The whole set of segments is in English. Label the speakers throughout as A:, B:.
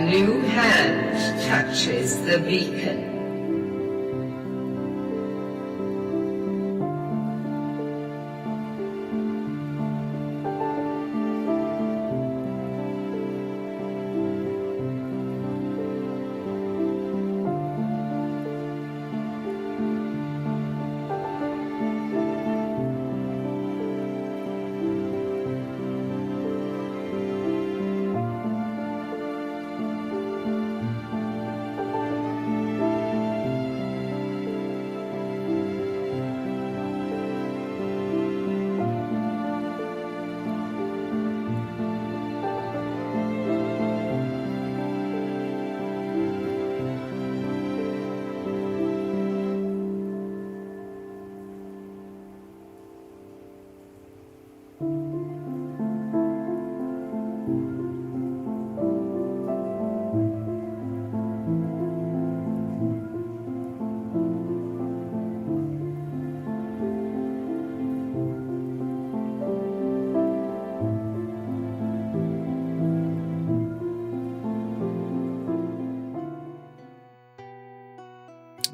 A: new hand touches the beacon.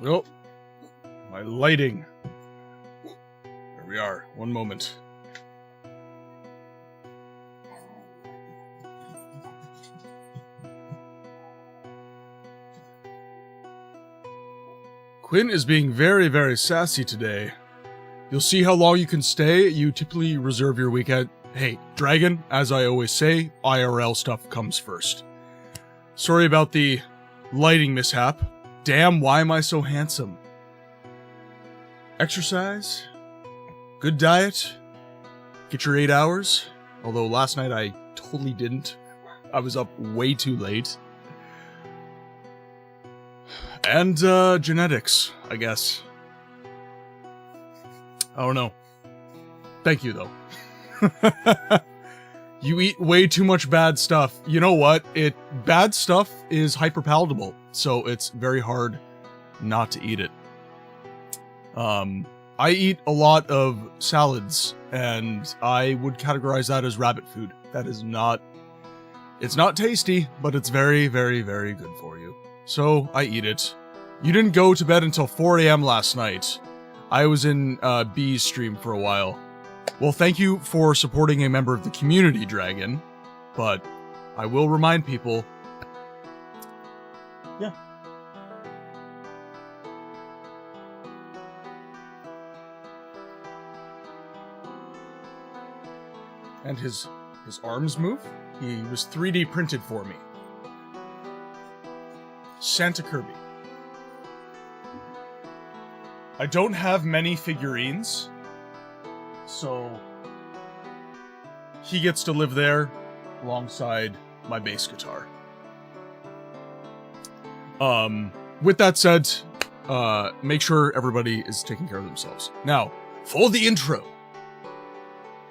B: Oh, my lighting. There we are. One moment. Quinn is being very, very sassy today. You'll see how long you can stay. You typically reserve your weekend. Hey, Dragon, as I always say, IRL stuff comes first. Sorry about the lighting mishap. Damn, why am I so handsome? Exercise, good diet, get your 8 hours. Although last night I totally didn't. I was up way too late. And genetics, I guess. I don't know. Thank you, though. You eat way too much bad stuff. You know what? Bad stuff is hyperpalatable, so it's very hard not to eat it. I eat a lot of salads, and I would categorize that as rabbit food. That is not... It's not tasty, but it's very, very, very good for you. So, I eat it. You didn't go to bed until 4 AM last night. I was in B's stream for a while. Well, thank you for supporting a member of the community, Dragon. But I will remind people... Yeah. And his arms move? He was 3D printed for me. Santa Kirby. I don't have many figurines, so he gets to live there alongside my bass guitar. With that said, make sure everybody is taking care of themselves. Now, for the intro.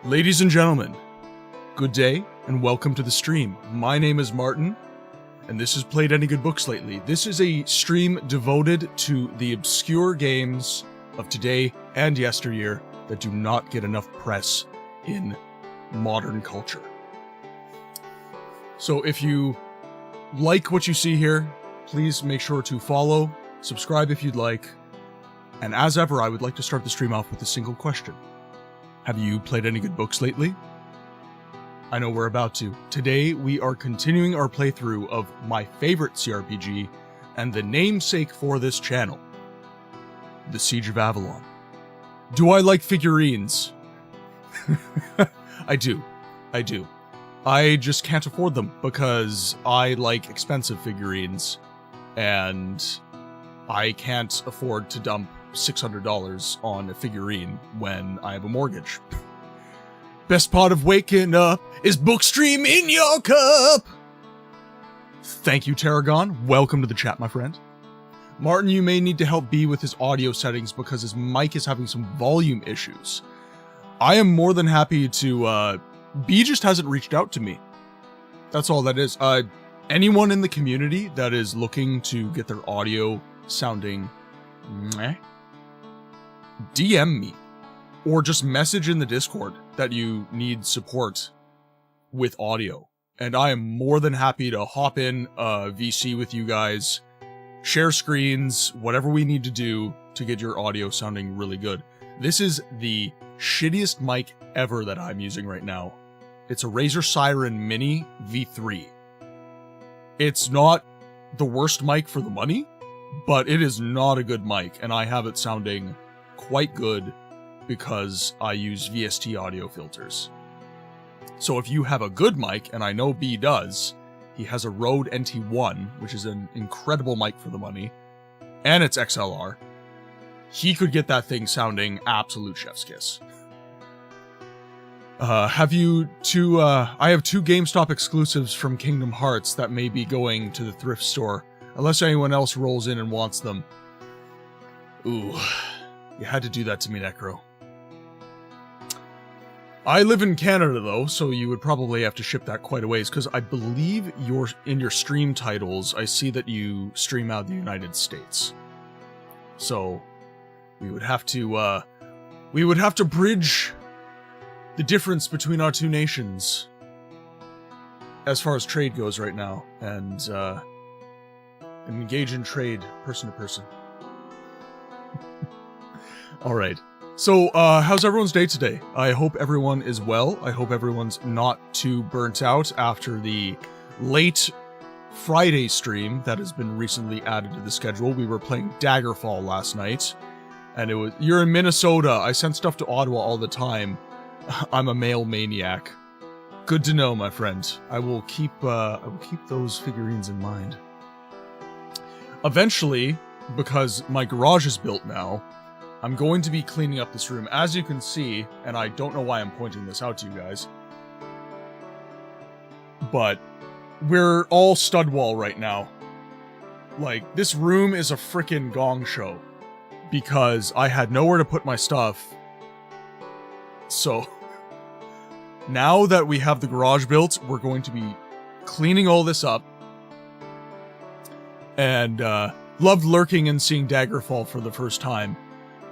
B: Ladies and gentlemen, good day and welcome to the stream. My name is Martin, and this is Played Any Good Books Lately. This is a stream devoted to the obscure games of today and yesteryear that do not get enough press in modern culture. So if you like what you see here, please make sure to follow, subscribe if you'd like, And as ever, I would like to start the stream off with a single question. Have you played any good books lately? I know we're about to. Today, we are continuing our playthrough of my favorite CRPG and the namesake for this channel, the Siege of Avalon. Do I like figurines? I do. I just can't afford them because I like expensive figurines and I can't afford to dump $600 on a figurine when I have a mortgage. Best part of waking up is Bookstream in your cup! Thank you, Tarragon. Welcome to the chat, my friend. Martin, you may need to help B with his audio settings because his mic is having some volume issues. I am more than happy to, B just hasn't reached out to me. That's all that is. Anyone in the community that is looking to get their audio sounding meh, DM me. Or just message in the Discord that you need support with audio. And I am more than happy to hop in VC with you guys, share screens, whatever we need to do to get your audio sounding really good. This is the shittiest mic ever that I'm using right now. It's a Razer Siren Mini V3. It's not the worst mic for the money, but it is not a good mic, and I have it sounding quite good because I use VST audio filters. So if you have a good mic, and I know B does, he has a Rode NT1, which is an incredible mic for the money, and it's XLR, he could get that thing sounding absolute chef's kiss. I have two GameStop exclusives from Kingdom Hearts that may be going to the thrift store, unless anyone else rolls in and wants them. Ooh, you had to do that to me, Necro. I live in Canada, though, so you would probably have to ship that quite a ways, because I believe in your stream titles, I see that you stream out of the United States. So, we would have to bridge the difference between our two nations as far as trade goes right now, and engage in trade person to person. Alright. So, how's everyone's day today? I hope everyone is well. I hope everyone's not too burnt out after the late Friday stream that has been recently added to the schedule. We were playing Daggerfall last night, and you're in Minnesota. I send stuff to Ottawa all the time. I'm a male maniac. Good to know, my friend. I will keep those figurines in mind. Eventually, because my garage is built now, I'm going to be cleaning up this room. As you can see, and I don't know why I'm pointing this out to you guys, but we're all stud wall right now. Like, this room is a frickin' gong show because I had nowhere to put my stuff. So, now that we have the garage built, we're going to be cleaning all this up. And, loved lurking and seeing Daggerfall for the first time.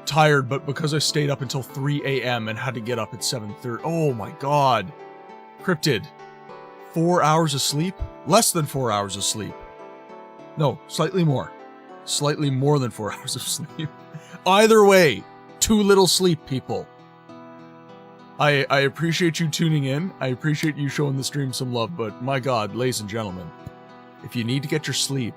B: Tired, but because I stayed up until 3 a.m. and had to get up at 7:30. Oh my god. Cryptid. 4 hours of sleep? Less than 4 hours of sleep. No, slightly more. Slightly more than 4 hours of sleep. Either way, too little sleep, people. I appreciate you tuning in. I appreciate you showing the stream some love, but my god, ladies and gentlemen, if you need to get your sleep,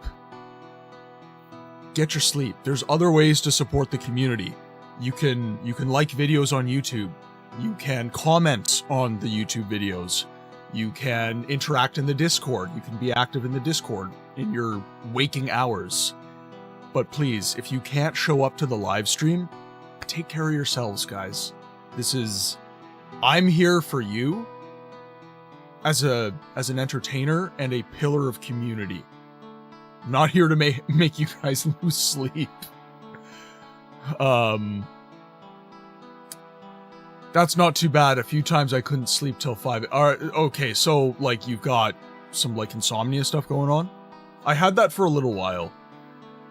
B: get your sleep. There's other ways to support the community. You can like videos on YouTube. You can comment on the YouTube videos. You can interact in the Discord. You can be active in the Discord in your waking hours. But please, if you can't show up to the live stream, take care of yourselves, guys. I'm here for you as an entertainer and a pillar of community. I'm not here to make you guys lose sleep. That's not too bad. A few times I couldn't sleep till 5. Alright, okay, so, like, you've got some, like, insomnia stuff going on? I had that for a little while.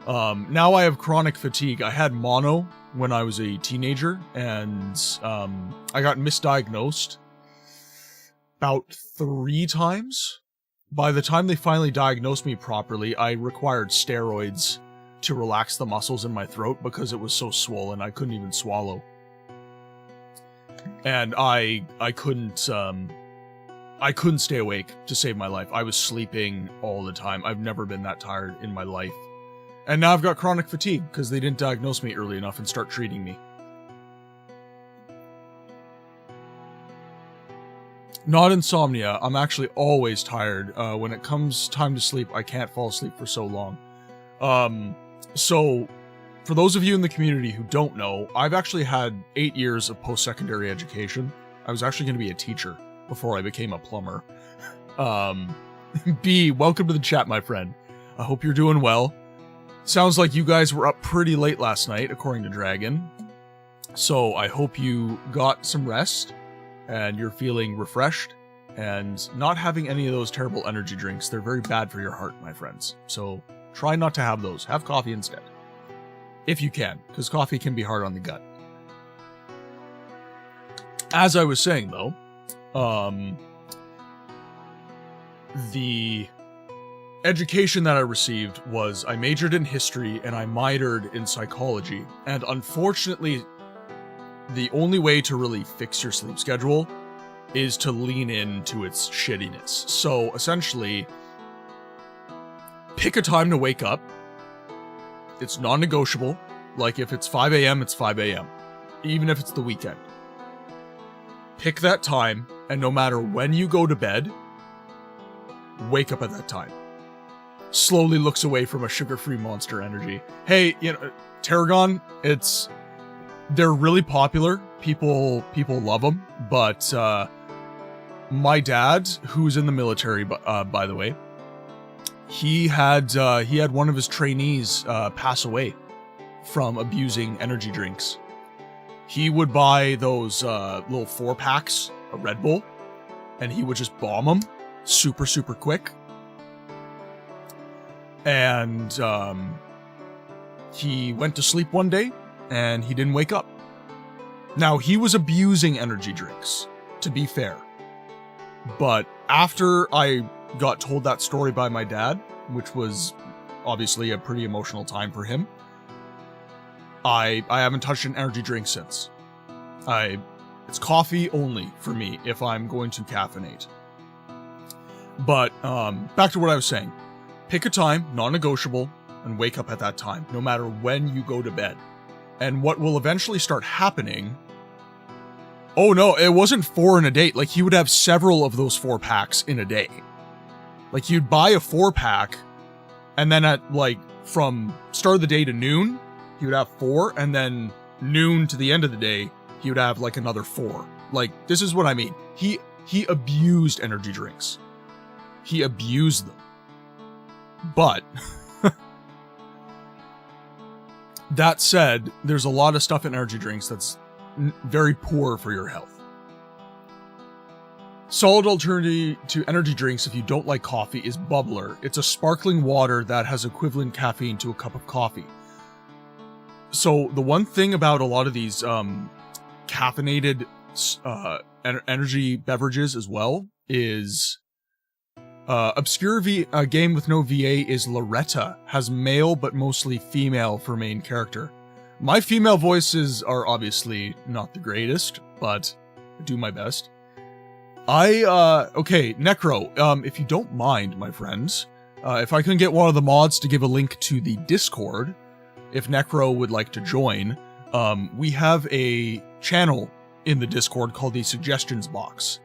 B: Now I have chronic fatigue. I had mono when I was a teenager, and, I got misdiagnosed about 3 times. By the time they finally diagnosed me properly, I required steroids to relax the muscles in my throat because it was so swollen I couldn't even swallow. And I couldn't stay awake to save my life. I was sleeping all the time. I've never been that tired in my life. And now I've got chronic fatigue because they didn't diagnose me early enough and start treating me. Not insomnia. I'm actually always tired. When it comes time to sleep, I can't fall asleep for so long. So, for those of you in the community who don't know, I've actually had 8 years of post-secondary education. I was actually going to be a teacher before I became a plumber. B, welcome to the chat, my friend. I hope you're doing well. Sounds like you guys were up pretty late last night, according to Dragon. So I hope you got some rest, and you're feeling refreshed, and not having any of those terrible energy drinks. They're very bad for your heart, my friends. So try not to have those. Have coffee instead. If you can, because coffee can be hard on the gut. As I was saying, though, the education that I received was I majored in history and I minored in psychology. And unfortunately, the only way to really fix your sleep schedule is to lean into its shittiness. So essentially, pick a time to wake up. It's non-negotiable. Like if it's 5 a.m., it's 5 a.m. Even if it's the weekend. Pick that time, and no matter when you go to bed, wake up at that time. Slowly looks away from a sugar-free Monster Energy. Hey, you know, Tarragon, they're really popular. People love them, but my dad, who's in the military, by the way, he had one of his trainees pass away from abusing energy drinks. He would buy those little 4-packs of Red Bull, and he would just bomb them super quick. And he went to sleep one day, and he didn't wake up. Now, he was abusing energy drinks, to be fair. But after I got told that story by my dad, which was obviously a pretty emotional time for him, I haven't touched an energy drink since. It's coffee only for me if I'm going to caffeinate. But back to what I was saying. Pick a time, non-negotiable, and wake up at that time, no matter when you go to bed. And what will eventually start happening... Oh no, it wasn't 4 in a day. Like, he would have several of those 4-packs in a day. Like, you'd buy a 4-pack, and then at, like, from start of the day to noon, he would have 4, and then noon to the end of the day, he would have, like, another 4. Like, this is what I mean. He abused energy drinks. He abused them. But, that said, there's a lot of stuff in energy drinks that's very poor for your health. Solid alternative to energy drinks if you don't like coffee is Bubbler. It's a sparkling water that has equivalent caffeine to a cup of coffee. So the one thing about a lot of these caffeinated energy beverages as well is obscure game with no VA is Loretta. Has male but mostly female for main character. My female voices are obviously not the greatest, but I do my best. Okay, Necro, if you don't mind, my friends, if I can get one of the mods to give a link to the Discord, if Necro would like to join, we have a channel in the Discord called the Suggestions Box.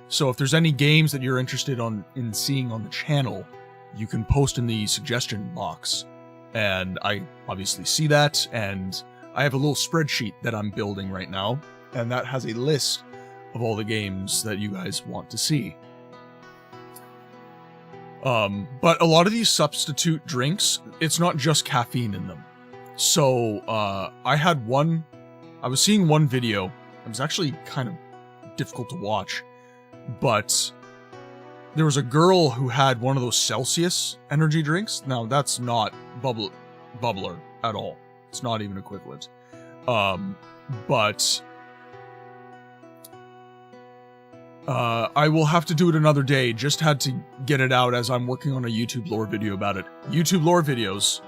B: So if there's any games that you're interested in seeing on the channel, you can post in the suggestion box. And I obviously see that, and I have a little spreadsheet that I'm building right now, and that has a list of all the games that you guys want to see. But a lot of these substitute drinks, it's not just caffeine in them. So, I was seeing one video, it was actually kind of difficult to watch, but there was a girl who had one of those Celsius energy drinks. Now, that's not bubbler at all. It's not even equivalent. But I will have to do it another day. Just had to get it out as I'm working on a YouTube lore video about it. YouTube lore videos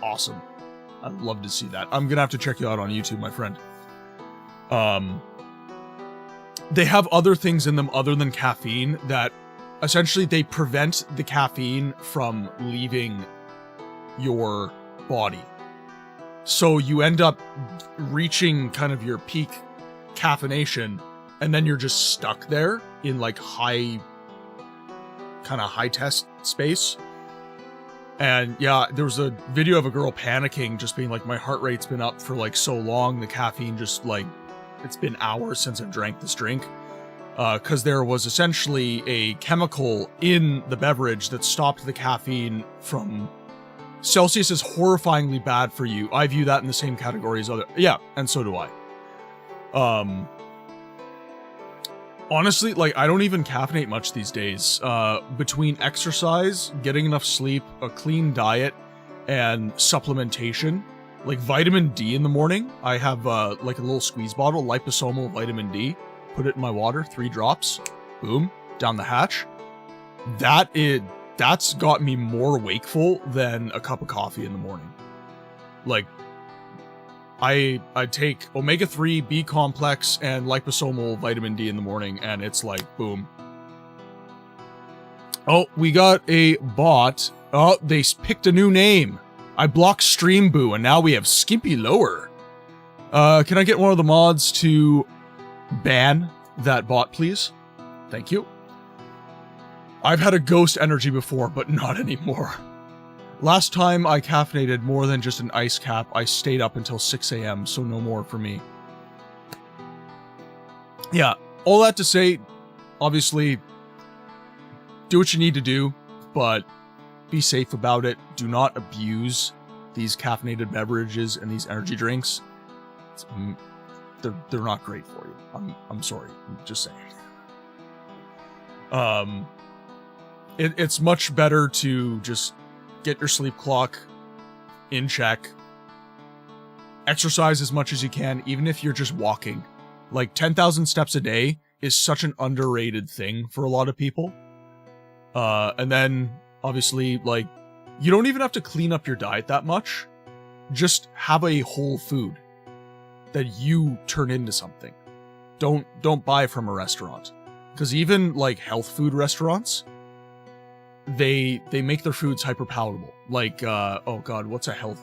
B: awesome. I'd love to see that. I'm gonna have to check you out on YouTube, my friend. They have other things in them other than caffeine that essentially they prevent the caffeine from leaving your body. So you end up reaching kind of your peak caffeination, and then you're just stuck there in like high test space. And yeah, there was a video of a girl panicking, just being like, my heart rate's been up for like so long, the caffeine just like, it's been hours since I've drank this drink. Because there was essentially a chemical in the beverage that stopped the caffeine from... Celsius is horrifyingly bad for you. I view that in the same category as other... Yeah, and so do I. Honestly, like, I don't even caffeinate much these days. Between exercise, getting enough sleep, a clean diet, and supplementation, like vitamin D in the morning, I have like a little squeeze bottle, liposomal vitamin D, put it in my water, 3 drops, boom, down the hatch. That's got me more wakeful than a cup of coffee in the morning. Like, I take omega-3, B complex, and liposomal vitamin D in the morning, and it's like, boom. Oh, we got a bot. Oh, they picked a new name. I blocked Stream Boo, and now we have Skimpy Lower. Can I get one of the mods to ban that bot, please? Thank you. I've had a ghost energy before, but not anymore. Last time I caffeinated more than just an ice cap, I stayed up until 6 a.m., so no more for me. Yeah, all that to say, obviously, do what you need to do, but be safe about it. Do not abuse these caffeinated beverages and these energy drinks. They're not great for you. I'm sorry. I'm just saying. It's much better to just get your sleep clock in check. Exercise as much as you can, even if you're just walking. Like 10,000 steps a day is such an underrated thing for a lot of people. And then obviously, like, you don't even have to clean up your diet that much. Just have a whole food that you turn into something. Don't buy from a restaurant. Because even like health food restaurants, they make their foods hyper palatable. Like oh god, what's a health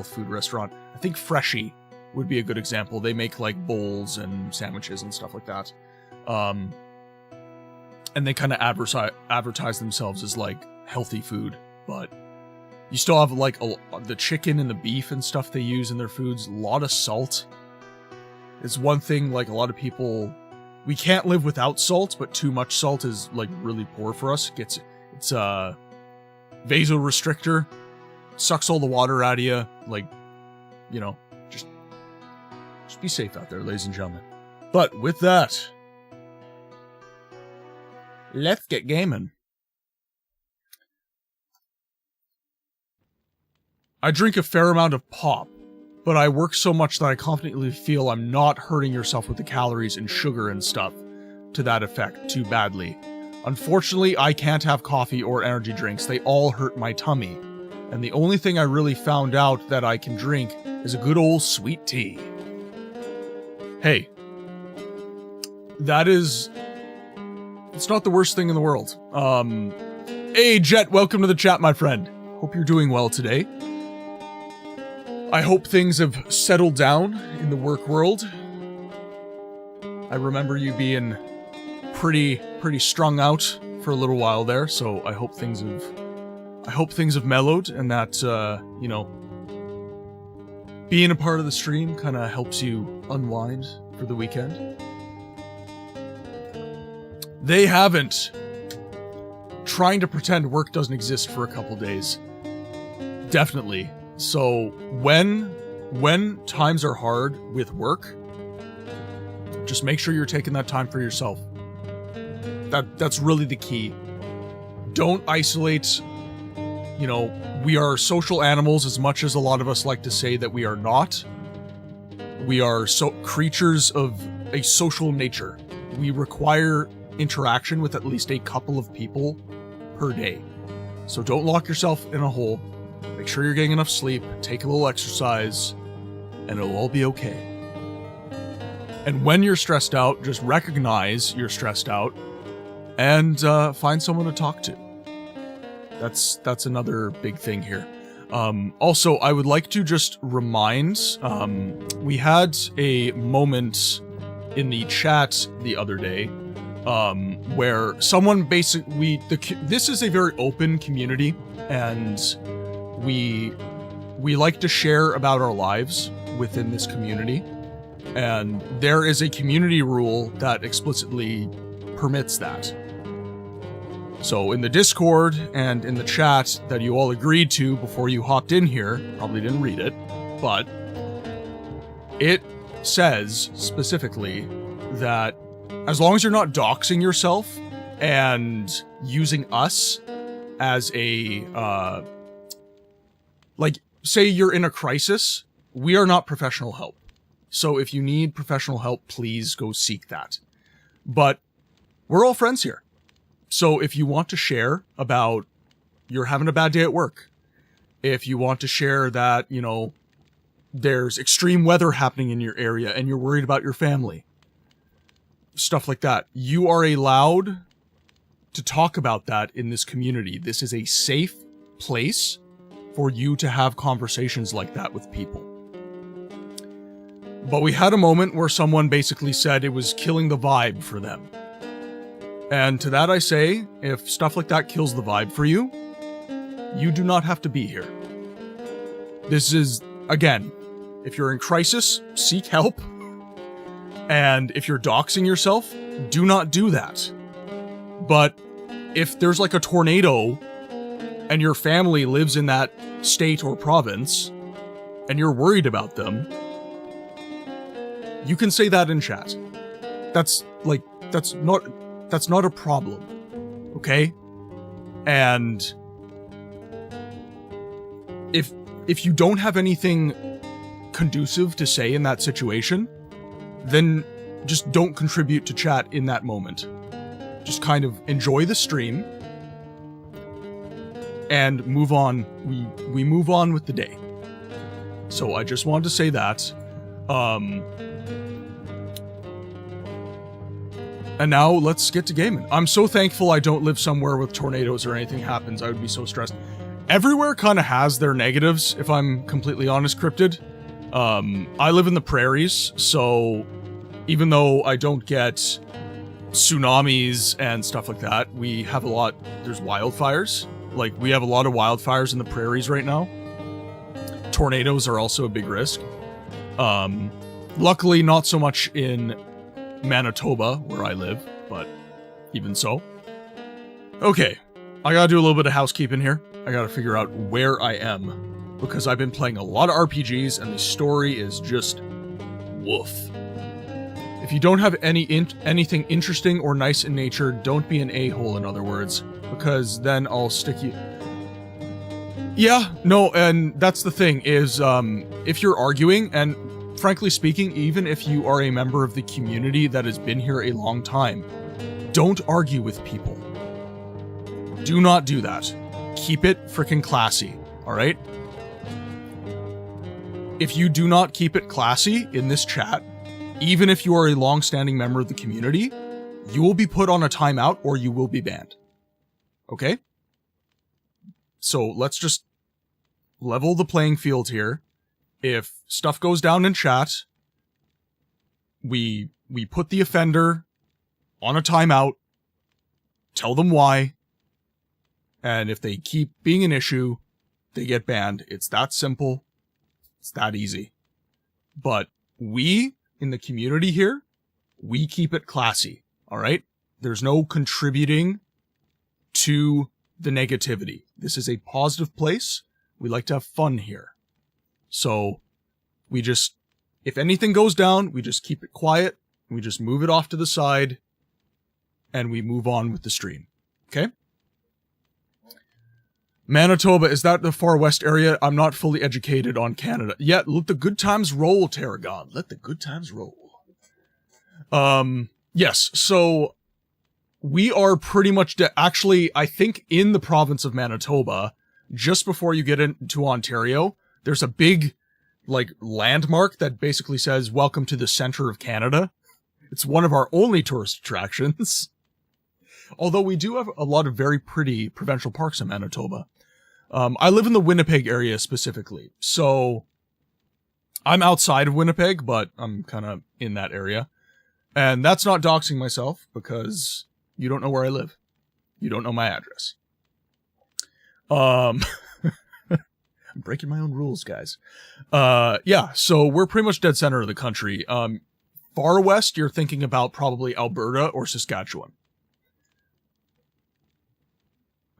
B: food restaurant? I think Freshie would be a good example. They make like bowls and sandwiches and stuff like that. And they kind of advertise themselves as like healthy food, but you still have like the chicken and the beef and stuff they use in their foods. A lot of salt. It's one thing, like, a lot of people, we can't live without salt, but too much salt is like really poor for us. It's a vasorestrictor, sucks all the water out of you. Like, you know, just be safe out there, ladies and gentlemen. But with that, let's get gaming. I drink a fair amount of pop, but I work so much that I confidently feel I'm not hurting yourself with the calories and sugar and stuff to that effect too badly. Unfortunately, I can't have coffee or energy drinks. They all hurt my tummy. And the only thing I really found out that I can drink is a good old sweet tea. Hey, it's not the worst thing in the world. Hey, Jet, welcome to the chat, my friend. Hope you're doing well today. I hope things have settled down in the work world. I remember you being pretty strung out for a little while there, so I hope things have mellowed, and that you know, being a part of the stream kind of helps you unwind for the weekend. They haven't. Trying to pretend work doesn't exist for a couple days. Definitely. So when times are hard with work, just make sure you're taking that time for yourself. That's really the key. Don't isolate. You know, we are social animals as much as a lot of us like to say that we are not. We are creatures of a social nature. We require interaction with at least a couple of people per day. So don't lock yourself in a hole. Make sure you're getting enough sleep, take a little exercise, and it'll all be okay. And when you're stressed out, just recognize you're stressed out and find someone to talk to. That's another big thing here. Also, I would like to just remind, we had a moment in the chat the other day where someone basically, this is a very open community, and we like to share about our lives within this community, and there is a community rule that explicitly permits that. So in the Discord and in the chat that you all agreed to before you hopped in here, probably didn't read it, but it says specifically that as long as you're not doxing yourself and using us as a, like, say you're in a crisis, we are not professional help. So if you need professional help, please go seek that. But we're all friends here. So if you want to share about you're having a bad day at work, if you want to share that, you know, there's extreme weather happening in your area and you're worried about your family, stuff like that, you are allowed to talk about that in this community. This is a safe place for you to have conversations like that with people. But we had a moment where someone basically said it was killing the vibe for them. And to that I say, if stuff like that kills the vibe for you, you do not have to be here. This is, again, if you're in crisis, seek help. And if you're doxing yourself, do not do that. But if there's like a tornado and your family lives in that state or province and you're worried about them, you can say that in chat. That's not a problem. Okay? And if you don't have anything conducive to say in that situation, then just don't contribute to chat in that moment. Just kind of enjoy the stream and move on. We move on with the day. So I just wanted to say that. And now let's get to gaming. I'm so thankful I don't live somewhere with tornadoes or anything happens. I would be so stressed. Everywhere kind of has their negatives, if I'm completely honest, Cryptid. I live in the prairies, so even though I don't get tsunamis and stuff like that, we have a lot, there's wildfires. Like, we have a lot of wildfires in the prairies right now. Tornadoes are also a big risk. Luckily, not so much in Manitoba, where I live, but even so. Okay, I gotta do a little bit of housekeeping here. I gotta figure out where I am, because I've been playing a lot of RPGs, and the story is just woof. If you don't have anything interesting or nice in nature, don't be an a-hole, in other words, because then I'll stick you... Yeah, no, and that's the thing, is, if you're arguing, and frankly speaking, even if you are a member of the community that has been here a long time, don't argue with people. Do not do that. Keep it freaking classy, alright? If you do not keep it classy in this chat, even if you are a long-standing member of the community, you will be put on a timeout or you will be banned. Okay? So let's just level the playing field here. If stuff goes down in chat, we put the offender on a timeout, tell them why, and if they keep being an issue, they get banned. It's that simple. It's that easy. But we, in the community here, we keep it classy, alright? There's no contributing to the negativity. This is a positive place. We like to have fun here. So, we just, if anything goes down, we just keep it quiet, we just move it off to the side, and we move on with the stream. Okay? Manitoba, is that the far west area? I'm not fully educated on Canada. Yeah, let the good times roll, Tarragon. Let the good times roll. Yes, so we are pretty much, actually, I think in the province of Manitoba, just before you get into Ontario, there's a big, like, landmark that basically says, "Welcome to the center of Canada." It's one of our only tourist attractions. Although we do have a lot of very pretty provincial parks in Manitoba. I live in the Winnipeg area specifically, so I'm outside of Winnipeg, but I'm kind of in that area. And that's not doxing myself, because you don't know where I live. You don't know my address. I'm breaking my own rules, guys. Yeah, so we're pretty much dead center of the country. Far west, you're thinking about probably Alberta or Saskatchewan.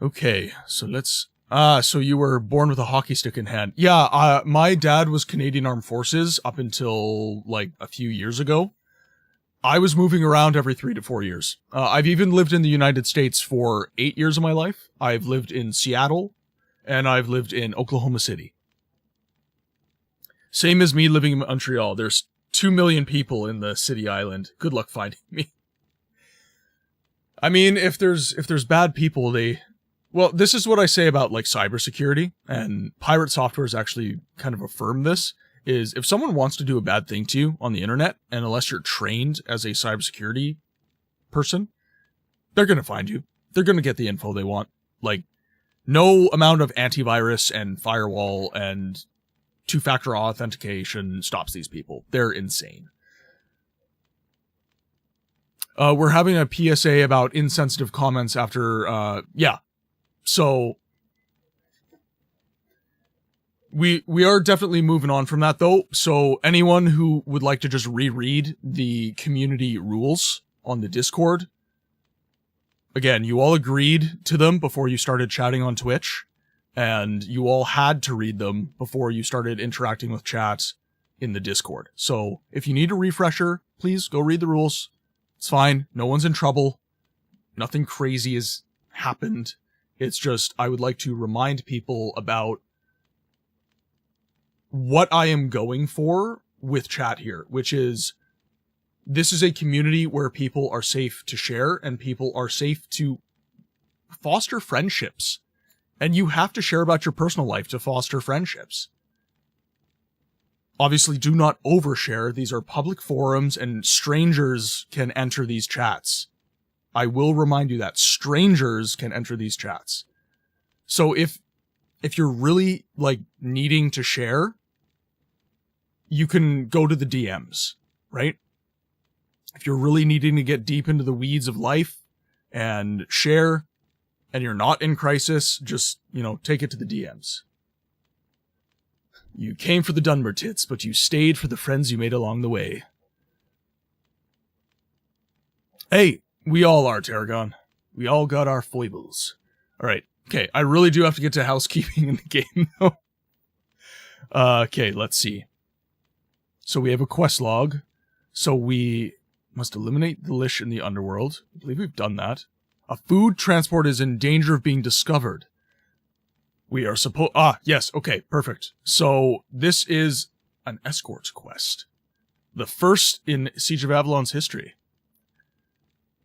B: Okay, so let's... so you were born with a hockey stick in hand. Yeah, my dad was Canadian Armed Forces up until, like, a few years ago. I was moving around every 3 to 4 years. I've even lived in the United States for 8 years of my life. I've lived in Seattle, and I've lived in Oklahoma City. Same as me living in Montreal. There's 2 million people in the city island. Good luck finding me. I mean, if there's bad people, well, this is what I say about, like, cybersecurity, and pirate software has actually kind of affirmed this, is if someone wants to do a bad thing to you on the internet, and unless you're trained as a cybersecurity person, they're going to find you. They're going to get the info they want. Like, no amount of antivirus and firewall and two-factor authentication stops these people. They're insane. We're having a PSA about insensitive comments after, yeah. So, we are definitely moving on from that, though. So, anyone who would like to just reread the community rules on the Discord, again, you all agreed to them before you started chatting on Twitch, and you all had to read them before you started interacting with chat in the Discord. So, if you need a refresher, please go read the rules. It's fine. No one's in trouble. Nothing crazy has happened. It's just, I would like to remind people about what I am going for with chat here, which is, this is a community where people are safe to share and people are safe to foster friendships. And you have to share about your personal life to foster friendships. Obviously, do not overshare. These are public forums and strangers can enter these chats. I will remind you that strangers can enter these chats. So if you're really, like, needing to share, you can go to the DMs, right? If you're really needing to get deep into the weeds of life and share, and you're not in crisis, just, take it to the DMs. You came for the Dunmer tits, but you stayed for the friends you made along the way. Hey, we all are, Tarragon. We all got our foibles. Alright, okay, I really do have to get to housekeeping in the game, though. Okay, let's see. So we have a quest log. So we must eliminate the Lish in the underworld. I believe we've done that. A food transport is in danger of being discovered. We are yes, okay, perfect. So this is an escort quest. The first in Siege of Avalon's history.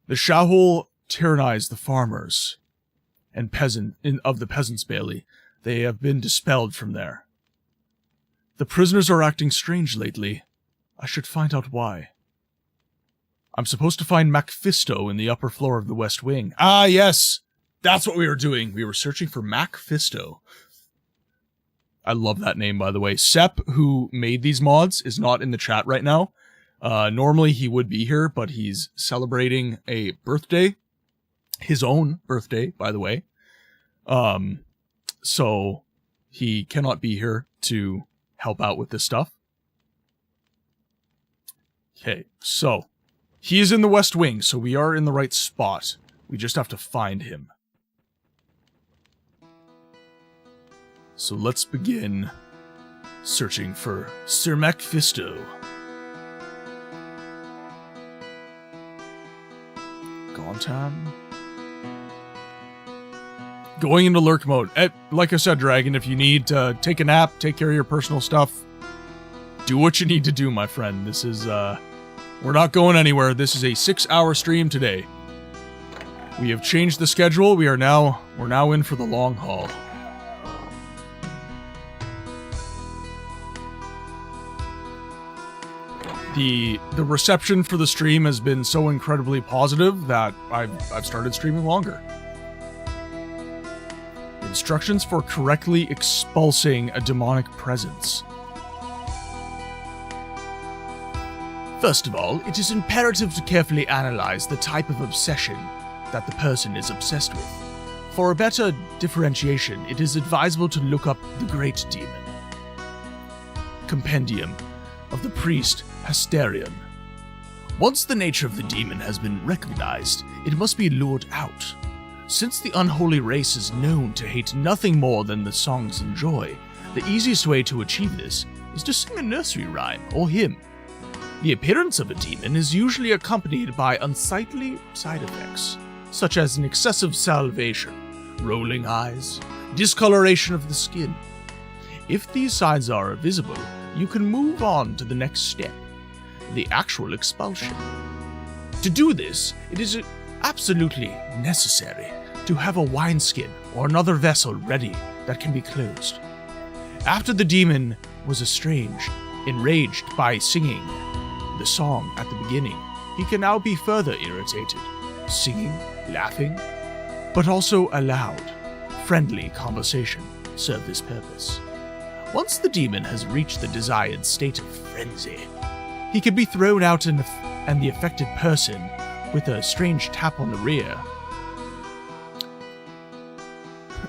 B: The Shahul tyrannize the farmers and of the peasants' bailey. They have been dispelled from there. The prisoners are acting strange lately. I should find out why. I'm supposed to find Macfisto in the upper floor of the West Wing. Ah, yes! That's what we were doing. We were searching for Macfisto. I love that name, by the way. Sepp, who made these mods, is not in the chat right now. Normally he would be here, but he's celebrating a birthday. His own birthday, by the way. So he cannot be here to help out with this stuff. Okay, so he is in the West Wing, so we are in the right spot. We just have to find him. So let's begin searching for Sir Macfisto. Gontan. Going into lurk mode. Like I said, Dragon, if you need to take a nap, take care of your personal stuff, do what you need to do, my friend. This is, we're not going anywhere. This is a 6-hour stream today. We have changed the schedule. We're now in for the long haul. The reception for the stream has been so incredibly positive that I've started streaming longer. Instructions for correctly expulsing a demonic presence. First of all, it is imperative to carefully analyze the type of obsession that the person is obsessed with. For a better differentiation, it is advisable to look up the Great Demon. Compendium of the Priest Hasterion. Once the nature of the demon has been recognized, it must be lured out. Since the unholy race is known to hate nothing more than the songs and joy, the easiest way to achieve this is to sing a nursery rhyme or hymn. The appearance of a demon is usually accompanied by unsightly side effects, such as an excessive salivation, rolling eyes, discoloration of the skin. If these signs are visible, you can move on to the next step, the actual expulsion. To do this, it is absolutely necessary to have a wineskin or another vessel ready that can be closed. After the demon was enraged by singing the song at the beginning, he can now be further irritated, singing, laughing, but also a loud, friendly conversation serve this purpose. Once the demon has reached the desired state of frenzy, he can be thrown out and the affected person, with a strange tap on the rear,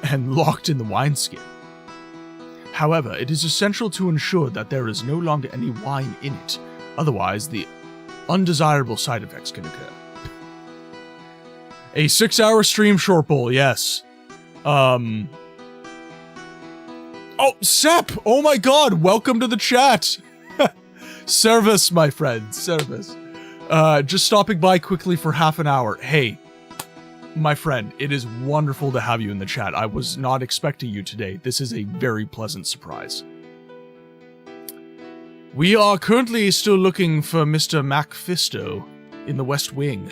B: and locked in the wineskin. However, it is essential to ensure that there is no longer any wine in it, otherwise the undesirable side effects can occur. A 6-hour stream short bowl, yes. Oh, Sep! Oh my god, welcome to the chat! Service, my friend, service. Just stopping by quickly for half an hour. Hey, my friend, it is wonderful to have you in the chat. I was not expecting you today. This is a very pleasant surprise. We are currently still looking for Mr. Macfisto in the West Wing.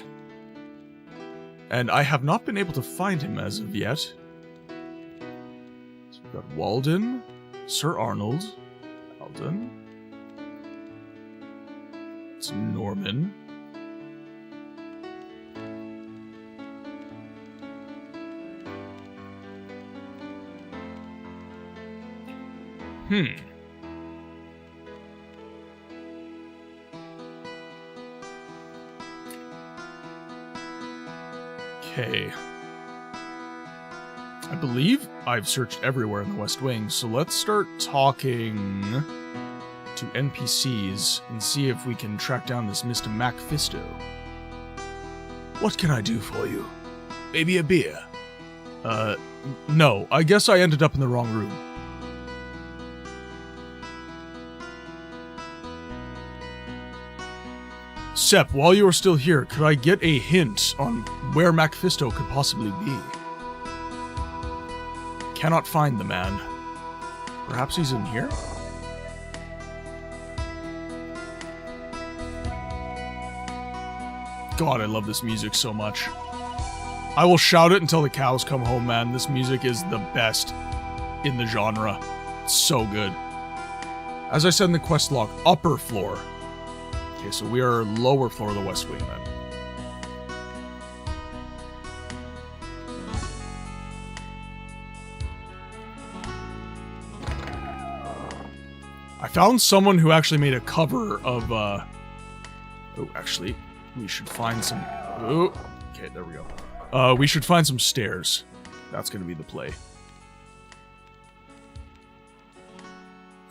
B: And I have not been able to find him as of yet. So we've got Walden, Sir Arnold, Alden. It's Norman. Okay. I believe I've searched everywhere in the West Wing, so let's start talking to NPCs and see if we can track down this Mr. Macfisto. What can I do for you? Maybe a beer? No, I guess I ended up in the wrong room. Sep, while you are still here, could I get a hint on where Macfisto could possibly be? Cannot find the man. Perhaps he's in here? God, I love this music so much. I will shout it until the cows come home, man. This music is the best in the genre. It's so good. As I said in the quest log, upper floor. Okay, so we are lower floor of the West Wing, then. I found someone who actually made a cover of, Oh, actually, we should find some... Oh, okay, there we go. We should find some stairs. That's gonna be the play.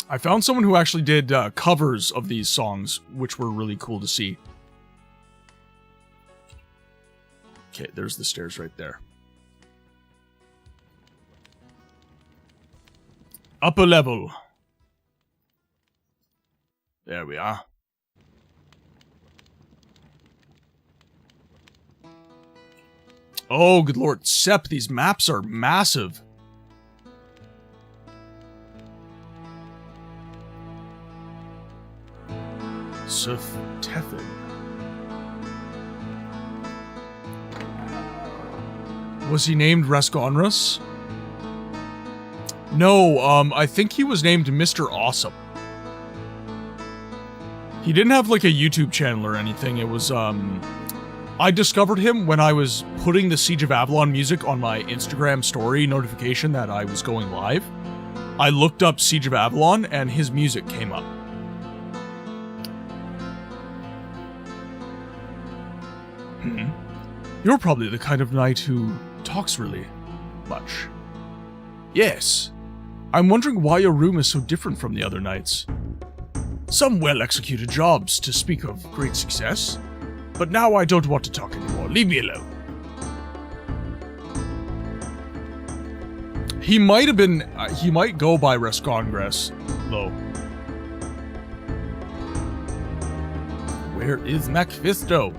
B: I found someone who actually did covers of these songs, which were really cool to see. Okay, there's the stairs right there. Upper level. There we are. Oh, good lord. Sep, these maps are massive. Sif Tefin. Was he named Rasgonrus? No, I think he was named Mr. Awesome. He didn't have like a YouTube channel or anything. It was, I discovered him when I was putting the Siege of Avalon music on my Instagram story notification that I was going live. I looked up Siege of Avalon and his music came up. You're probably the kind of knight who talks really much. Yes. I'm wondering why your room is so different from the other knights. Some well-executed jobs to speak of great success. But now I don't want to talk anymore. Leave me alone. He might have been... he might go by Rescongress, though. Where is Macphisto?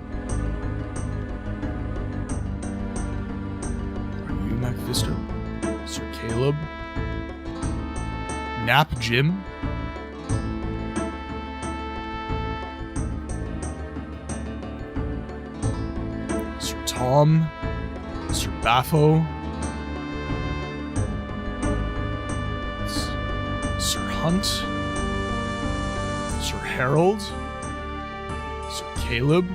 B: Are you Macphisto? Sir Caleb? Nap Jim? Sir Tom? Sir Baffo? Sir Hunt? Sir Harold? Sir Caleb?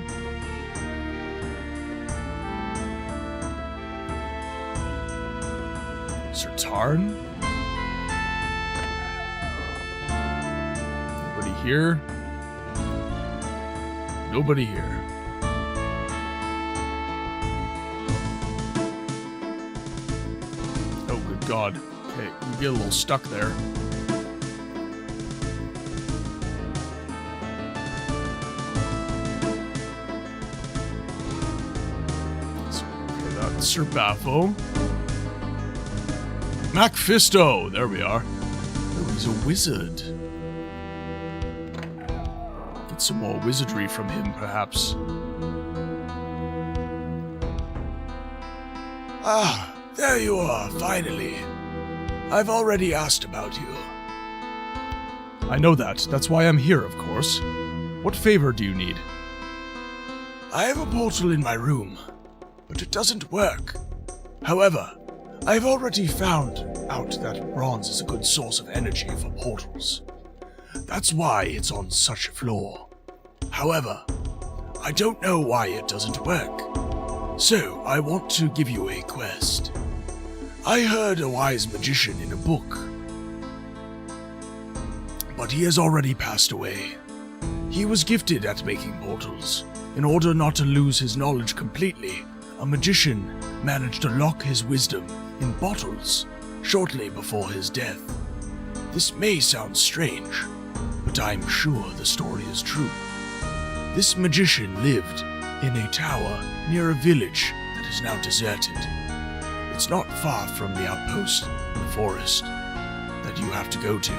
B: Sir Tarn? Nobody here? Nobody here. Oh, good God. Okay, you get a little stuck there. Okay, that's Sir Baffo. Macphisto! There we are. Oh, he's a wizard. Get some more wizardry from him, perhaps. Ah, there you are, finally. I've already asked about you. I know that. That's why I'm here, of course. What favor do you need? I have a portal in my room, but it doesn't work. However, I've already found out that bronze is a good source of energy for portals. That's why it's on such a floor. However, I don't know why it doesn't work. So, I want to give you a quest. I heard a wise magician in a book, but he has already passed away. He was gifted at making portals. In order not to lose his knowledge completely, a magician managed to lock his wisdom in bottles shortly before his death. This may sound strange, but I'm sure the story is true. This magician lived in a tower near a village that is now deserted. It's not far from the outpost in the forest that you have to go to.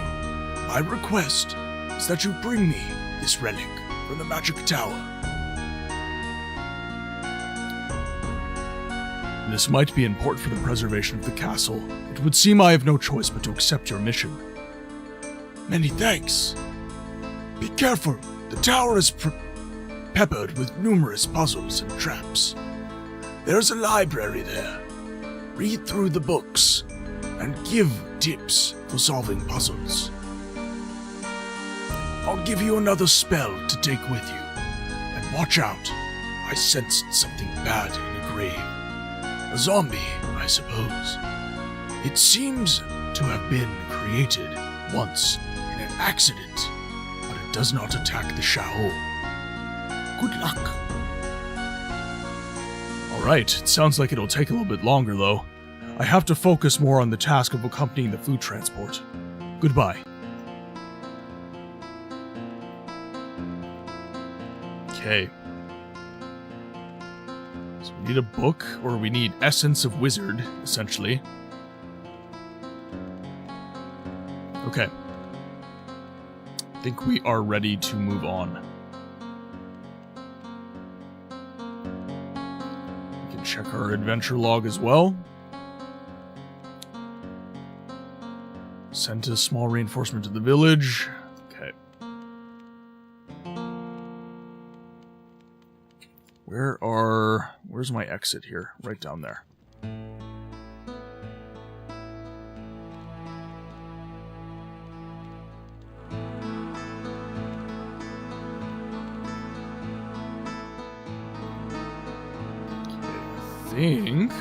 B: My request is that you bring me this relic from the magic tower. This might be important for the preservation of the castle. It would seem I have no choice but to accept your mission. Many thanks. Be careful. The tower is peppered with numerous puzzles and traps. There's a library there. Read through the books and give tips for solving puzzles. I'll give you another spell to take with you. And watch out. I sensed something bad in a grave. A zombie, I suppose. It seems to have been created once in an accident, but it does not attack the Shao. Good luck. Alright, it sounds like it'll take a little bit longer though. I have to focus more on the task of accompanying the food transport. Goodbye. Okay. So we need a book, or we need Essence of Wizard, essentially. Okay. I think we are ready to move on. We can check our adventure log as well. Sent a small reinforcement to the village. Okay. Where's my exit here? Right down there. think...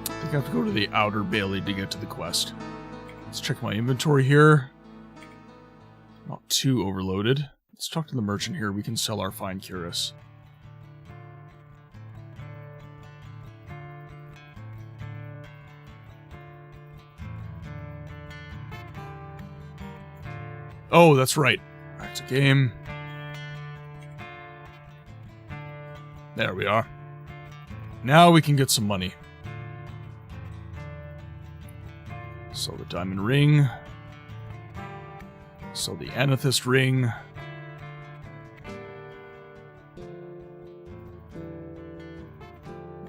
B: I have to go to the outer bailey to get to the quest. Let's check my inventory here. Not too overloaded. Let's talk to the merchant here. We can sell our fine cuirass. Oh, that's right. Back to game. There we are. Now we can get some money. Sell the diamond ring. Sell the amethyst ring.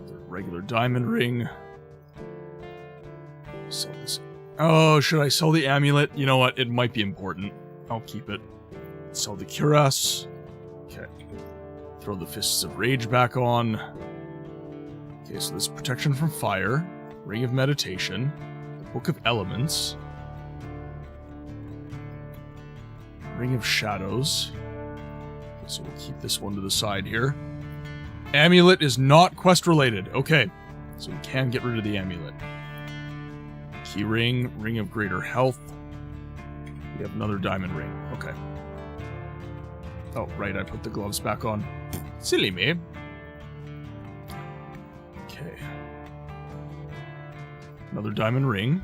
B: The regular diamond ring. Sell this. Oh, should I sell the amulet? You know what? It might be important. I'll keep it. Sell the cuirass. Okay. Throw the Fists of Rage back on. Okay, so this is protection from fire. Ring of Meditation. Book of Elements. Ring of Shadows. Okay, so we'll keep this one to the side here. Amulet is not quest related. Okay, so we can get rid of the amulet. Key ring, Ring of Greater Health. We have another diamond ring. Okay. Oh, right, I put the gloves back on. Silly me. Okay. Another diamond ring.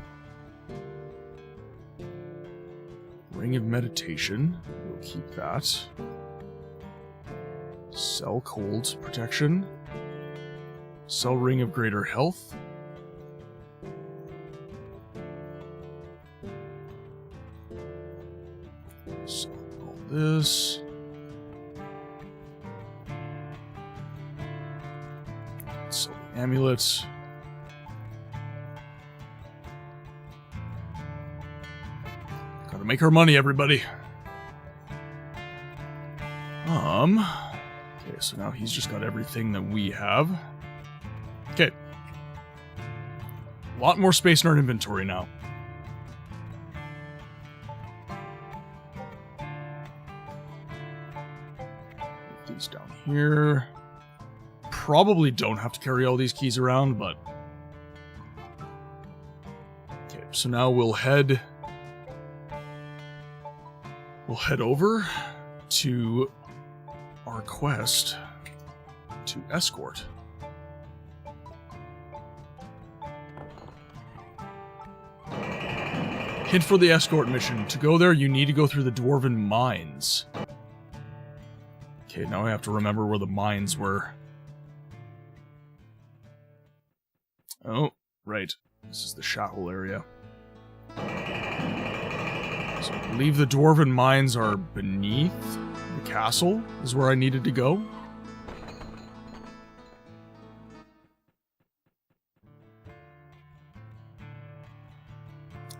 B: Ring of Meditation. We'll keep that. Sell cold protection. Sell Ring of Greater Health. Sell all this. Sell the amulets. Gotta make our money, everybody. Okay, so now he's just got everything that we have. Okay. A lot more space in our inventory now. Put these down here. Probably don't have to carry all these keys around, but... Okay, so now we'll head over to our quest to escort. Hint for the escort mission. To go there, you need to go through the Dwarven Mines. Okay, now I have to remember where the mines were. Oh, right. This is the Shahul area. So I believe the Dwarven Mines are beneath the castle, is where I needed to go.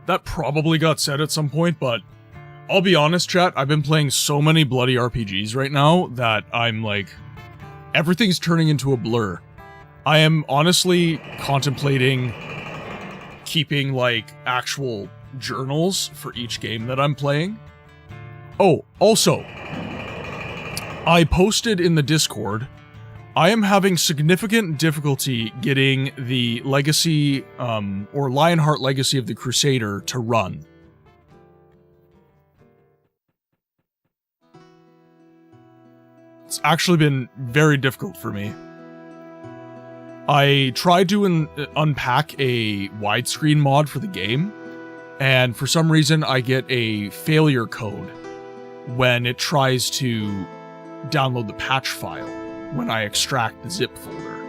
B: That probably got said at some point, but I'll be honest, chat, I've been playing so many bloody RPGs right now that I'm like, everything's turning into a blur. I am honestly contemplating keeping like actual journals for each game that I'm playing. Oh, also, I posted in the Discord, I am having significant difficulty getting the Legacy, or Lionheart Legacy of the Crusader to run. It's actually been very difficult for me. I tried to unpack a widescreen mod for the game, and for some reason I get a failure code when it tries to download the patch file when I extract the zip folder.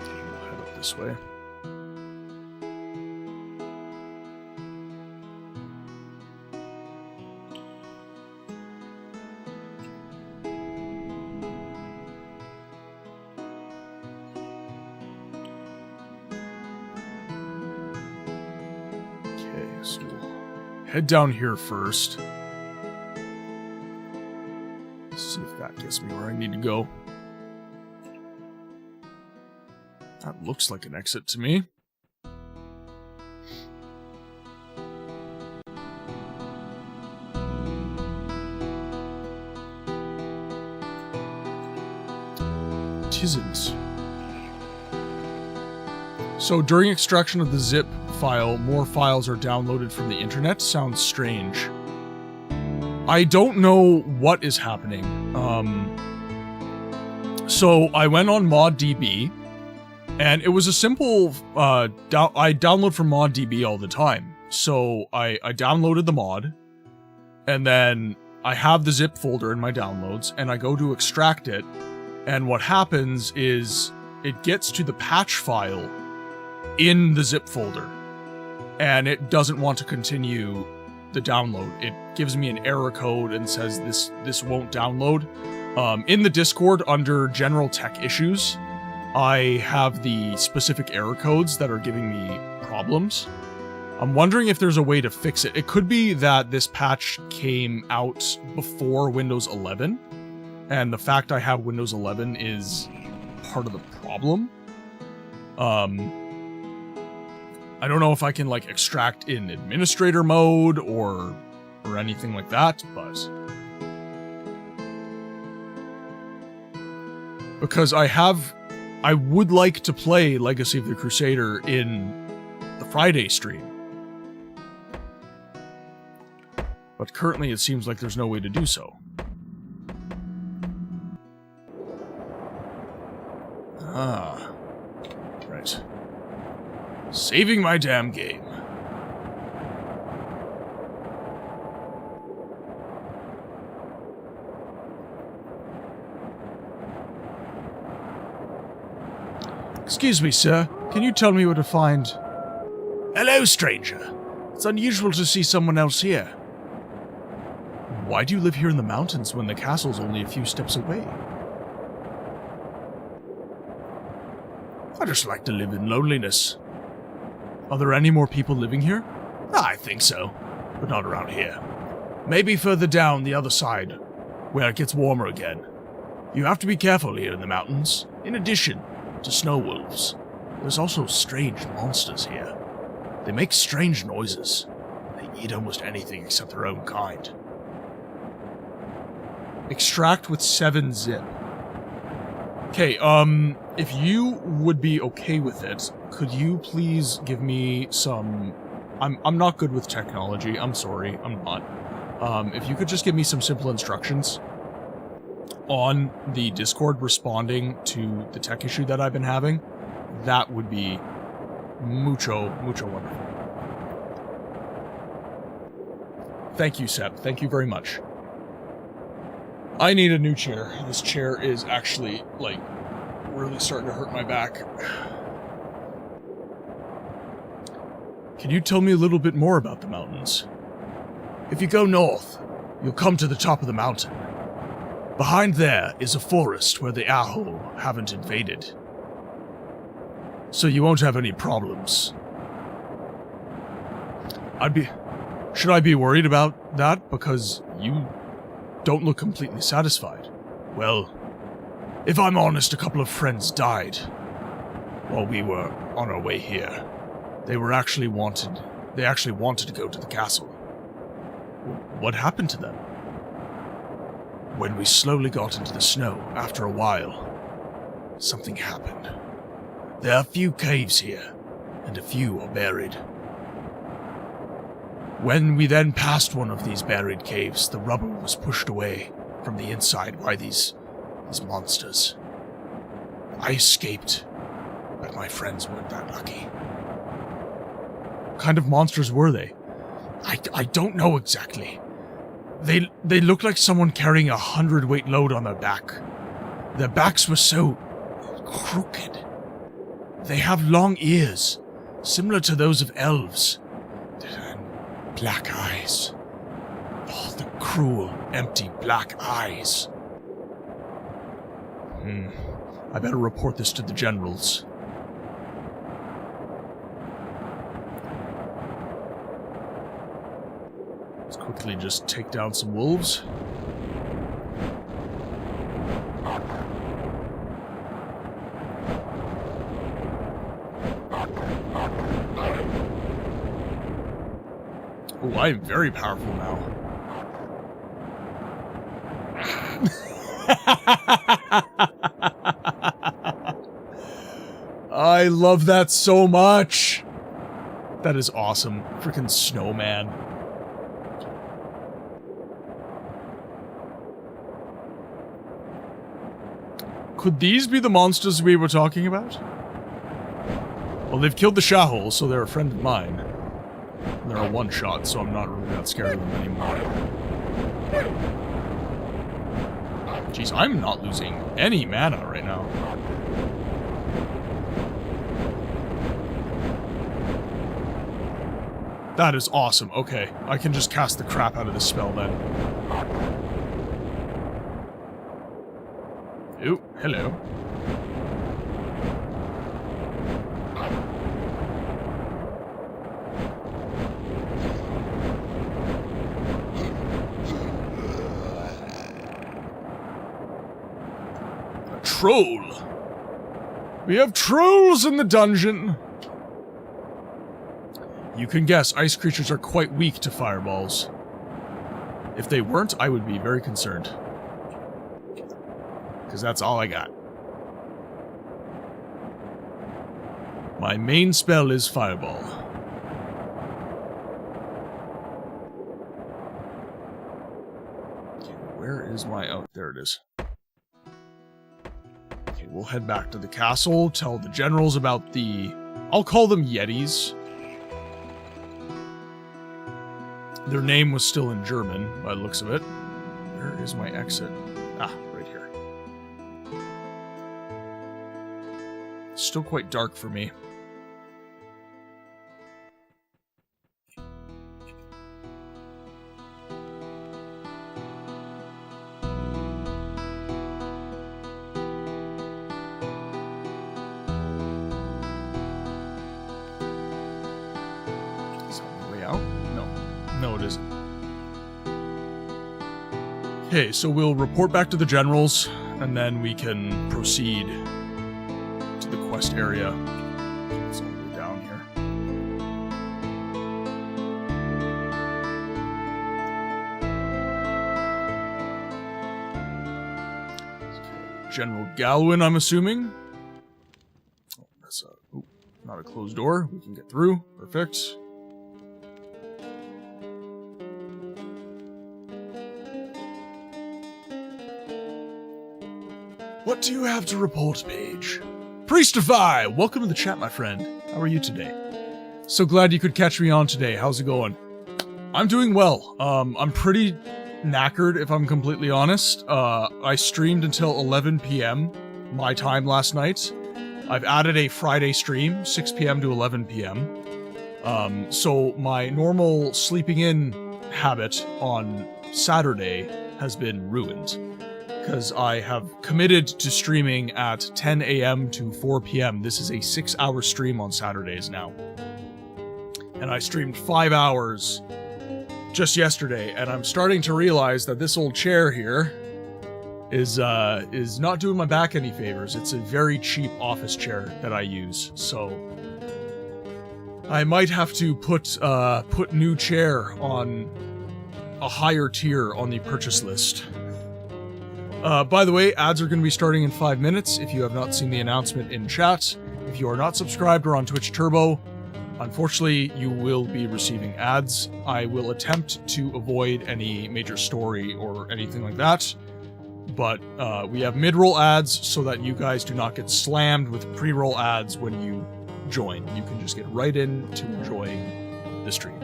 B: We'll head up this way. So we'll head down here first. See if that gets me where I need to go. That looks like an exit to me. tisn't. So during extraction of the zip file, more files are downloaded from the internet. Sounds strange. I don't know what is happening. So I went on MODDED, and it was a simple, I download from MODDED all the time. So I downloaded the mod, and then I have the zip folder in my downloads, and I go to extract it, and what happens is it gets to the patch file in the zip folder, and it doesn't want to continue the download. It gives me an error code and says this won't download. In the Discord, under general tech issues, I have the specific error codes that are giving me problems. I'm wondering if there's a way to fix it. It could be that this patch came out before Windows 11, and the fact I have Windows 11 is part of the problem. I don't know if I can, like, extract in administrator mode or anything like that, but... Because I would like to play Legacy of the Crusader in the Friday stream. But currently it seems like there's no way to do so. Ah. Right. Saving my damn game. Excuse me, sir. Can you tell me where to find... Hello, stranger. It's unusual to see someone else here. Why do you live here in the mountains when the castle's only a few steps away? I just like to live in loneliness. Are there any more people living here? I think so, but not around here. Maybe further down the other side, where it gets warmer again. You have to be careful here in the mountains. In addition to snow wolves, there's also strange monsters here. They make strange noises. They eat almost anything except their own kind. Extract with 7 zip. Okay, if you would be okay with it, could you please give me some... I'm not good with technology, I'm sorry, I'm not. If you could just give me some simple instructions on the Discord responding to the tech issue that I've been having, that would be mucho wonderful. Thank you, Seb. Thank you very much. I need a new chair. This chair is actually, like, really starting to hurt my back. Can you tell me a little bit more about the mountains? If you go north, you'll come to the top of the mountain. Behind there is a forest where the Aho haven't invaded. So you won't have any problems. Should I be worried about that? Because you don't look completely satisfied. Well, if I'm honest, a couple of friends died while we were on our way here. They actually wanted to go to the castle. What happened to them? When we slowly got into the snow, after a while, something happened. There are a few caves here, and a few are buried. When we then passed one of these buried caves, the rubber was pushed away from the inside by these monsters. I escaped, but my friends weren't that lucky. What kind of monsters were they? I don't know exactly. They looked like someone carrying a 100-weight load on their back. Their backs were so crooked. They have long ears, similar to those of elves. Black eyes. Oh, the cruel, empty black eyes. I better report this to the generals. Let's quickly just take down some wolves. Oh, I am very powerful now. I love that so much. That is awesome. Freaking snowman. Could these be the monsters we were talking about? Well, they've killed the Shahol, so they're a friend of mine. And they're a one-shot, so I'm not really that scared of them anymore. Jeez, I'm not losing any mana right now. That is awesome. Okay, I can just cast the crap out of this spell then. Ooh, hello. A troll. We have trolls in the dungeon. You can guess, ice creatures are quite weak to fireballs. If they weren't, I would be very concerned. Because that's all I got. My main spell is Fireball. Okay, where is my... oh, there it is. Okay, we'll head back to the castle, tell the generals about the... I'll call them Yetis. Their name was still in German, by the looks of it. Where is my exit? Ah, right here. It's still quite dark for me. Is that my way out? No, it isn't. Okay, so we'll report back to the generals, and then we can proceed to the quest area. It's all the way down here. General Galwin, I'm assuming. Oh, that's not a closed door. We can get through. Perfect. What do you have to report, Paige? Priestify! Welcome to the chat, my friend. How are you today? So glad you could catch me on today. How's it going? I'm doing well. I'm pretty knackered, if I'm completely honest. I streamed until 11 p.m. my time last night. I've added a Friday stream, 6 p.m. to 11 p.m. So my normal sleeping in habit on Saturday has been ruined. Because I have committed to streaming at 10 a.m. to 4 p.m. This is a 6-hour stream on Saturdays now. And I streamed 5 hours just yesterday, and I'm starting to realize that this old chair here is not doing my back any favors. It's a very cheap office chair that I use, so I might have to put new chair on a higher tier on the purchase list. By the way, ads are going to be starting in 5 minutes if you have not seen the announcement in chat. If you are not subscribed or on Twitch Turbo, unfortunately, you will be receiving ads. I will attempt to avoid any major story or anything like that. But we have mid-roll ads so that you guys do not get slammed with pre-roll ads when you join. You can just get right in to enjoying the stream.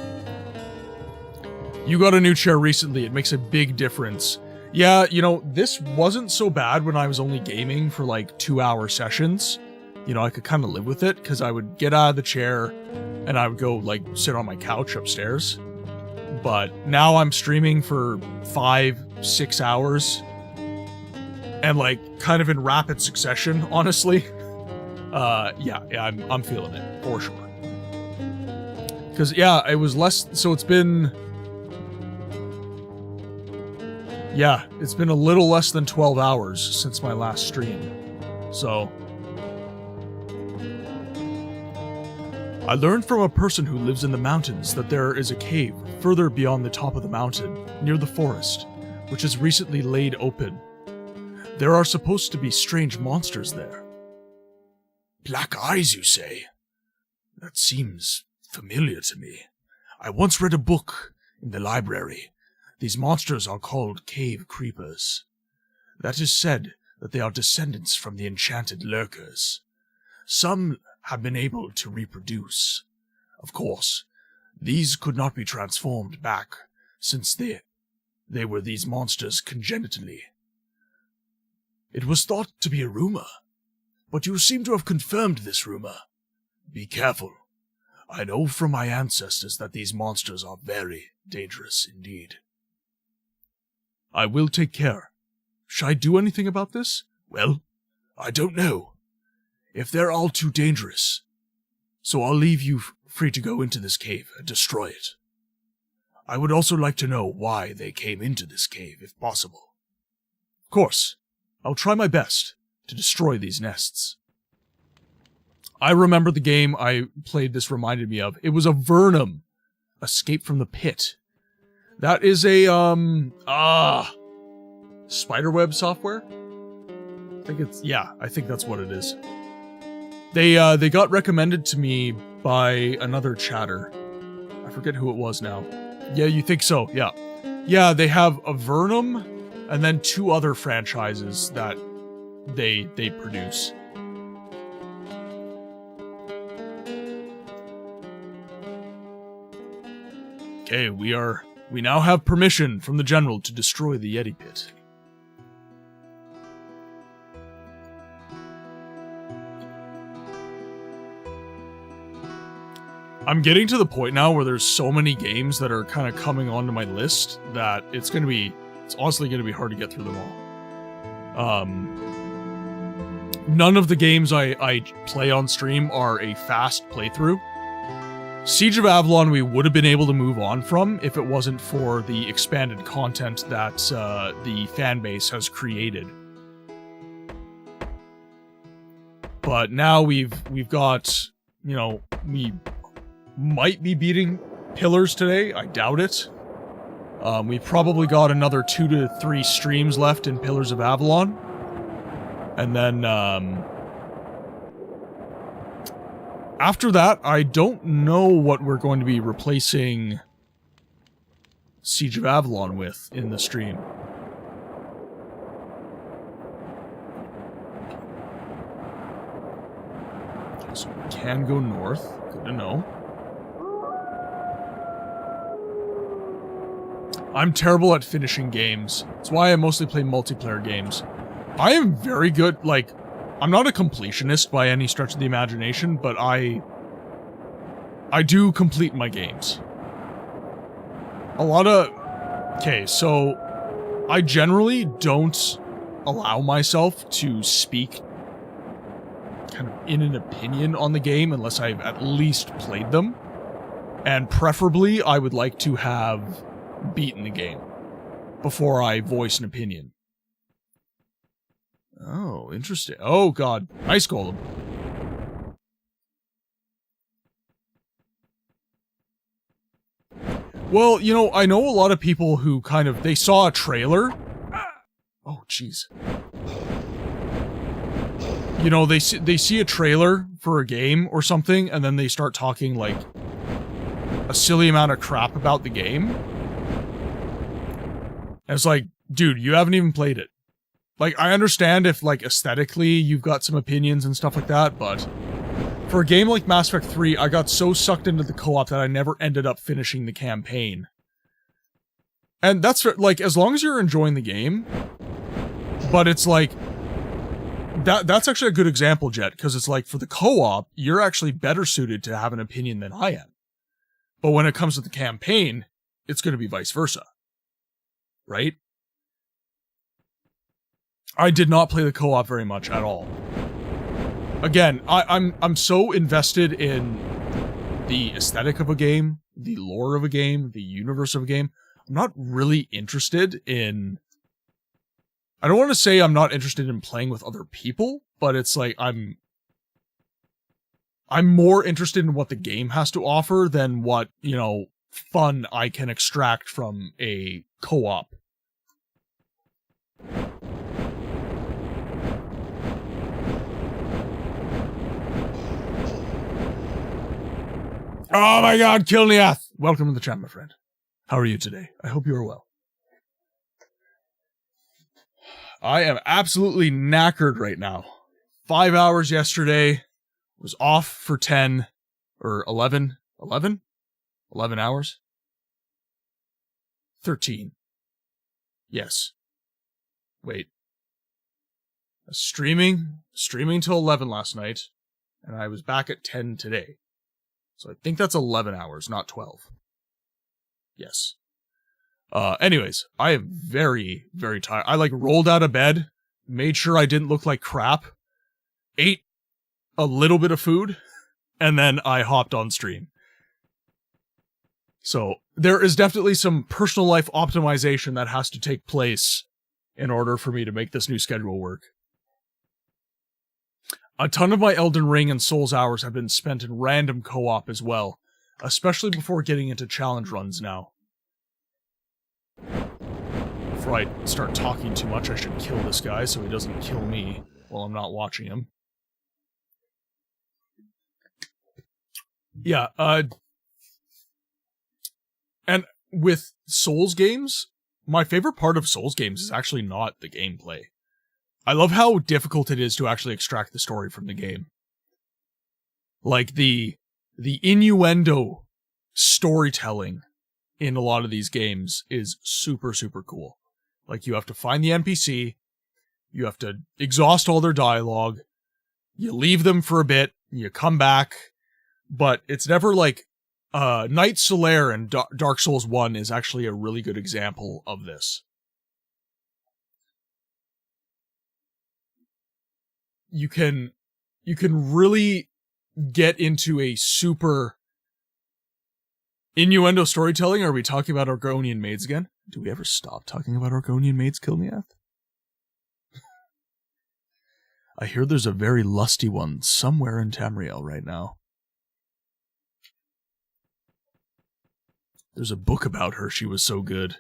B: You got a new chair recently. It makes a big difference. Yeah, you know, this wasn't so bad when I was only gaming for like 2-hour sessions. You know, I could kind of live with it because I would get out of the chair and I would go like sit on my couch upstairs. But now I'm streaming for 5-6 hours and like kind of in rapid succession, honestly. Yeah, I'm feeling it for sure. Because yeah, it was less, so it's been... Yeah, it's been a little less than 12 hours since my last stream. So... I learned from a person who lives in the mountains that there is a cave further beyond the top of the mountain, near the forest, which is recently laid open. There are supposed to be strange monsters there. Black eyes, you say? That seems familiar to me. I once read a book in the library. These monsters are called cave creepers. That is said that they are descendants from the enchanted lurkers. Some have been able to reproduce. Of course, these could not be transformed back, since they were these monsters congenitally. It was thought to be a rumor, but you seem to have confirmed this rumor. Be careful. I know from my ancestors that these monsters are very dangerous indeed. I will take care. Shall I do anything about this? Well, I don't know. If they're all too dangerous, so I'll leave you free to go into this cave and destroy it. I would also like to know why they came into this cave, if possible. Of course, I'll try my best to destroy these nests. I remember the game I played this reminded me of. It was a Vernum, Escape from the Pit. That is a, spiderweb software? I think that's what it is. They got recommended to me by another chatter. I forget who it was now. Yeah, you think so, yeah. Yeah, they have a Vernum, and then 2 other franchises that they produce. Okay, we now have permission from the General to destroy the Yeti Pit. I'm getting to the point now where there's so many games that are kind of coming onto my list that it's honestly gonna be hard to get through them all. None of the games I play on stream are a fast playthrough. Siege of Avalon we would have been able to move on from if it wasn't for the expanded content that the fanbase has created. But now we've got, you know, we might be beating Pillars today. I doubt it. We probably got another 2 to 3 streams left in Pillars of Avalon. And then, after that, I don't know what we're going to be replacing Siege of Avalon with in the stream. Okay, so we can go north. Good to know. I'm terrible at finishing games. That's why I mostly play multiplayer games. I am very good, like, I'm not a completionist by any stretch of the imagination, but I do complete my games. Okay, so I generally don't allow myself to speak kind of in an opinion on the game unless I've at least played them. And preferably, I would like to have beaten the game before I voice an opinion. Oh, interesting. Oh, God. Ice Golem. Well, you know, I know a lot of people who kind of, they saw a trailer. Oh, jeez. You know, they see a trailer for a game or something, and then they start talking, like, a silly amount of crap about the game. And it's like, dude, you haven't even played it. Like, I understand if, like, aesthetically you've got some opinions and stuff like that, but for a game like Mass Effect 3, I got so sucked into the co-op that I never ended up finishing the campaign. And that's, like, as long as you're enjoying the game, but it's like, that's actually a good example, Jet, because it's like, for the co-op, you're actually better suited to have an opinion than I am. But when it comes to the campaign, it's going to be vice versa. Right? I did not play the co-op very much at all. Again, I'm so invested in the aesthetic of a game, the lore of a game, the universe of a game. I'm not really interested in... I don't want to say I'm not interested in playing with other people, but it's like I'm more interested in what the game has to offer than what, you know, fun I can extract from a co-op. Oh my god, Kilniath! Welcome to the chat, my friend. How are you today? I hope you are well. I am absolutely knackered right now. 5 hours yesterday. Was off for 10 or 11. 11? 11 hours? 13. Yes. Wait. Streaming till 11 last night, and I was back at 10 today. So I think that's 11 hours, not 12. Yes. Anyways, I am very, very tired. I, rolled out of bed, made sure I didn't look like crap, ate a little bit of food, and then I hopped on stream. So, there is definitely some personal life optimization that has to take place in order for me to make this new schedule work. A ton of my Elden Ring and Souls hours have been spent in random co-op as well, especially before getting into challenge runs now. Before I start talking too much, I should kill this guy so he doesn't kill me while I'm not watching him. Yeah, and with Souls games, my favorite part of Souls games is actually not the gameplay. I love how difficult it is to actually extract the story from the game. Like, the innuendo storytelling in a lot of these games is super, super cool. Like, you have to find the NPC, you have to exhaust all their dialogue, you leave them for a bit, you come back, but it's never like, Night Solaire and Dark Souls 1 is actually a really good example of this. You can really get into a super innuendo storytelling. Are we talking about Argonian maids again? Do we ever stop talking about Argonian maids, Kilniath? I hear there's a very lusty one somewhere in Tamriel right now. There's a book about her, she was so good.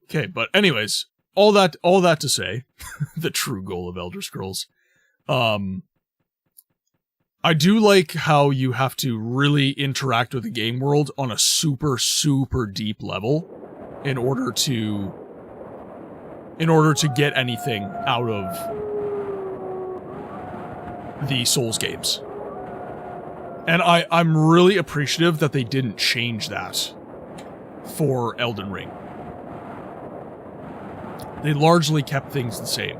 B: Okay, but anyways, all that to say, the true goal of Elder Scrolls. I do like how you have to really interact with the game world on a super, super deep level in order to get anything out of the Souls games. And I'm really appreciative that they didn't change that for Elden Ring. They largely kept things the same.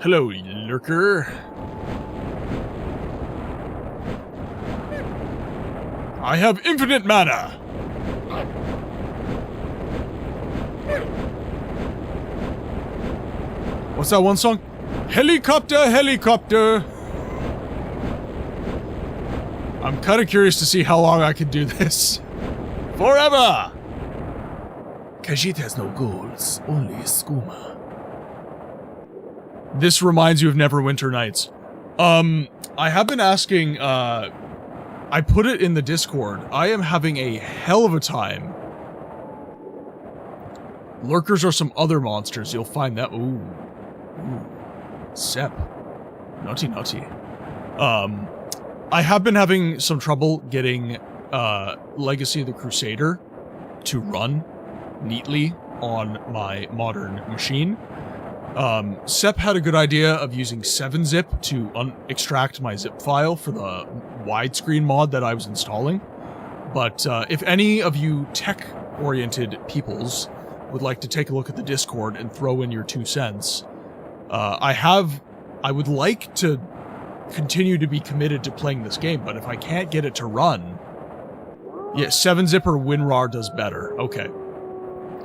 B: Hello, lurker. I have infinite mana! What's that one song? Helicopter, helicopter! I'm kind of curious to see how long I can do this. Forever! Khajiit has no goals, only skooma. This reminds you of Neverwinter Nights. I have been asking, I put it in the Discord. I am having a hell of a time. Lurkers are some other monsters. You'll find that. Ooh. Sep. Naughty, naughty. I have been having some trouble getting, Legacy of the Crusader to run neatly on my modern machine. Sep had a good idea of using 7-zip to extract my zip file for the widescreen mod that I was installing. But if any of you tech-oriented peoples would like to take a look at the Discord and throw in your 2 cents, I would like to continue to be committed to playing this game, but if I can't get it to run, yeah, 7-zip or WinRAR does better. Okay.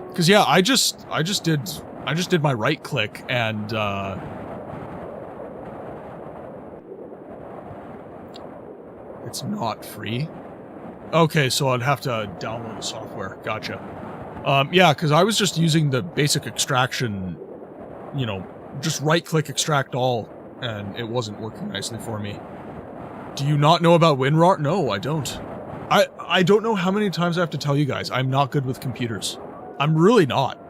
B: Because yeah, I just did my right click and it's not free. Okay, so I'd have to download the software. Gotcha. Yeah, because I was just using the basic extraction, you know, just right click extract all, and it wasn't working nicely for me. Do you not know about WinRAR? No, I don't. I don't know how many times I have to tell you guys, I'm not good with computers. I'm really not.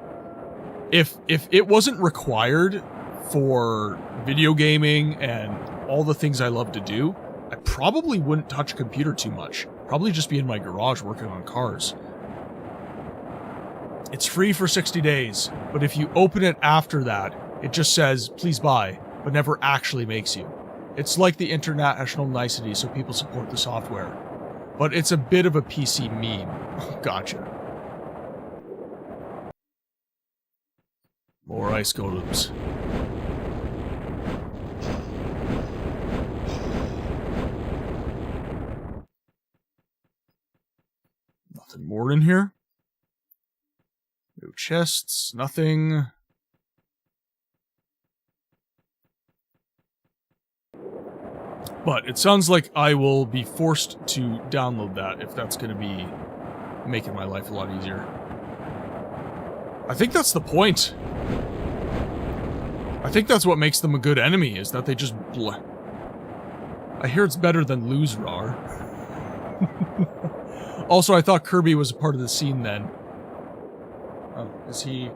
B: If it wasn't required for video gaming and all the things I love to do, I probably wouldn't touch a computer too much. Probably just be in my garage working on cars. It's free for 60 days, but if you open it after that, it just says, please buy, but never actually makes you. It's like the international nicety, so people support the software. But it's a bit of a PC meme. Gotcha. More ice golems. Nothing more in here. No chests, nothing. But it sounds like I will be forced to download that if that's going to be making my life a lot easier. I think that's the point. I think that's what makes them a good enemy, is that they just I hear it's better than lose Rar. Also, I thought Kirby was a part of the scene then. Oh, is he...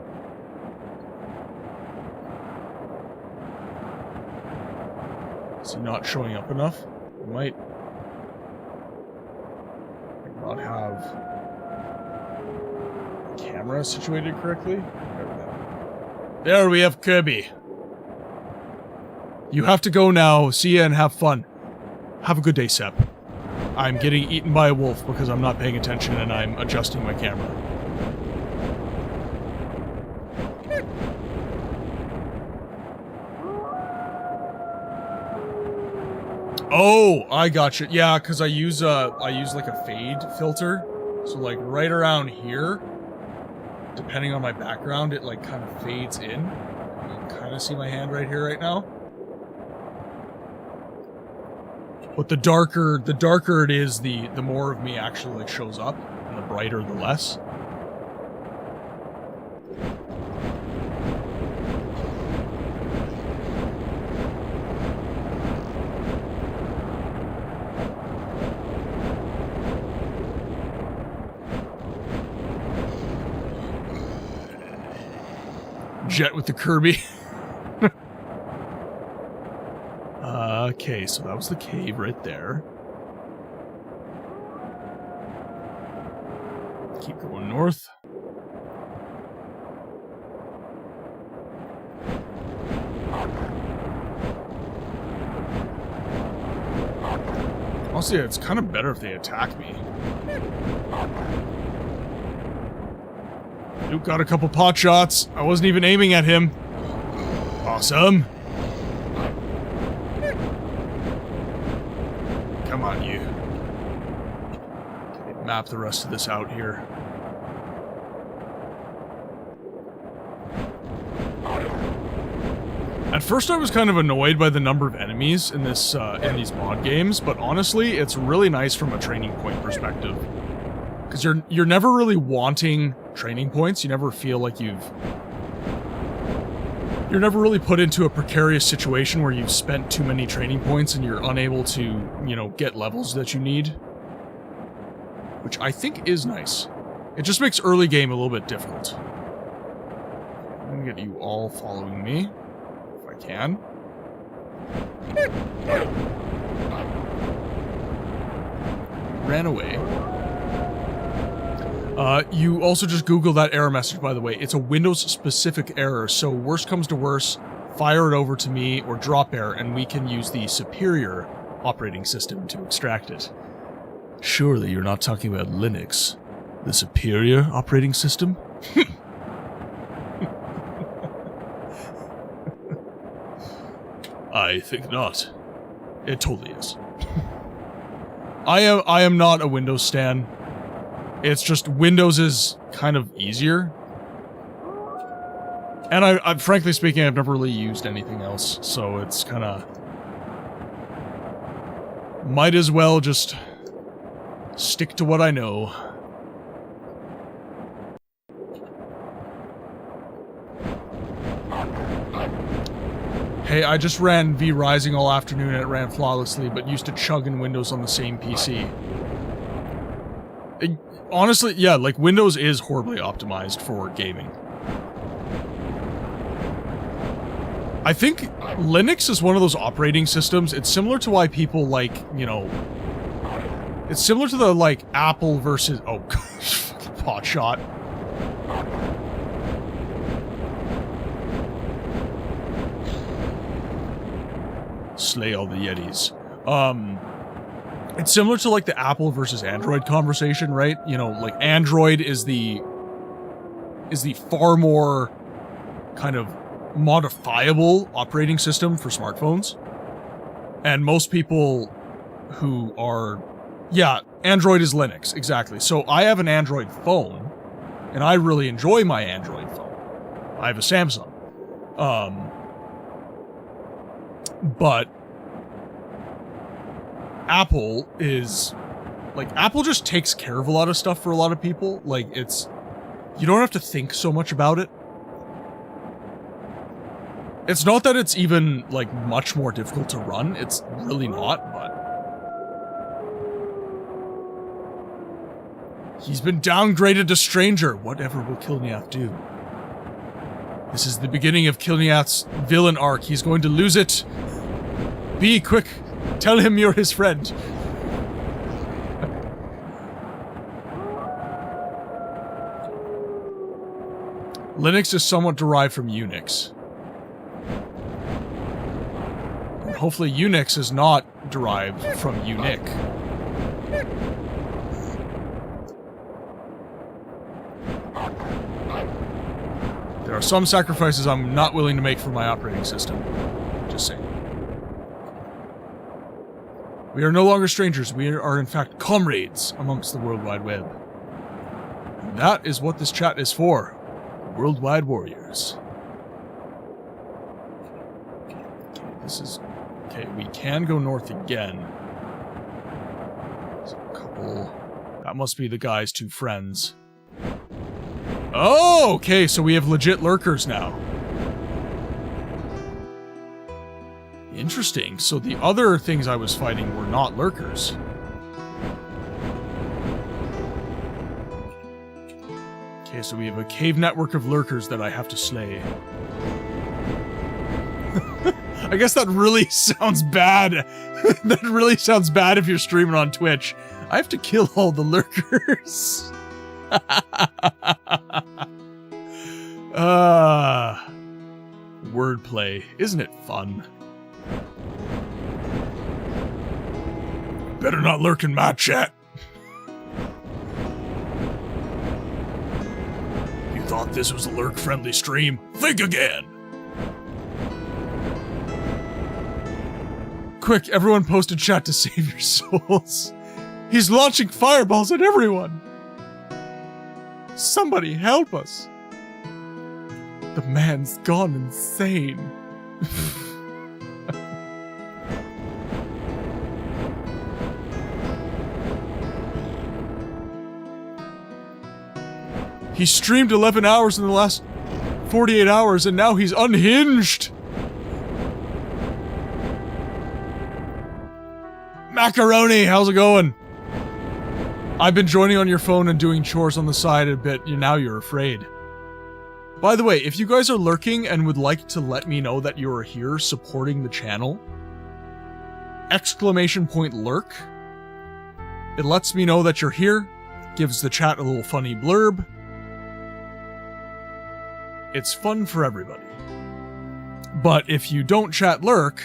B: Is he not showing up enough? He might not have the camera situated correctly. There we go. There we have Kirby. You have to go now. See ya and have fun. Have a good day, Sep. I'm getting eaten by a wolf because I'm not paying attention and I'm adjusting my camera. Oh, I gotcha. Yeah, because I use like a fade filter. So like right around here, depending on my background, it like kind of fades in. You can kind of see my hand right here right now. But the darker it is, the more of me actually like shows up, and the brighter the less. Jet with the Kirby. Okay, so that was the cave right there. Keep going north. Honestly, it's kind of better if they attack me. Luke got a couple pot shots. I wasn't even aiming at him. Awesome. Come on, you. Okay, map the rest of this out here. At first I was kind of annoyed by the number of enemies in this in these mod games, but honestly, it's really nice from a training point perspective. Because you're never really wanting training points. You never feel like you're never really put into a precarious situation where you've spent too many training points and you're unable to, you know, get levels that you need. Which I think is nice. It just makes early game a little bit difficult. I'm gonna get you all following me, if I can. Ran away. You also just Google that error message, by the way. It's a Windows-specific error, so worst comes to worst, fire it over to me or drop error, and we can use the superior operating system to extract it. Surely you're not talking about Linux, the superior operating system? I think not. It totally is. I am not a Windows stan. It's just Windows is kind of easier. And I frankly speaking, I've never really used anything else, so it's kind of... Might as well just stick to what I know. Hey, I just ran V-Rising all afternoon and it ran flawlessly, but used to chug in Windows on the same PC. Honestly, yeah, like, Windows is horribly optimized for gaming. I think Linux is one of those operating systems. It's similar to why people like, you know, it's similar to the like Apple versus, oh gosh, fucking pot shot. Slay all the Yetis. It's similar to like the Apple versus Android conversation, right? You know, like Android is the far more kind of modifiable operating system for smartphones. And most people who are, yeah, Android is Linux, exactly. So I have an Android phone, and I really enjoy my Android phone. I have a Samsung. But Apple is, like, Apple just takes care of a lot of stuff for a lot of people. Like, it's, you don't have to think so much about it. It's not that it's even, like, much more difficult to run. It's really not, but... He's been downgraded to Stranger. Whatever will Kilniath do? This is the beginning of Kilniath's villain arc. He's going to lose it. Be quick. Tell him you're his friend. Linux is somewhat derived from Unix. And hopefully Unix is not derived from Unic. There are some sacrifices I'm not willing to make for my operating system. Just saying. We are no longer strangers. We are in fact comrades amongst the World Wide Web. And that is what this chat is for. Worldwide warriors. Okay, this is... Okay, we can go north again. There's a couple... That must be the guy's two friends. Oh, okay, so we have legit lurkers now. Interesting. So the other things I was fighting were not lurkers. Okay, so we have a cave network of lurkers that I have to slay. I guess that really sounds bad. That really sounds bad if you're streaming on Twitch. I have to kill all the lurkers. Wordplay. Isn't it fun? Better not lurk in my chat. You thought this was a lurk-friendly stream? Think again! Quick, everyone post a chat to save your souls. He's launching fireballs at everyone! Somebody help us! The man's gone insane. He streamed 11 hours in the last 48 hours, and now he's unhinged! Macaroni, how's it going? I've been joining on your phone and doing chores on the side a bit, and now you're afraid. By the way, if you guys are lurking and would like to let me know that you are here supporting the channel, ! lurk. It lets me know that you're here, gives the chat a little funny blurb. It's fun for everybody. But if you don't chat lurk,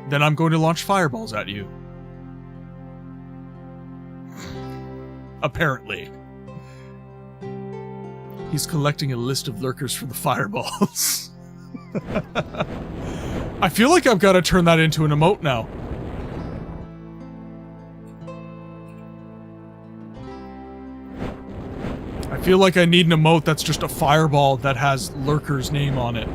B: then I'm going to launch fireballs at you. Apparently. He's collecting a list of lurkers for the fireballs. I feel like I've got to turn that into an emote now. I feel like I need an emote that's just a fireball that has lurker's name on it.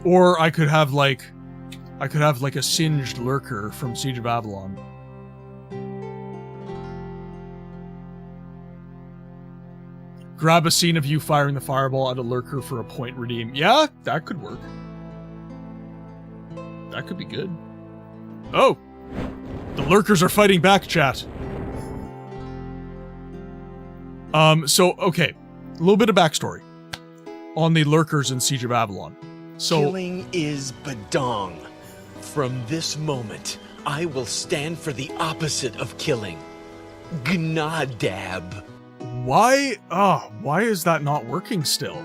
B: Or I could have like a singed lurker from Siege of Avalon. Grab a scene of you firing the fireball at a lurker for a point redeem. Yeah, that could work. That could be good. Oh! The lurkers are fighting back, chat. Okay, a little bit of backstory on the lurkers in Siege of Avalon. So,
C: killing is Badong. From this moment, I will stand for the opposite of killing. Gnadab.
B: why is that not working still?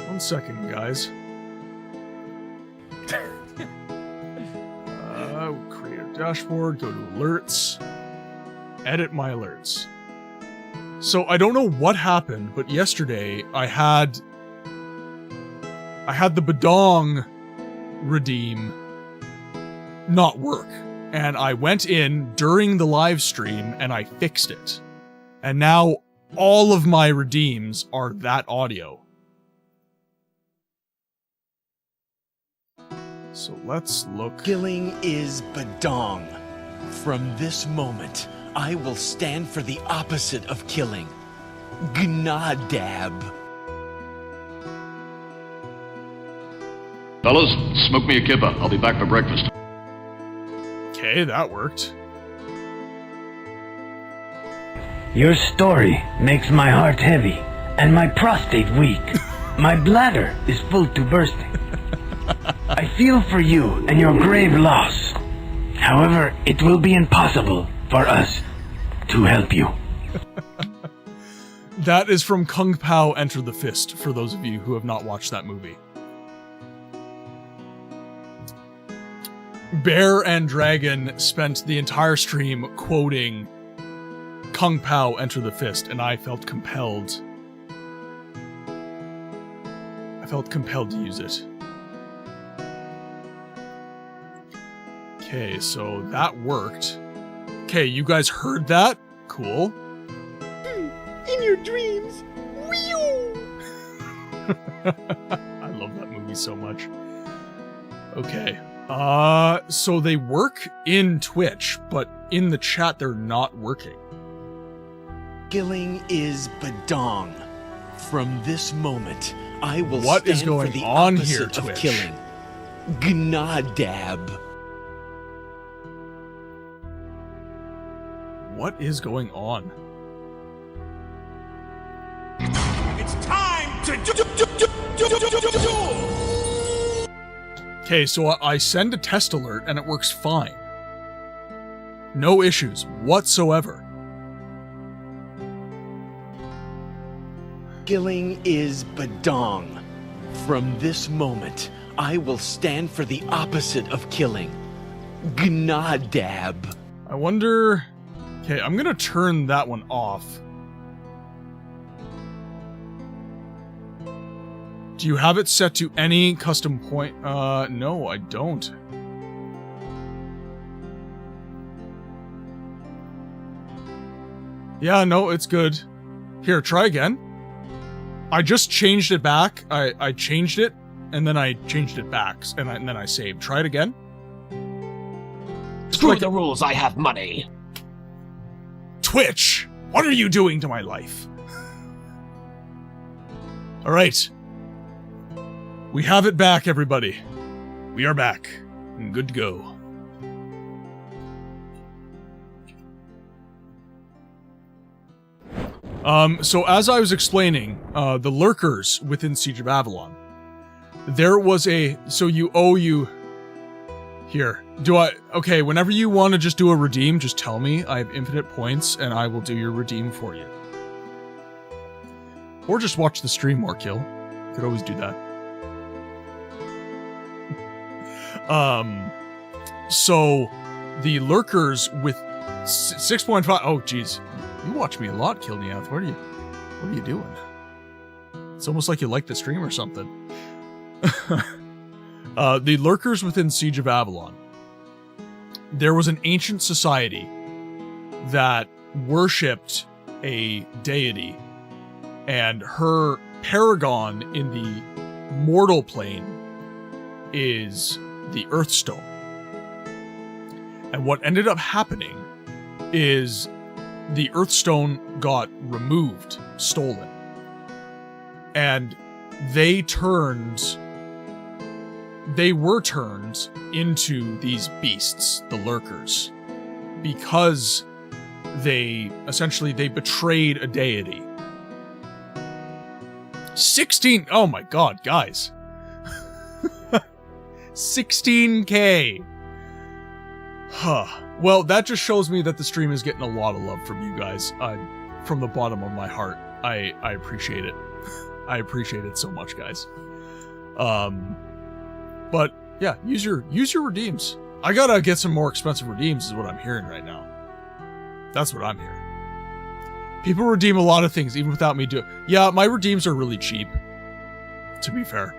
B: One second, guys. Create a dashboard, go to alerts, edit my alerts. So I don't know what happened, but yesterday I had the Badong redeem not work. And I went in during the live stream and I fixed it. And now all of my redeems are that audio. So let's look.
C: Killing is Badong. From this moment, I will stand for the opposite of killing. Gnadab.
D: Fellas, smoke me a kippa. I'll be back for breakfast.
B: Okay, that worked.
E: Your story makes my heart heavy and my prostate weak. My bladder is full to bursting. I feel for you and your grave loss. However, it will be impossible for us to help you.
B: That is from Kung Pao Enter the Fist, for those of you who have not watched that movie. Bear and Dragon spent the entire stream quoting Kung Pao Enter the Fist, and I felt compelled. To use it. Okay, so that worked. Okay, you guys heard that? Cool.
C: In your dreams.
B: I love that movie so much. Okay. So they work in Twitch, but in the chat they're not working.
C: Killing is Badong. From this moment, I will
B: What
C: stand
B: is going
C: for the
B: on
C: opposite
B: here,
C: of
B: Twitch?
C: killing. Gnadab.
B: What is going on?
F: It's time to do.
B: Okay, so I send a test alert and it works fine. No issues whatsoever.
C: Killing is Badong. From this moment, I will stand for the opposite of killing. Gnadab.
B: I wonder... Okay, I'm gonna turn that one off. Do you have it set to any custom point? No, I don't. Yeah, no, it's good. Here, try again. I just changed it back. I changed it, and then I changed it back, and then I saved. Try it again.
F: Screw the rules, I have money.
B: Twitch, what are you doing to my life? All right. We have it back, everybody. We are back. And good to go. So as I was explaining, the lurkers within Siege of Avalon, there was a... So you... Here. Okay, whenever you want to just do a redeem, just tell me. I have infinite points, and I will do your redeem for you. Or just watch the stream more, Kill. You could always do that. So the lurkers with 6.5... Oh, jeez. You watch me a lot, Kilniath. What are you doing? It's almost like you like the stream or something. The lurkers within Siege of Avalon. There was an ancient society that worshipped a deity, and her paragon in the mortal plane is the Earthstone. And what ended up happening is the Earthstone got removed, stolen. And they were turned into these beasts, the lurkers, because they betrayed a deity. 16, oh my god, guys. 16K. Huh. Well, that just shows me that the stream is getting a lot of love from you guys. From the bottom of my heart. I appreciate it. I appreciate it so much, guys. But yeah, use your redeems. I gotta get some more expensive redeems is what I'm hearing right now. That's what I'm hearing. People redeem a lot of things even without me doing. Yeah, my redeems are really cheap. To be fair.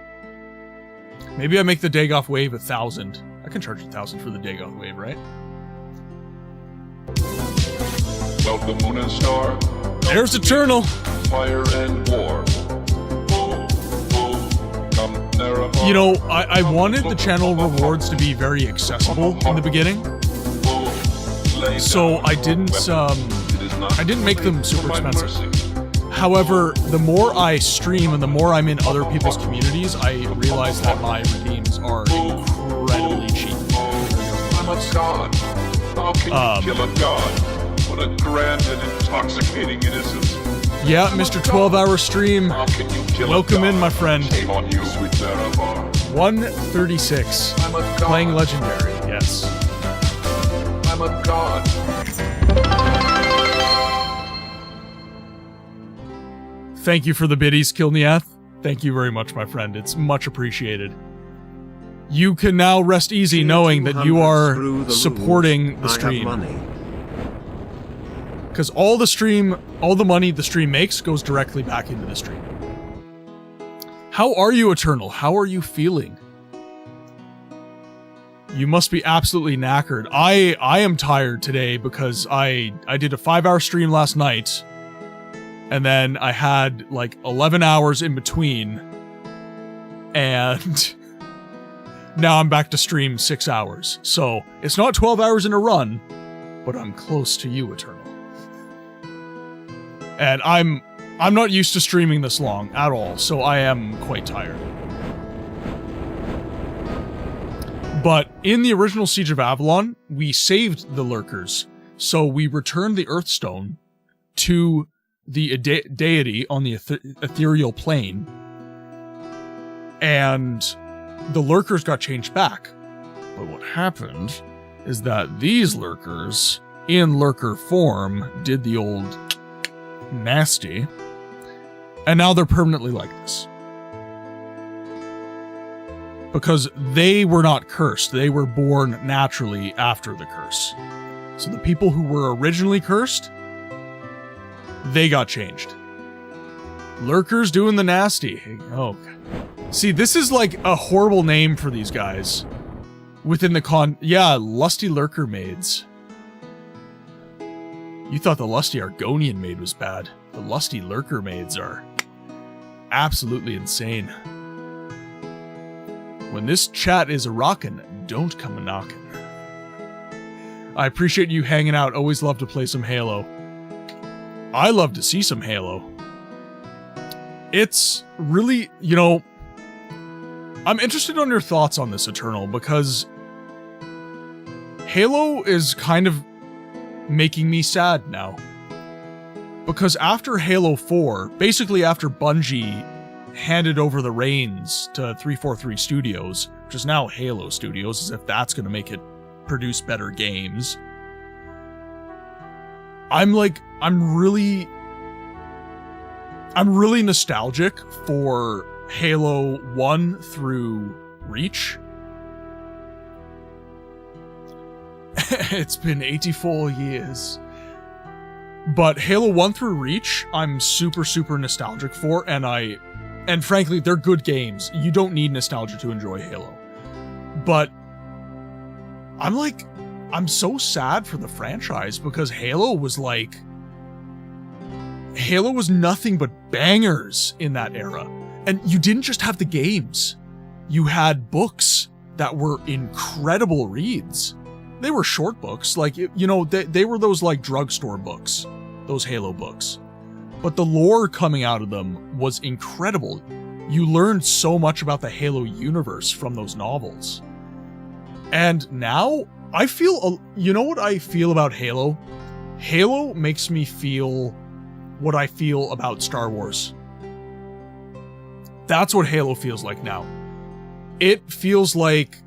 B: Maybe I make the Dagoth Wave 1,000. I can charge 1,000 for the Dagoth Wave, right?
G: Welcome, Moon and Star.
B: There's Eternal.
G: Fire and war.
B: You know, I wanted the channel rewards to be very accessible in the beginning, so I didn't make them super expensive. However, the more I stream and the more I'm in other people's communities, I realize that my redeems are incredibly cheap.
G: I'm a god. How can you kill a god? What a grand and intoxicating innocence.
B: Yeah, Mr. 12-hour stream. Welcome in, my friend.
G: Shame on you, sweet Marabar.
B: 136. Playing Legendary, yes.
G: I'm a god.
B: Thank you for the biddies, Kilniath. Thank you very much, my friend. It's much appreciated. You can now rest easy knowing that you are supporting the stream. Because all the money the stream makes goes directly back into the stream. How are you, Eternal? How are you feeling? You must be absolutely knackered. I am tired today because I did a 5-hour stream last night, and then I had like 11 hours in between, and now I'm back to stream 6 hours. So it's not 12 hours in a run, but I'm close to you, Eternal. And I'm not used to streaming this long at all, so I am quite tired. But in the original Siege of Avalon, we saved the lurkers, so we returned the Earthstone to the deity on the ethereal plane, and the lurkers got changed back. But what happened is that these lurkers, in lurker form, did the old nasty, and now they're permanently like this. Because they were not cursed, they were born naturally after the curse. So the people who were originally cursed, they got changed. Lurkers doing the nasty. Oh, see, this is like a horrible name for these guys. Within the yeah, lusty lurker maids. You thought the lusty Argonian maid was bad. The lusty lurker maids are absolutely insane. When this chat is a rockin', don't come a knockin'. I appreciate you hanging out. Always love to play some Halo. I love to see some Halo. It's really, you know, I'm interested on your thoughts on this, Eternal, because Halo is kind of making me sad now. Because after Halo 4, basically after Bungie handed over the reins to 343 Studios, which is now Halo Studios, as if that's going to make it produce better games, I'm really nostalgic for Halo 1 through Reach. It's been 84 years. But Halo 1 through Reach, I'm super, super nostalgic for, and frankly, they're good games. You don't need nostalgia to enjoy Halo. But I'm so sad for the franchise because Halo was nothing but bangers in that era. And you didn't just have the games. You had books that were incredible reads. They were short books, like, you know, they were those like drugstore books, those Halo books. But the lore coming out of them was incredible. You learned so much about the Halo universe from those novels. And now, I feel, you know what I feel about Halo? Halo makes me feel what I feel about Star Wars. That's what Halo feels like now. It feels like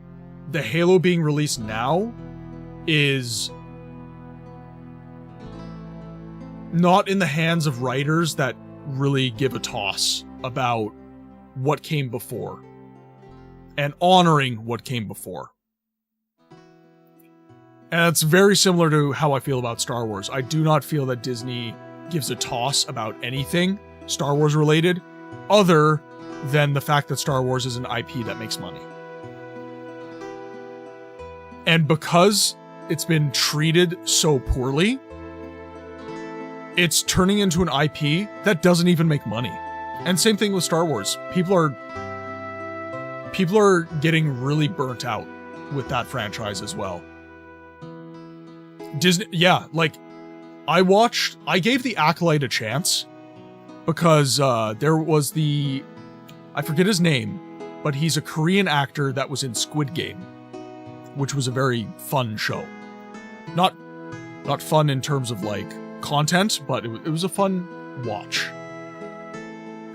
B: the Halo being released now is not in the hands of writers that really give a toss about what came before and honoring what came before. And it's very similar to how I feel about Star Wars. I do not feel that Disney gives a toss about anything Star Wars related, other than the fact that Star Wars is an IP that makes money. And because it's been treated so poorly, it's turning into an IP that doesn't even make money. And same thing with Star Wars. People are getting really burnt out with that franchise as well. Disney, yeah, like, I gave The Acolyte a chance because there was I forget his name, but he's a Korean actor that was in Squid Game, which was a very fun show. Not fun in terms of like content, but it was a fun watch.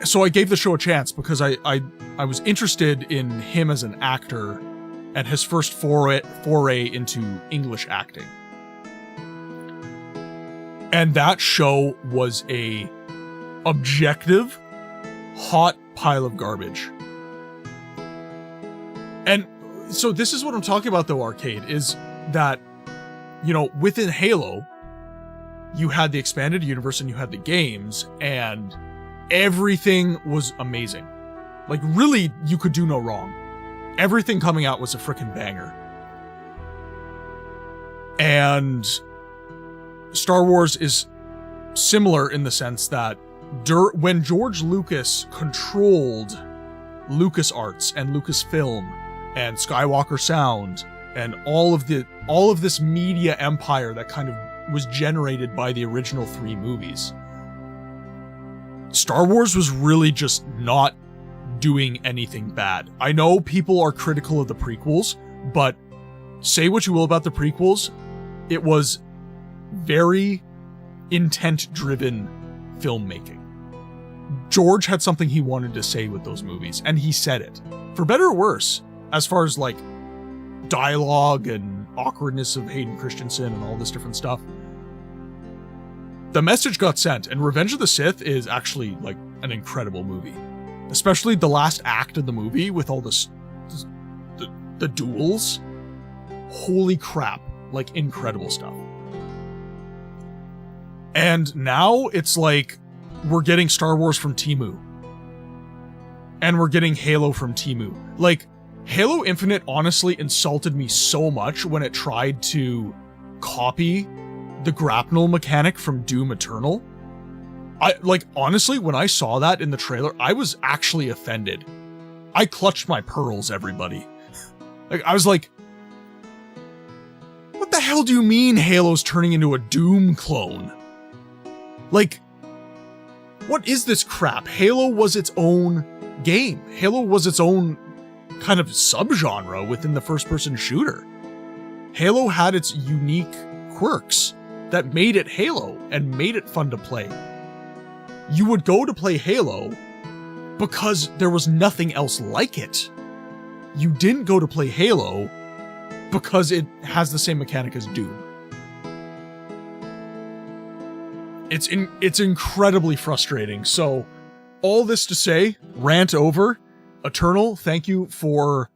B: So I gave the show a chance because I was interested in him as an actor and his first foray into English acting. And that show was a objective, hot pile of garbage. And so this is what I'm talking about though, Arcade, is that, you know, within Halo, you had the expanded universe and you had the games, and everything was amazing. Like, really, you could do no wrong. Everything coming out was a frickin' banger. And Star Wars is similar in the sense that when George Lucas controlled LucasArts and Lucasfilm and Skywalker Sound and all of this media empire that kind of was generated by the original 3 movies, Star Wars was really just not doing anything bad. I know people are critical of the prequels, but say what you will about the prequels, it was very intent-driven filmmaking. George had something he wanted to say with those movies, and he said it. For better or worse, as far as like dialogue and awkwardness of Hayden Christensen and all this different stuff, the message got sent, and Revenge of the Sith is actually like an incredible movie. Especially the last act of the movie with all the duels. Holy crap, like incredible stuff. And now it's like we're getting Star Wars from Temu. And we're getting Halo from Temu. Like, Halo Infinite honestly insulted me so much when it tried to copy the grapnel mechanic from Doom Eternal. Honestly, when I saw that in the trailer, I was actually offended. I clutched my pearls, everybody. I was like, what the hell do you mean Halo's turning into a Doom clone? Like, what is this crap? Halo was its own game. Halo was its own kind of subgenre within the first-person shooter. Halo had its unique quirks that made it Halo and made it fun to play. You would go to play Halo because there was nothing else like it. You didn't go to play Halo because it has the same mechanic as Doom. It's incredibly frustrating. So, all this to say, rant over. Eternal, thank you for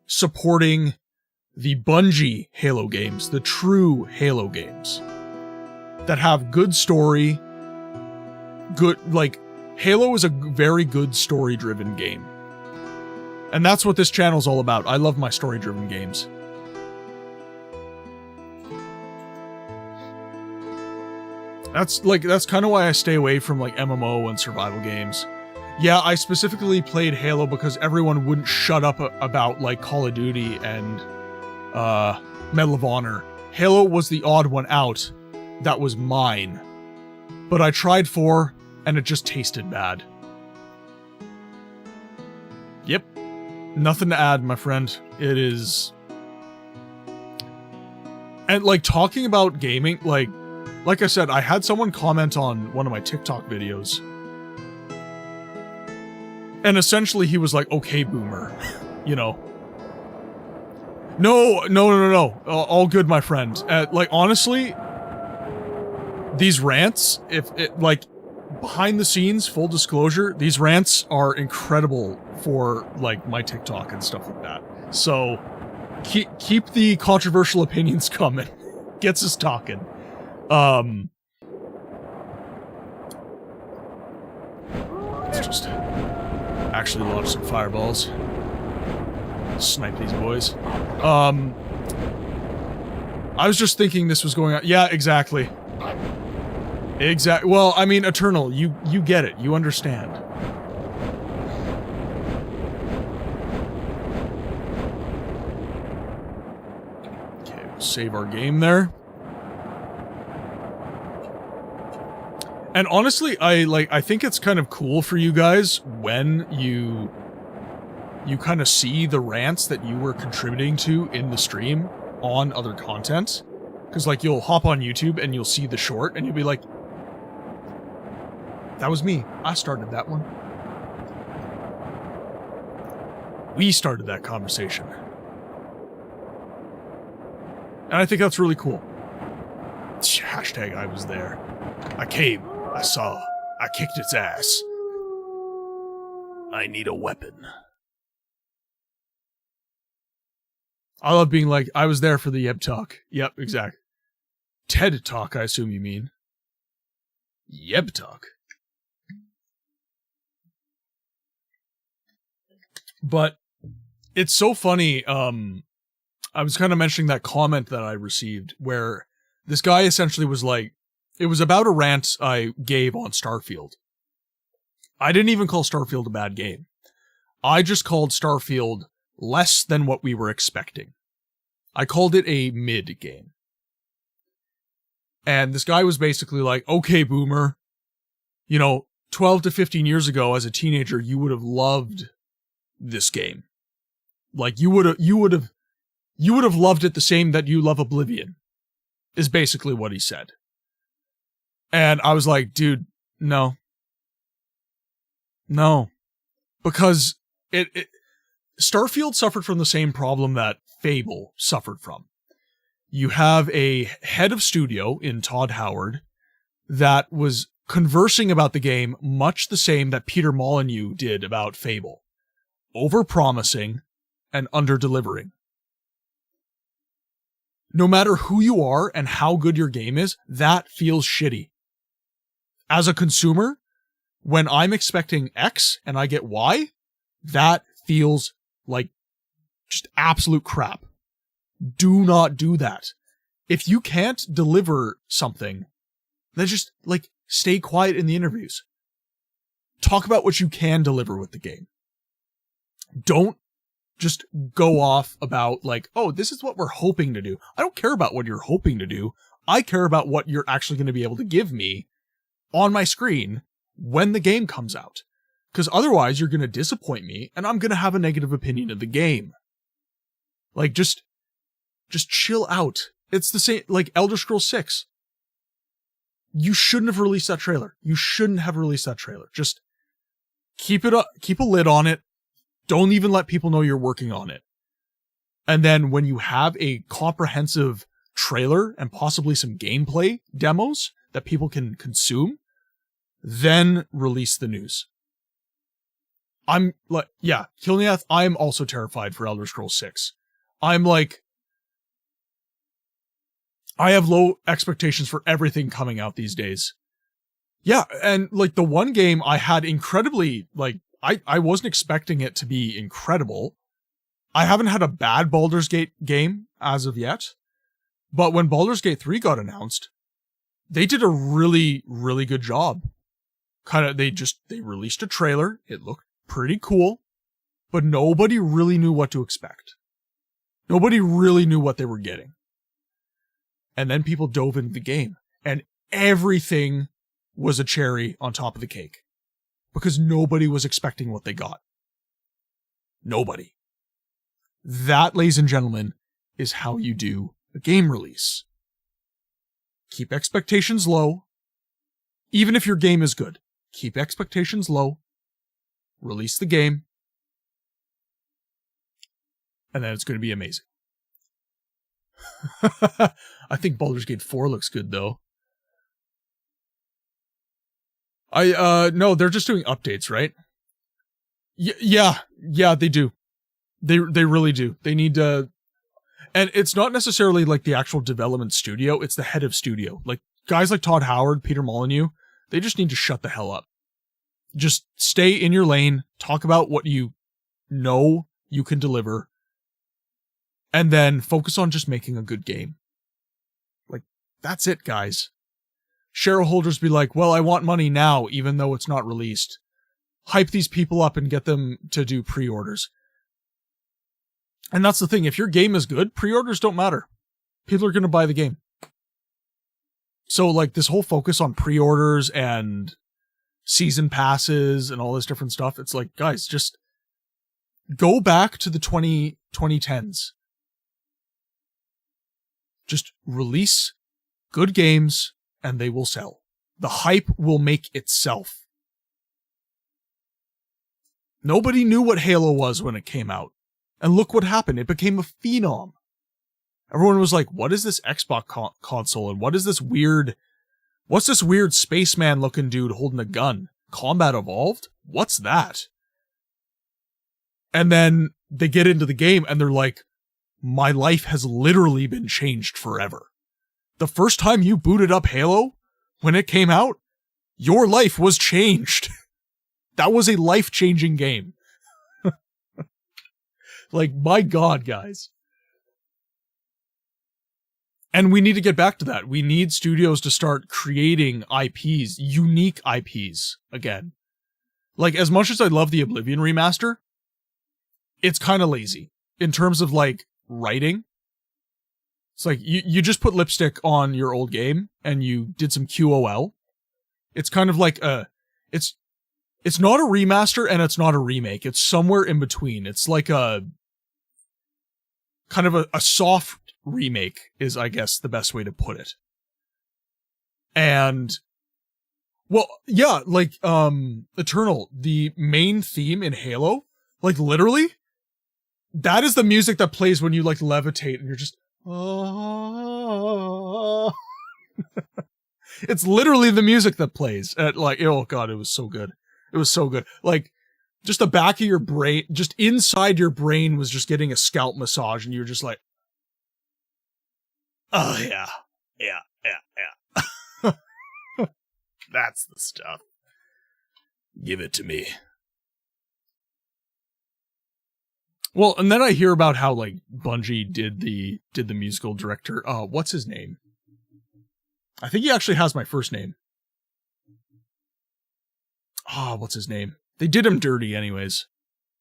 B: supporting the Bungie Halo games, the true Halo games that have good story. Halo is a very good story-driven game. And that's what this channel's all about. I love my story-driven games. That's kind of why I stay away from like MMO and survival games. Yeah, I specifically played Halo because everyone wouldn't shut up about like Call of Duty and Medal of Honor. Halo was the odd one out that was mine. But I tried 4 and it just tasted bad. Yep. Nothing to add, my friend. It is And like talking about gaming, like I said, I had someone comment on one of my TikTok videos. And essentially he was like, okay, boomer, you know. No. All good, my friend. Like, honestly, these rants, like, behind the scenes, full disclosure, these rants are incredible for, like, my TikTok and stuff like that. So, keep the controversial opinions coming. Gets us talking. Let's just actually launch some fireballs. Snipe these boys. I was just thinking this was going on. Yeah, exactly. Well, I mean, Eternal, you get it. You understand. Okay, we'll save our game there. And honestly, I think it's kind of cool for you guys when you kind of see the rants that you were contributing to in the stream on other content. Because, like, you'll hop on YouTube and you'll see the short and you'll be like, that was me. I started that one. We started that conversation. And I think that's really cool. Hashtag I was there. I came. I saw. I kicked its ass. I need a weapon. I love being like, I was there for the Yeb Talk. Yep, exactly. TED Talk, I assume you mean. Yeb Talk. But it's so funny, I was kind of mentioning that comment that I received where this guy essentially was like, it was about a rant I gave on Starfield. I didn't even call Starfield a bad game. I just called Starfield less than what we were expecting. I called it a mid game. And this guy was basically like, okay, boomer, 12 to 15 years ago as a teenager, you would have loved this game. Like, you would have loved it the same that you love Oblivion, is basically what he said. And I was like, dude, no. Because Starfield suffered from the same problem that Fable suffered from. You have a head of studio in Todd Howard that was conversing about the game much the same that Peter Molyneux did about Fable. Over-promising and under-delivering. No matter who you are and how good your game is, that feels shitty. As a consumer, when I'm expecting X and I get Y, that feels like just absolute crap. Do not do that. If you can't deliver something, then just, stay quiet in the interviews. Talk about what you can deliver with the game. Don't just go off about, oh, this is what we're hoping to do. I don't care about what you're hoping to do. I care about what you're actually going to be able to give me on my screen when the game comes out. Because otherwise, you're going to disappoint me, and I'm going to have a negative opinion of the game. Just chill out. It's the same, Elder Scrolls 6. You shouldn't have released that trailer. Just keep a lid on it. Don't even let people know you're working on it. And then when you have a comprehensive trailer and possibly some gameplay demos that people can consume, then release the news. Kilniath, I am also terrified for Elder Scrolls 6. I have low expectations for everything coming out these days. Yeah, and the one game I had incredibly, I wasn't expecting it to be incredible. I haven't had a bad Baldur's Gate game as of yet, but when Baldur's Gate 3 got announced, they did a really, really good job. They released a trailer, it looked pretty cool, but nobody really knew what to expect. Nobody really knew what they were getting. And then people dove into the game, and everything was a cherry on top of the cake. Because nobody was expecting what they got. Nobody. That, ladies and gentlemen, is how you do a game release. Keep expectations low. Even if your game is good, keep expectations low. Release the game. And then it's going to be amazing. I think Baldur's Gate 4 looks good, though. No, they're just doing updates, right? Yeah, they do. They really do. They need to... And it's not necessarily like the actual development studio, it's the head of studio. Like, guys like Todd Howard, Peter Molyneux, they just need to shut the hell up. Just stay in your lane, talk about what you know you can deliver, and then focus on just making a good game. Like, that's it, guys. Shareholders be like, well, I want money now, even though it's not released. Hype these people up and get them to do pre-orders. And that's the thing, if your game is good, pre-orders don't matter. People are going to buy the game. So, like, this whole focus on pre-orders and season passes and all this different stuff, it's like, guys, just go back to the 2010s. Just release good games and they will sell. The hype will make itself. Nobody knew what Halo was when it came out. And look what happened. It became a phenom. Everyone was like, what is this Xbox console? And what's this weird spaceman looking dude holding a gun? Combat Evolved? What's that? And then they get into the game and they're like, my life has literally been changed forever. The first time you booted up Halo, when it came out, your life was changed. That was a life-changing game. Like, my God, guys. And we need to get back to that. We need studios to start creating IPs, unique IPs, again. Like, as much as I love the Oblivion remaster, it's kind of lazy. In terms of, like, writing. It's like, you just put lipstick on your old game, and you did some QOL. It's kind of like it's not a remaster, and it's not a remake. It's somewhere in between. It's like a kind of a soft remake is, I guess, the best way to put it. And, well, yeah, like, Eternal, the main theme in Halo, like, literally, that is the music that plays when you, like, levitate and you're just, oh. It's literally the music that plays at, like, oh God, it was so good. It was so good. Like, just the back of your brain, just inside your brain was just getting a scalp massage, and you're just like, oh yeah. That's the stuff. Give it to me. Well, and then I hear about how, like, Bungie did the musical director. What's his name? I think he actually has my first name. What's his name? They did him dirty anyways.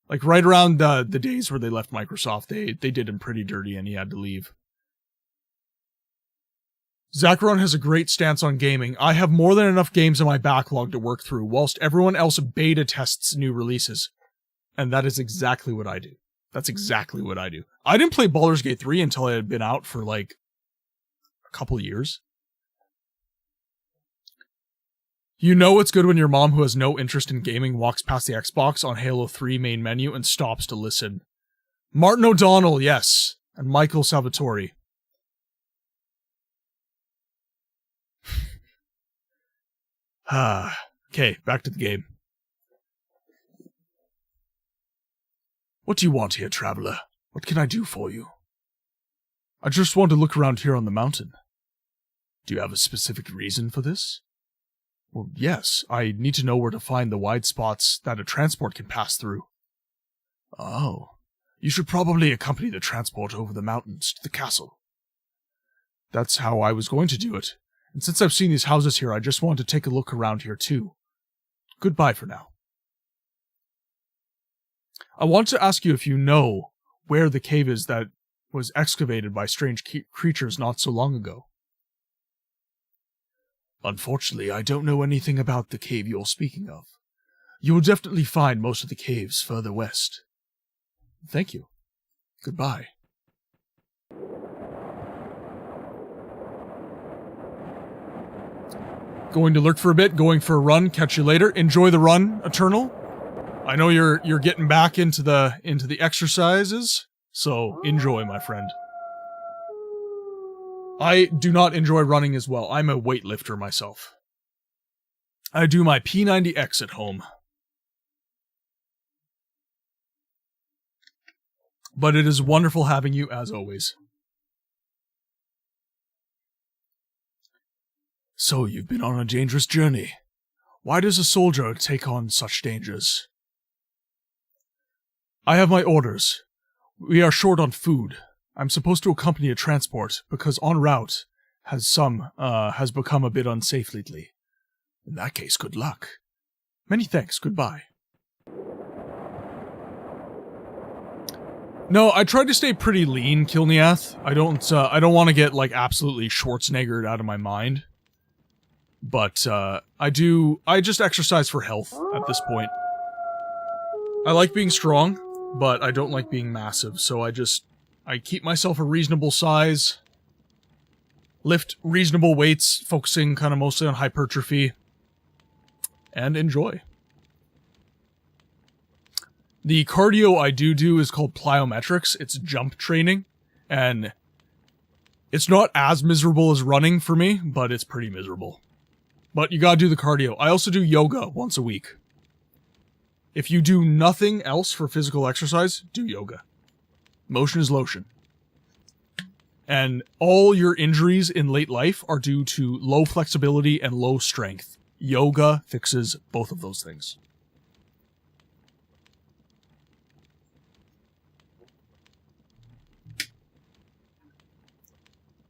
B: Like, right around the days where they left Microsoft, they did him pretty dirty and he had to leave. Zacharon has a great stance on gaming. I have more than enough games in my backlog to work through, whilst everyone else beta tests new releases. And that is exactly what I do. That's exactly what I do. I didn't play Baldur's Gate 3 until it had been out for, like, a couple years. You know it's good when your mom, who has no interest in gaming, walks past the Xbox on Halo 3 main menu and stops to listen. Martin O'Donnell, yes. And Michael Salvatore. Okay, back to the game. What do you want here, traveler? What can I do for you? I just want to look around here on the mountain. Do you have a specific reason for this? Well, yes, I need to know where to find the wide spots that a transport can pass through. Oh, you should probably accompany the transport over the mountains to the castle. That's how I was going to do it, and since I've seen these houses here, I just want to take a look around here too. Goodbye for now. I want to ask you if you know where the cave is that was excavated by strange creatures not so long ago. Unfortunately, I don't know anything about the cave you're speaking of. You will definitely find most of the caves further west. Thank you. Goodbye. going to lurk for a bit, going for a run. Catch you later. Enjoy the run, Eternal. I know you're getting back into the exercises, so enjoy, my friend. I do not enjoy running as well. I'm a weightlifter myself. I do my P90X at home. But it is wonderful having you as always. So you've been on a dangerous journey. Why does a soldier take on such dangers? I have my orders. We are short on food. I'm supposed to accompany a transport because en route has become a bit unsafe lately. In that case, good luck. Many thanks. Goodbye. No, I tried to stay pretty lean, Kilniath. I don't want to get like absolutely Schwarzeneggered out of my mind. But I just exercise for health at this point. I like being strong, but I don't like being massive, so I keep myself a reasonable size, lift reasonable weights, focusing kind of mostly on hypertrophy, and enjoy. The cardio I do is called plyometrics. It's jump training, and it's not as miserable as running for me, but it's pretty miserable. But you gotta do the cardio. I also do yoga once a week. If you do nothing else for physical exercise, do yoga. Motion is lotion. And all your injuries in late life are due to low flexibility and low strength. Yoga fixes both of those things.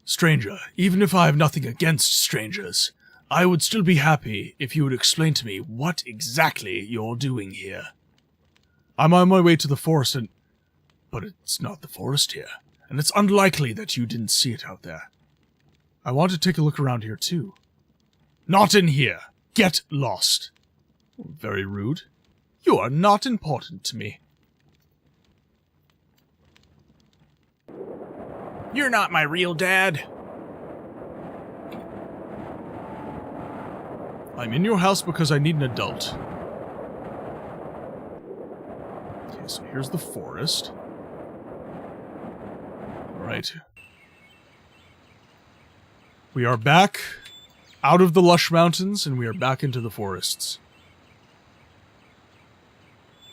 B: Stranger, even if I have nothing against strangers, I would still be happy if you would explain to me what exactly you're doing here. I'm on my way to the forest but it's not the forest here, and it's unlikely that you didn't see it out there. I want to take a look around here too. Not in here! Get lost! Very rude. You are not important to me. You're not my real dad. I'm in your house because I need an adult. Okay, so here's the forest. Alright. We are back out of the lush mountains, and we are back into the forests.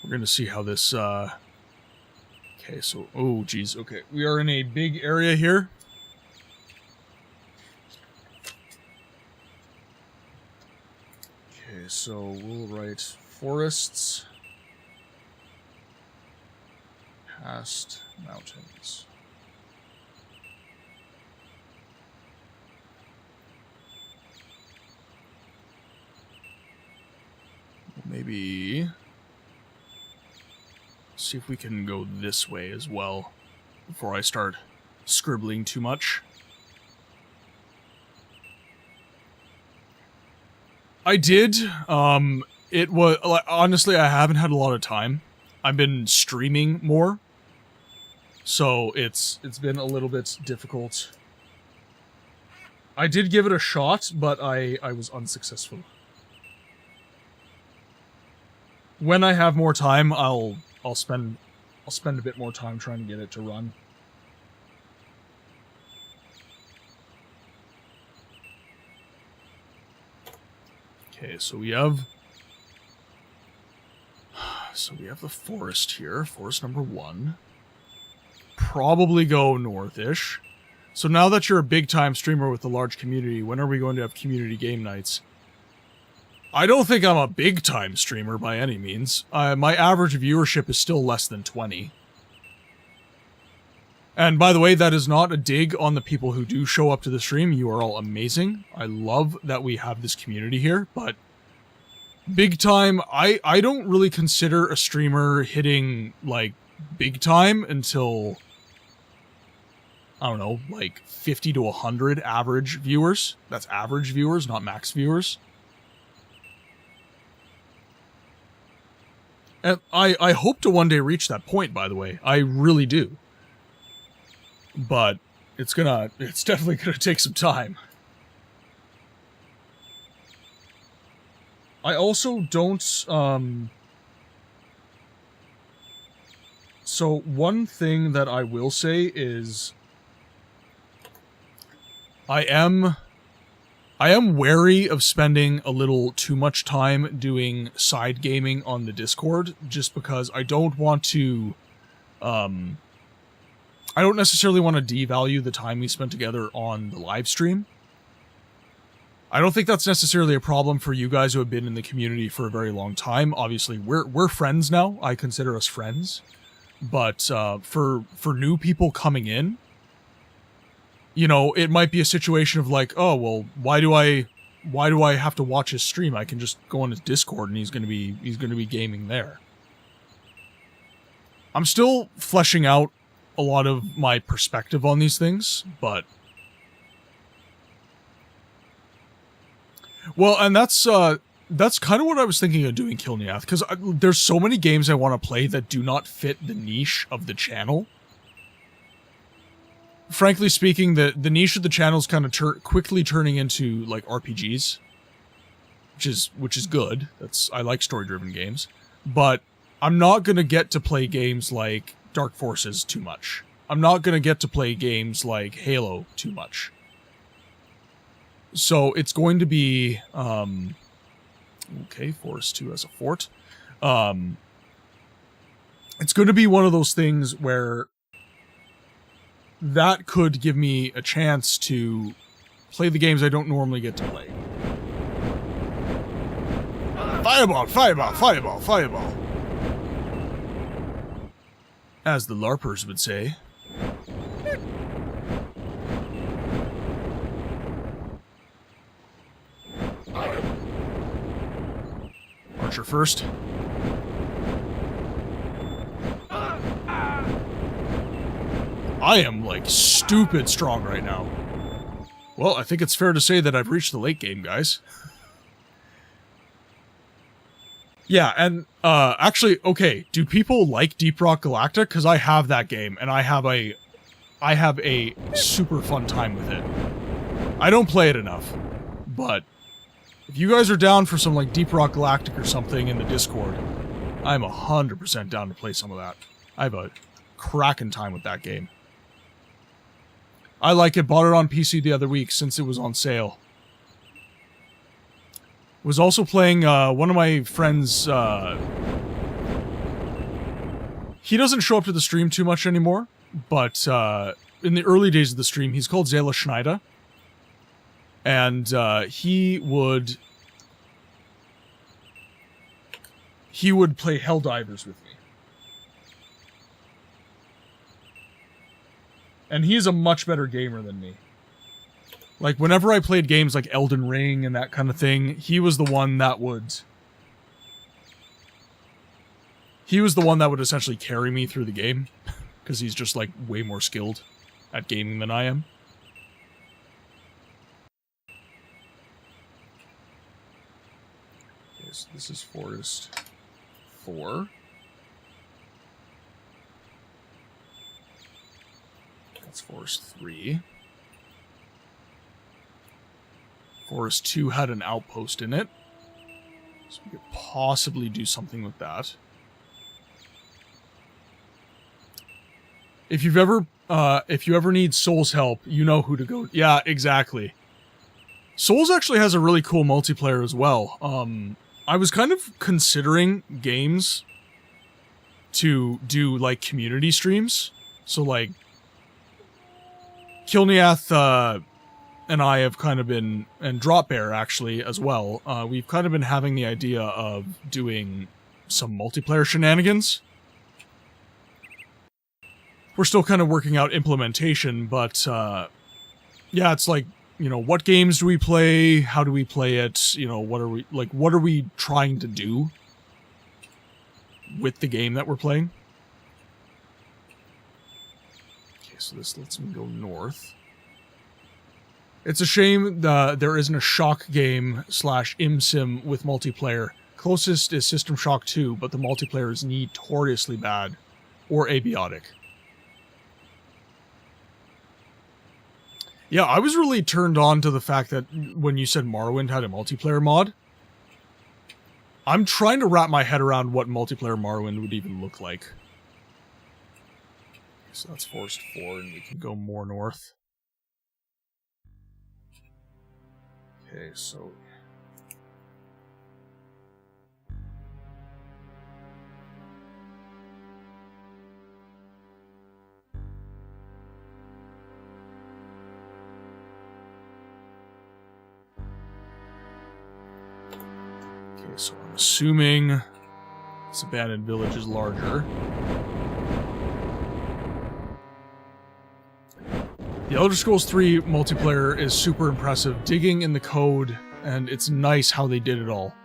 B: We're gonna see how this, Okay, so... Oh, geez, okay. We are in a big area here. Okay, so we'll write forests past mountains. Maybe see if we can go this way as well before I start scribbling too much. I did. It was honestly, I haven't had a lot of time. I've been streaming more, so it's been a little bit difficult. I did give it a shot, but I was unsuccessful. When I have more time, I'll spend a bit more time trying to get it to run. Okay, so we have the forest here, forest number 1. Probably go north-ish. So now that you're a big-time streamer with a large community, when are we going to have community game nights? I don't think I'm a big-time streamer by any means. My average viewership is still less than 20. And by the way, that is not a dig on the people who do show up to the stream. You are all amazing. I love that we have this community here, but big time, I don't really consider a streamer hitting, like, big time until, I don't know, like 50 to 100 average viewers. That's average viewers, not max viewers. And I hope to one day reach that point, by the way. I really do. But it's definitely gonna take some time. I also don't, so one thing that I will say is I am wary of spending a little too much time doing side gaming on the Discord, just because I don't want to, I don't necessarily want to devalue the time we spent together on the live stream. I don't think that's necessarily a problem for you guys who have been in the community for a very long time. Obviously, we're friends now. I consider us friends. But for new people coming in, you know, it might be a situation of like, oh, well, why do I have to watch his stream? I can just go on his Discord and he's gonna be gaming there. I'm still fleshing out a lot of my perspective on these things, but well, and that's kind of what I was thinking of doing, Kilniath, because there's so many games I want to play that do not fit the niche of the channel. Frankly speaking, the niche of the channel is kind of quickly turning into like RPGs, which is good. I like story-driven games, but I'm not gonna get to play games like Dark Forces too much. I'm not gonna get to play games like Halo too much. So it's going to be, okay, Forest 2 as a fort. It's going to be one of those things where that could give me a chance to play the games I don't normally get to play. Fireball, fireball, fireball, fireball. As the LARPers would say. Archer first. I am, like, stupid strong right now. Well, I think it's fair to say that I've reached the late game, guys. Yeah, and, actually, okay, do people like Deep Rock Galactic? Because I have that game, and I have a super fun time with it. I don't play it enough, but if you guys are down for some, like, Deep Rock Galactic or something in the Discord, I'm 100% down to play some of that. I have a cracking time with that game. I like it, bought it on PC the other week since it was on sale. Was also playing, one of my friends, he doesn't show up to the stream too much anymore, but, in the early days of the stream, he's called Zayla Schneider. And, he would play Helldivers with me. And he's a much better gamer than me. Like, whenever I played games like Elden Ring and that kind of thing, he was the one that would essentially carry me through the game. Because he's just, like, way more skilled at gaming than I am. Okay, so this is Forest 4. That's Forest 3. Forest 2 had an outpost in it. So we could possibly do something with that. If you ever need Souls help, you know who to go. Yeah, exactly. Souls actually has a really cool multiplayer as well. I was kind of considering games to do, like, community streams. So, like, Kilniath, and I have kind of been, and Drop Bear actually as well, we've kind of been having the idea of doing some multiplayer shenanigans. We're still kind of working out implementation, but, yeah, it's like, you know, what games do we play? How do we play it? You know, what are we trying to do with the game that we're playing? Okay, so this lets me go north. It's a shame there isn't a Shock game / ImSim with multiplayer. Closest is System Shock 2, but the multiplayer is notoriously bad. Or abiotic. Yeah, I was really turned on to the fact that when you said Morrowind had a multiplayer mod. I'm trying to wrap my head around what multiplayer Morrowind would even look like. So that's Forest 4, and we can go more north. Okay, so... Okay, so I'm assuming this abandoned village is larger. The Elder Scrolls 3 multiplayer is super impressive, digging in the code, and it's nice how they did it all.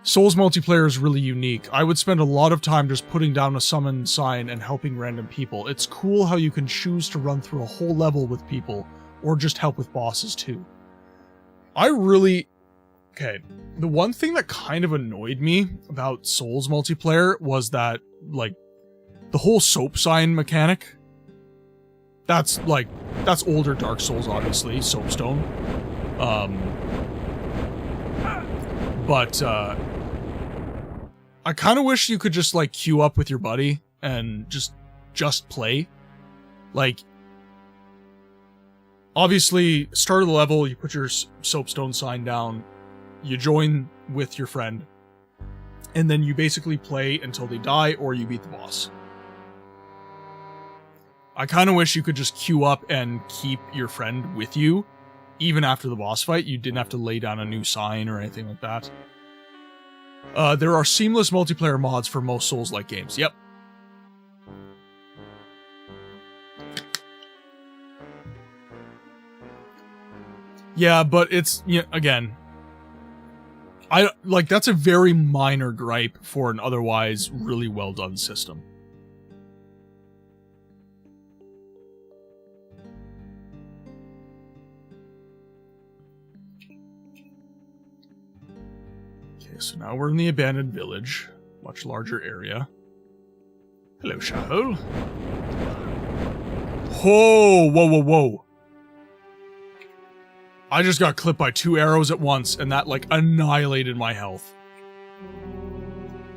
B: Souls multiplayer is really unique. I would spend a lot of time just putting down a summon sign and helping random people. It's cool how you can choose to run through a whole level with people, or just help with bosses too. Okay, the one thing that kind of annoyed me about Souls multiplayer was that, like, the whole soap sign mechanic. That's older Dark Souls, obviously, soapstone. But I kind of wish you could just, like, queue up with your buddy and just play. Like, obviously, start of the level, you put your soapstone sign down, you join with your friend, and then you basically play until they die or you beat the boss. I kind of wish you could just queue up and keep your friend with you, even after the boss fight. You didn't have to lay down a new sign or anything like that. There are seamless multiplayer mods for most Souls-like games. Yep. Yeah, but it's, again, that's a very minor gripe for an otherwise really well done system. Okay, so now we're in the abandoned village, much larger area. Hello, Shahul. Whoa, whoa, whoa, whoa. I just got clipped by 2 arrows at once, and that, like, annihilated my health.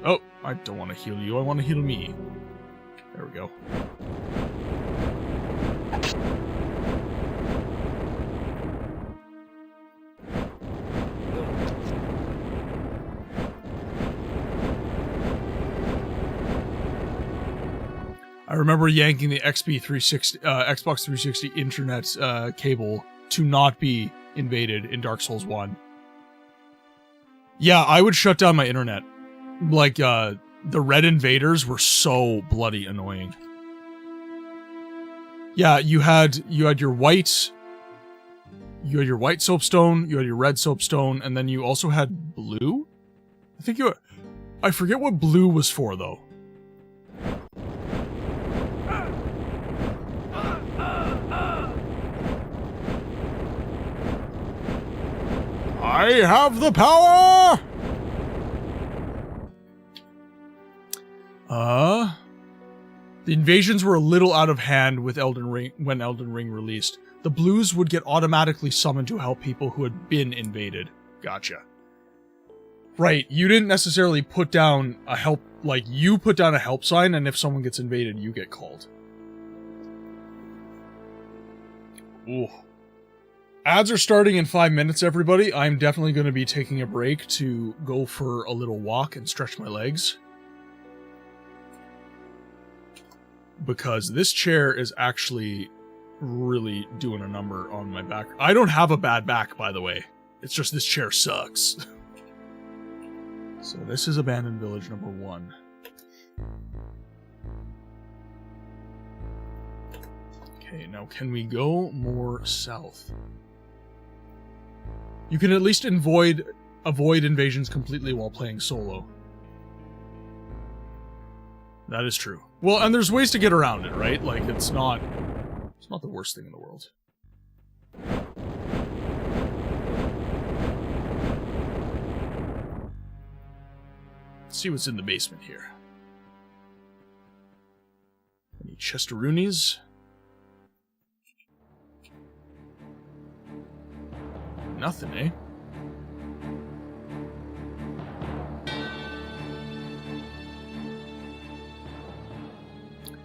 B: Oh, I don't want to heal you, I want to heal me. There we go. I remember yanking the Xbox 360 internet cable to not be invaded in Dark Souls 1. Yeah, I would shut down my internet. Like, the red invaders were so bloody annoying. Yeah, you had your white soapstone, you had your red soapstone, and then you also had blue? I forget what blue was for, though. I have the power! The invasions were a little out of hand with when Elden Ring released. The blues would get automatically summoned to help people who had been invaded. Gotcha. Right, you didn't necessarily put down a help, like, you put down a help sign, and if someone gets invaded, you get called. Ooh. Ads are starting in 5 minutes, everybody. I'm definitely going to be taking a break to go for a little walk and stretch my legs. Because this chair is actually really doing a number on my back. I don't have a bad back, by the way. It's just this chair sucks. So this is Abandoned Village number 1. Okay, now can we go more south? You can at least avoid invasions completely while playing solo. That is true. Well, and there's ways to get around it, right? Like, it's not the worst thing in the world. Let's see what's in the basement here. Any chestaroonies? Nothing, eh?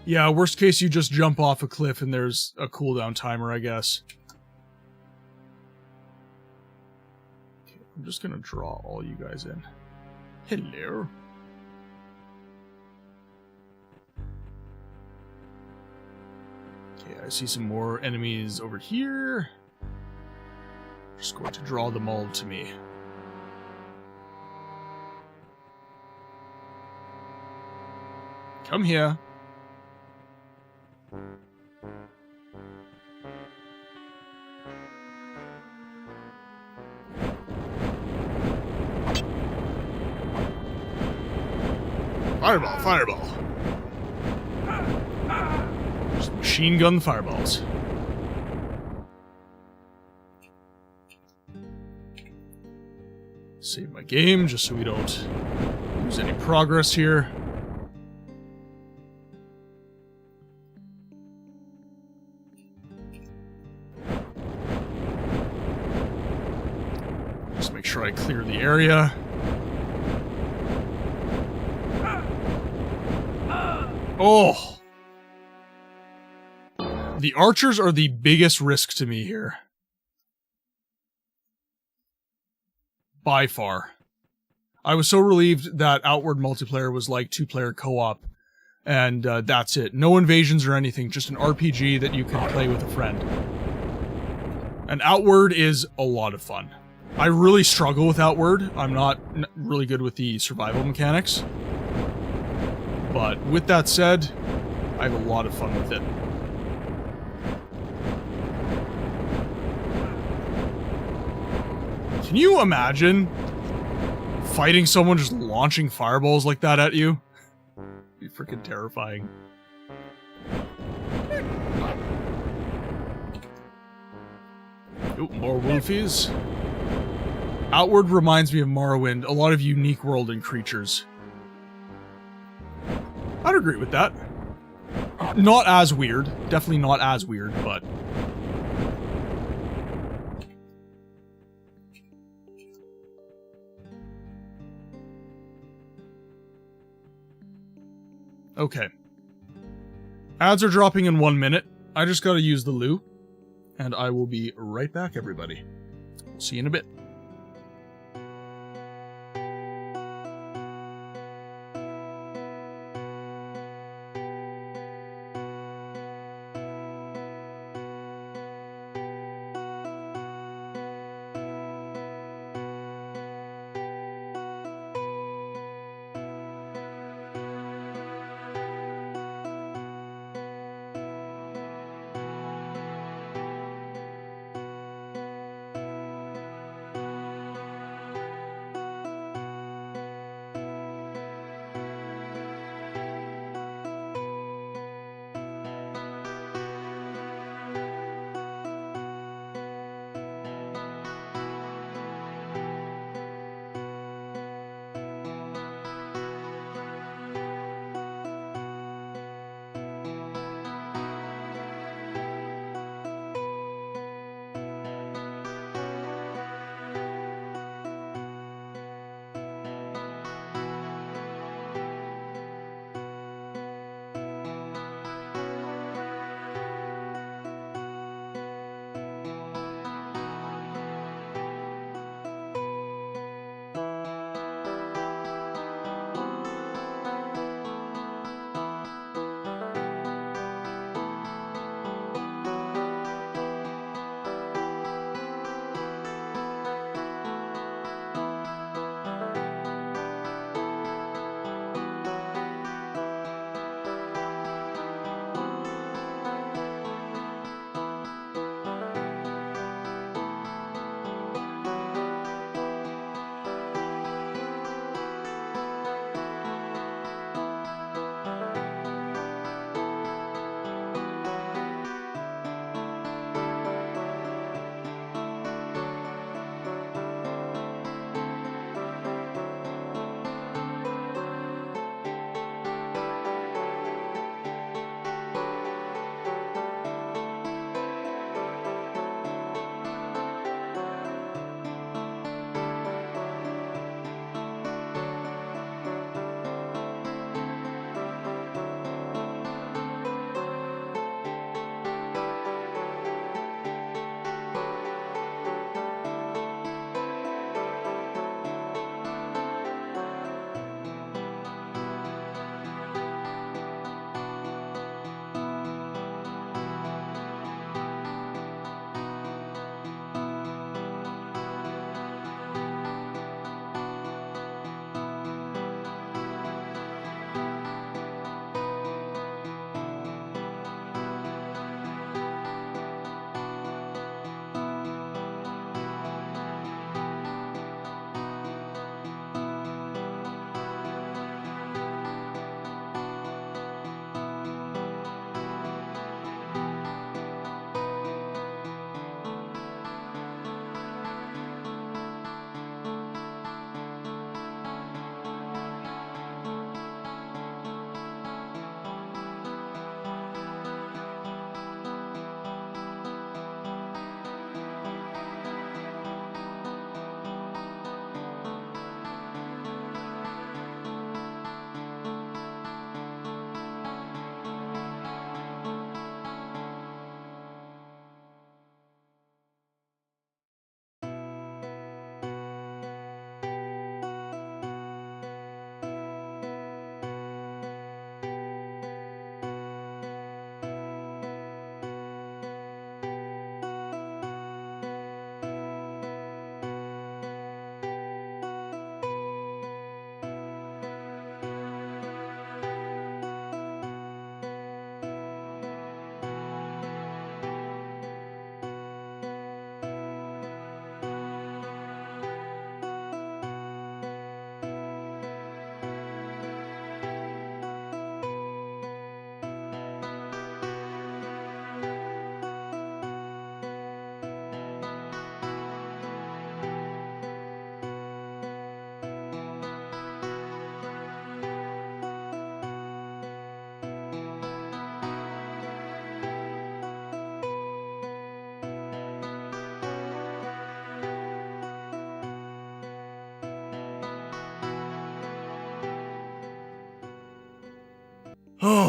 B: Yeah, worst case, you just jump off a cliff and there's a cooldown timer, I guess. Okay, I'm just gonna draw all you guys in. Hello. Okay, I see some more enemies over here. Just going to draw them all to me. Come here. Fireball, fireball. Just machine gun fireballs. Save my game just so we don't lose any progress here. Just make sure I clear the area. Oh! The archers are the biggest risk to me here. By far. I was so relieved that Outward multiplayer was like 2-player co-op, and that's it. No invasions or anything, just an RPG that you can play with a friend. And Outward is a lot of fun. I really struggle with Outward. I'm not really good with the survival mechanics. But with that said, I have a lot of fun with it. Can you imagine fighting someone just launching fireballs like that at you? It'd be freaking terrifying. Oh, more wolfies. Outward reminds me of Morrowind, a lot of unique world and creatures. I'd agree with that. Not as weird. Definitely not as weird, but... Okay. Ads are dropping in 1 minute. I just gotta use the loo. And I will be right back, everybody. We'll see you in a bit.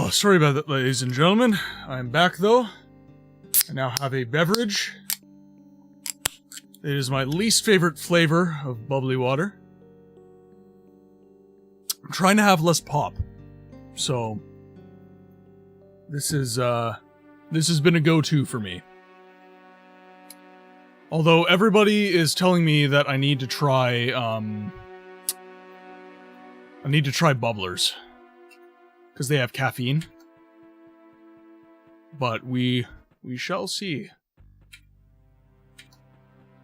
B: Oh, sorry about that, ladies and gentlemen. I'm back, though. I now have a beverage. It is my least favorite flavor of bubbly water. I'm trying to have less pop. So, this has been a go-to for me. Although everybody is telling me that I need to try, bubblers. Because they have caffeine. But we shall see.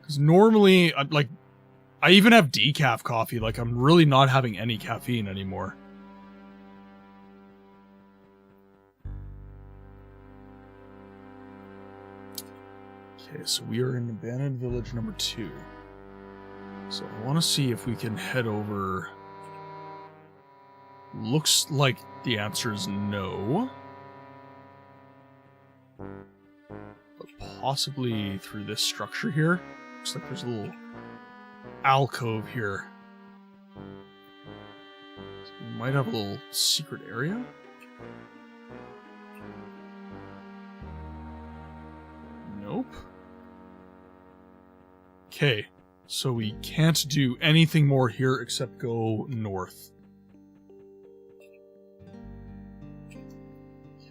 B: Because normally, I even have decaf coffee. Like, I'm really not having any caffeine anymore. Okay, so we are in Abandoned Village number 2. So I want to see if we can head over... Looks like the answer is no. But possibly through this structure here. Looks like there's a little alcove here. So we might have a little secret area. Nope. Okay, so we can't do anything more here except go north.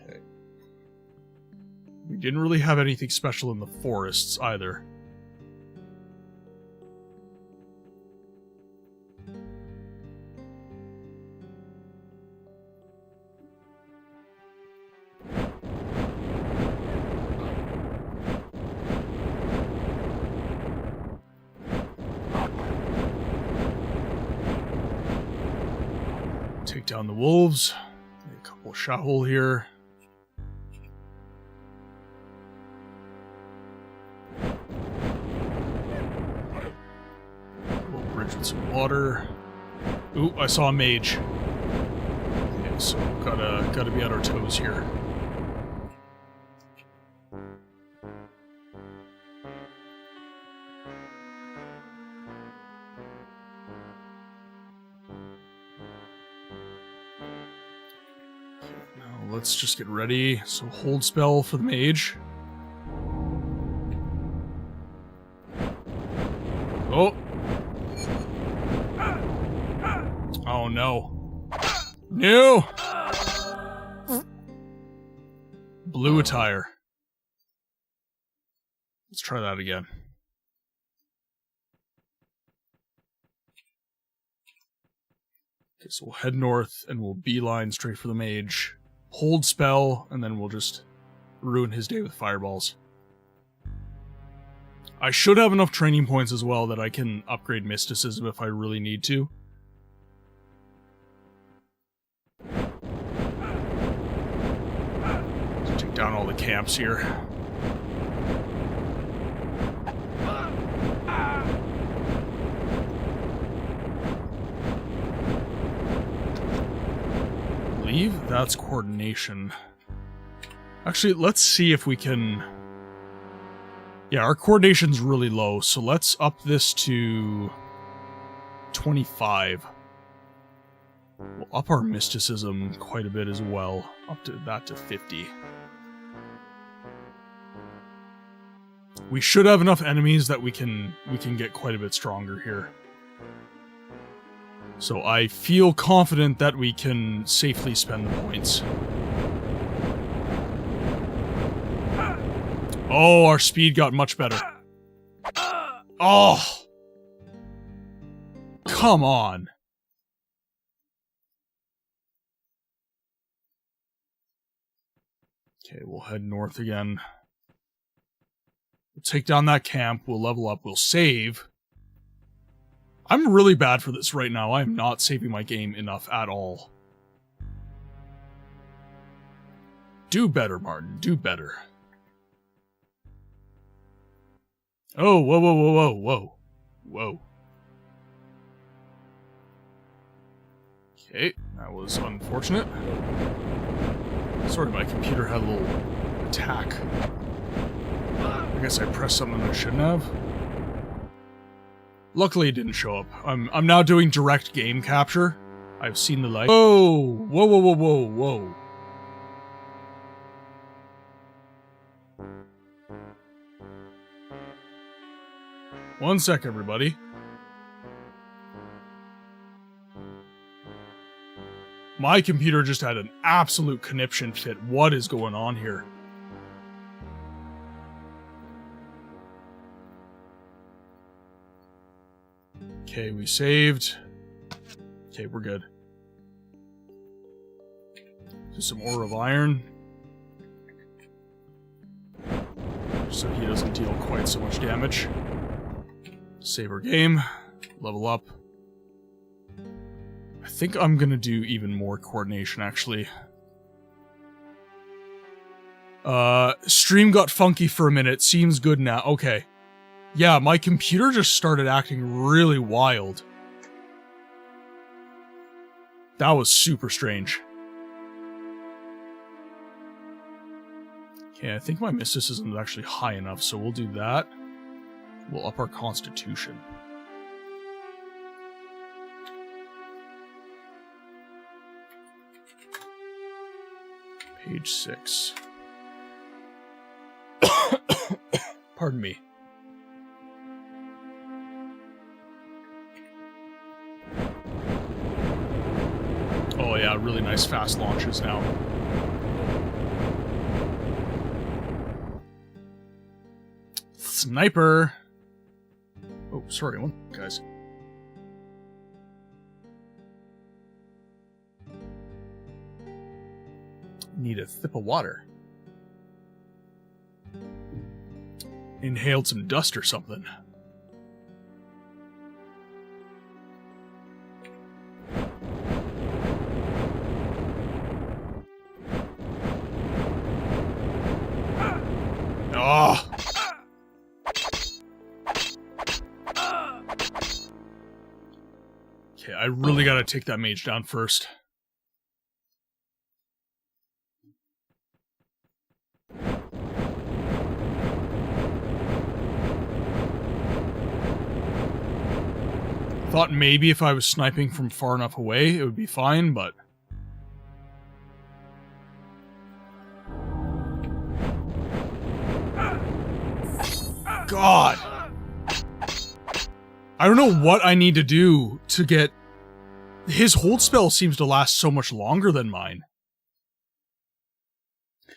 B: Okay. We didn't really have anything special in the forests either. Take down the wolves. A couple of shot hole here. A little bridge with some water. Ooh, I saw a mage. Okay, so gotta be on our toes here. Let's just get ready. So hold spell for the mage. Oh. Oh no. No! Blue attire. Let's try that again. Okay, so we'll head north and we'll beeline straight for the mage. Hold spell, and then we'll just ruin his day with fireballs. I should have enough training points as well that I can upgrade mysticism if I really need to. Let's take down all the camps here. That's coordination. Actually, let's see if we can... Yeah, our coordination's really low, so let's up this to 25. We'll up our mysticism quite a bit as well, up to that to 50. We should have enough enemies that we can get quite a bit stronger here. So I feel confident that we can safely spend the points. Oh, our speed got much better. Oh! Come on! Okay, we'll head north again. We'll take down that camp, we'll level up, we'll save. I'm really bad for this right now. I am not saving my game enough at all. Do better, Martin. Do better. Oh, whoa, whoa, whoa, whoa, whoa. Whoa. Okay, that was unfortunate. Sorry, my computer had a little attack. I guess I pressed something I shouldn't have. Luckily, it didn't show up. I'm now doing direct game capture. I've seen the light. Whoa! Whoa, whoa, whoa, whoa, whoa. One sec, everybody. My computer just had an absolute conniption fit. What is going on here? Okay, we saved. Okay, we're good. Just some ore of iron. So he doesn't deal quite so much damage. Save our game. Level up. I think I'm gonna do even more coordination, actually. Stream got funky for a minute. Seems good now. Okay. Yeah, my computer just started acting really wild. That was super strange. Okay, I think my mysticism is actually high enough, so we'll do that. We'll up our constitution. Page 6. Pardon me. Oh yeah, really nice fast launches now. Sniper! Oh, sorry, one guys. Need a sip of water. Inhaled some dust or something. Oh! Okay, I really gotta take that mage down first. Thought maybe if I was sniping from far enough away, it would be fine, but... God! I don't know what I need to do to get... His hold spell seems to last so much longer than mine.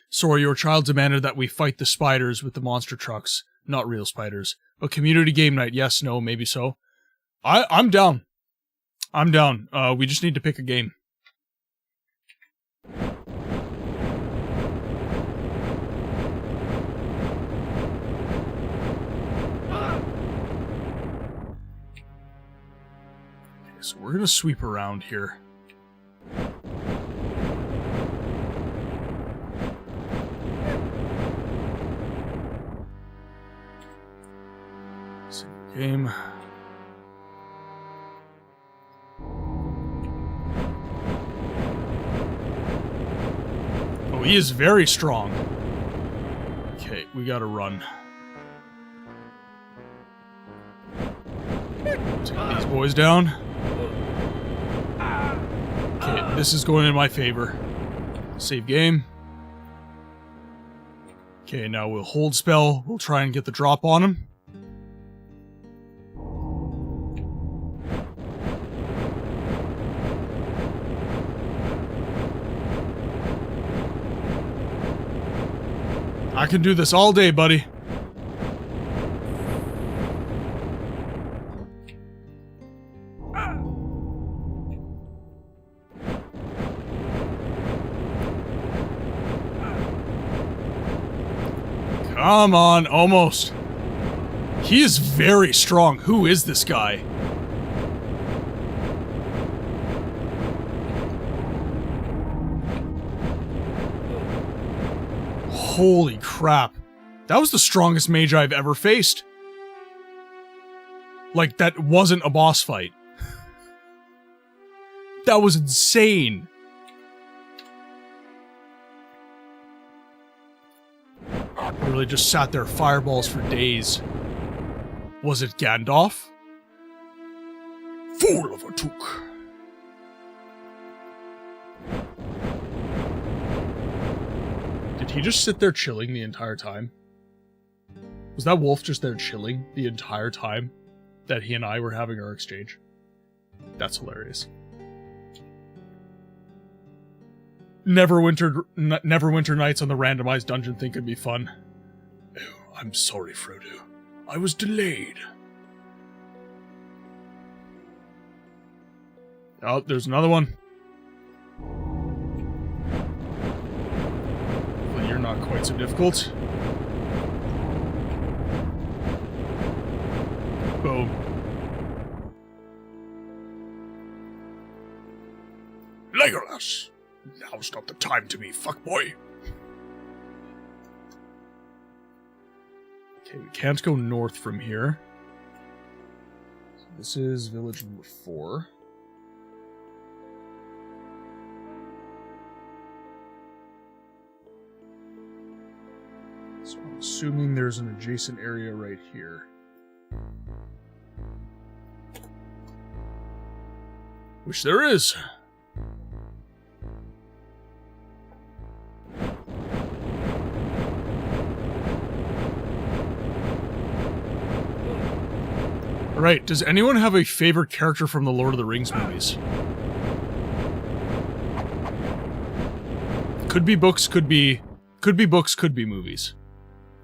B: Sorry, your child demanded that we fight the spiders with the monster trucks. Not real spiders. A community game night, yes, no, maybe so. I'm down. I'm down. We just need to pick a game. Okay, so we're gonna sweep around here. Save game. He is very strong. Okay, we gotta run. Take these boys down. Okay, this is going in my favor. Save game. Okay, now we'll hold spell. We'll try and get the drop on him. I can do this all day, buddy. Come on, almost. He is very strong. Who is this guy? Holy crap. That was the strongest mage I've ever faced. Like, that wasn't a boss fight. That was insane. Literally just sat there fireballs for days. Was it Gandalf? Fool of a took. Did Did he just sit there chilling the entire time? Was that wolf just there chilling the entire time that he and I were having our exchange? That's hilarious. Neverwinter nights on the randomized dungeon thing could be fun. Oh, I'm sorry, Frodo. I was delayed. Oh, there's another one. Well, you're not quite so difficult. Boom. Legolas! Now's not the time to be fuckboy. Okay, we can't go north from here. So this is village number 4. So I'm assuming there's an adjacent area right here. Which there is. Alright, does anyone have a favorite character from the Lord of the Rings movies? Could be books, could be books, could be movies.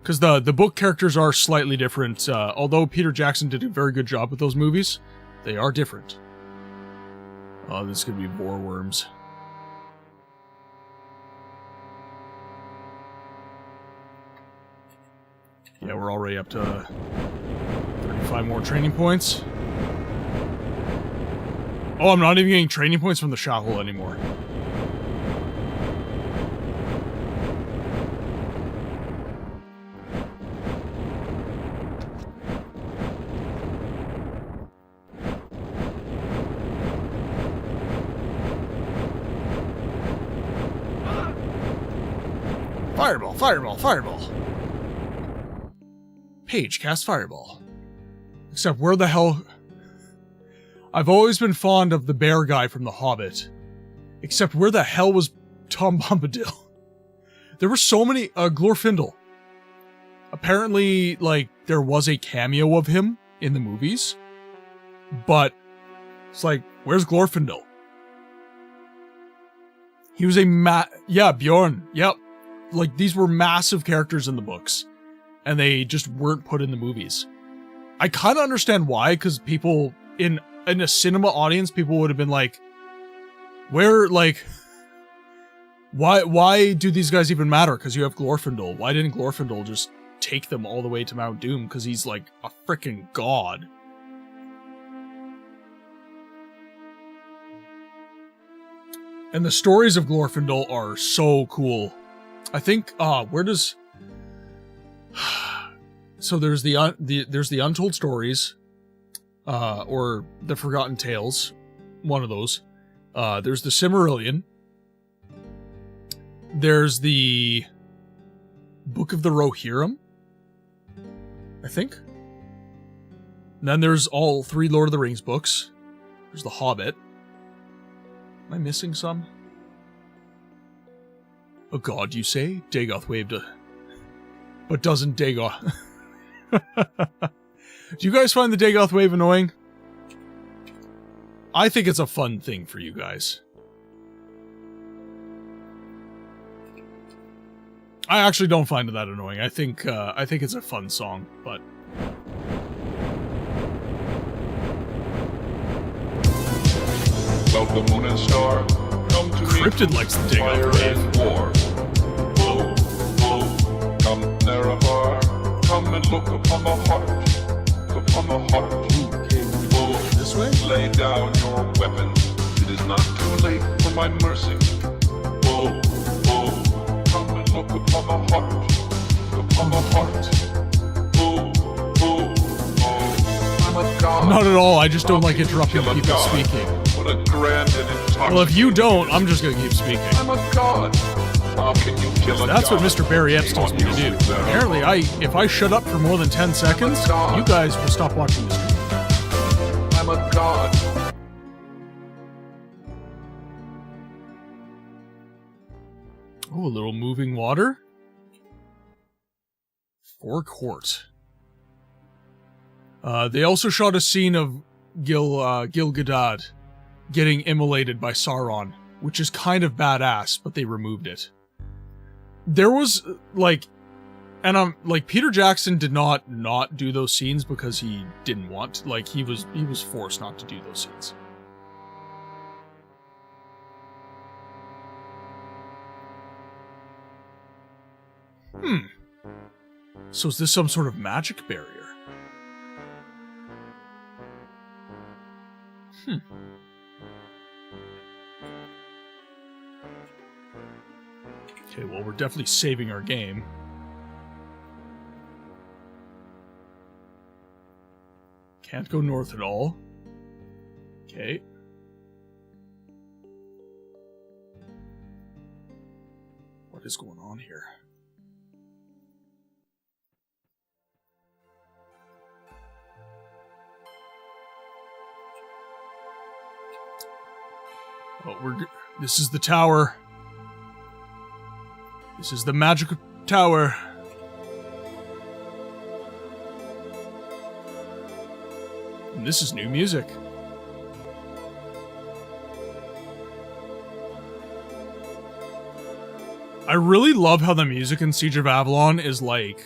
B: Because the book characters are slightly different. Although Peter Jackson did a very good job with those movies, they are different. Oh, this is going to be boar worms. Yeah, we're already up to 35 more training points. Oh, I'm not even getting training points from the shackle anymore. Fireball, fireball, fireball. Page cast fireball. Except where the hell... I've always been fond of the bear guy from The Hobbit. Except where the hell was Tom Bombadil? There were so many... Glorfindel. Apparently, like, there was a cameo of him in the movies. But, it's like, where's Glorfindel? He was a yeah, Bjorn. Yep. Like, these were massive characters in the books. And they just weren't put in the movies. I kind of understand why, because people, in a cinema audience, people would have been like, where, like, why do these guys even matter? Because you have Glorfindel. Why didn't Glorfindel just take them all the way to Mount Doom? Because he's, like, a freaking god. And the stories of Glorfindel are so cool. I think, where does... So there's the Untold Stories, or the Forgotten Tales, one of those. There's the Silmarillion. There's the Book of the Rohirrim, I think. And then there's all 3 Lord of the Rings books. There's The Hobbit. Am I missing some? A god, you say? Dagoth waved a... But doesn't Dagoth... Do you guys find the Dagoth wave annoying? I think it's a fun thing for you guys. I actually don't find it that annoying. I think it's a fun song, but...
G: Welcome, moon and star. Come to
B: Cryptid likes the Dagoth wave.
G: War. Oh, oh, come near afar. Come and look upon the heart. Upon the heart.
B: Okay,
G: oh,
B: this way?
G: Lay down your weapons. It is not too late for my mercy. Oh, oh, come and look upon the heart. Upon the heart. Oh, oh, oh. I'm a god.
B: Not at all. I just don't like interrupting people speaking.
G: What a grand and intoxicating...
B: Well, if you don't, I'm just gonna keep speaking.
G: I'm a god. How can you kill a
B: That's
G: god?
B: what Mr. Barry Epps tells me to do. Apparently, if I shut up for more than 10 seconds, you guys will stop watching the stream.
G: I'm a god.
B: Oh, a little moving water? Forecourt. They also shot a scene of Gil-Gadad getting immolated by Sauron, which is kind of badass, but they removed it. There was, like, and I'm like, Peter Jackson did not do those scenes because he didn't want, like, he was forced not to do those scenes. So is this some sort of magic barrier? Okay, well, we're definitely saving our game. Can't go north at all. Okay. What is going on here? Oh, this is the tower. This is the magical tower. And this is new music. I really love how the music in Siege of Avalon is like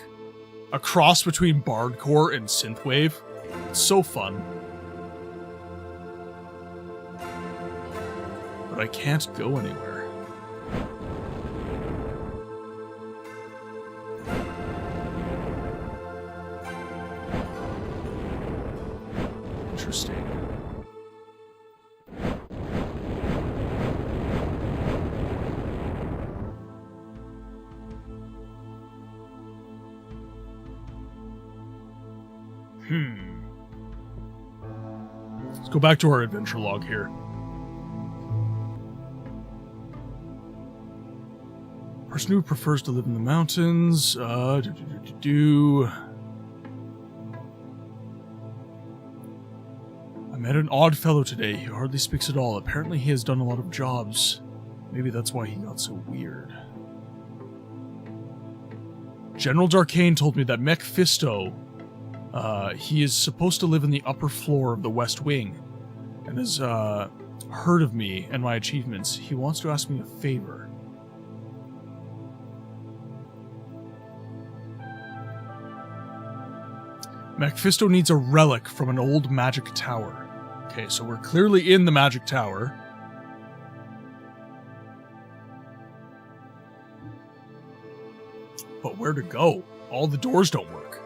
B: a cross between bardcore and synthwave. It's so fun. But I can't go anywhere. Interesting. Let's go back to our adventure log here. Person who prefers to live in the mountains. I met an odd fellow today. He hardly speaks at all. Apparently he has done a lot of jobs. Maybe that's why he got so weird. General Darkane told me that Mephisto, he is supposed to live in the upper floor of the West Wing, and has heard of me and my achievements. He wants to ask me a favor. Mephisto needs a relic from an old magic tower. Okay, so we're clearly in the magic tower. But where to go? All the doors don't work.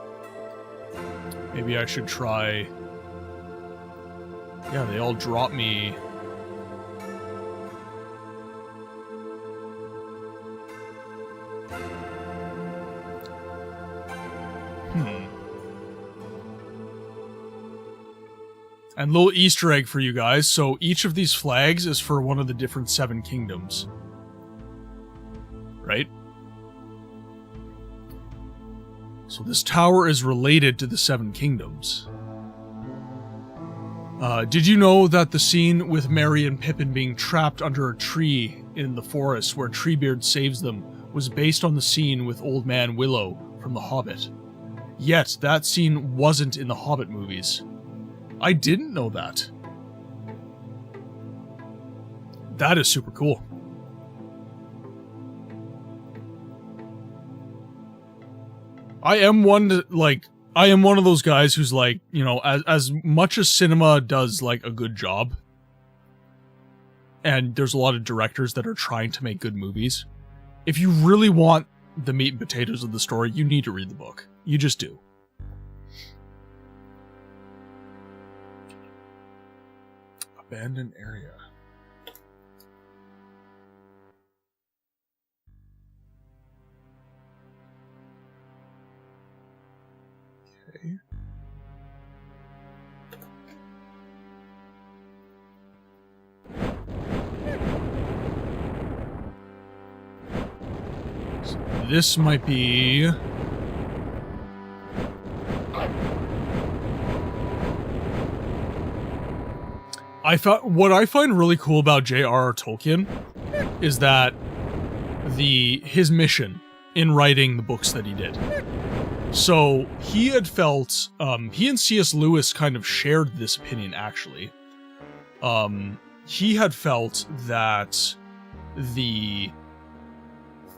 B: Maybe I should try... Yeah, they all drop me... And little Easter egg for you guys. So each of these flags is for one of the different 7 kingdoms. Right? So this tower is related to the 7 kingdoms. Did you know that the scene with Merry and Pippin being trapped under a tree in the forest where Treebeard saves them was based on the scene with Old Man Willow from The Hobbit? Yet, that scene wasn't in the Hobbit movies. I didn't know that. That is super cool. I am one of those guys who's like, you know, as much as cinema does like a good job, and there's a lot of directors that are trying to make good movies, if you really want the meat and potatoes of the story, you need to read the book. You just do. Abandoned area. Okay. So this might be... what I find really cool about J.R.R. Tolkien is that his mission in writing the books that he did. So he had felt, he and C.S. Lewis kind of shared this opinion, actually. He had felt that the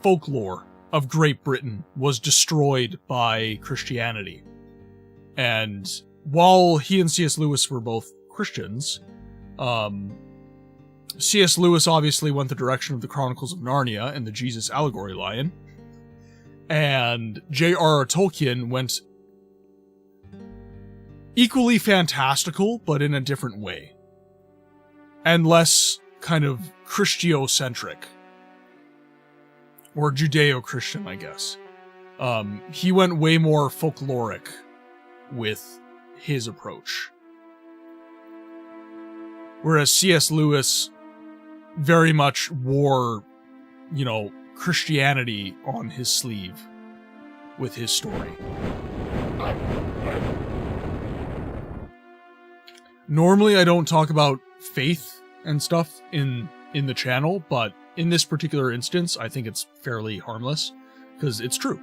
B: folklore of Great Britain was destroyed by Christianity. And while he and C.S. Lewis were both Christians, C.S. Lewis obviously went the direction of the Chronicles of Narnia and the Jesus allegory line, and J.R.R. Tolkien went equally fantastical, but in a different way, and less kind of Christiocentric, or Judeo-Christian, I guess. He went way more folkloric with his approach. Whereas C.S. Lewis very much wore, you know, Christianity on his sleeve with his story. Normally I don't talk about faith and stuff in the channel, but in this particular instance, I think it's fairly harmless, because it's true.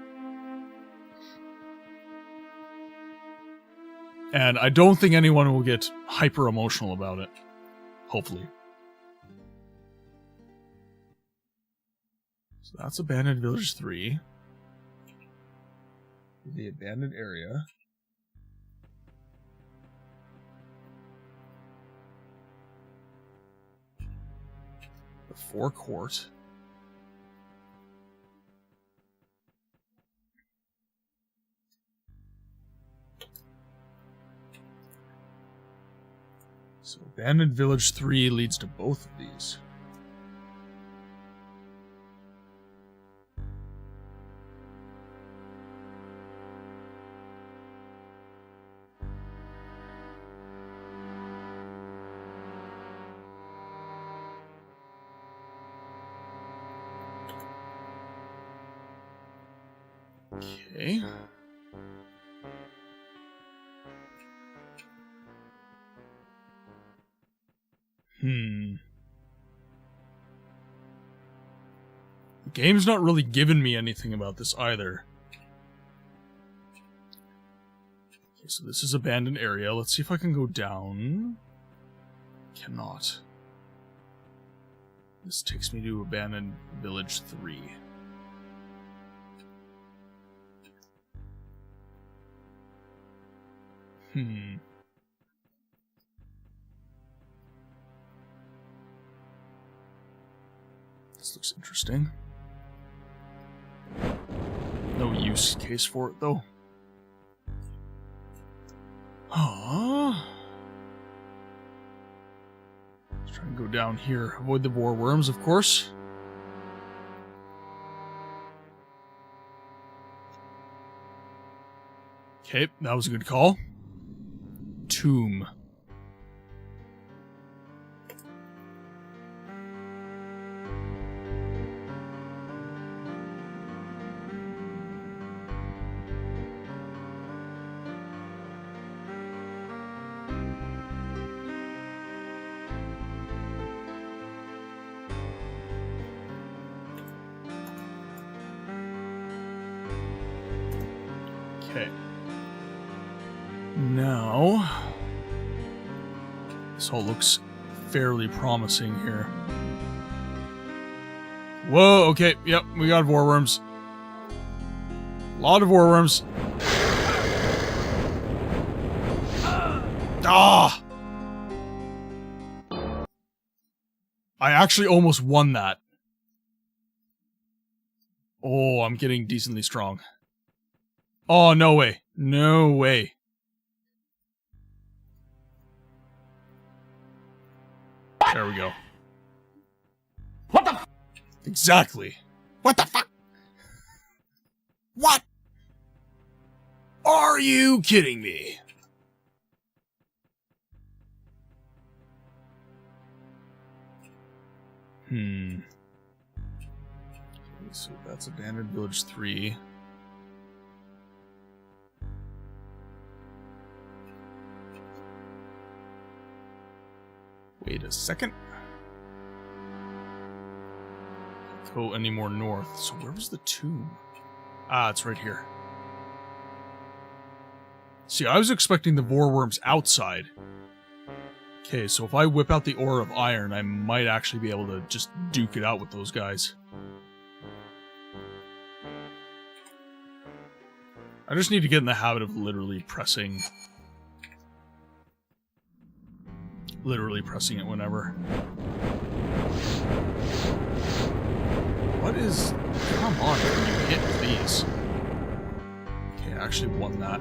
B: And I don't think anyone will get hyper emotional about it. Hopefully. So that's Abandoned Village 3. The abandoned area. The forecourt. So Abandoned Village 3 leads to both of these. Okay. The game's not really giving me anything about this either. Okay, so this is abandoned area. Let's see if I can go down. Cannot. This takes me to Abandoned Village 3. This looks interesting. No use case for it, though. Let's try and go down here. Avoid the boar worms, of course. Okay, that was a good call. Tomb. Okay. Now, this all looks fairly promising here. Whoa, okay, yep, we got vorworms. A lot of vorworms. Ah! I actually almost won that. Oh, I'm getting decently strong. Oh, no way. No way. There we go.
F: What the f-
B: Exactly. What the fuck? What? Are you kidding me? Okay, so that's Abandoned Village 3. Wait a second. Can't go any more north. So where was the tomb? Ah, it's right here. See, I was expecting the Vorworms outside. Okay, so if I whip out the Ore of Iron, I might actually be able to just duke it out with those guys. I just need to get in the habit of literally pressing it whenever. What is... Come on, can you hit, please? Okay, I actually won that.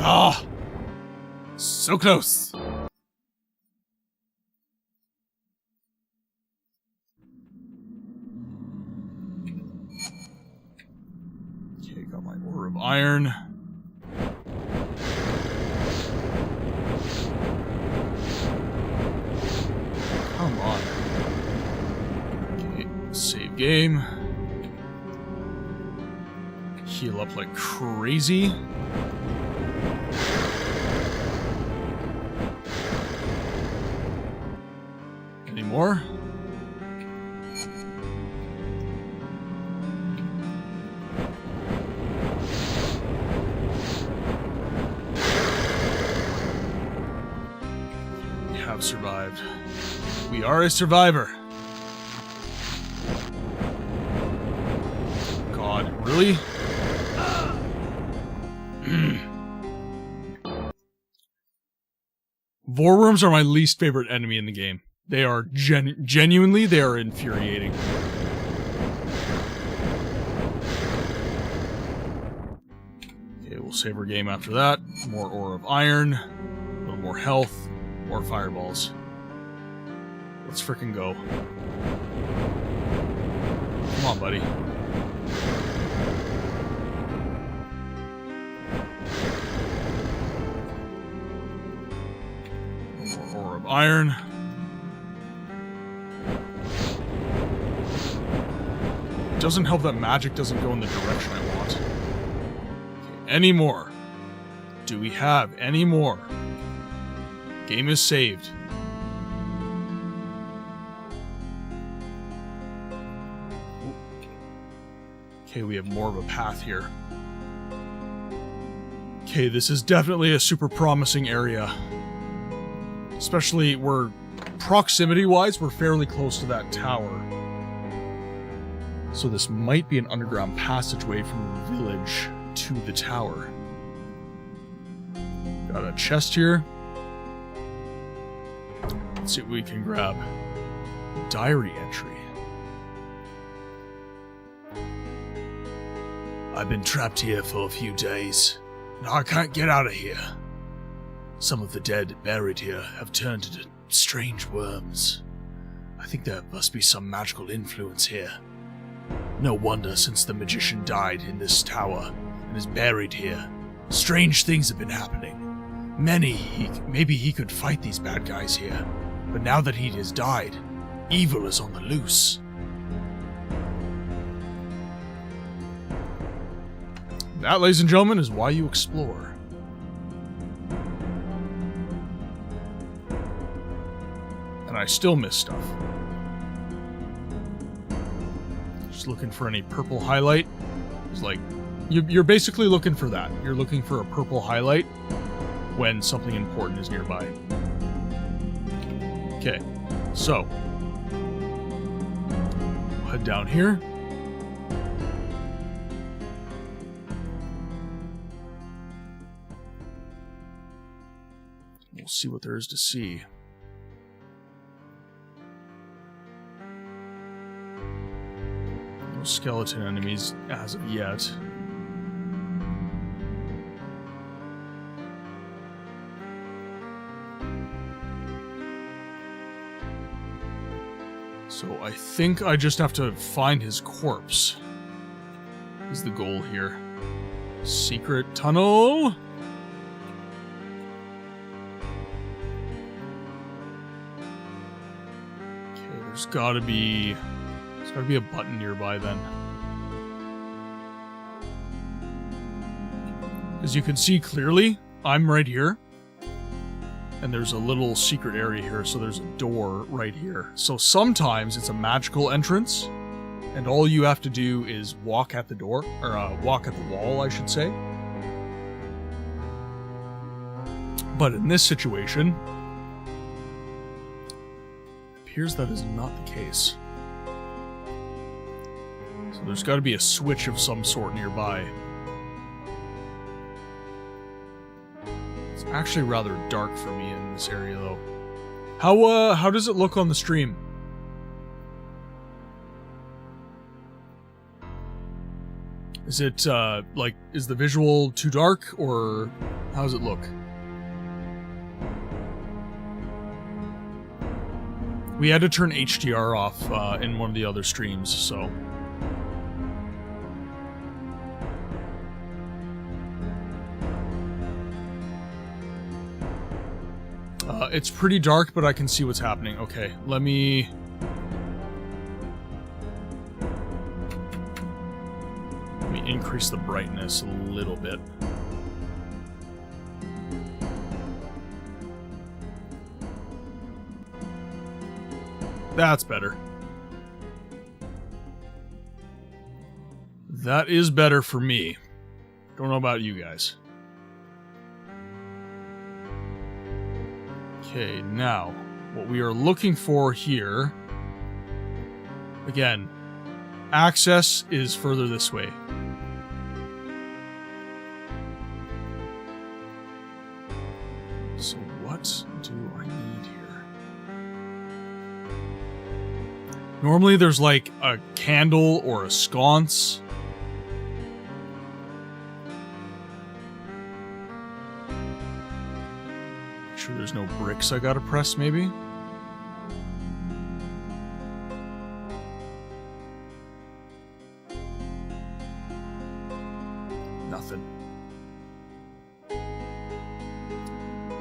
B: Ah! So close! Okay, got my Ore of Iron. Come on. Okay, save game. Heal up like crazy. Any more? We have survived. We are a survivor. God, really? Vorworms are my least favorite enemy in the game. They are genuinely, they are infuriating. Okay, we'll save our game after that. More Ore of Iron, a little more health, more fireballs. Let's frickin' go. Come on, buddy. More Ore of Iron. It doesn't help that magic doesn't go in the direction I want. Okay, any more? Do we have any more? Game is saved. Okay, we have more of a path here. Okay, this is definitely a super promising area. Especially, proximity-wise, we're fairly close to that tower. So this might be an underground passageway from the village to the tower. Got a chest here. Let's see what we can grab. Diary entry. I've been trapped here for a few days. Now I can't get out of here. Some of the dead buried here have turned into strange worms. I think there must be some magical influence here. No wonder, since the magician died in this tower and is buried here, strange things have been happening. Maybe he could fight these bad guys here, but now that he has died, evil is on the loose. That, ladies and gentlemen, is why you explore. And I still miss stuff. Just looking for any purple highlight. It's like, you're basically looking for that. You're looking for a purple highlight when something important is nearby. Okay, so we'll head down here. We'll see what there is to see. No skeleton enemies as of yet. So I think I just have to find his corpse. Is the goal here. Secret tunnel? Okay, there's gotta be a button nearby then. As you can see clearly, I'm right here. And there's a little secret area here, so there's a door right here. So sometimes it's a magical entrance, and all you have to do is walk at the door, or walk at the wall, I should say. But in this situation, it appears that is not the case. So there's got to be a switch of some sort nearby. It's actually rather dark for me in this area, though. How does it look on the stream? Is it, like, is the visual too dark, or how does it look? We had to turn HDR off in one of the other streams, so... it's pretty dark, but I can see what's happening. Okay, let me increase the brightness a little bit. That's better. That is better for me. Don't know about you guys. Okay, now, what we are looking for here... Again, access is further this way. So what do I need here? Normally there's like a candle or a sconce. Make sure there's no bricks I gotta press, maybe? Nothing.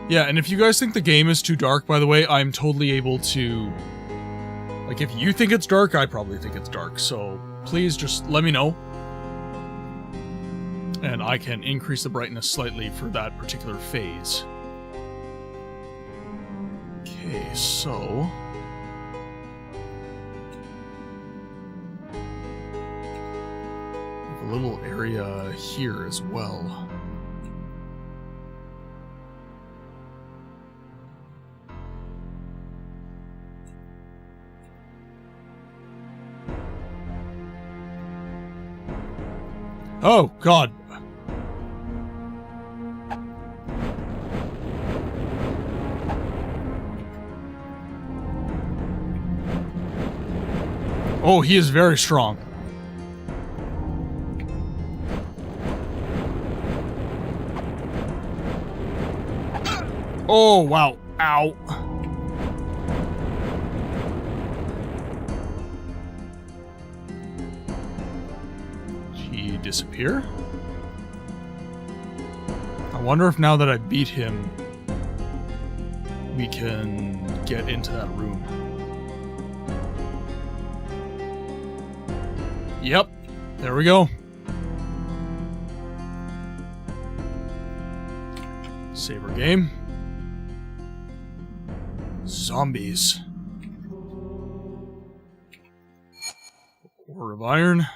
B: Yeah, and if you guys think the game is too dark, by the way, I'm totally able to... Like, if you think it's dark, I probably think it's dark, so please just let me know. And I can increase the brightness slightly for that particular phase. Okay, so... a little area here as well. Oh, God. Oh, he is very strong. Oh, wow. Ow. Disappear? I wonder if now that I beat him, we can get into that room. Yep, there we go. Save our game. Zombies. Ore of iron.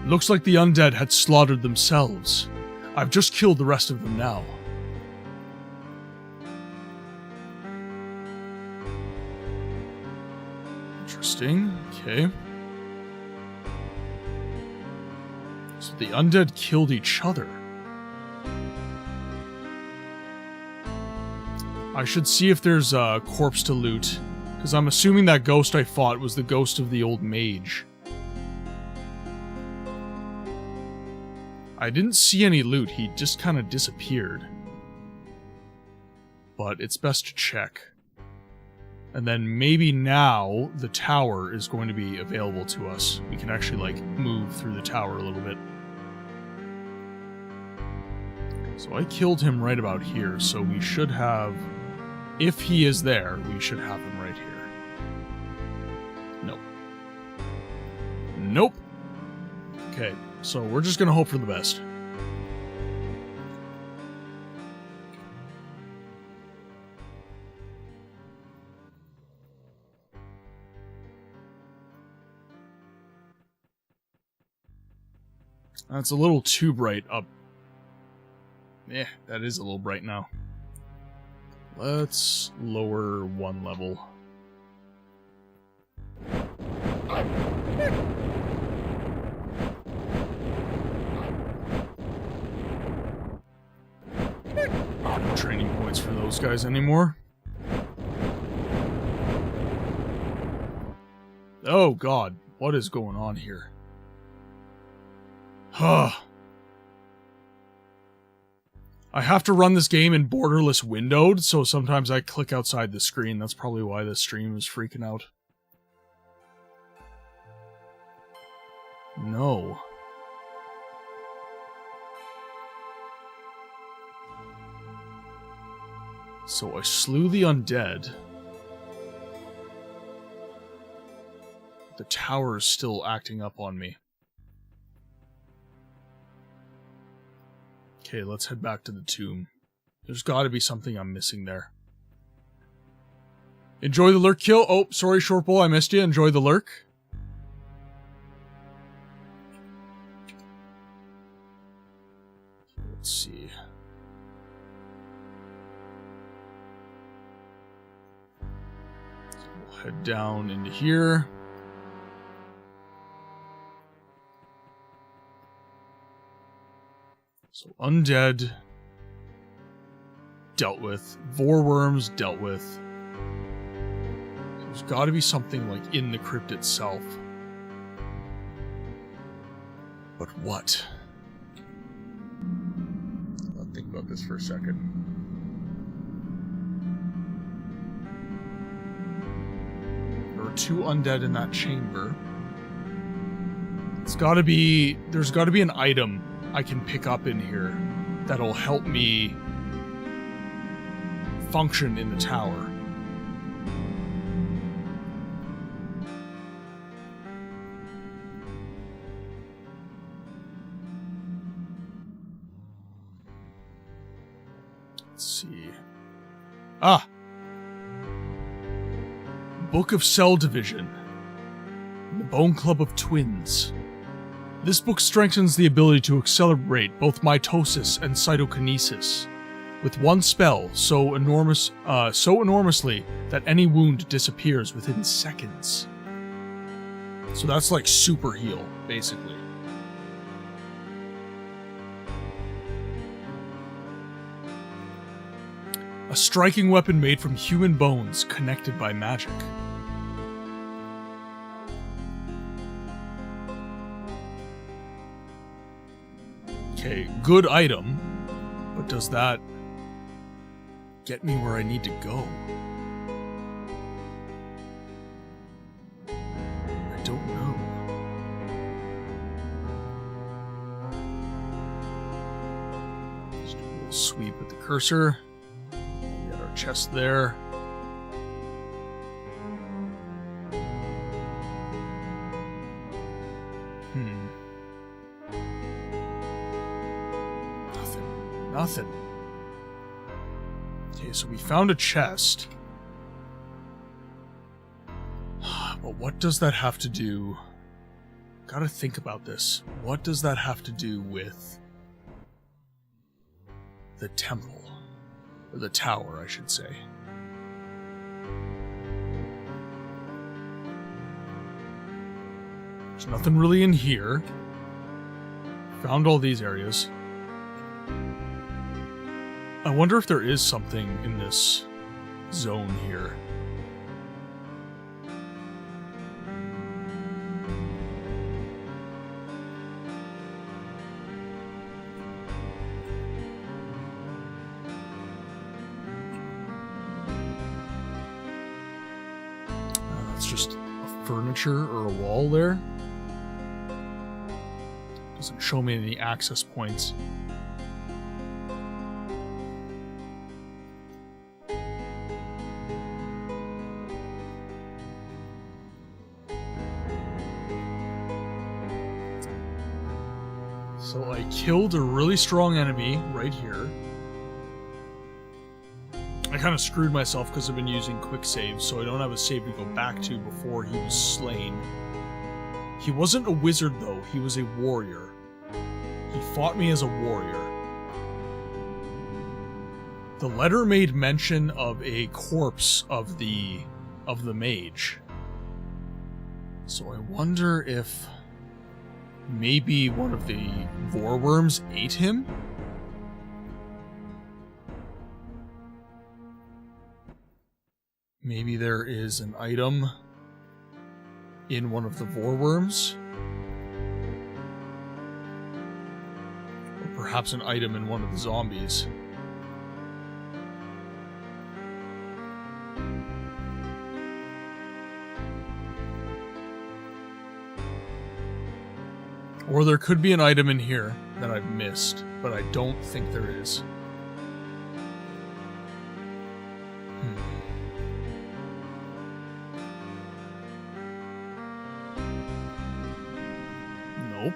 B: Looks like the undead had slaughtered themselves. I've just killed the rest of them now. Interesting. Okay. So the undead killed each other. I should see if there's a corpse to loot, because I'm assuming that ghost I fought was the ghost of the old mage. I didn't see any loot, he just kind of disappeared. But it's best to check. And then maybe now the tower is going to be available to us. We can actually, like, move through the tower a little bit. So I killed him right about here, so we should have if he is there, we should have him right here. Nope. Nope. Okay, so we're just gonna hope for the best. That's a little too bright up. Yeah, that is a little bright now. Let's lower one level. No training points for those guys anymore. Oh god, what is going on here? Huh. I have to run this game in borderless windowed, so sometimes I click outside the screen. That's probably why this stream is freaking out. No. So I slew the undead. The tower is still acting up on me. Okay, let's head back to the tomb. There's got to be something I'm missing there. Enjoy the lurk kill. Oh, sorry, Shortbowl, I missed you. Enjoy the lurk. Let's see. So we'll head down into here. So undead, dealt with. Vorworms, dealt with. So there's got to be something like in the crypt itself. But what? I'll think about this for a second. There were 2 undead in that chamber. It's got to be. There's got to be an item I can pick up in here that'll help me function in the tower. Let's see. Ah! Book of Cell Division. The Bone Club of Twins. This book strengthens the ability to accelerate both mitosis and cytokinesis with one spell so enormously that any wound disappears within seconds. So that's like super heal, basically. A striking weapon made from human bones connected by magic. Okay, good item, but does that get me where I need to go? I don't know. Just do a little sweep with the cursor. We got our chest there. Nothing. Okay, so we found a chest. But what does that have to do? Gotta think about this. What does that have to do with the temple? Or the tower, I should say. There's nothing really in here. Found all these areas. I wonder if there is something in this zone here. That's just a furniture or a wall there. Doesn't show me any access points. So I killed a really strong enemy right here. I kind of screwed myself because I've been using quick saves, so I don't have a save to go back to before he was slain. He wasn't a wizard, though. He was a warrior. He fought me as a warrior. The letter made mention of a corpse of the mage. So I wonder if maybe one of the vorworms ate him? Maybe there is an item in one of the vorworms? Or perhaps an item in one of the zombies. Or there could be an item in here that I've missed, but I don't think there is. Nope.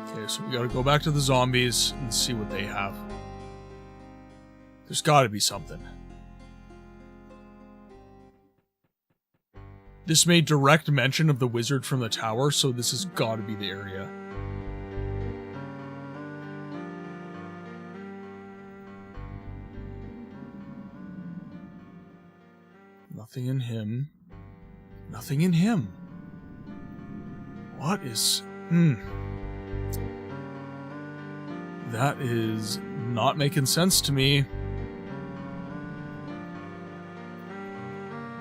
B: Okay, so we gotta go back to the zombies and see what they have. There's gotta be something. This made direct mention of the wizard from the tower, so this has gotta be the area. Nothing in him. Nothing in him. What is... That is not making sense to me.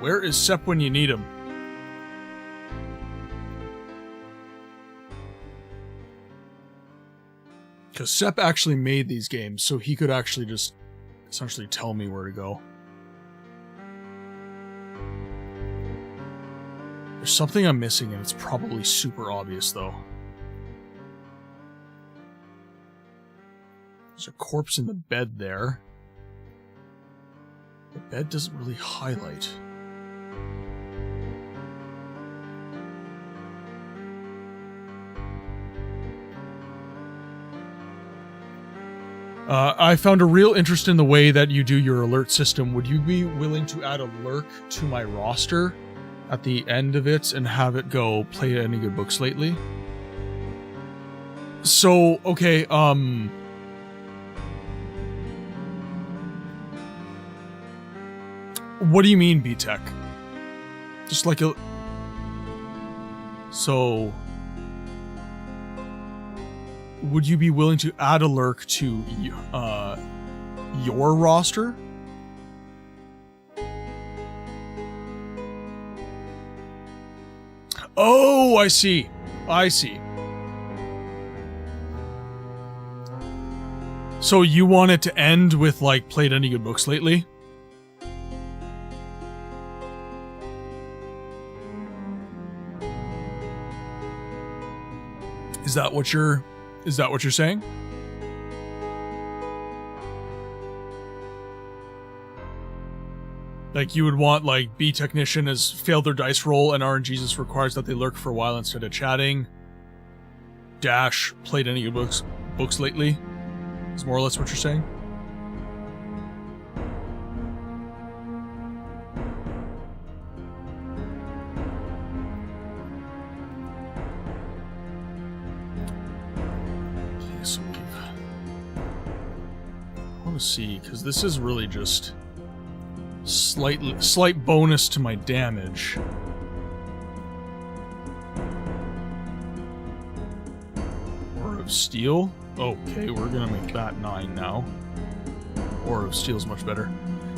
B: Where is Sepp when you need him? Because Sepp actually made these games, so he could actually just essentially tell me where to go. There's something I'm missing, and it's probably super obvious, though. There's a corpse in the bed there. The bed doesn't really highlight. I found a real interest in the way that you do your alert system. Would you be willing to add a lurk to my roster at the end of it and have it go, play any good books lately? So, okay, what do you mean, B-Tech? Just like a... So... Would you be willing to add a lurk to your roster? Oh, I see. I see. So you want it to end with, like, played any good books lately? Is that what you're saying? Like, you would want, like, B Technician has failed their dice roll and RNGesus requires that they lurk for a while instead of chatting. Dash, played any good books lately? Is more or less what you're saying? Okay, so I want to see, because this is really just slight bonus to my damage. Aura of Steel. Okay, we're gonna make that 9 now. Aura of Steel is much better.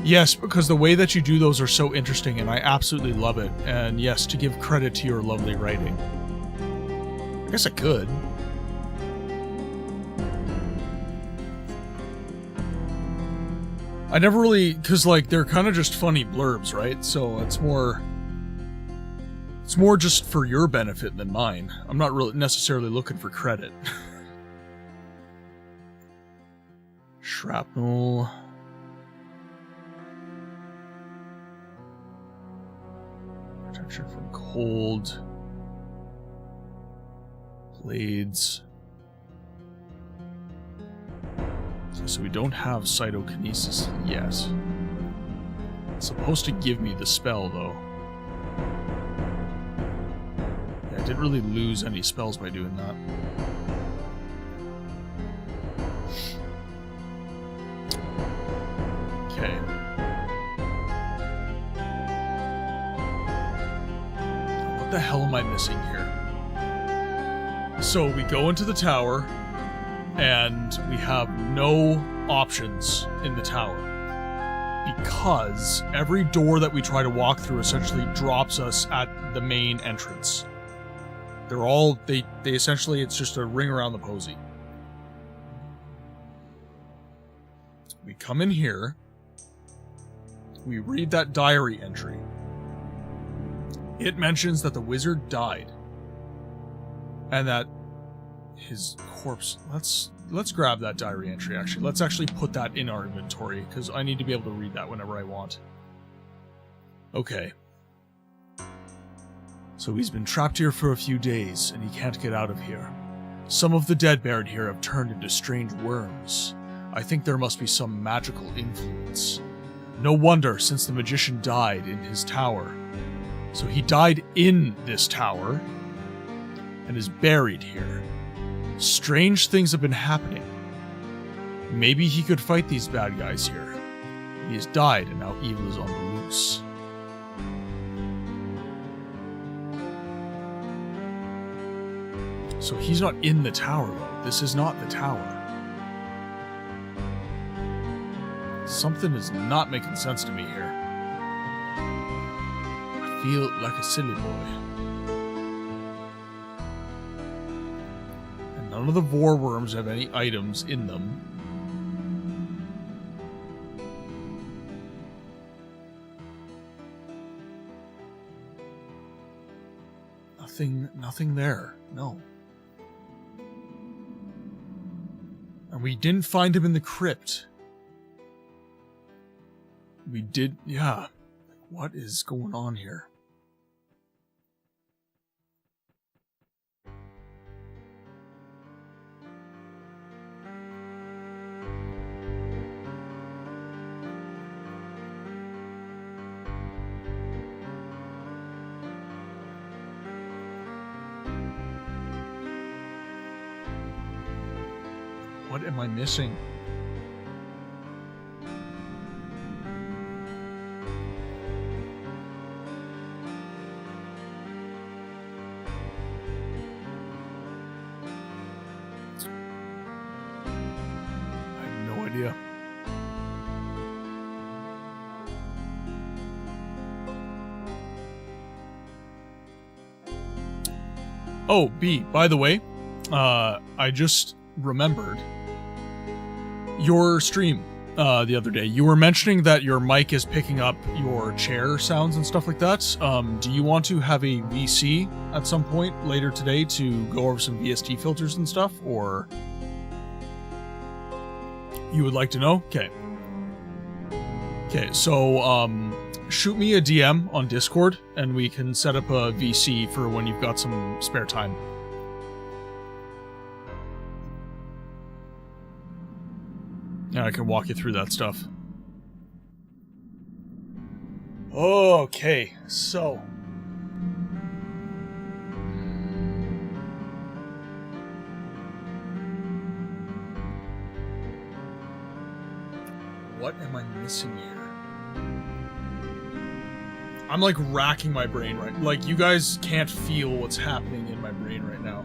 B: Yes, because the way that you do those are so interesting, and I absolutely love it. And yes, to give credit to your lovely writing. I guess I could. I never really, because, like, they're kind of just funny blurbs, right? So it's more just for your benefit than mine. I'm not really necessarily looking for credit. Shrapnel. Protection from cold. Blades. So we don't have cytokinesis yet. It's supposed to give me the spell, though. Yeah, I didn't really lose any spells by doing that. Okay. What the hell am I missing here? So we go into the tower, and we have no options in the tower. Because every door that we try to walk through essentially drops us at the main entrance. They're all, they essentially, it's just a ring around the posy. We come in here, we read that diary entry. It mentions that the wizard died. And that his corpse, let's grab that diary entry, actually. Let's actually put that in our inventory, because I need to be able to read that whenever I want. Okay. So he's been trapped here for a few days, and he can't get out of here. Some of the dead buried here have turned into strange worms. I think there must be some magical influence. No wonder, since the magician died in his tower. So he died in this tower, and is buried here. Strange things have been happening. Maybe he could fight these bad guys here. He has died, and now evil is on the loose. So he's not in the tower, though. This is not the tower. Something is not making sense to me here. I feel like a silly boy. None of the vor worms have any items in them. Nothing there. No. And we didn't find him in the crypt. We did, yeah. What is going on here? What am I missing? I have no idea. Oh, B, by the way, I just remembered your stream the other day. You were mentioning that your mic is picking up your chair sounds and stuff like that. Do you want to have a VC at some point later today to go over some VST filters and stuff, or you would like to know? Okay. Okay, so shoot me a DM on Discord and we can set up a VC for when you've got some spare time. Yeah, I can walk you through that stuff. Okay, so what am I missing here? I'm like racking my brain right. Like, you guys can't feel what's happening in my brain right now.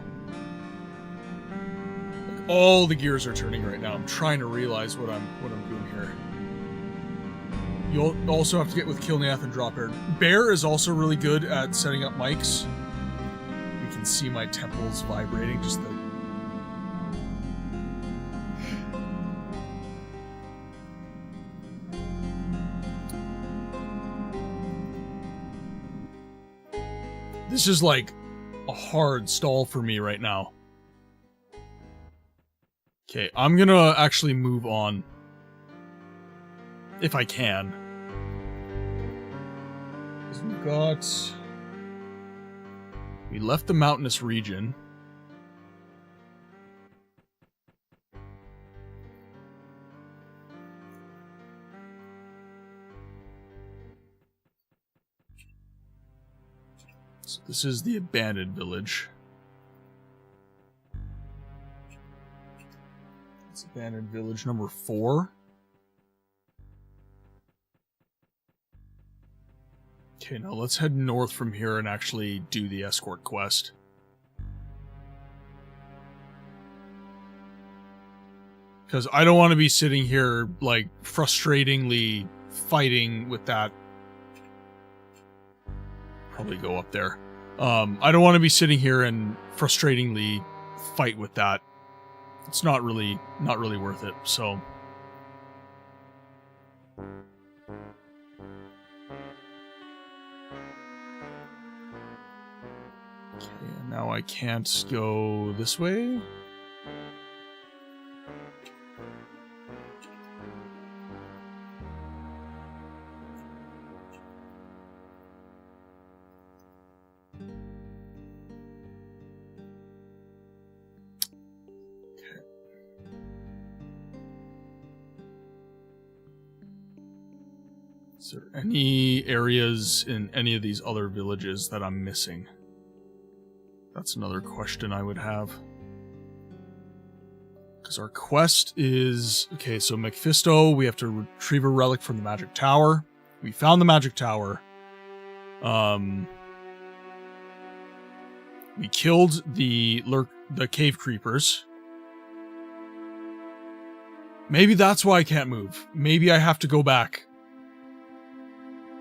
B: All the gears are turning right now. I'm trying to realize what I'm doing here. You'll also have to get with Kilnath and Drop Bear. Bear is also really good at setting up mics. You can see my temples vibrating, just the... This is like a hard stall for me right now. Okay, I'm gonna actually move on. If I can. We left the mountainous region. This is the abandoned village. It's abandoned village number 4. Okay, now let's head north from here and actually do the escort quest. Because I don't want to be sitting here, like, frustratingly fighting with that. Probably go up there. I don't want to be sitting here and frustratingly fight with that. It's not really worth it, so... Okay, and now I can't go this way? Is there any areas in any of these other villages that I'm missing? That's another question I would have. Because our quest is... Okay, so Mephisto, we have to retrieve a relic from the Magic Tower. We found the Magic Tower. We killed the cave creepers. Maybe that's why I can't move. Maybe I have to go back.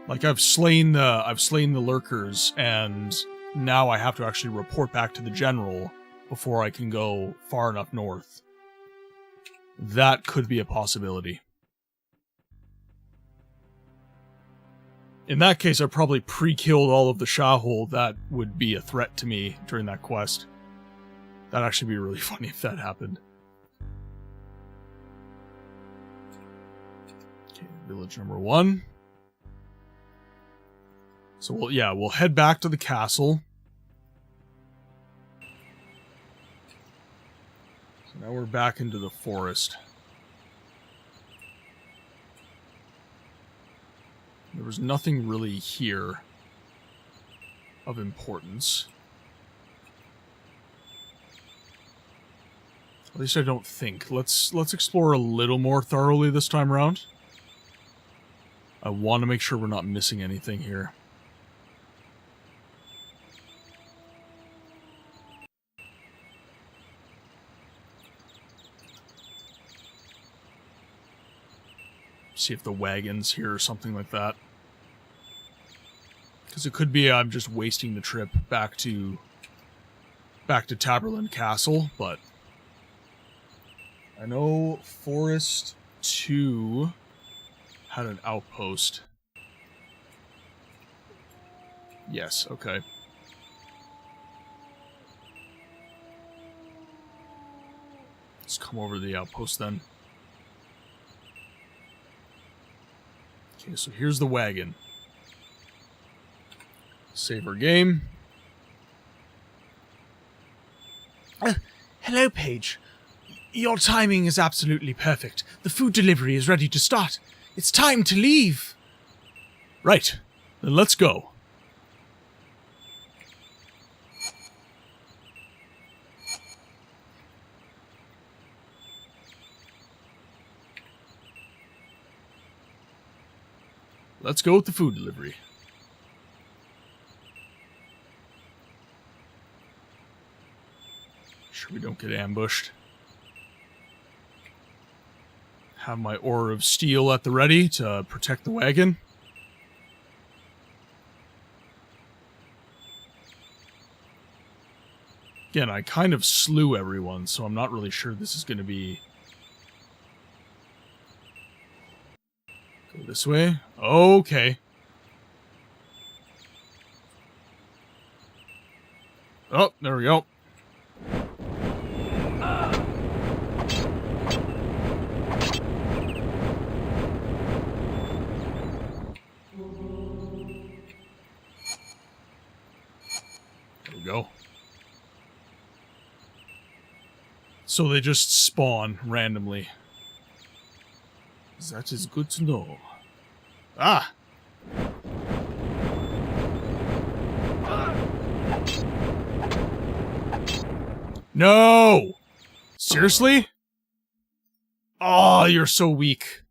B: Like, I've slain the lurkers, and now I have to actually report back to the general before I can go far enough north. That could be a possibility. In that case, I probably pre-killed all of the Shahul that would be a threat to me during that quest. That'd actually be really funny if that happened. Okay, village number 1. So, we'll head back to the castle. So now we're back into the forest. There was nothing really here of importance. At least I don't think. Let's explore a little more thoroughly this time around. I want to make sure we're not missing anything here. See if the wagon's here or something like that. Because it could be I'm just wasting the trip back to Taberlin Castle, but I know Forest 2 had an outpost. Yes, okay. Let's come over to the outpost then. Okay, so here's the wagon. Save our game.
H: Hello, Paige. Your timing is absolutely perfect. The food delivery is ready to start. It's time to leave.
B: Right. Then let's go. Let's go with the food delivery. Sure we don't get ambushed. Have my Aura of Steel at the ready to protect the wagon. Again, I kind of slew everyone, so I'm not really sure this is going to be... Go this way. Okay. Oh, there we go. There we go. So they just spawn randomly. That is good to know. Ah! No! Seriously? Oh, you're so weak.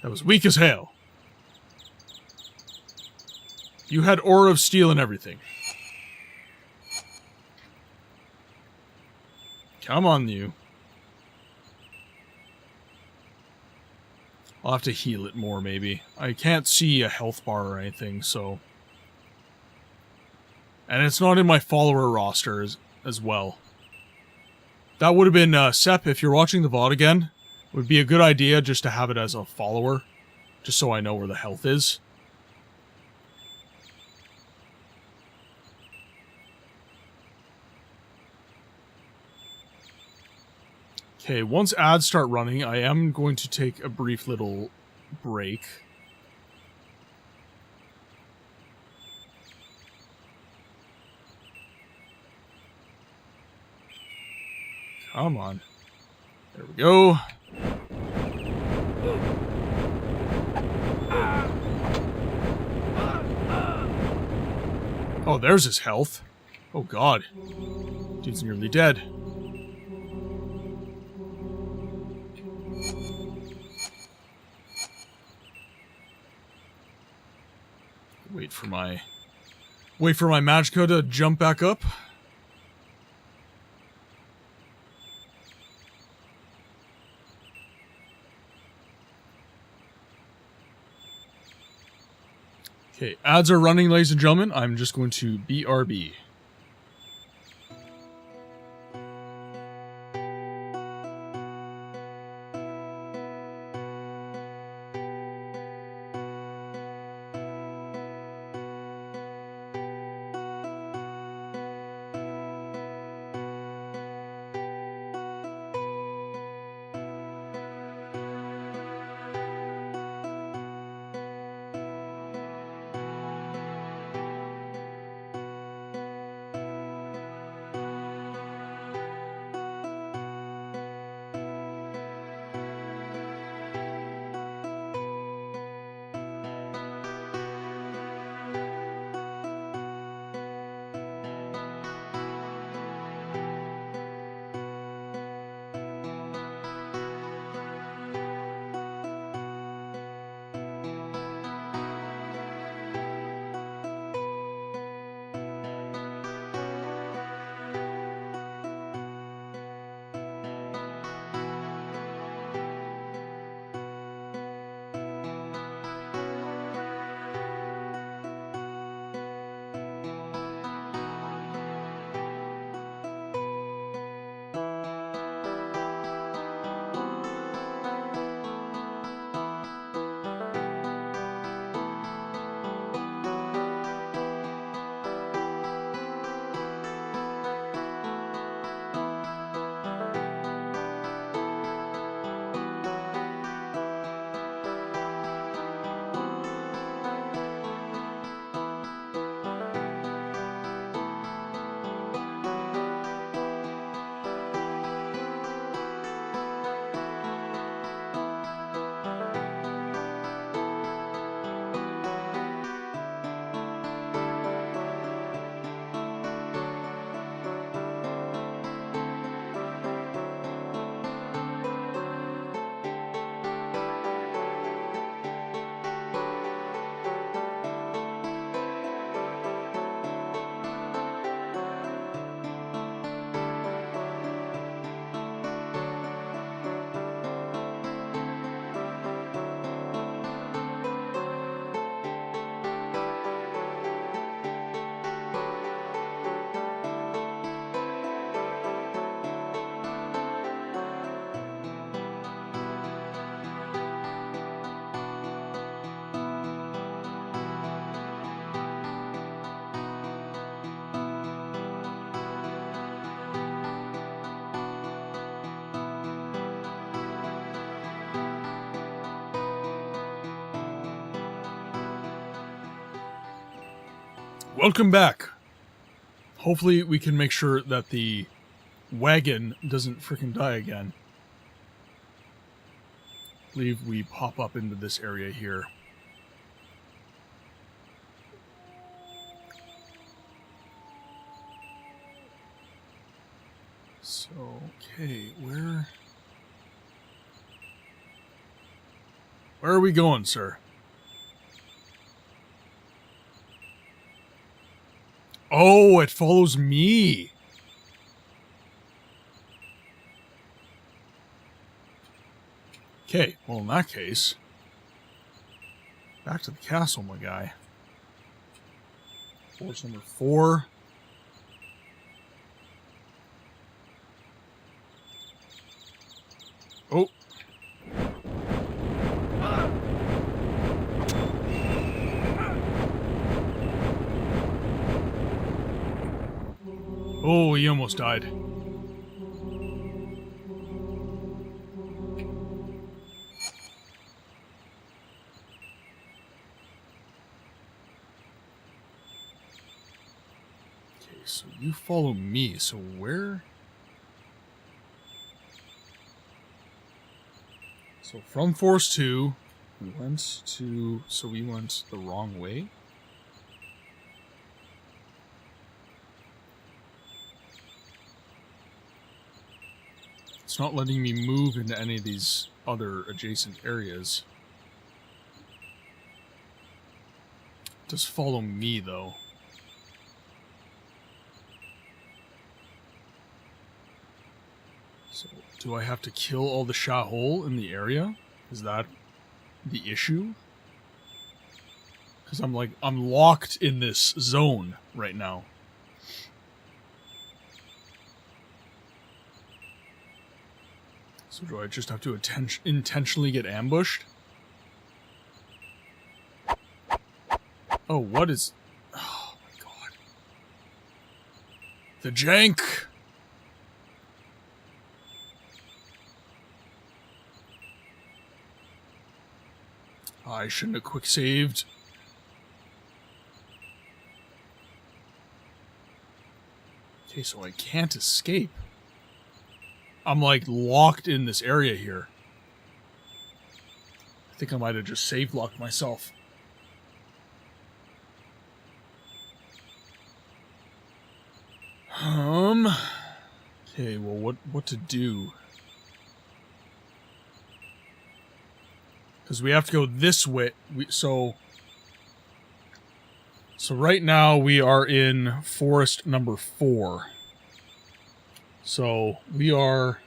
B: That was weak as hell. You had Aura of Steel and everything. Come on, you. I'll have to heal it more, maybe. I can't see a health bar or anything, so... And it's not in my follower roster as well. That would have been, Sep, if you're watching the VOD again, it would be a good idea just to have it as a follower. Just so I know where the health is. Okay, once ads start running, I am going to take a brief little break. Come on. There we go. Oh, there's his health. Oh god. Dude's nearly dead. Wait for my Magicka to jump back up. Okay, ads are running, ladies and gentlemen. I'm just going to BRB. Welcome back. Hopefully we can make sure that the wagon doesn't freaking die again. I believe we pop up into this area here. So, okay, where are we going, sir? Oh, it follows me. Okay, well in that case, back to the castle, my guy. Force number 4. Oh. Oh, he almost died. Okay, so you follow me. So where? So from Force 2, we went to... So we went the wrong way? It's not letting me move into any of these other adjacent areas. It does follow me, though. So, do I have to kill all the Shahol in the area? Is that the issue? Because I'm locked in this zone right now. So do I just have to intentionally get ambushed? Oh, what is... Oh my god. The jank! I shouldn't have quick saved. Okay, so I can't escape. I'm like locked in this area here. I think I might have just save locked myself. Okay, well what to do? Because we have to go this way. So right now we are in forest number 4. So we are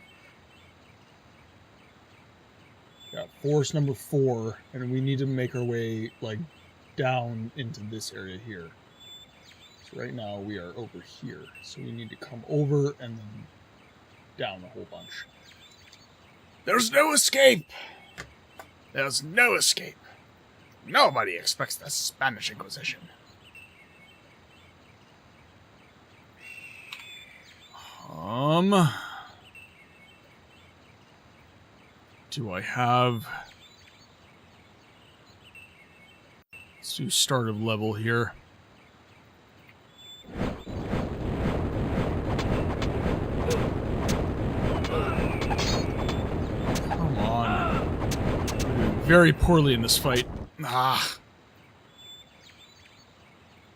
B: forest number 4, and we need to make our way like down into this area here. So right now we are over here. So we need to come over and then down a whole bunch. There's no escape! There's no escape. Nobody expects the Spanish Inquisition. Do I have... Let's do start of level here. Come on. We're doing very poorly in this fight. Ah.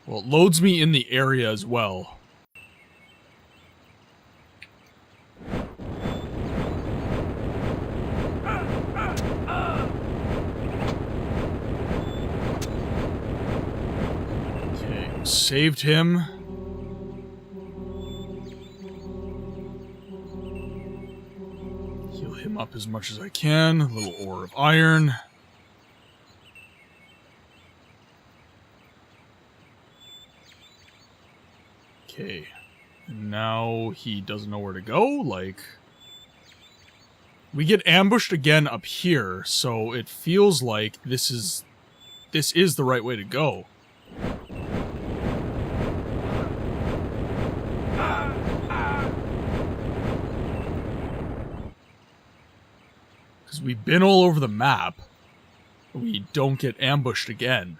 B: Well, it loads me in the area as well. Saved him. Heal him up as much as I can. A little ore of iron. Okay. And now he doesn't know where to go. Like, we get ambushed again up here, so it feels like this is the right way to go. We've been all over the map. We don't get ambushed again.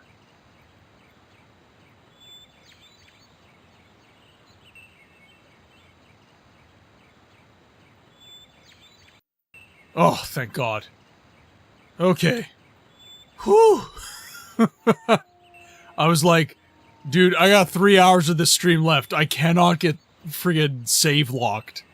B: Oh, thank God. Okay. Whew. I was like, dude, I got 3 hours of this stream left. I cannot get friggin' save locked.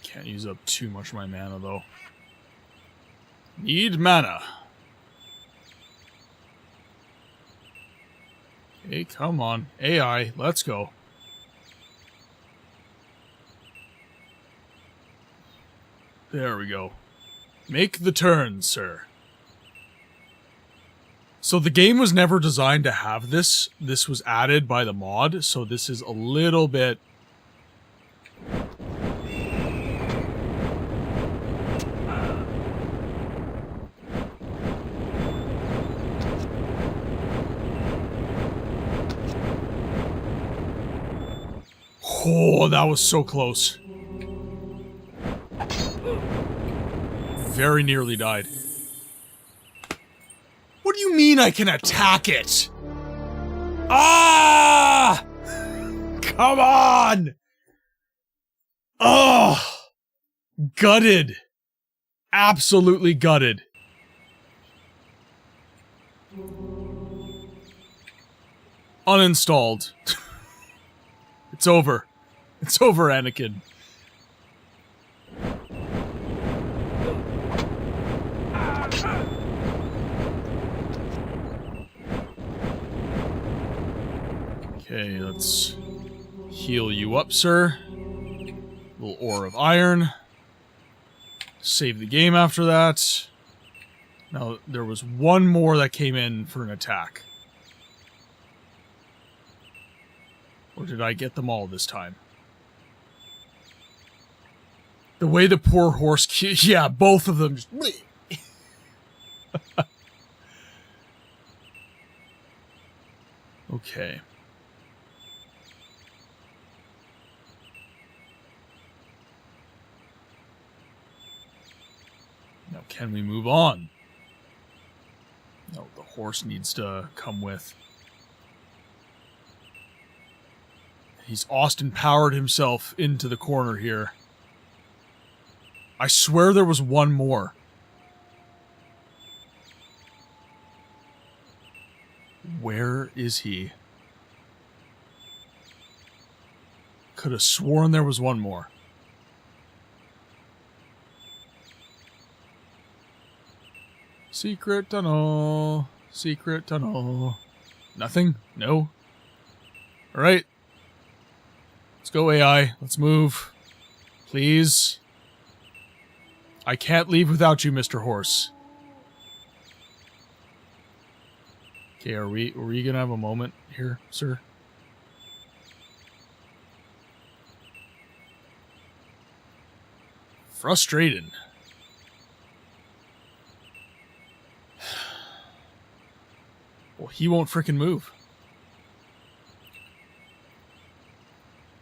B: Can't use up too much of my mana, though. Need mana. Okay, come on. AI, let's go. There we go. Make the turn, sir. So the game was never designed to have this. This was added by the mod, so this is a little bit... Oh, that was so close. Very nearly died. What do you mean I can attack it? Ah! Come on! Oh! Gutted. Absolutely gutted. Uninstalled. It's over. It's over, Anakin. Okay, let's heal you up, sir. Little ore of iron. Save the game after that. Now, there was one more that came in for an attack. Or did I get them all this time? The way the poor horse... Yeah, both of them just... Okay. Now, can we move on? No, the horse needs to come with. He's Austin-powered himself into the corner here. I swear there was one more. Where is he? Could have sworn there was one more. Secret tunnel. Secret tunnel. Nothing? No? Alright. Let's go, AI. Let's move. Please. I can't leave without you, Mr. Horse. Okay, are we gonna have a moment here, sir? Frustrated. Well, he won't frickin' move.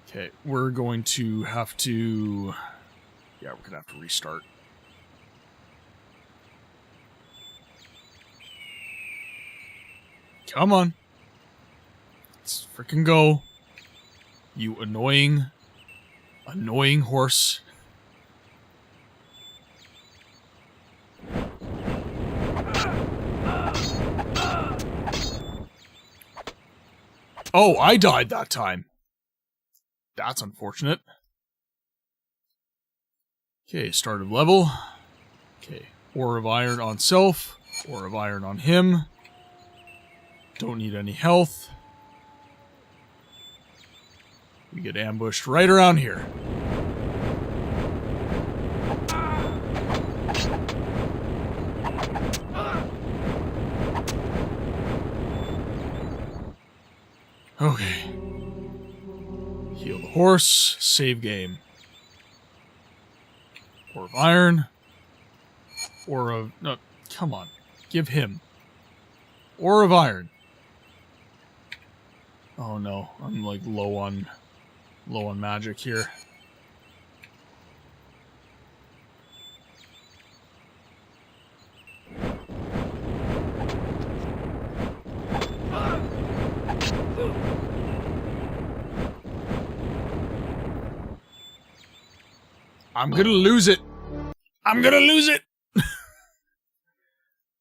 B: Okay, we're going to have to... Yeah, we're gonna have to restart. Come on. Let's frickin' go. You annoying horse. Oh, I died that time. That's unfortunate. Okay, start of level. Okay, ore of iron on self. Ore of iron on him. Don't need any health. We get ambushed right around here. Okay. Heal the horse. Save game. Ore of iron. Ore of... No, come on. Give him. Ore of iron. Oh no, I'm like low on magic here. I'm gonna lose it. I'm gonna lose it.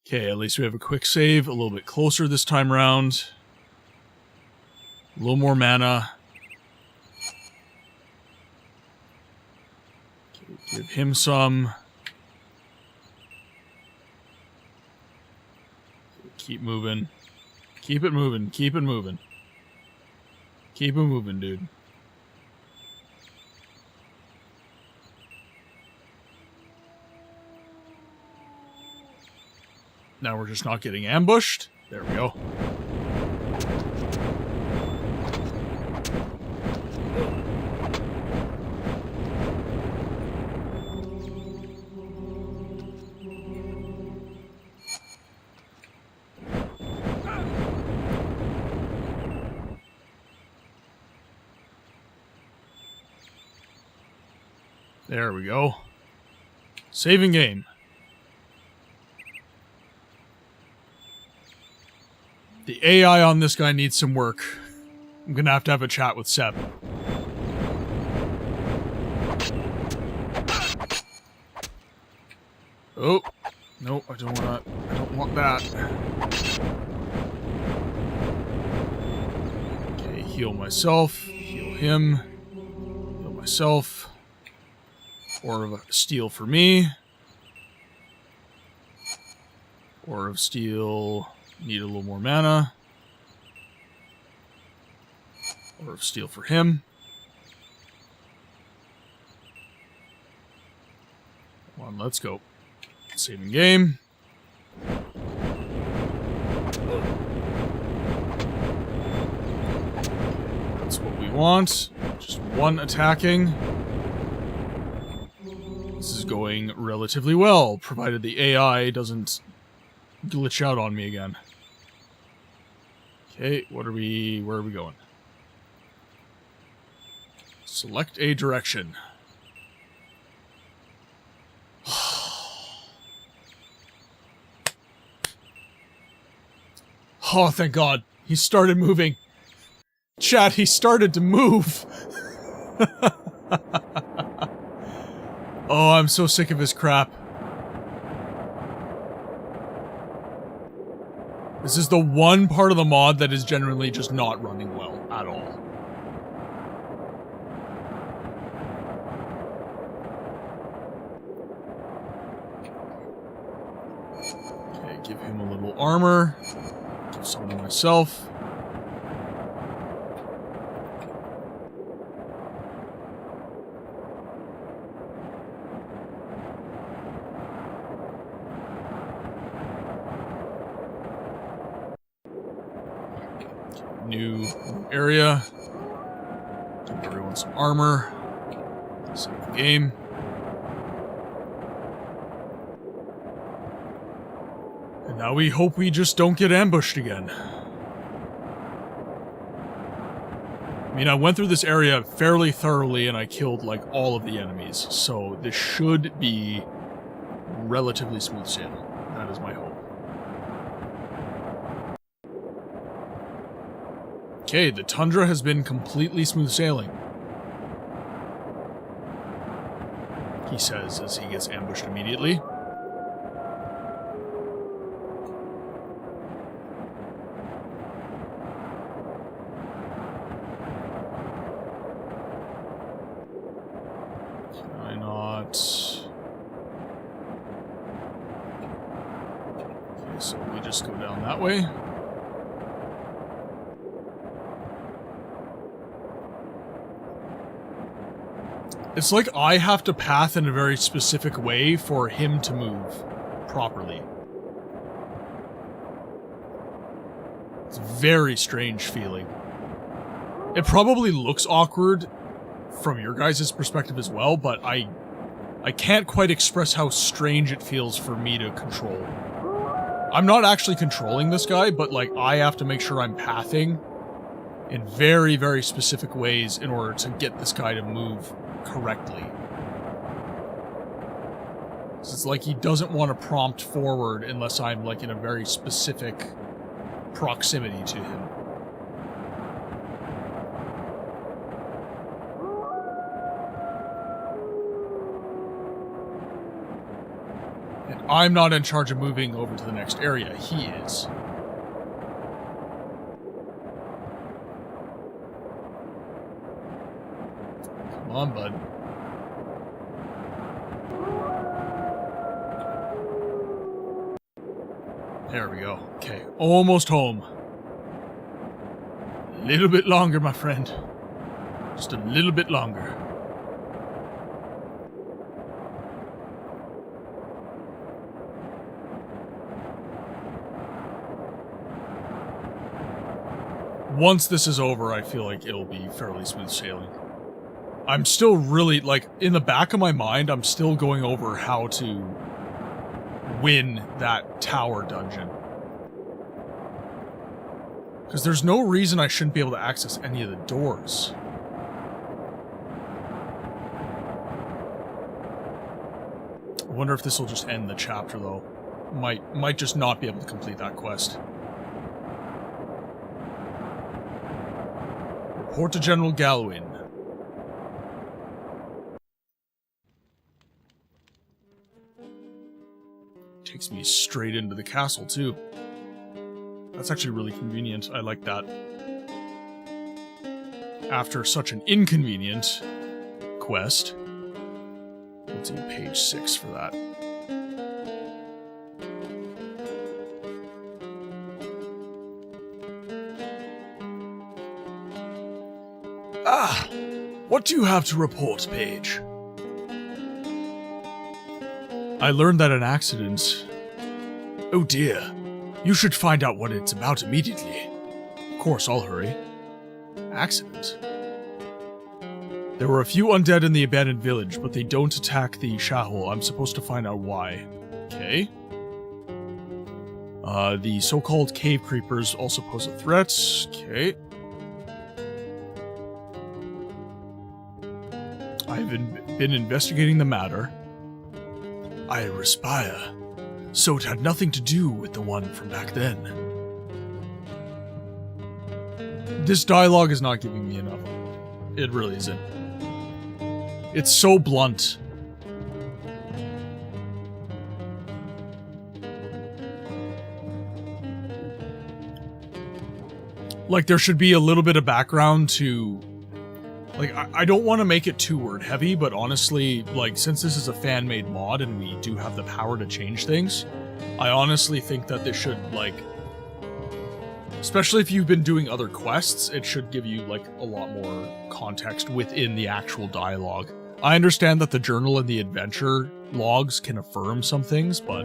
B: Okay, at least we have a quick save, a little bit closer this time around. A little more mana. Okay, give him some. Keep moving. Keep it moving. Keep it moving. Keep it moving, dude. Now we're just not getting ambushed. There we go. There we go. Saving game. The AI on this guy needs some work. I'm gonna have a chat with Seb. Oh, no, I don't want that. Okay, heal myself, heal him, heal myself. Ore of steel for me. Ore of steel. Need a little more mana. Ore of steel for him. Come on, let's go. Saving game. That's what we want. Just one attacking. This is going relatively well, provided the AI doesn't glitch out on me again. Okay, where are we going? Select a direction. Oh, thank God. He started moving. Chat, he started to move. Oh, I'm so sick of his crap. This is the one part of the mod that is generally just not running well at all. Okay, give him a little armor. Give some to myself. New area. Give everyone some armor. Save the game. And now we hope we just don't get ambushed again. I mean, I went through this area fairly thoroughly and I killed like all of the enemies, so this should be relatively smooth sailing. That is my hope. Okay, the tundra has been completely smooth sailing. He says as he gets ambushed immediately. Can I not? Okay, so we just go down that way. It's like I have to path in a very specific way for him to move properly. It's a very strange feeling. It probably looks awkward from your guys' perspective as well, but I can't quite express how strange it feels for me to control. I'm not actually controlling this guy, but like I have to make sure I'm pathing in very, very specific ways in order to get this guy to move correctly. So it's like he doesn't want to prompt forward unless I'm like in a very specific proximity to him. And I'm not in charge of moving over to the next area. He is. Come on, bud. There we go. Okay, almost home. A little bit longer, my friend. Just a little bit longer. Once this is over, I feel like it'll be fairly smooth sailing. I'm still really, like, in the back of my mind, I'm still going over how to win that tower dungeon. Because there's no reason I shouldn't be able to access any of the doors. I wonder if this will just end the chapter, though. Might just not be able to complete that quest. Report to General Galwin. Takes me straight into the castle, too. That's actually really convenient. I like that. After such an inconvenient quest. Let's do page 6 for that. Ah! What do you have to report, Paige? I learned that an accident... Oh dear. You should find out what it's about immediately. Of course, I'll hurry. Accident? There were a few undead in the abandoned village, but they don't attack the Shahul. I'm supposed to find out why. Okay. The so-called cave creepers also pose a threat. Okay. I've been investigating the matter. I respire. So it had nothing to do with the one from back then. This dialogue is not giving me enough. It really isn't. It's so blunt. Like, there should be a little bit of background to... Like, I don't want to make it too word heavy, but honestly, like, since this is a fan-made mod and we do have the power to change things, I honestly think that this should, like... Especially if you've been doing other quests, it should give you, like, a lot more context within the actual dialogue. I understand that the journal and the adventure logs can affirm some things, but...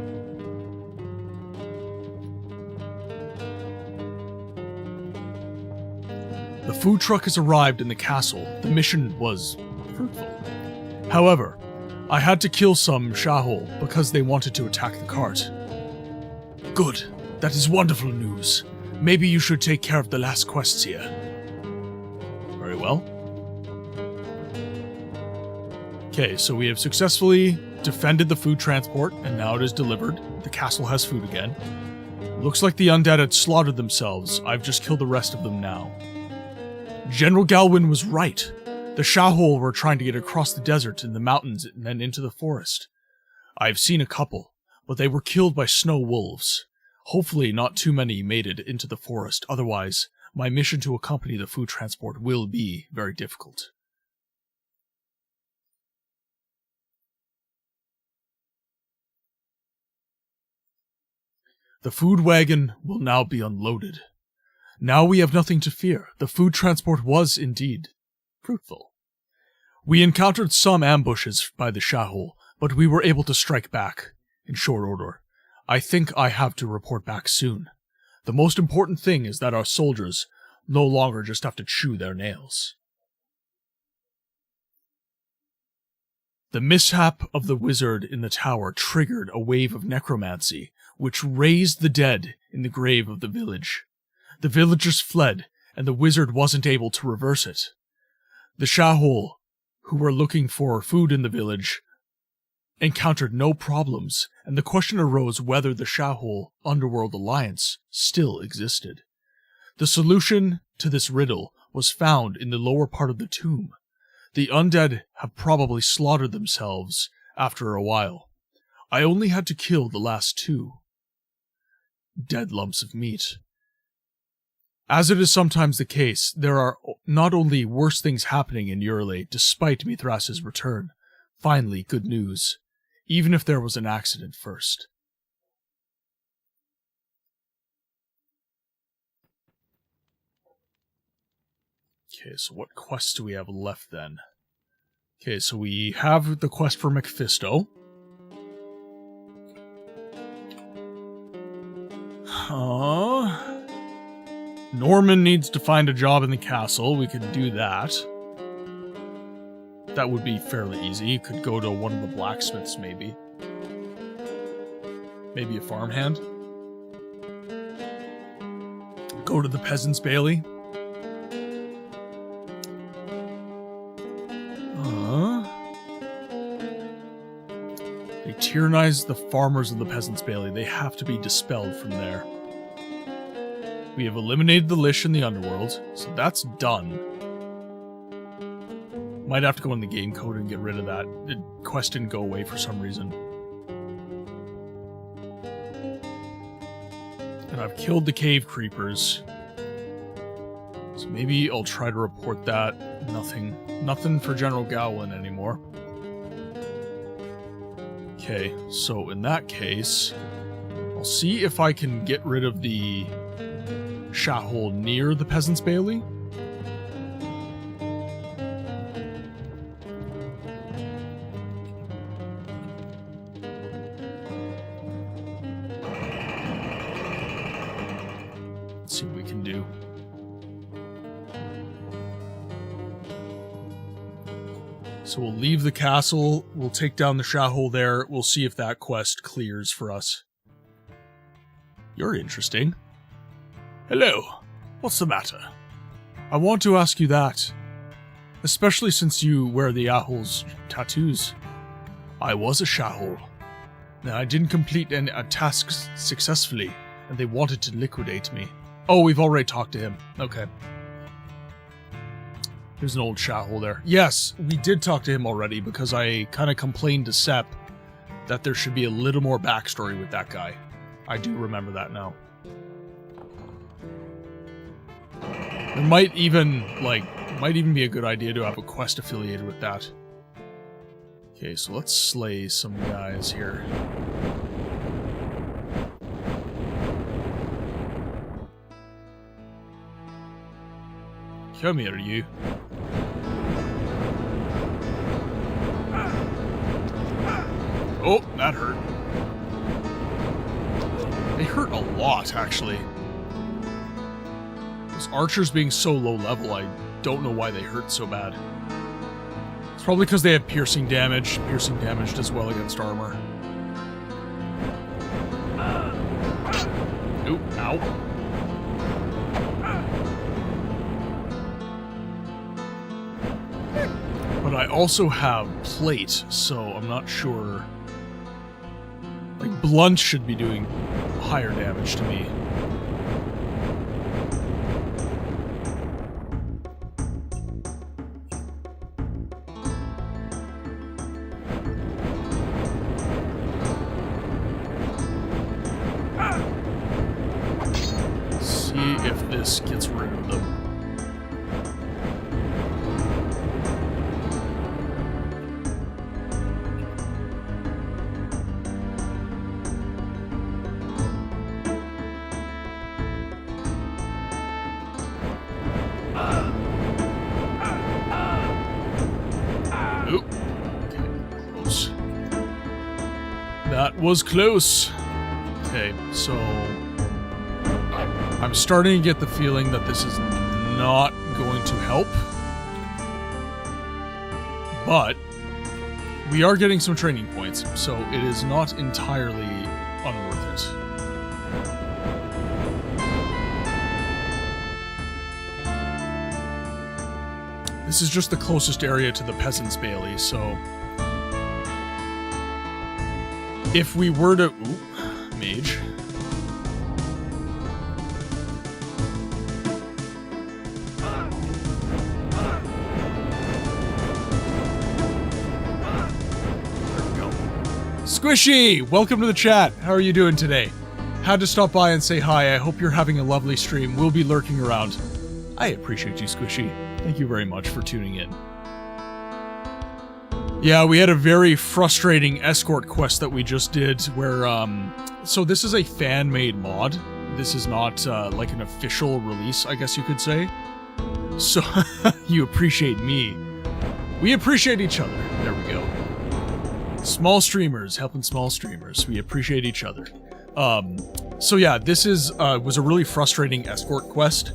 B: The food truck has arrived in the castle. The mission was fruitful. However, I had to kill some Shahul because they wanted to attack the cart. Good. That is wonderful news. Maybe you should take care of the last quests here. Very well. Okay, so we have successfully defended the food transport, and now it is delivered. The castle has food again. Looks like the undead had slaughtered themselves. I've just killed the rest of them now. General Galwin was right. The Shahul were trying to get across the desert and the mountains and then into the forest. I've seen a couple, but they were killed by snow wolves. Hopefully not too many made it into the forest, otherwise my mission to accompany the food transport will be very difficult. The food wagon will now be unloaded. Now we have nothing to fear. The food transport was indeed fruitful. We encountered some ambushes by the Shahul, but we were able to strike back in short order. I think I have to report back soon. The most important thing is that our soldiers no longer just have to chew their nails. The mishap of the wizard in the tower triggered a wave of necromancy, which raised the dead in the grave of the village. The villagers fled, and the wizard wasn't able to reverse it. The Shahul, who were looking for food in the village, encountered no problems, and the question arose whether the Shahul Underworld Alliance still existed. The solution to this riddle was found in the lower part of the tomb. The undead have probably slaughtered themselves after a while. I only had to kill the last 2. Dead lumps of meat. As it is sometimes the case, there are not only worse things happening in Urlay despite Mithras's return. Finally, good news. Even if there was an accident first. Okay, so what quests do we have left then? Okay, so we have the quest for Mephisto. Norman needs to find a job in the castle. We could do that. That would be fairly easy. You could go to one of the blacksmiths, maybe. Maybe a farmhand. Go to the peasant's bailey. They tyrannize the farmers of the peasant's bailey. They have to be dispelled from there. We have eliminated the Lich in the underworld, so that's done. Might have to go in the game code and get rid of that. The quest didn't go away for some reason. And I've killed the cave creepers. So maybe I'll try to report that. Nothing for General Gowlin anymore. Okay, so in that case, I'll see if I can get rid of the shot-hole near the Peasant's Bailey. Let's see what we can do. So we'll leave the castle, we'll take down the shot-hole there, we'll see if that quest clears for us. You're interesting. Hello, what's the matter? I want to ask you that. Especially since you wear the Ahol's tattoos. I was a shot-hole. And I didn't complete a task successfully, and they wanted to liquidate me. Oh, we've already talked to him. Okay. There's an old shot-hole there. Yes, we did talk to him already because I kind of complained to Sepp that there should be a little more backstory with that guy. I do remember that now. There might even be a good idea to have a quest affiliated with that. Okay, so let's slay some guys here. Come here, you. Oh, that hurt. They hurt a lot, actually. Those archers being so low level, I don't know why they hurt so bad. It's probably because they have piercing damage. Piercing damage does well against armor. Oop, ow. But I also have plate, so I'm not sure. Like, blunt should be doing higher damage to me. See if this gets rid of them. That was close. Okay, so I'm starting to get the feeling that this is not going to help. But we are getting some training points, so it is not entirely unworth it. This is just the closest area to the Peasant's Bailey, so if we were to... Ooh, mage. There we go. Squishy! Welcome to the chat. How are you doing today? Had to stop by and say hi. I hope you're having a lovely stream. We'll be lurking around. I appreciate you, Squishy. Thank you very much for tuning in. Yeah, we had a very frustrating escort quest that we just did where, so this is a fan-made mod. This is not, like an official release, I guess you could say. So, you appreciate me. We appreciate each other. There we go. Small streamers helping small streamers. We appreciate each other. So yeah, this is, was a really frustrating escort quest,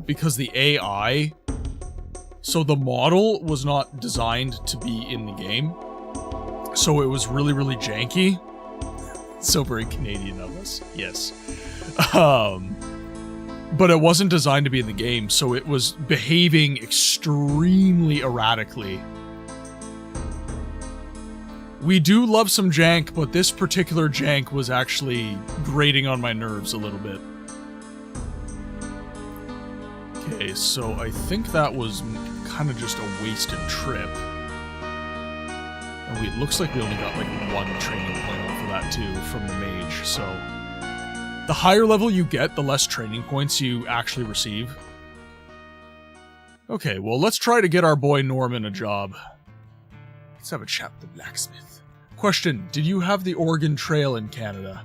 B: because the AI, so the model was not designed to be in the game, so it was really, really janky. So very Canadian of us, yes. But it wasn't designed to be in the game, so it was behaving extremely erratically. We do love some jank, but this particular jank was actually grating on my nerves a little bit. Okay, so I think that was kind of just a wasted trip. And it looks like we only got like one training point for that too, from the mage, so... The higher level you get, the less training points you actually receive. Okay, well let's try to get our boy Norman a job. Let's have a chat with the blacksmith. Question, did you have the Oregon Trail in Canada?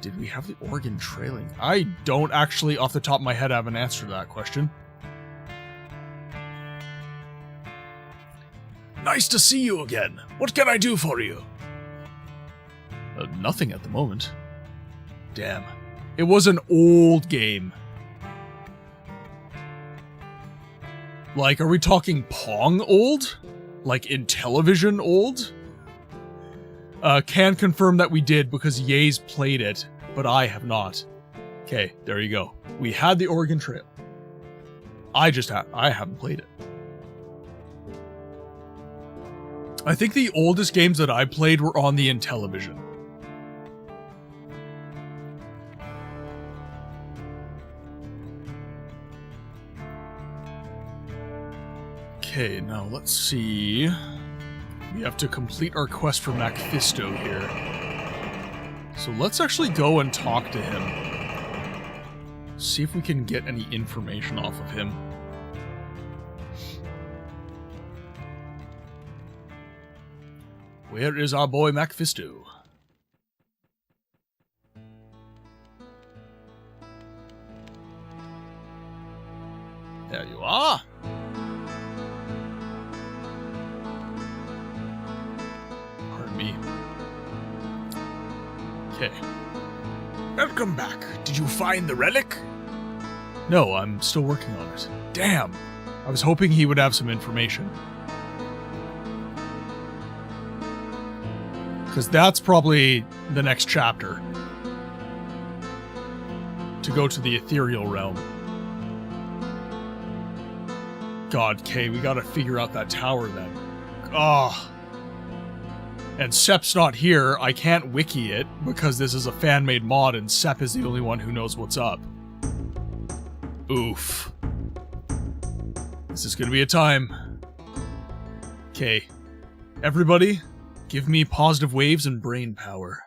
B: Did we have the Oregon Trailing? I don't actually, off the top of my head, have an answer to that question. Nice to see you again. What can I do for you? Nothing at the moment. Damn. It was an old game. Like, are we talking Pong old? Like, in television old? Can confirm that we did because Ye's played it, but I have not. Okay, there you go. We had the Oregon Trail. I haven't played it. I think the oldest games that I played were on the Intellivision. Okay, now let's see. We have to complete our quest for Macphisto here. So let's actually go and talk to him. See if we can get any information off of him. Where is our boy Macphisto? There you are! Me. Okay. Welcome back. Did you find the relic? No, I'm still working on it. Damn. I was hoping he would have some information. Because that's probably the next chapter. To go to the ethereal realm. God, Kay, we gotta figure out that tower then. Ah. And Sep's not here, I can't wiki it, because this is a fan-made mod and Sep is the only one who knows what's up. Oof. This is gonna be a time. Okay. Everybody, give me positive waves and brain power.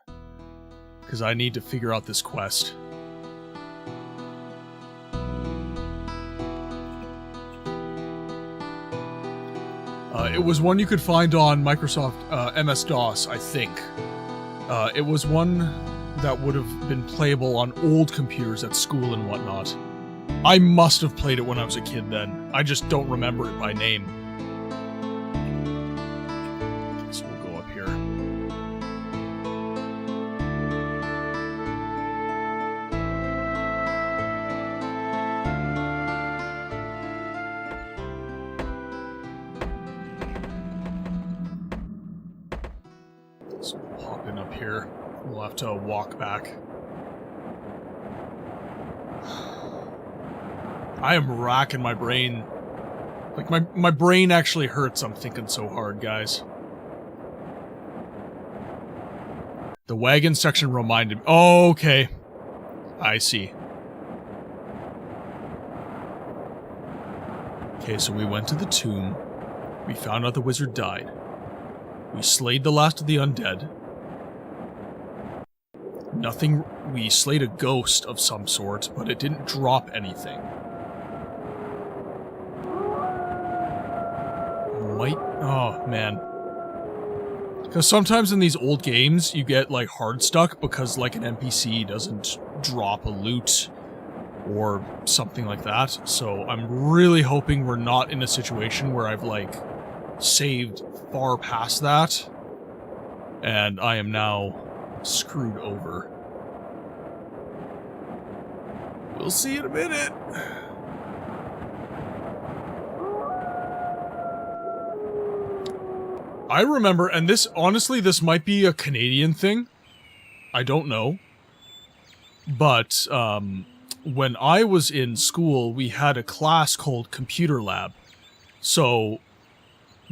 B: Because I need to figure out this quest. It was one you could find on Microsoft MS-DOS, I think. It was one that would have been playable on old computers at school and whatnot. I must have played it when I was a kid then. I just don't remember it by name. So we'll go up here. So we'll hop in up here. We'll have to walk back. I am racking my brain. Like, my brain actually hurts, I'm thinking so hard, guys. The wagon section reminded me. Oh, okay. I see. Okay, so we went to the tomb. We found out the wizard died. We slayed the last of the undead. Nothing... We slayed a ghost of some sort, but it didn't drop anything. Oh, man. Because sometimes in these old games, you get, like, hard stuck because, like, an NPC doesn't drop a loot or something like that. So I'm really hoping we're not in a situation where I've, like, saved far past that, and I am now screwed over. We'll see in a minute. I remember, and this, honestly, this might be a Canadian thing. I don't know. But, when I was in school, we had a class called Computer Lab. So,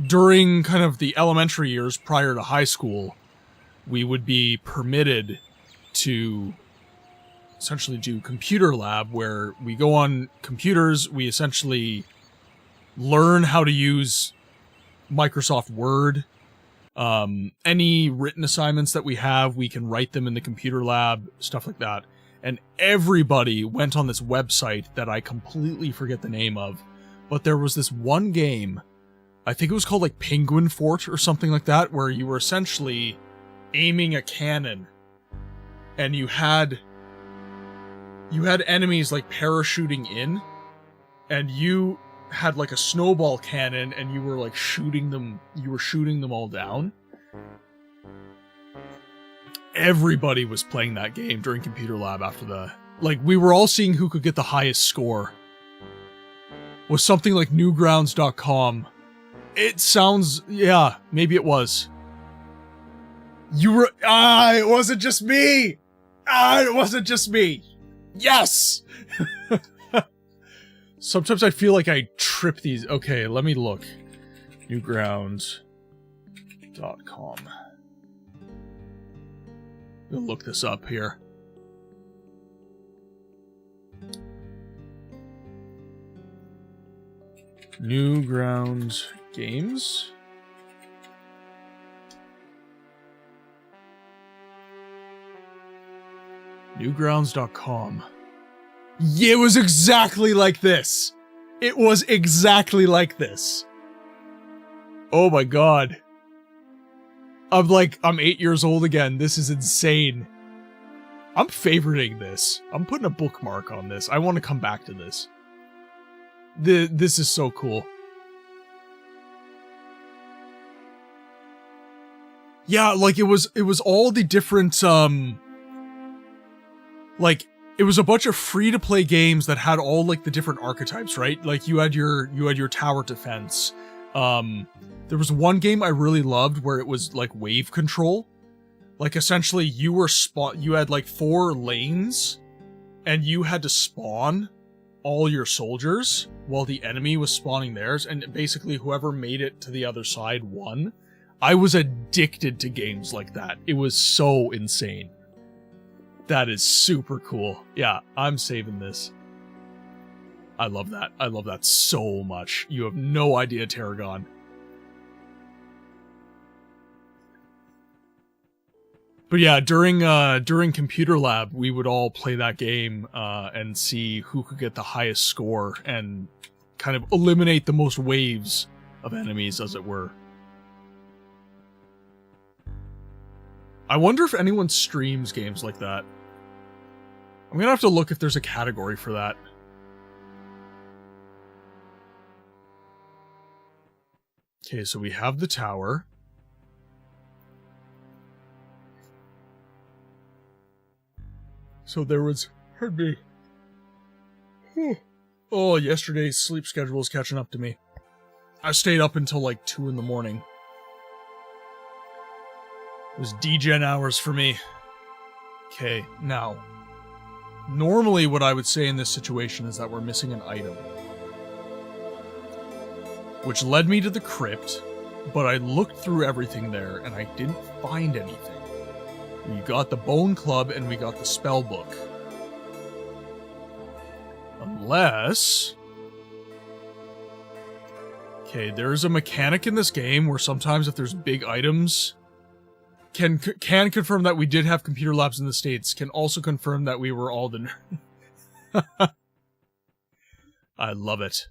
B: during kind of the elementary years prior to high school, we would be permitted to essentially do Computer Lab, where we go on computers, we essentially learn how to use Microsoft Word. Any written assignments that we have, we can write them in the Computer Lab, stuff like that. And everybody went on this website that I completely forget the name of, but there was this one game, I think it was called like Penguin Fort or something like that, where you were essentially aiming a cannon, and you had enemies like parachuting in, and you had like a snowball cannon, and you were like shooting them all down. Everybody was playing that game during Computer Lab after the... Like, we were all seeing who could get the highest score. Was something like newgrounds.com. It sounds... Yeah, maybe it was. You were... it wasn't just me! It wasn't just me! Yes! Sometimes I feel like I trip these... Okay, let me look. Newgrounds.com. We'll look this up here. Newgrounds Games. Newgrounds.com. Yeah, it was exactly like this. It was exactly like this. Oh my god. I'm 8 years old again. This is insane. I'm favoriting this. I'm putting a bookmark on this. I want to come back to this. This is so cool. Yeah, like it was all the different, like, it was a bunch of free-to-play games that had all, like, the different archetypes, right? Like, you had your tower defense. There was one game I really loved where it was, like, wave control. Like, essentially, you had, like, 4 lanes, and you had to spawn all your soldiers while the enemy was spawning theirs, and basically whoever made it to the other side won. I was addicted to games like that. It was so insane. That is super cool. Yeah, I'm saving this. I love that. I love that so much. You have no idea, Tarragon. But yeah, during Computer Lab, we would all play that game and see who could get the highest score and kind of eliminate the most waves of enemies, as it were. I wonder if anyone streams games like that. I'm gonna have to look if there's a category for that. Okay, so we have the tower. So there was... Heard me. Oh, yesterday's sleep schedule is catching up to me. I stayed up until like 2 in the morning. It was degen hours for me. Okay, now... Normally what I would say in this situation is that we're missing an item. Which led me to the crypt, but I looked through everything there and I didn't find anything. We got the bone club and we got the spell book. Unless... Okay, there's a mechanic in this game where sometimes if there's big items, can confirm that we did have computer labs in the States, can also confirm that we were all the I love it.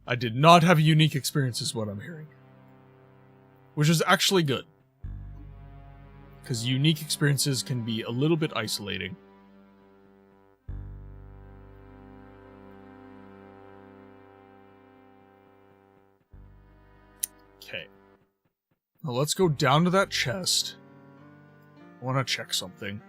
B: I did not have a unique experience is what I'm hearing. Which is actually good. Because unique experiences can be a little bit isolating. Okay. Now let's go down to that chest. I want to check something.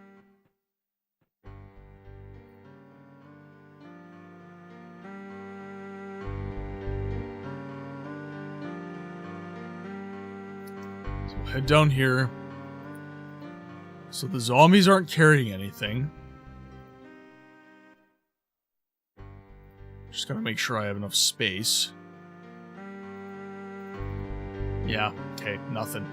B: So we'll head down here. So the zombies aren't carrying anything. Just gotta make sure I have enough space. Yeah, okay, nothing.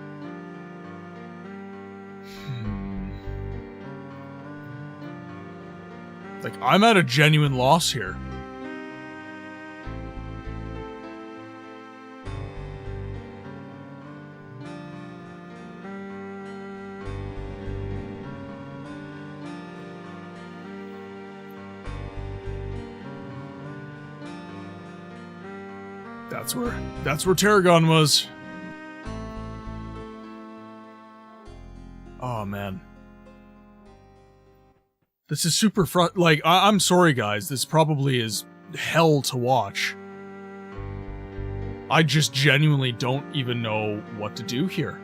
B: Like, I'm at a genuine loss here. That's where Tarragon was. Oh man. This is super like, I'm sorry guys, this probably is hell to watch. I just genuinely don't even know what to do here.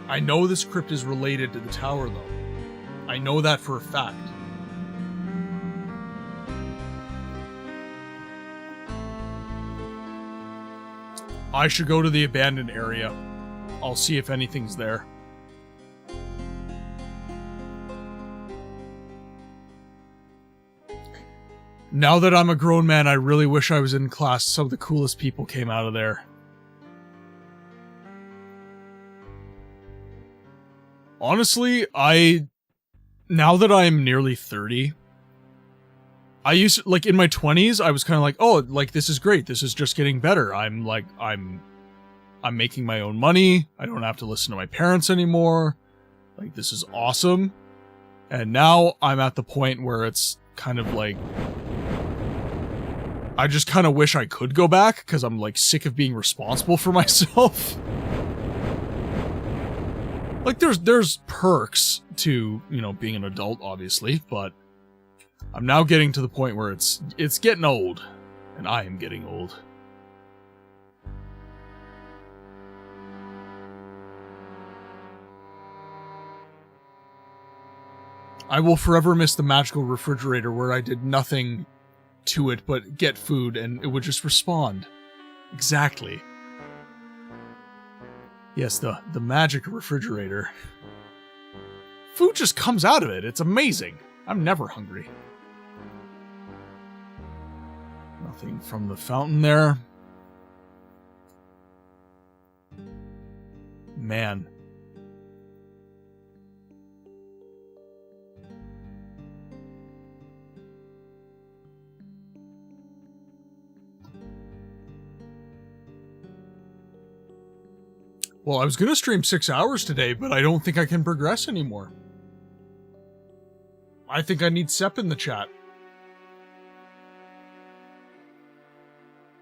B: I know this crypt is related to the tower, though. I know that for a fact. I should go to the abandoned area. I'll see if anything's there. Now that I'm a grown man, I really wish I was in class. Some of the coolest people came out of there. Honestly, now that I'm nearly 30, I used to, like, in my 20s, I was kind of like, oh, like, this is great, this is just getting better, I'm making my own money, I don't have to listen to my parents anymore, like, this is awesome, and now I'm at the point where it's kind of like, I just kind of wish I could go back, because I'm, like, sick of being responsible for myself. Like, there's perks to, you know, being an adult, obviously, but I'm now getting to the point where it's getting old, and I am getting old. I will forever miss the magical refrigerator where I did nothing to it but get food and it would just respond. Exactly. Yes, the magic refrigerator. Food just comes out of it. It's amazing. I'm never hungry. Nothing from the fountain there. Man. Well, I was gonna stream 6 hours today, but I don't think I can progress anymore. I think I need Sep in the chat.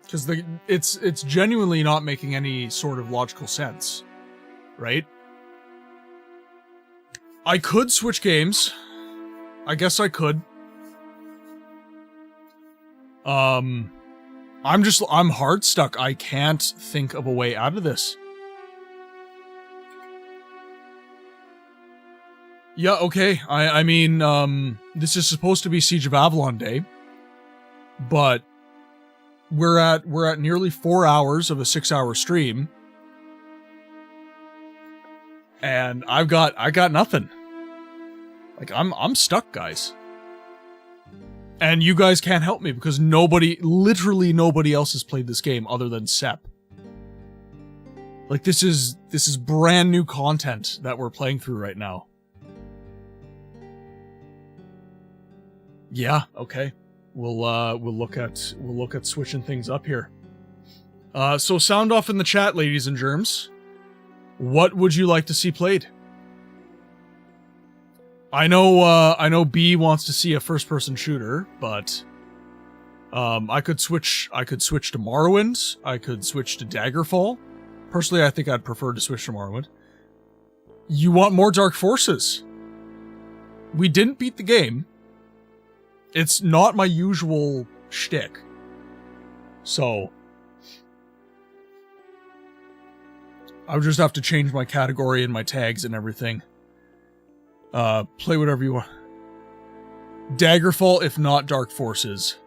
B: Because it's genuinely not making any sort of logical sense. Right? I could switch games. I guess I could. I'm hard stuck. I can't think of a way out of this. Yeah, okay. I mean, this is supposed to be Siege of Avalon Day, but we're at nearly 4 hours of a 6-hour stream, and I got nothing. Like, I'm stuck, guys. And you guys can't help me because nobody, literally nobody else has played this game other than Sep. Like, this is brand new content that we're playing through right now. Yeah, okay. We'll look at switching things up here. So sound off in the chat, ladies and germs. What would you like to see played? I know B wants to see a first-person shooter, but I could switch to Morrowind. I could switch to Daggerfall. Personally, I think I'd prefer to switch to Morrowind. You want more Dark Forces? We didn't beat the game. It's not my usual shtick. So I would just have to change my category and my tags and everything. Play whatever you want. Daggerfall, if not Dark Forces.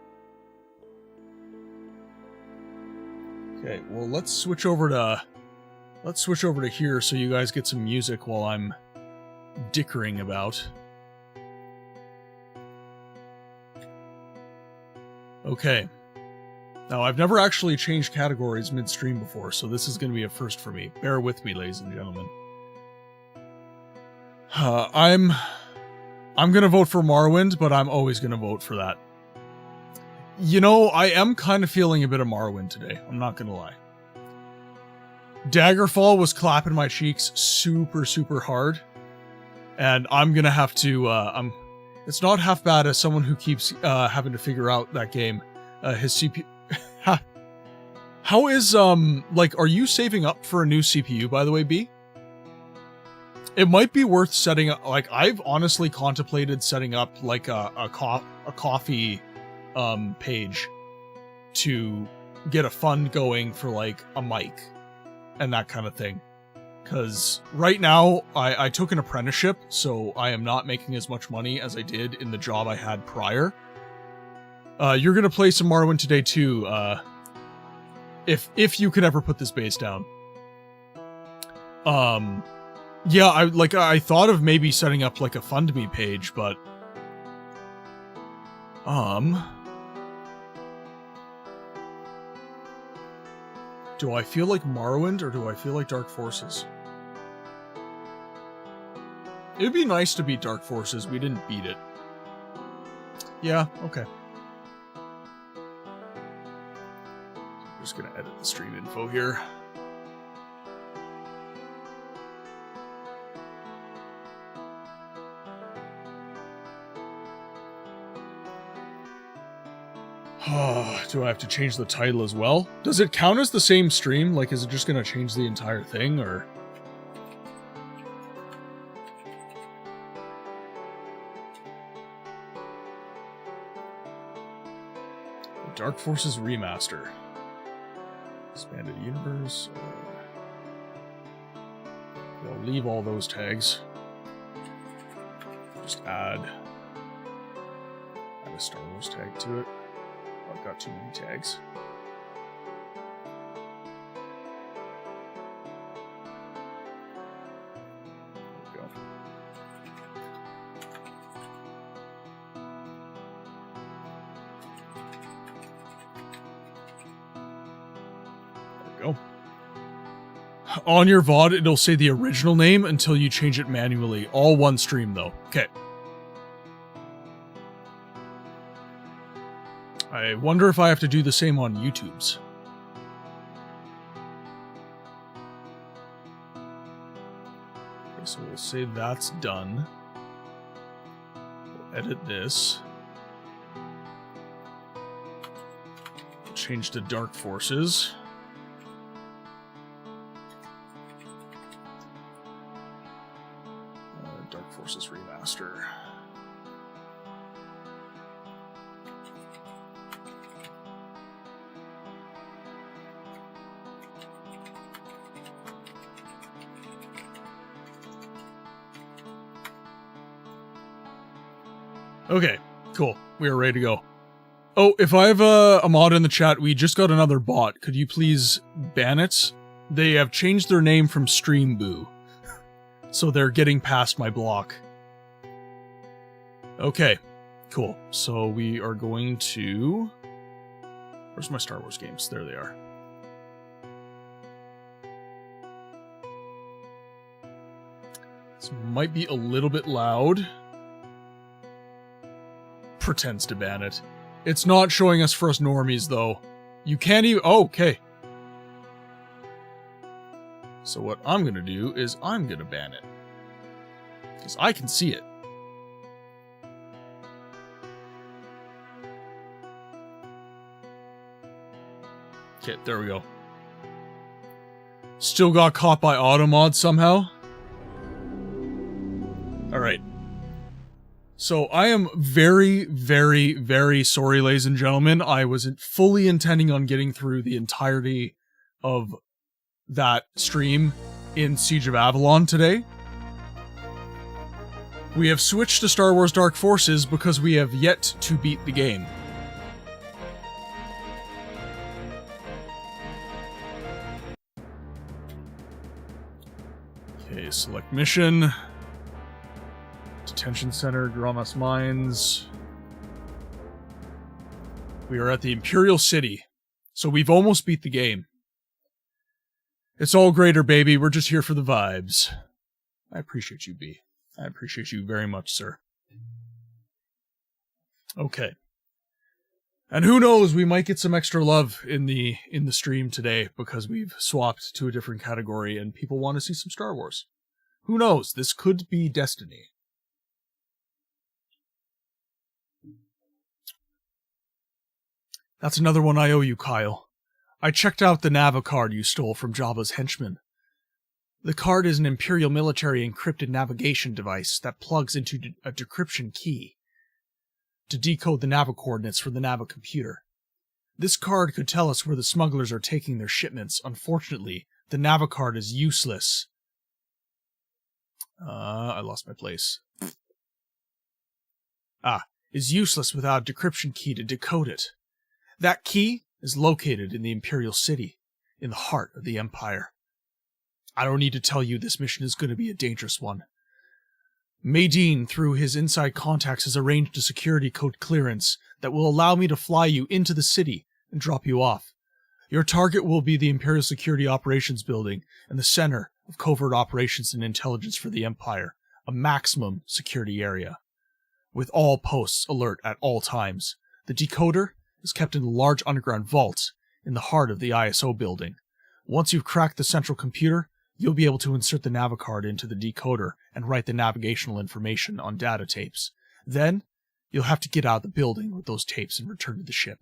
B: Okay, well let's switch over to here so you guys get some music while I'm dickering about. Okay. Now, I've never actually changed categories mid-stream before, so this is going to be a first for me. Bear with me, ladies and gentlemen. I'm going to vote for Morrowind, but I'm always going to vote for that. You know, I am kind of feeling a bit of Morrowind today. I'm not going to lie. Daggerfall was clapping my cheeks super, super hard. And I'm going to have to... it's not half bad as someone who keeps having to figure out that game. His CPU... How is, like, are you saving up for a new CPU, by the way, B? It might be worth setting up, like, I've honestly contemplated setting up, like, a coffee, page to get a fund going for, like, a mic and that kind of thing. Because right now, I took an apprenticeship, so I am not making as much money as I did in the job I had prior. You're gonna play some Morrowind today, too, if you could ever put this base down. Yeah, I thought of maybe setting up like a fund me page, but do I feel like Morrowind or do I feel like Dark Forces? It'd be nice to beat Dark Forces. We didn't beat it. Yeah, okay. I'm just gonna edit the stream info here. Do I have to change the title as well? Does it count as the same stream? Like, is it just gonna change the entire thing, or...? Dark Forces Remaster. Expanded Universe. I'll leave all those tags. Just add a Star Wars tag to it. I've got too many tags. There we go. There we go. On your VOD, it'll say the original name until you change it manually. All one stream, though. Okay. I wonder if I have to do the same on YouTube's. Okay, so we'll say that's done. We'll edit this. We'll change to Dark Forces. Dark Forces Remaster. Okay, cool. We are ready to go. Oh, if I have a mod in the chat, we just got another bot. Could you please ban it? They have changed their name from Streamboo. So they're getting past my block. Okay, Cool. So we are going to... Where's my Star Wars games? There they are. This might be a little bit loud. Pretends to ban it. It's not showing us for us normies, though. You can't even... Oh, okay. So what I'm going to do is I'm going to ban it. Because I can see it. Okay, there we go. Still got caught by automod somehow. Alright. So I am very, very, very sorry, ladies and gentlemen. I wasn't fully intending on getting through the entirety of that stream in Siege of Avalon today. We have switched to Star Wars Dark Forces because we have yet to beat the game. Okay, select mission. Detention Center, Gramas Mines. We are at the Imperial City, so we've almost beat the game. It's all greater, baby. We're just here for the vibes. I appreciate you, B. I appreciate you very much, sir. Okay. And who knows, we might get some extra love in the stream today because we've swapped to a different category and people want to see some Star Wars. Who knows? This could be destiny. That's another one I owe you, Kyle. I checked out the Nava card you stole from Jabba's henchman. The card is an Imperial military encrypted navigation device that plugs into a decryption key to decode the Nava coordinates from the Nava computer. This card could tell us where the smugglers are taking their shipments. Unfortunately, the Nava card is useless. I lost my place. Is useless without a decryption key to decode it. That key is located in the Imperial City, in the heart of the Empire. I don't need to tell you this mission is going to be a dangerous one. Maydeen, through his inside contacts, has arranged a security code clearance that will allow me to fly you into the city and drop you off. Your target will be the Imperial Security Operations Building and the center of covert operations and intelligence for the Empire, a maximum security area. With all posts alert at all times, the decoder is kept in a large underground vault in the heart of the ISO building. Once you've cracked the central computer, you'll be able to insert the Navicard into the decoder and write the navigational information on data tapes. Then, you'll have to get out of the building with those tapes and return to the ship.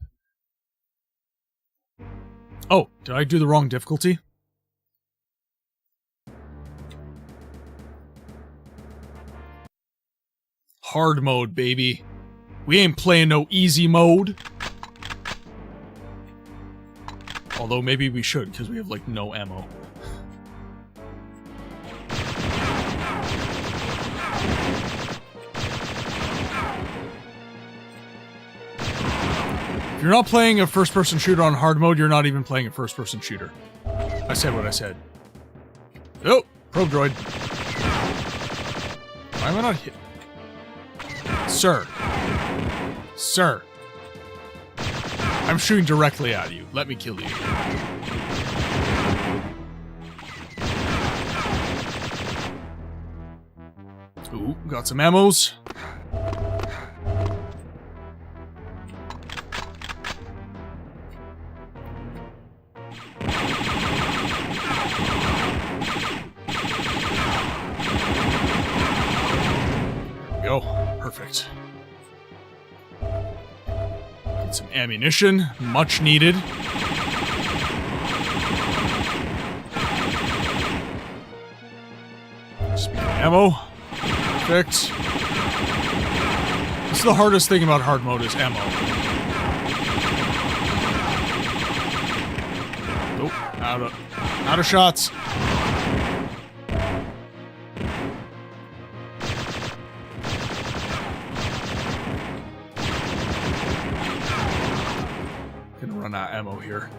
B: Oh, did I do the wrong difficulty? Hard mode, baby. We ain't playing no easy mode. Although maybe we should, because we have, like, no ammo. If you're not playing a first-person shooter on hard mode, you're not even playing a first-person shooter. I said what I said. Oh! Probe droid. Why am I not hit? Sir. Sir. I'm shooting directly at you. Let me kill you. Ooh, got some ammos. There we go. Perfect. Get some ammunition. Much needed. Speaking of ammo. Perfect. This is the hardest thing about hard mode is ammo. Nope. Out of shots. Gonna run out of ammo here.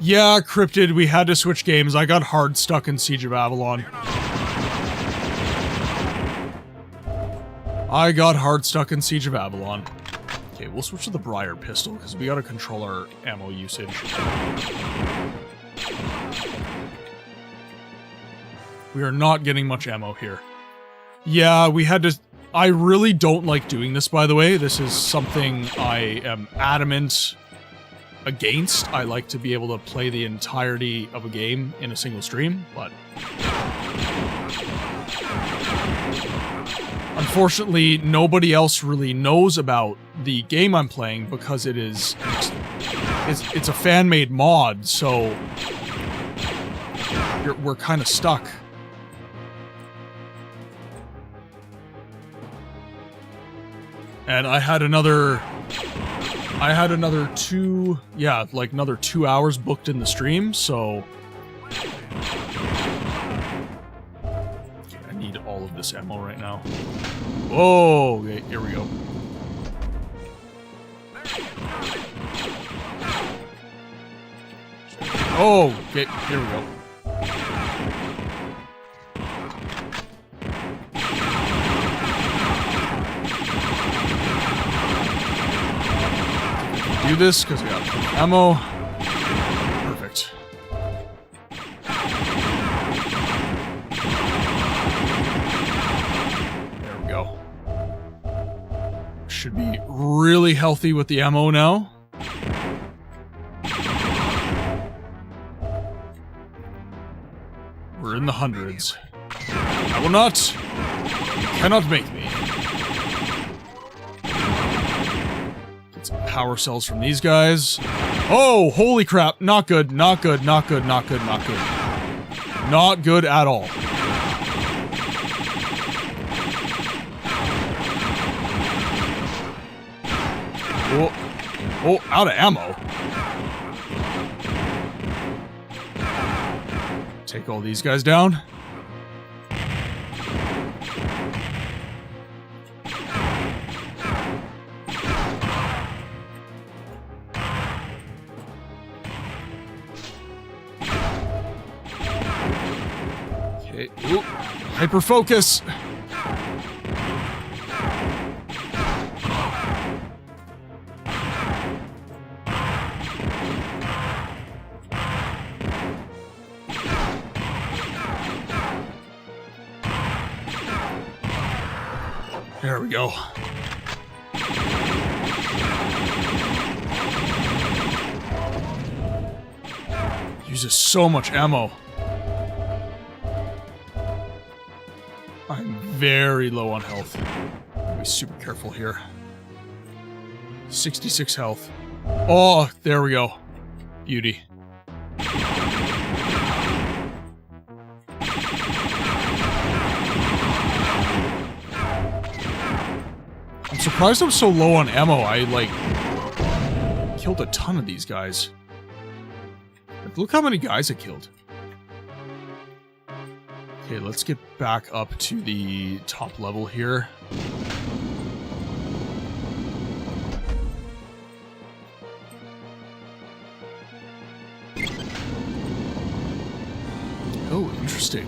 B: Yeah, Cryptid, we had to switch games. I got hard stuck in Siege of Avalon. I got hard stuck in Siege of Avalon. Okay, we'll switch to the Briar pistol, because we gotta control our ammo usage. We are not getting much ammo here. Yeah, we had to... I really don't like doing this, by the way. This is something I am adamant against. I like to be able to play the entirety of a game in a single stream, but... Unfortunately, nobody else really knows about the game I'm playing because it's a fan-made mod, so we're kind of stuck. And I had another 2 hours booked in the stream, so I need all of this ammo right now. Oh, okay, here we go. Oh, okay, here we go. Do this because we got ammo. Perfect. There we go. Should be really healthy with the ammo now. We're in the hundreds. I will not. You cannot make me. Get some power cells from these guys. Oh, holy crap. Not good, not good, not good, not good, not good. Not good at all. Oh, oh, out of ammo. Take all these guys down. Okay, ooh, hyper focus. There we go. Uses so much ammo. I'm very low on health. Be super careful here. 66 health. Oh, there we go. Beauty. I'm surprised I'm so low on ammo. I, like, killed a ton of these guys. Look how many guys I killed. Okay, let's get back up to the top level here. Oh, interesting.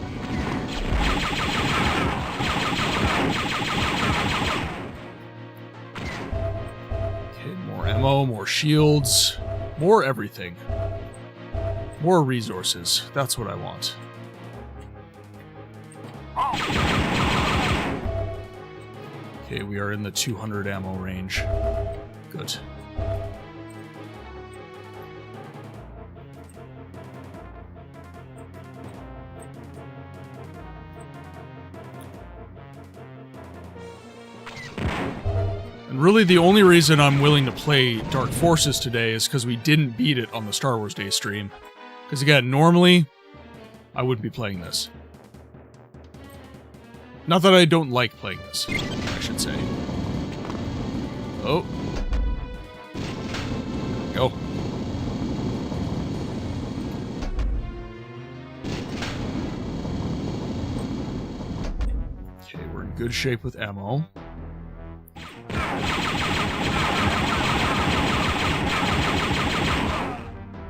B: Okay, more ammo, more shields, more everything. More resources. That's what I want. Okay, we are in the 200 ammo range. Good. And really the only reason I'm willing to play Dark Forces today is because we didn't beat it on the Star Wars Day stream. Because again, normally, I wouldn't be playing this. Not that I don't like playing this, I should say. Oh. Go. Okay, we're in good shape with ammo.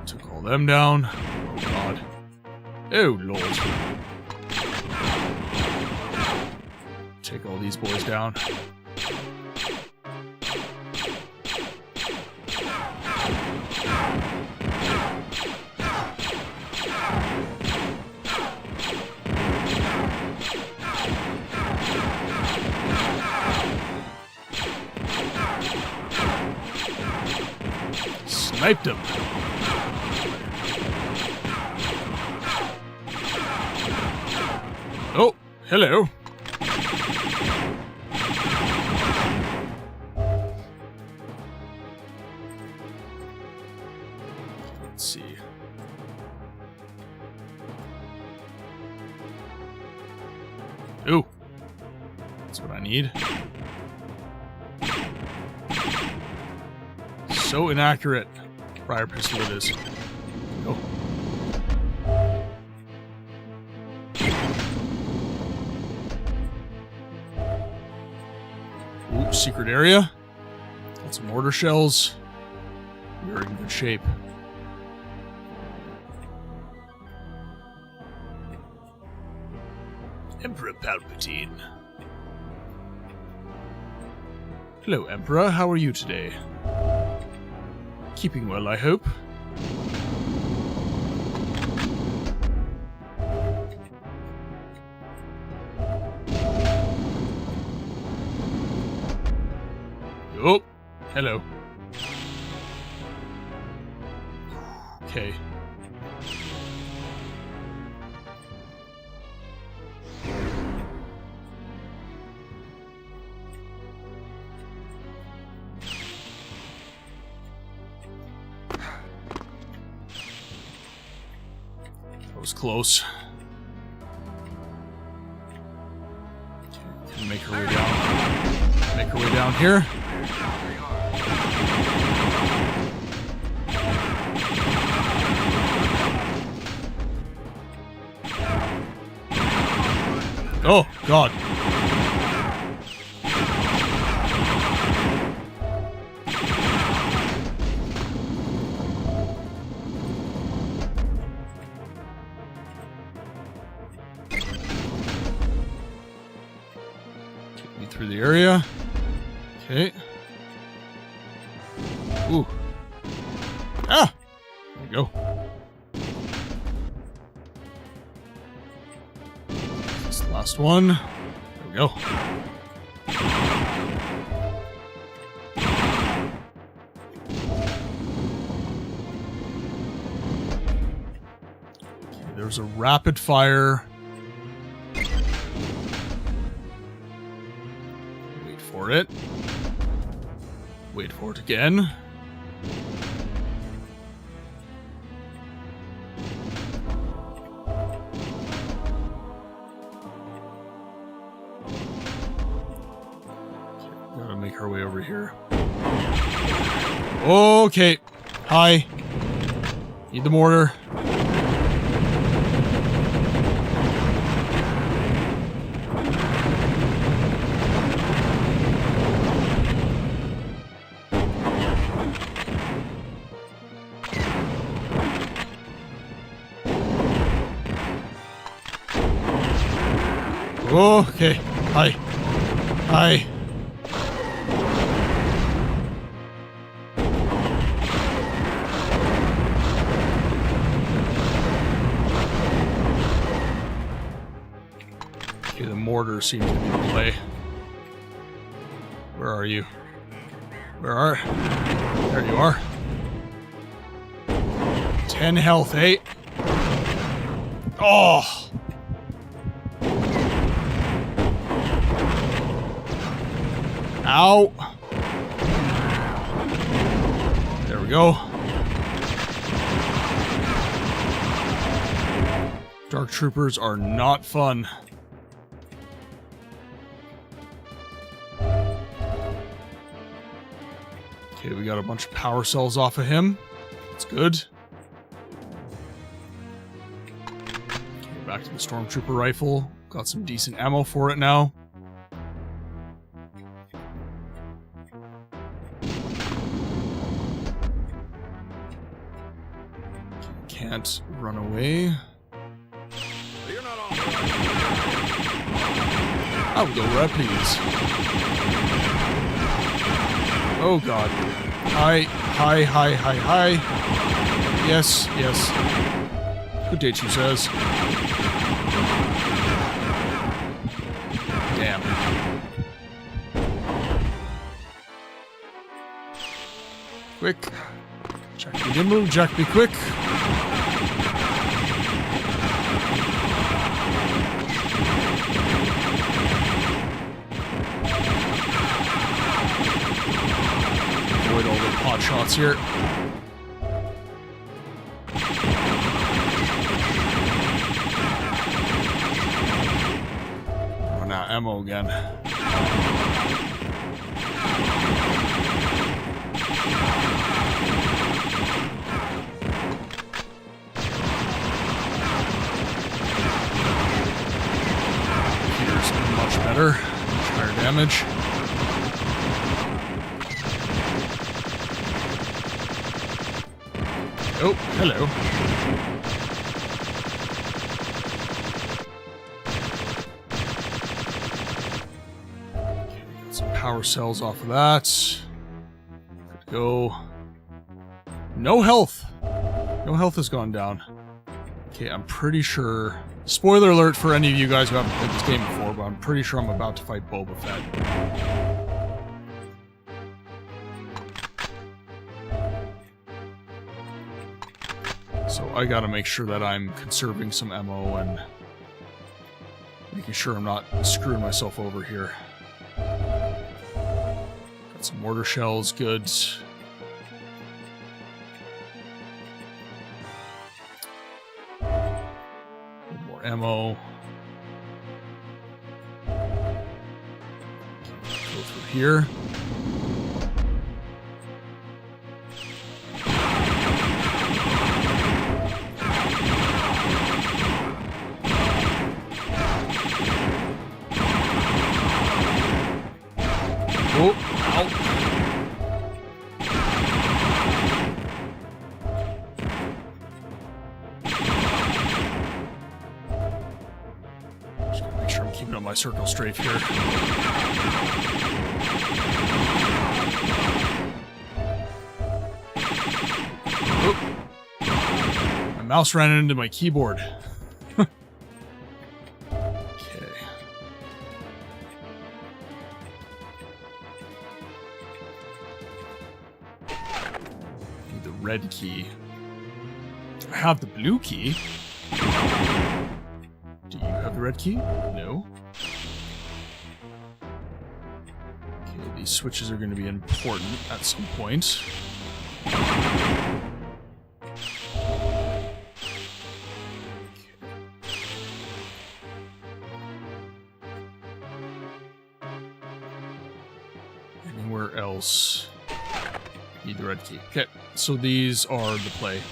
B: Took all them down. Oh god. Oh lord. take all these boys down. Sniped him. Oh, hello. Let's see. Ooh. That's what I need. So inaccurate. Fire pistol it is. Oh. Ooh, secret area. Got some mortar shells. We're in good shape. Emperor Palpatine. Hello, Emperor. How are you today? Keeping well, I hope. Oh, hello. Okay. That was close. Okay, make her way down. Make her way down here. Oh, God. Take me through the area. Okay. Ooh. Ah! There we go. Last one. There we go. Okay, there's a rapid fire. Wait for it. Wait for it again. Make our way over here. Okay. Hi. Need the mortar. Okay. Hi. Hi. The mortar seems to be the play. Where are you? Where are? There you are. 10 health, eh? Oh! Ow! There we go. Dark troopers are not fun. Okay, we got a bunch of power cells off of him. That's good. Okay, back to the stormtrooper rifle. Got some decent ammo for it now. Can't run away.
G: You're not on.
B: I will go where I please. Oh god. Hi. Yes. Good day, she says. Damn. Quick. Jack be nimble, Jack be quick. Avoid all the pot shots here. Run out of ammo again. Here's much better. Much higher damage. Oh, hello. Okay, get some power cells off of that. Good to go. No health. No health has gone down. Okay, I'm pretty sure... Spoiler alert for any of you guys who haven't played this game before, but I'm pretty sure I'm about to fight Boba Fett. So I gotta make sure that I'm conserving some ammo and making sure I'm not screwing myself over here. Got some mortar shells, good. More ammo. Go through here. Oh, ow. Just gotta make sure I'm keeping up my circle strafe here. Oh. My mouse ran into my keyboard. Red key. I have the blue key. Do you have the red key? No. Okay, these switches are going to be important at some point. Anywhere else? Need the red key. Okay, so these are the play.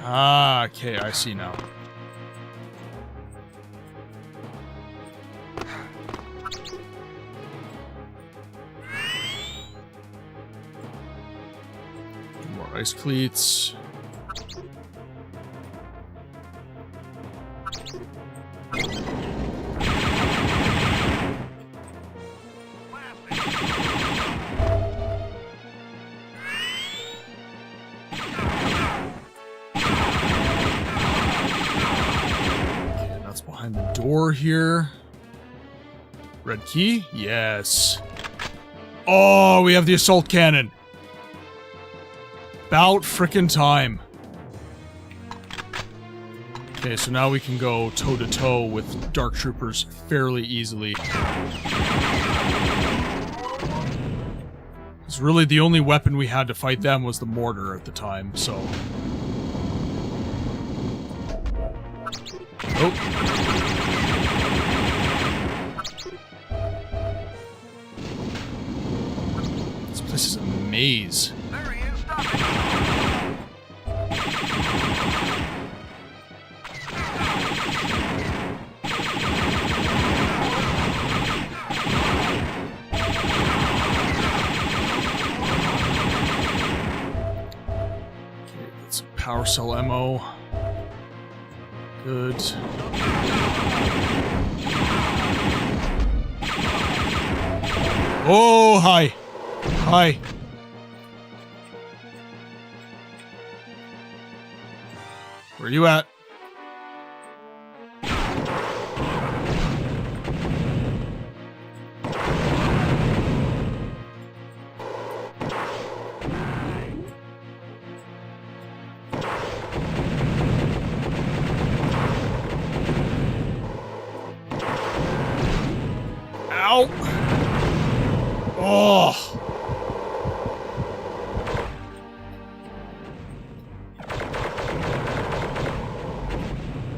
B: Ah, okay, I see now. Ice cleats. Okay, that's behind the door here. Red key? Yes. Oh, we have the assault cannon. About frickin' time. Okay, so now we can go toe-to-toe with Dark Troopers fairly easily. Because really the only weapon we had to fight them was the mortar at the time, so... Oh. This place is a maze. cell ammo. Good. Oh, hi. Hi. Where you at? Ow! Oh!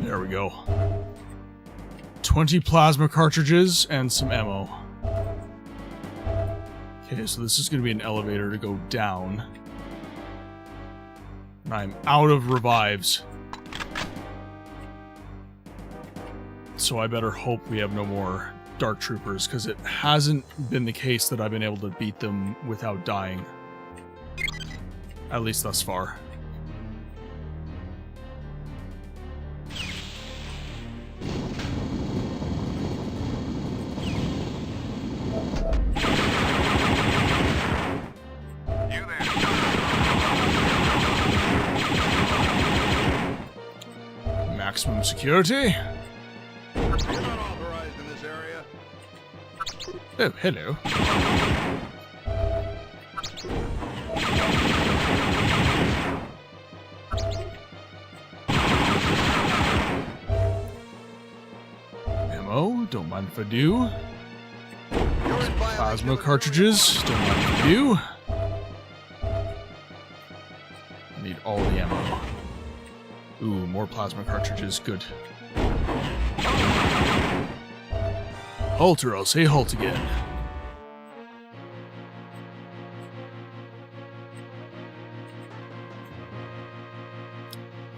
B: There we go. 20 plasma cartridges and some ammo. Okay, so this is going to be an elevator to go down. And I'm out of revives. So I better hope we have no more Dark Troopers, because it hasn't been the case that I've been able to beat them without dying. At least thus far. Maximum security. Oh, hello. Ammo, don't mind if I do. Plasma cartridges, don't mind if I do. I need all the ammo. Ooh, more plasma cartridges, good. Halt or I'll say halt again.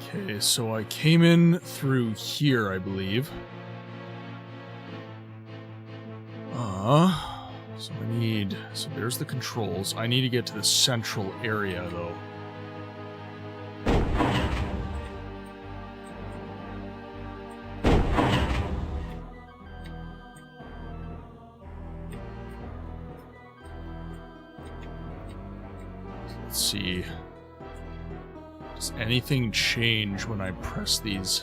B: Okay, so I came in through here, I believe. So I need... So there's the controls. I need to get to the central area, though. Let's see. Does anything change when I press these?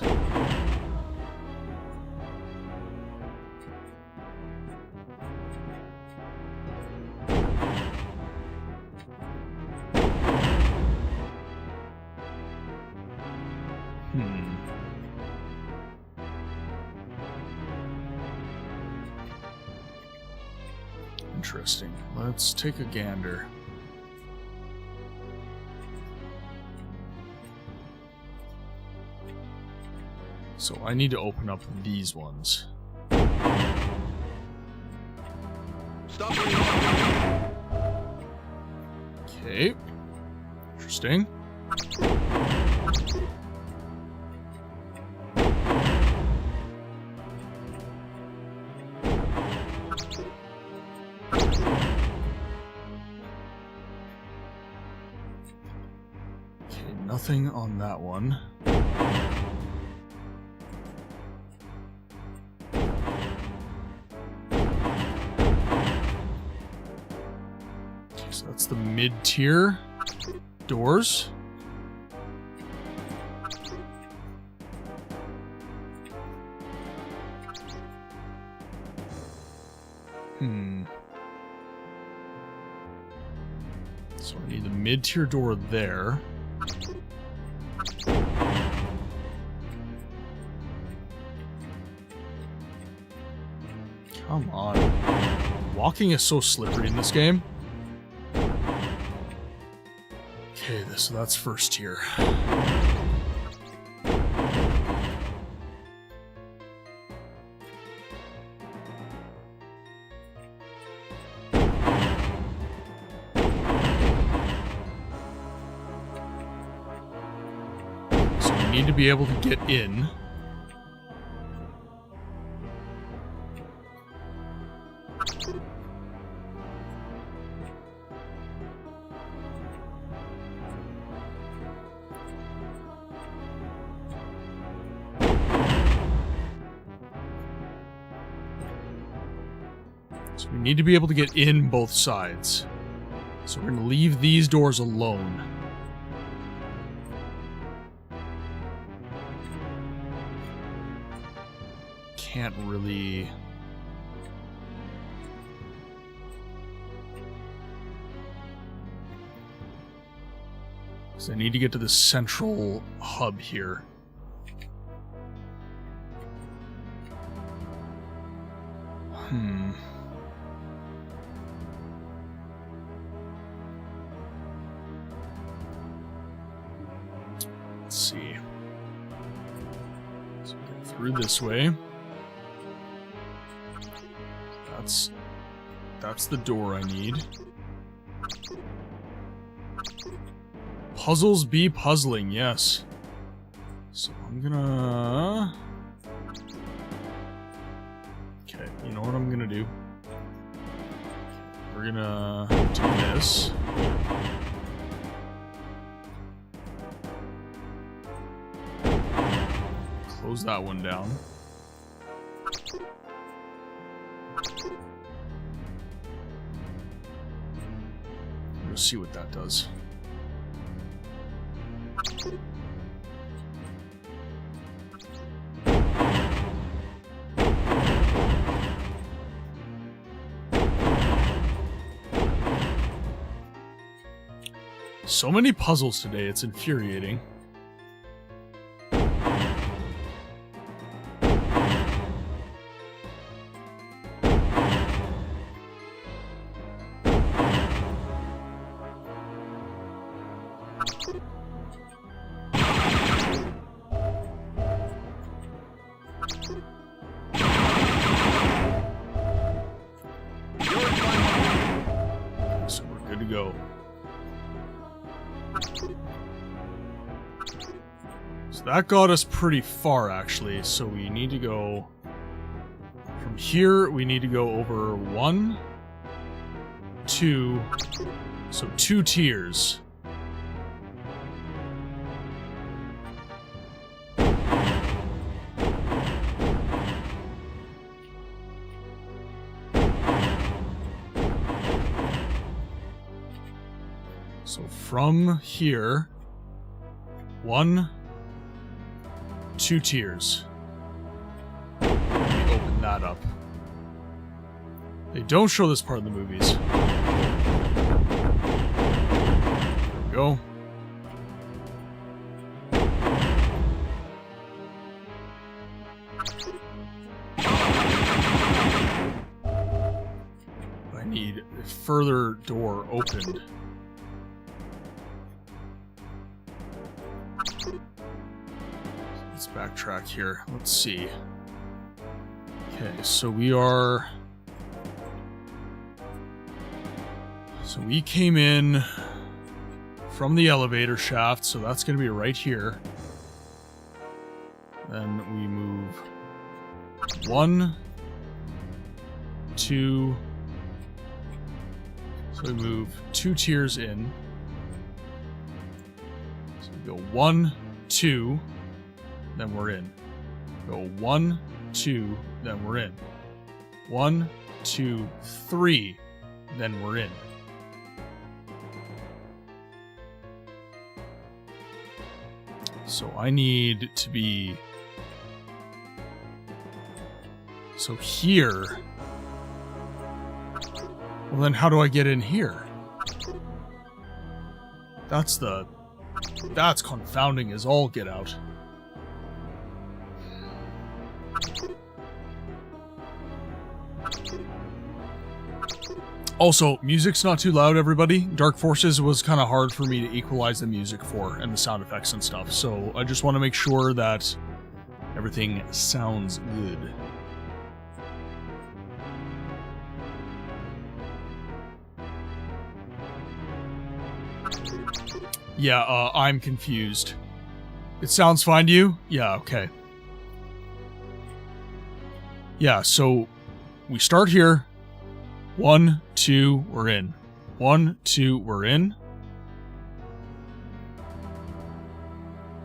B: Interesting. Let's take a gander. So I need to open up these ones.
F: Stop.
B: Okay. Interesting. Okay, nothing on that one. So that's the mid-tier doors. So I need the mid-tier door there. Come on. Walking is so slippery in this game. Okay, so that's first tier. So we need to be able to get in. So we need to be able to get in both sides. So we're going to leave these doors alone. Can't really... So I need to get to the central hub here. Let's see. So get through this way. That's the door I need. Puzzles be puzzling, yes. So I'm gonna... Okay, you know what I'm gonna do? We're gonna do this. Close that one down. We'll see what that does. So many puzzles today, it's infuriating. So we're good to go. So that got us pretty far, actually. So we need to go... From here, we need to go over 1, 2... So 2 tiers. So from here, 1, 2 tiers. Let me open that up. They don't show this part in the movies. There we go. I need a further door opened. Let's backtrack here. Let's see. Okay, so we are... So we came in from the elevator shaft, so that's going to be right here. Then we move 1, 2... So we move 2 tiers in. So we go 1, 2... Then we're in. Go 1, 2, then we're in. 1, 2, 3, then we're in. So I need to be... So here... Well then how do I get in here? That's confounding as all get out. Also, music's not too loud, everybody. Dark Forces was kind of hard for me to equalize the music for, and the sound effects and stuff, so I just want to make sure that everything sounds good. Yeah, I'm confused. It sounds fine to you? Yeah, okay. Yeah, so we start here. 1, 2, we're in. 1, 2, we're in.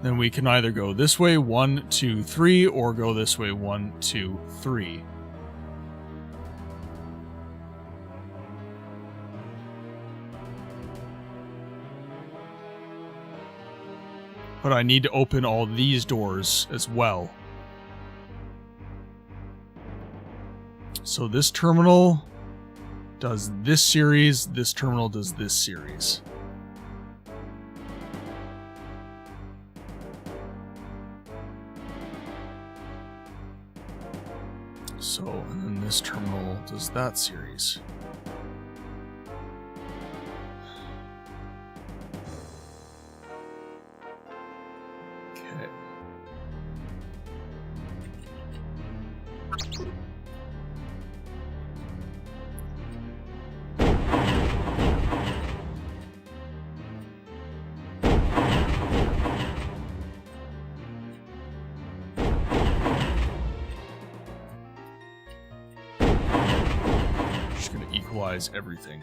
B: Then we can either go this way, 1, 2, 3, or go this way, 1, 2, 3. But I need to open all these doors as well. So this terminal does this series, this terminal does this series. So, and then this terminal does that series. Okay. Equalize everything.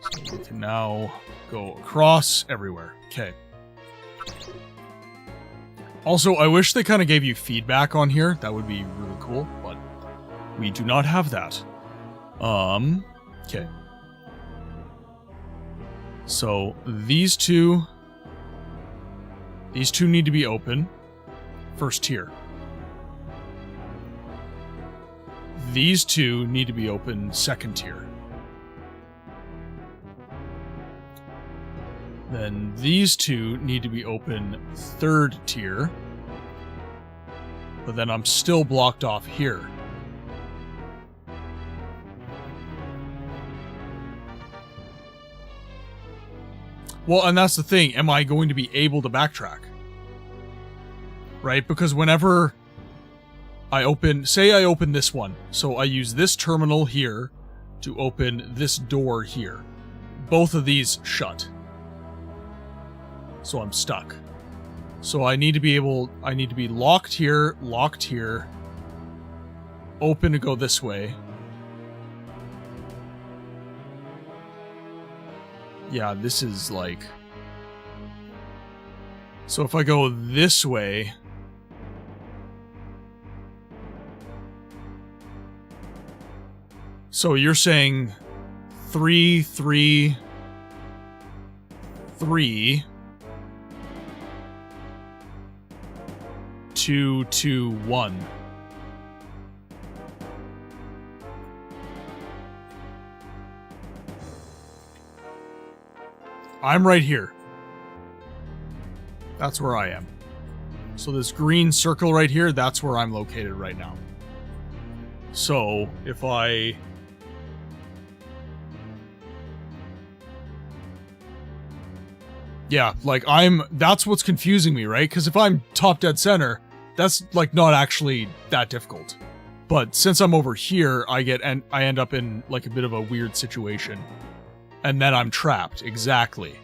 B: So we can now go across everywhere. Okay. Also, I wish they kind of gave you feedback on here. That would be really cool, but we do not have that. Okay. So these two need to be open. First tier. These two need to be open second tier. Then these two need to be open third tier. But then I'm still blocked off here. Well, and that's the thing. Am I going to be able to backtrack? Right? Because whenever I open, say I open this one. So I use this terminal here to open this door here. Both of these shut. So I'm stuck. So I need to be locked here, open to go this way. Yeah, this is like... So if I go this way... So you're saying 3, 3, 3, 2, 2, 1. I'm right here. That's where I am. So this green circle right here, that's where I'm located right now. So if I... Yeah, like that's what's confusing me, right? Because if I'm top dead center, that's like not actually that difficult. But since I'm over here, I end up in like a bit of a weird situation. And then I'm trapped, exactly.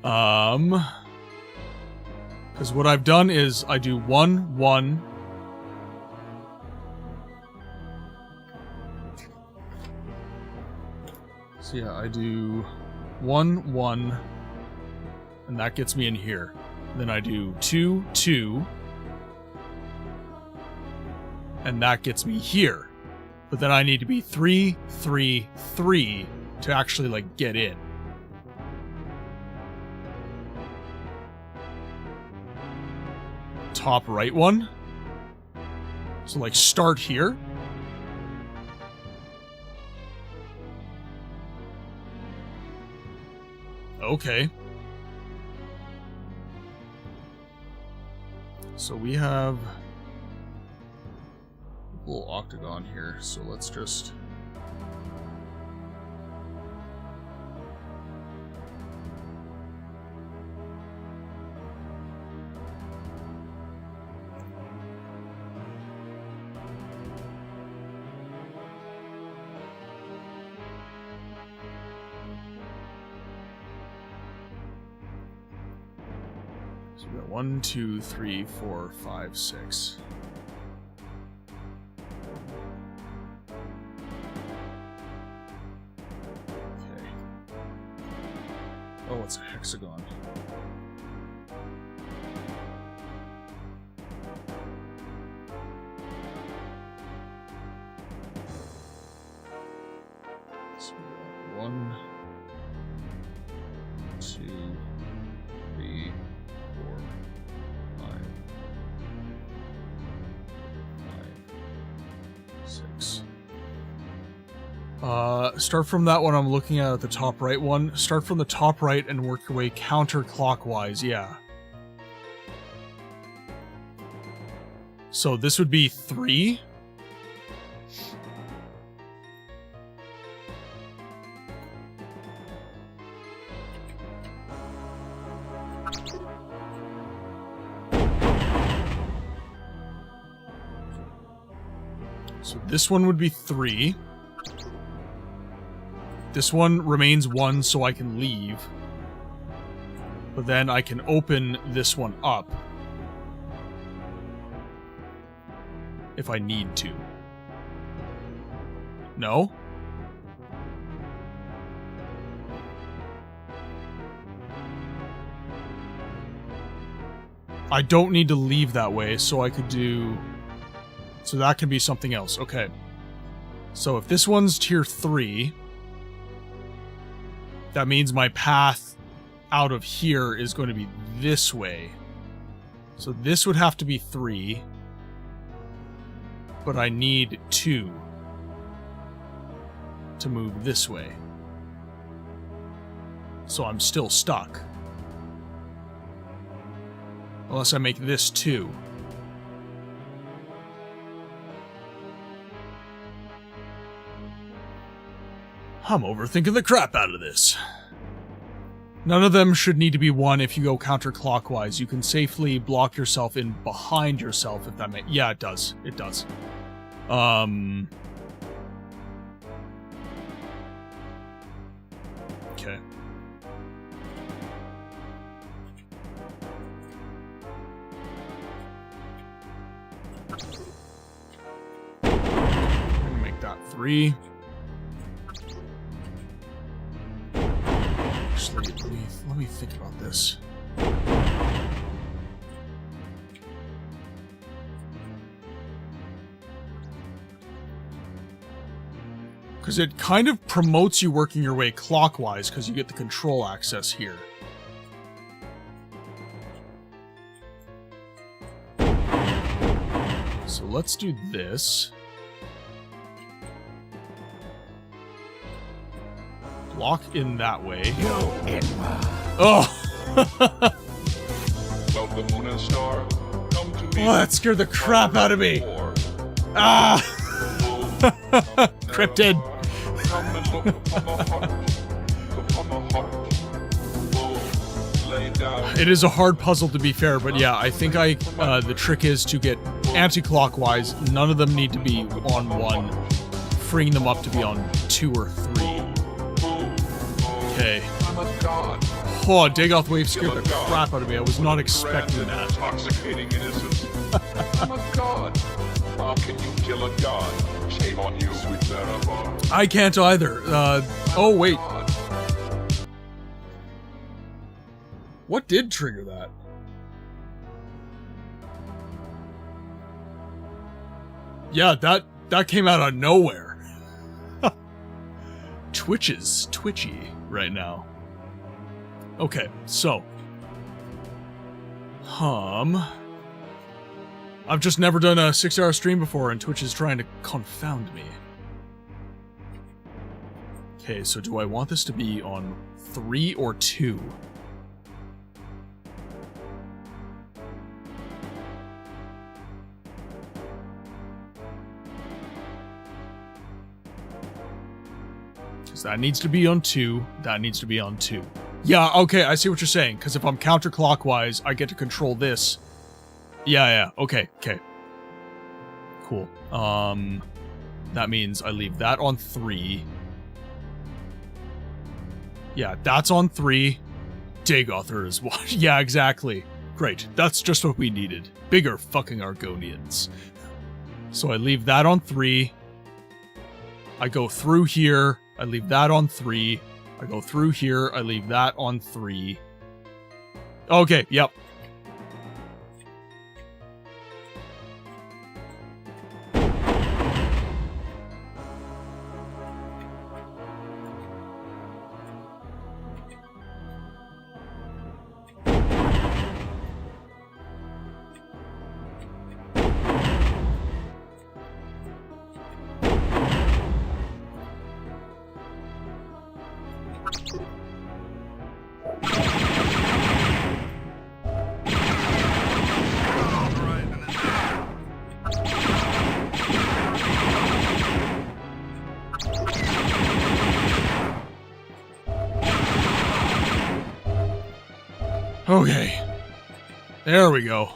B: Because what I've done is I do 1, 1. So yeah, I do 1, 1. And that gets me in here. Then I do 2, 2. And that gets me here. But then I need to be 3, 3, 3 to actually, like, get in. Top right one. So, like, start here. Okay. So we have a little octagon here, so let's just... So we got 1, 2, 3, 4, 5, 6. Okay. Oh, it's a hexagon. So we got 1, 2, 3, 4, 6. Start from that one I'm looking at the top right one. Start from the top right and work your way counterclockwise, yeah. So this would be 3. So this one would be 3. This one remains 1, so I can leave. But then I can open this one up. If I need to. No? I don't need to leave that way, so I could do... So that can be something else. Okay. So if this one's tier 3... that means my path out of here is going to be this way. So this would have to be 3. But I need 2 to move this way. So I'm still stuck. Unless I make this 2. I'm overthinking the crap out of this. None of them should need to be 1 if you go counterclockwise. You can safely block yourself in behind yourself if that makes... Yeah, it does. It does. Okay. I'm gonna make that 3. Actually, let me think about this. Because it kind of promotes you working your way clockwise because you get the control access here. So let's do this. Block in that way. Oh!
G: Well, the moon and star, come to me.
B: Oh, that scared the crap out of me. Ah! Cryptid.
G: Come and look upon the heart. Upon the heart. Oh, lay down.
B: It is a hard puzzle to be fair, but yeah, I think the trick is to get anti-clockwise. None of them need to be on 1, freeing them up to be on 2 or 3. Okay.
G: I'm a god.
B: Oh, Dagoth Wave scared the crap out of me. I was not expecting
G: Grand and
B: that.
G: intoxicating innocence. I'm a god. How can you kill a god? Shame on you, sweet Zarabar.
B: I can't either. Oh, wait. What did trigger that? Yeah, that came out of nowhere. Twitch is twitchy right now. Okay, so. I've just never done a 6-hour stream before and Twitch is trying to confound me. Okay, so do I want this to be on 3 or 2? Because that needs to be on 2, that needs to be on 2. Yeah, okay, I see what you're saying, because if I'm counterclockwise, I get to control this. Yeah, okay. Cool. That means I leave that on 3. Yeah, that's on 3. Dagother is 1. Yeah, exactly. Great, that's just what we needed. Bigger fucking Argonians. So I leave that on 3. I go through here, I leave that on 3. I go through here, I leave that on 3. Okay, yep. Okay. There we go.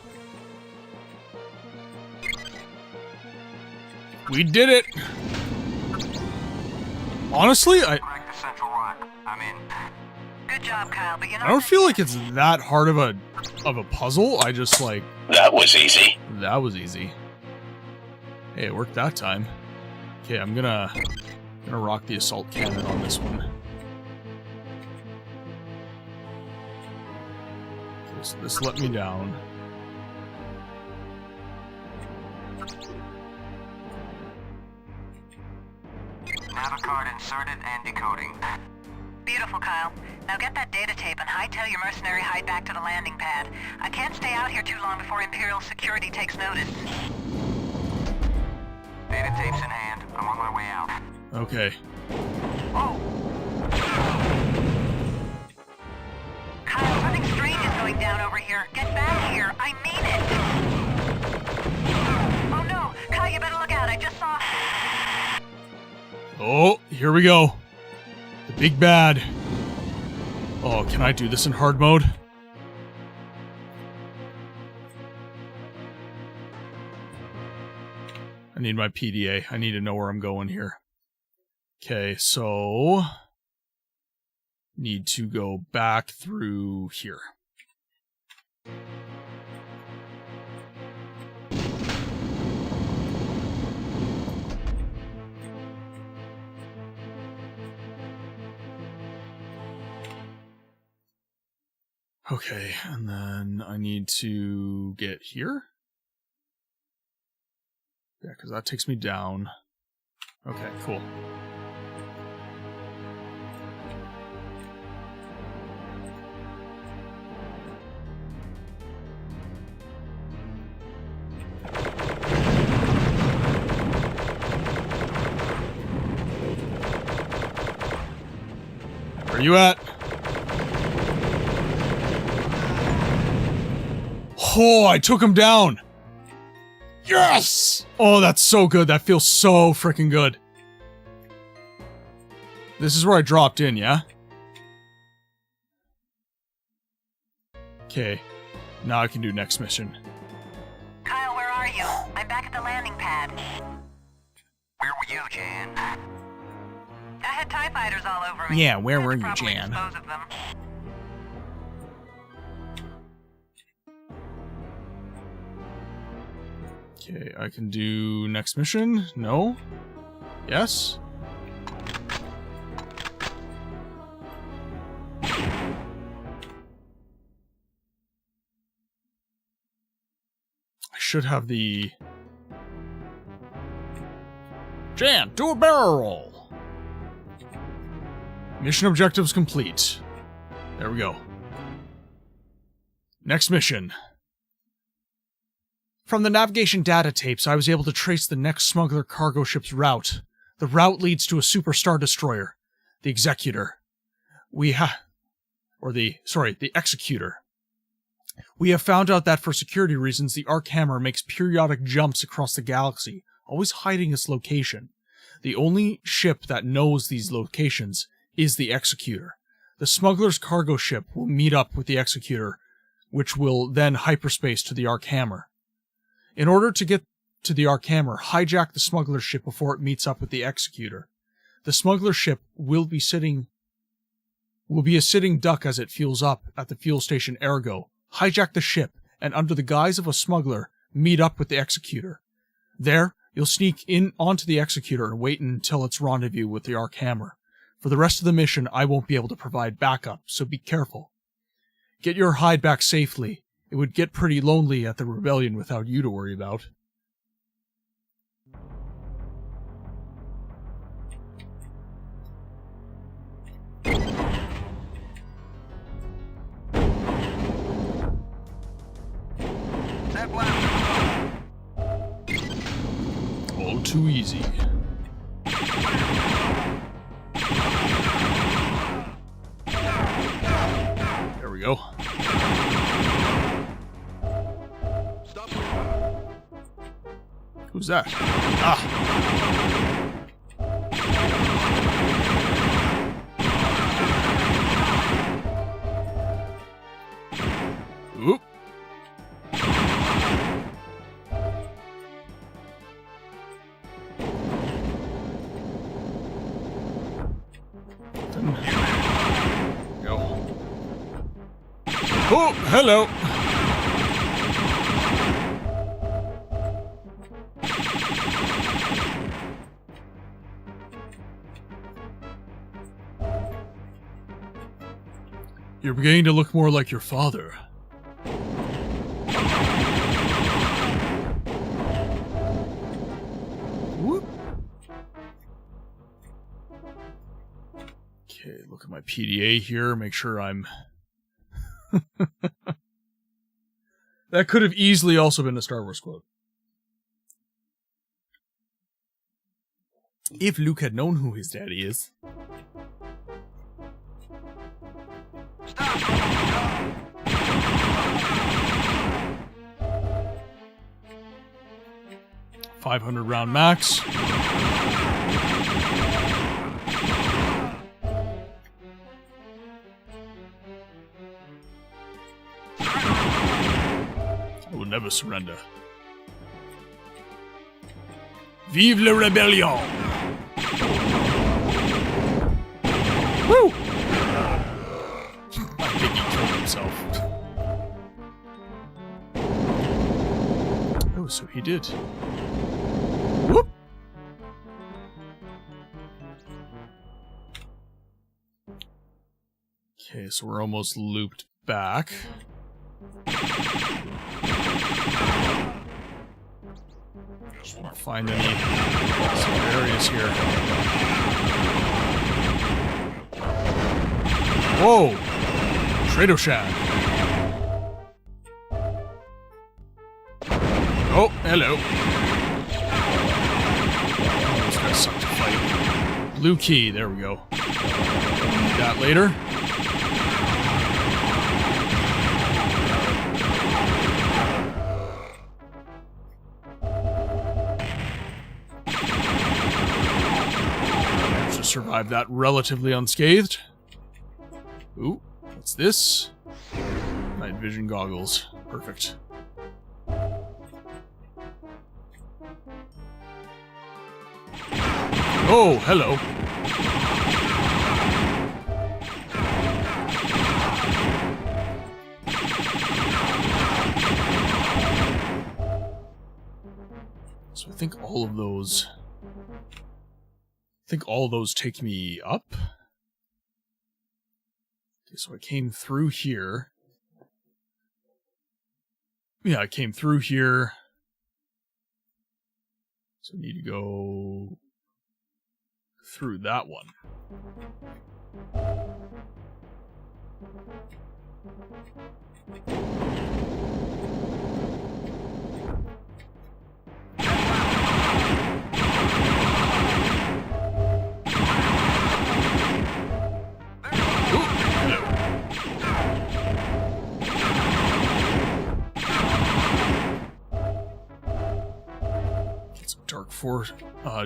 B: We did it! Honestly,
E: Good job, Kyle, but you know
B: I don't feel like it's that hard of a puzzle. I just like...
E: that was easy.
B: That was easy. Hey, it worked that time. Okay, I'm gonna rock the assault cannon on this one. Okay, so this let me down.
E: Navicard inserted and decoding. Beautiful, Kyle. Now get that data tape and hightail your mercenary hide back to the landing pad. I can't stay out here too long before Imperial security takes notice. Data tape's in hand. I'm on my way out.
B: Okay.
E: Oh! Kyle, something strange is going down over here. Get back here. I mean it. Oh no! Kyle, you better look out. I just saw...
B: Oh, here we go. The big bad. Oh, can I do this in hard mode? I need my PDA. I need to know where I'm going here. Okay, so... need to go back through here. Okay, and then I need to get here? Yeah, because that takes me down. Okay, cool. Where you at? Oh, I took him down! Yes! Oh, that's so good. That feels so freaking good. This is where I dropped in, yeah? Okay. Now I can do next mission.
E: Kyle, where are you? I'm back at the landing pad. Where were you, Jan? I had TIE fighters all over me.
B: Yeah, where
E: Had to
B: were you,
E: properly
B: Jan?
E: dispose of them.
B: Okay, I can do next mission. No? Yes? I should have the... Jan, do a barrel roll! Mission objectives complete. There we go. Next mission. From the navigation data tapes, I was able to trace the next smuggler cargo ship's route. The route leads to a superstar destroyer, the Executor. The Executor. We have found out that for security reasons, the Archammer makes periodic jumps across the galaxy, always hiding its location. The only ship that knows these locations is the Executor. The smuggler's cargo ship will meet up with the Executor, which will then hyperspace to the Archammer. In order to get to the Archammer, hijack the smuggler ship before it meets up with the Executor. The smuggler ship will be a sitting duck as it fuels up at the fuel station Ergo. Hijack the ship, and under the guise of a smuggler, meet up with the Executor. There, you'll sneak in onto the Executor and wait until its rendezvous with the Archammer. For the rest of the mission, I won't be able to provide backup, so be careful. Get your hide back safely. It would get pretty lonely at the rebellion without you to worry about. Oh, too easy. There we go. Who's that? Ah! Oh, hello. You're beginning to look more like your father. Whoop. Okay, look at my PDA here, make sure I'm... That could have easily also been a Star Wars quote. If Luke had known who his daddy is.
F: Stop!
B: 500 round max. I will never surrender. Vive la rébellion! Woo! I think he killed himself. Oh, so he did. Whoop! Okay, so we're almost looped back. Just want to find any areas here. Whoa! Trado Shad. Oh, hello. Oh, this guy sucked to fight. Blue key, there we go. Need that later. Managed to survive that relatively unscathed. Ooh, what's this? Night vision goggles. Perfect. Oh, hello. So I think all of those... take me up. Okay, so I came through here. Yeah, I came through here. So I need to go through that one.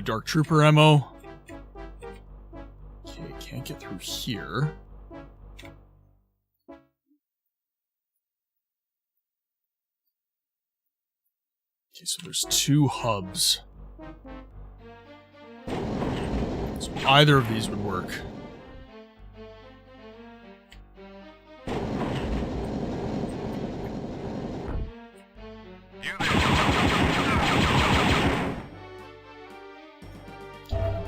B: Dark Trooper ammo. Okay, can't get through here. Okay, so there's two hubs. So either of these would work.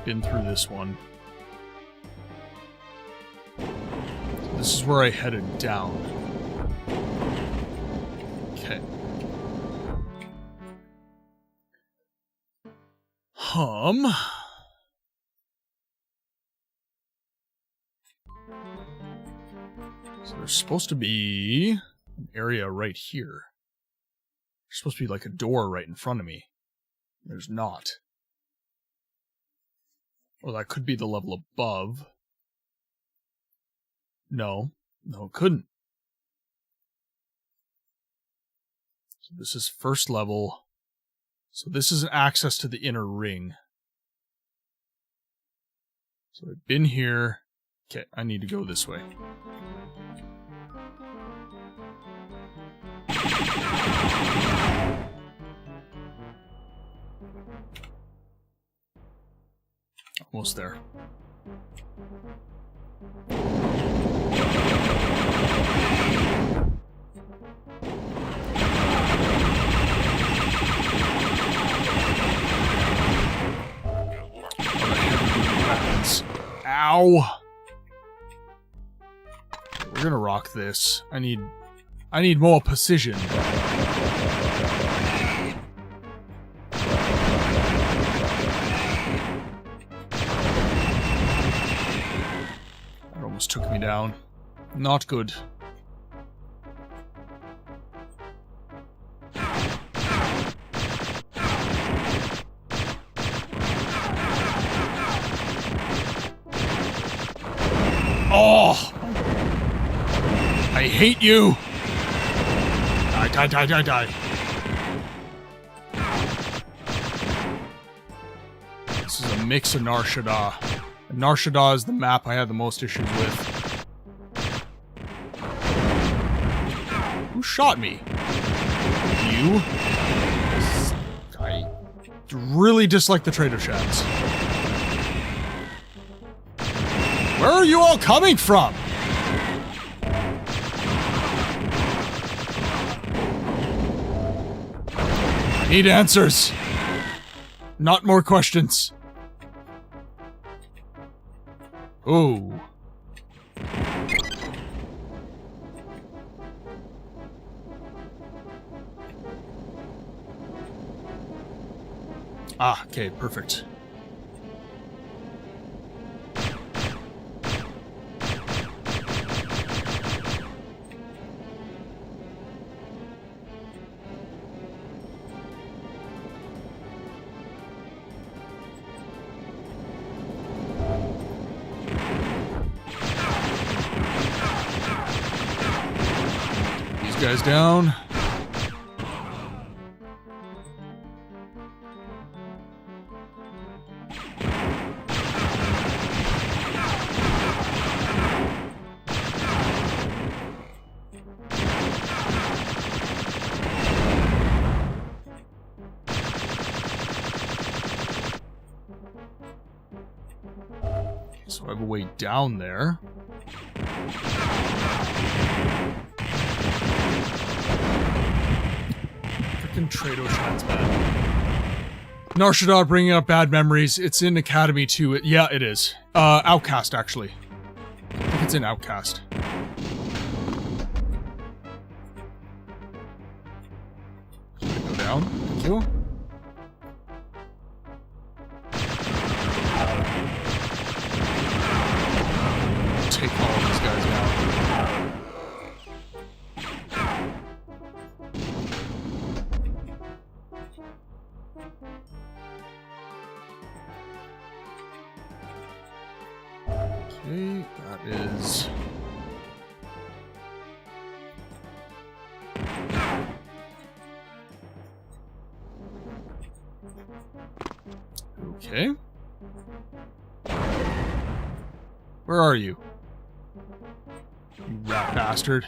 B: Been through this one. So this is where I headed down. Okay. So there's supposed to be an area right here. There's supposed to be like a door right in front of me. There's not. Or that could be the level above. No. No, it couldn't. So this is first level. So this is access to the inner ring. So I've been here. Okay, I need to go this way. Almost there. Ow! We're gonna rock this. I need more precision. That almost took me down. Not good. Oh! I hate you! Die, die, die, die, die. This is a mix of Nar Shaddaa. And Nar Shaddaa is the map I had the most issues with. Who shot me? You? I really dislike the Trader Shads. Where are you all coming from? I need answers. Not more questions. Ooh. Ah, okay, perfect. Guys down. So I have a way down there. Trado Shad's bad. Nar Shaddaa bringing up bad memories. It's in Academy too. Yeah, it is. Outcast, actually. I think it's in Outcast. Go down. Thank you. Take all of these guys down. Okay, that is... Okay. Where are you? You rat bastard.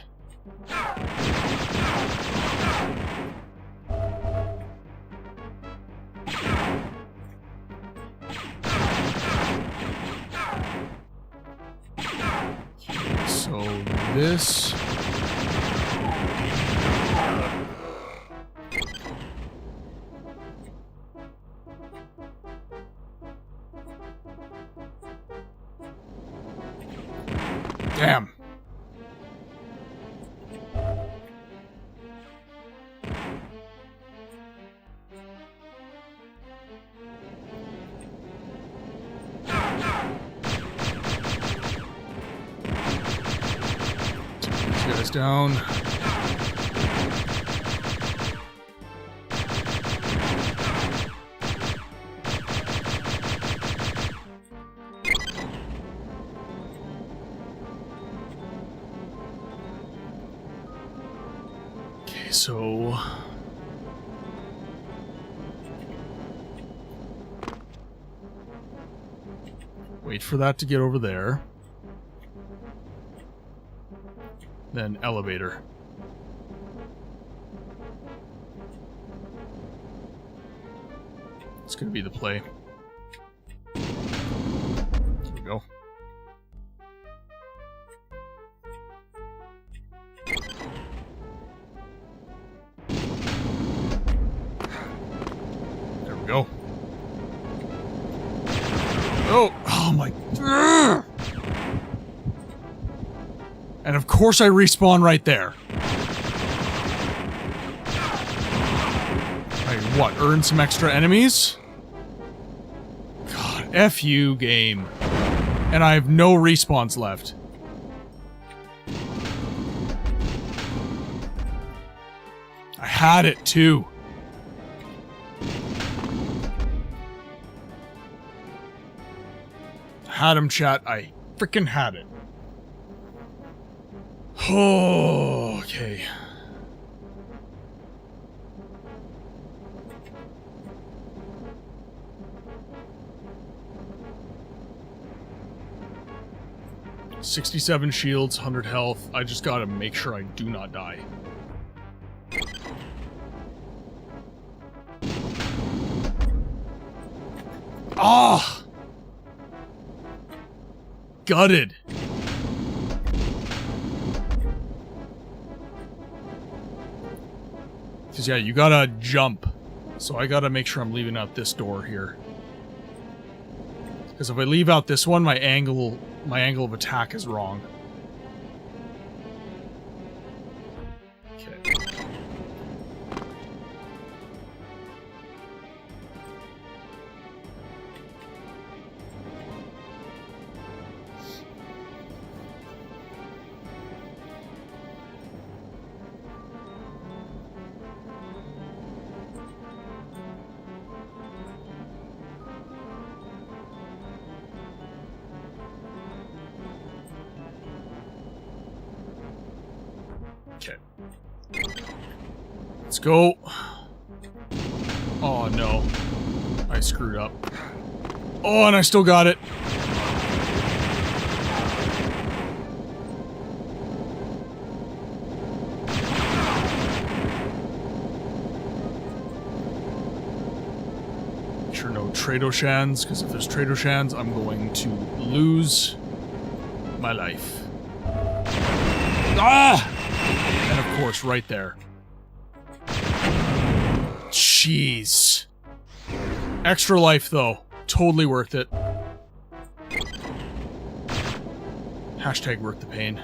B: So this... Damn. These guys down. So... wait for that to get over there. Then elevator. It's gonna be the play. There we go. There we go. Oh my... course I respawn right there. I, what, earn some extra enemies? God, F you, game. And I have no respawns left. I had it, too. Had him, chat. I freaking had it. Oh, okay. $67 shields, 100 health. I just gotta make sure I do not die. Ah! Gutted. Because, yeah, you gotta jump. So I gotta make sure I'm leaving out this door here. Because if I leave out this one, my angle of attack is wrong. Okay. Okay. Let's go. Oh no. I screwed up. Oh, and I still got it. Make sure no Tradoshans, because if there's Tradoshans, I'm going to lose my life. Ah! And of course, right there. Jeez. Extra life, though. Totally worth it. Hashtag worth the pain.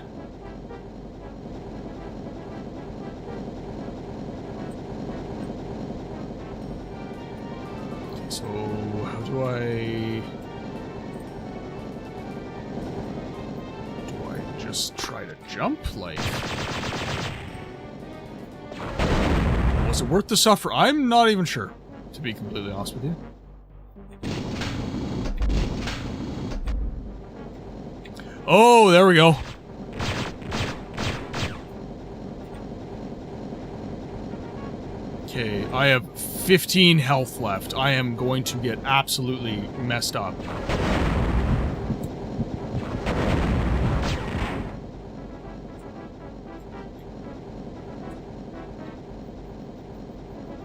B: Okay, so how do I... just try to jump, like... Was it worth the suffer? I'm not even sure, to be completely honest with you. Oh, there we go. Okay, I have 15 health left. I am going to get absolutely messed up.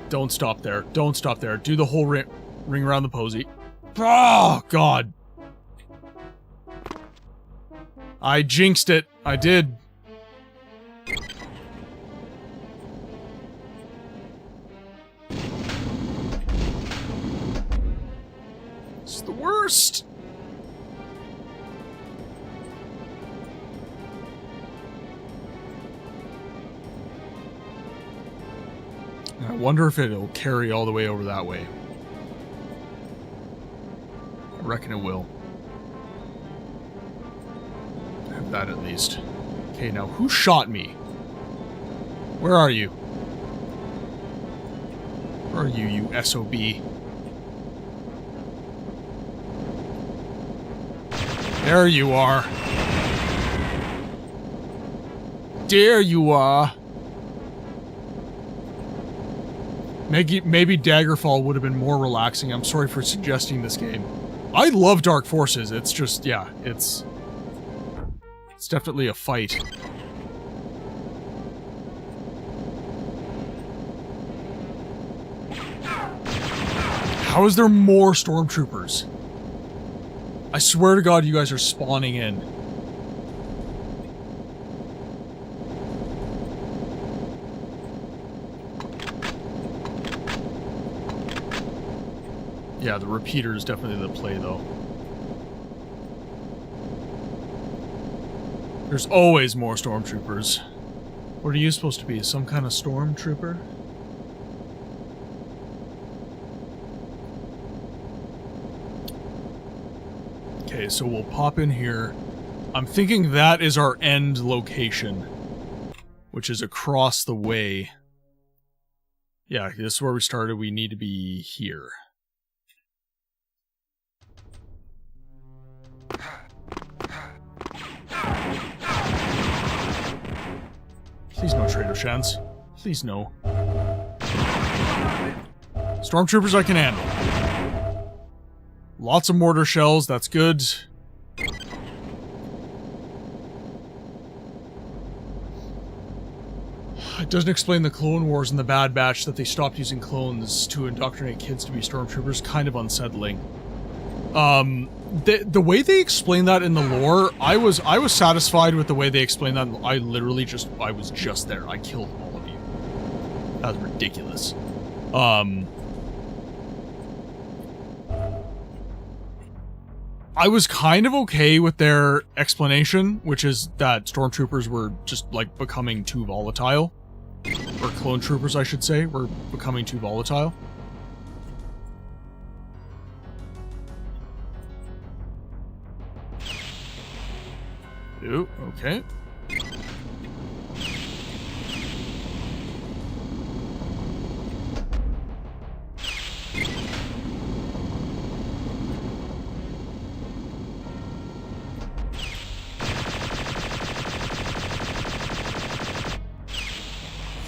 B: Don't stop there. Don't stop there. Do the whole ring around the posy. Oh, God. I jinxed it. I did. It's the worst. I wonder if it'll carry all the way over that way. I reckon it will. I have that at least. Okay, now who shot me? Where are you? Where are you, you SOB? There you are. There you are. Maybe Daggerfall would have been more relaxing. I'm sorry for suggesting this game. I love Dark Forces. It's just, yeah, it's definitely a fight. How is there more stormtroopers? I swear to God, you guys are spawning in. Yeah, the repeater is definitely the play, though. There's always more stormtroopers. What are you supposed to be? Some kind of stormtrooper? Okay, so we'll pop in here. I'm thinking that is our end location, which is across the way. Yeah, this is where we started. We need to be here. Please no Trader Shans. Please no. Stormtroopers I can handle. Lots of mortar shells, that's good. It doesn't explain the Clone Wars and the Bad Batch that they stopped using clones to indoctrinate kids to be stormtroopers. Kind of unsettling. The way they explain that in the lore, I was satisfied with the way they explained that. I was just there. I killed all of you. That was ridiculous. I was kind of okay with their explanation, which is that stormtroopers were just, like, becoming too volatile. Or clone troopers, I should say, were becoming too volatile. Ooh, okay.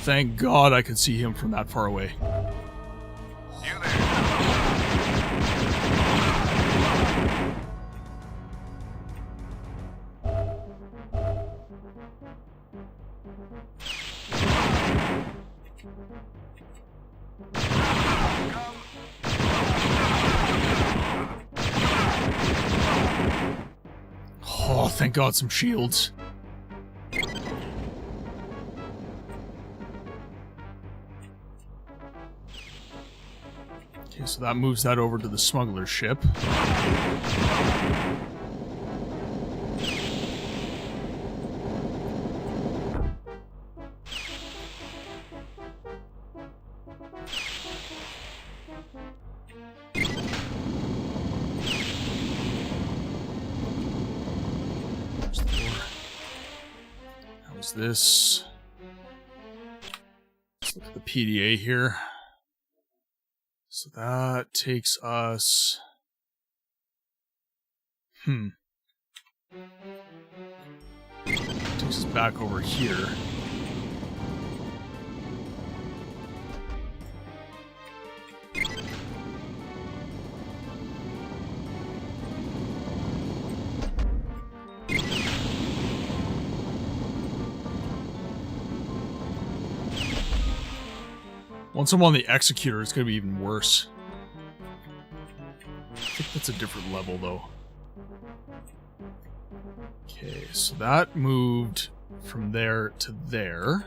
B: Thank God I could see him from that far away.
F: You there.
B: Oh, thank God, some shields. Okay, so that moves that over to the smuggler's ship. How's this? Let's look at the PDA here. So that takes us... Takes us back over here. Once I'm on the Executor, it's going to be even worse. I think that's a different level, though. Okay, so that moved from there to there.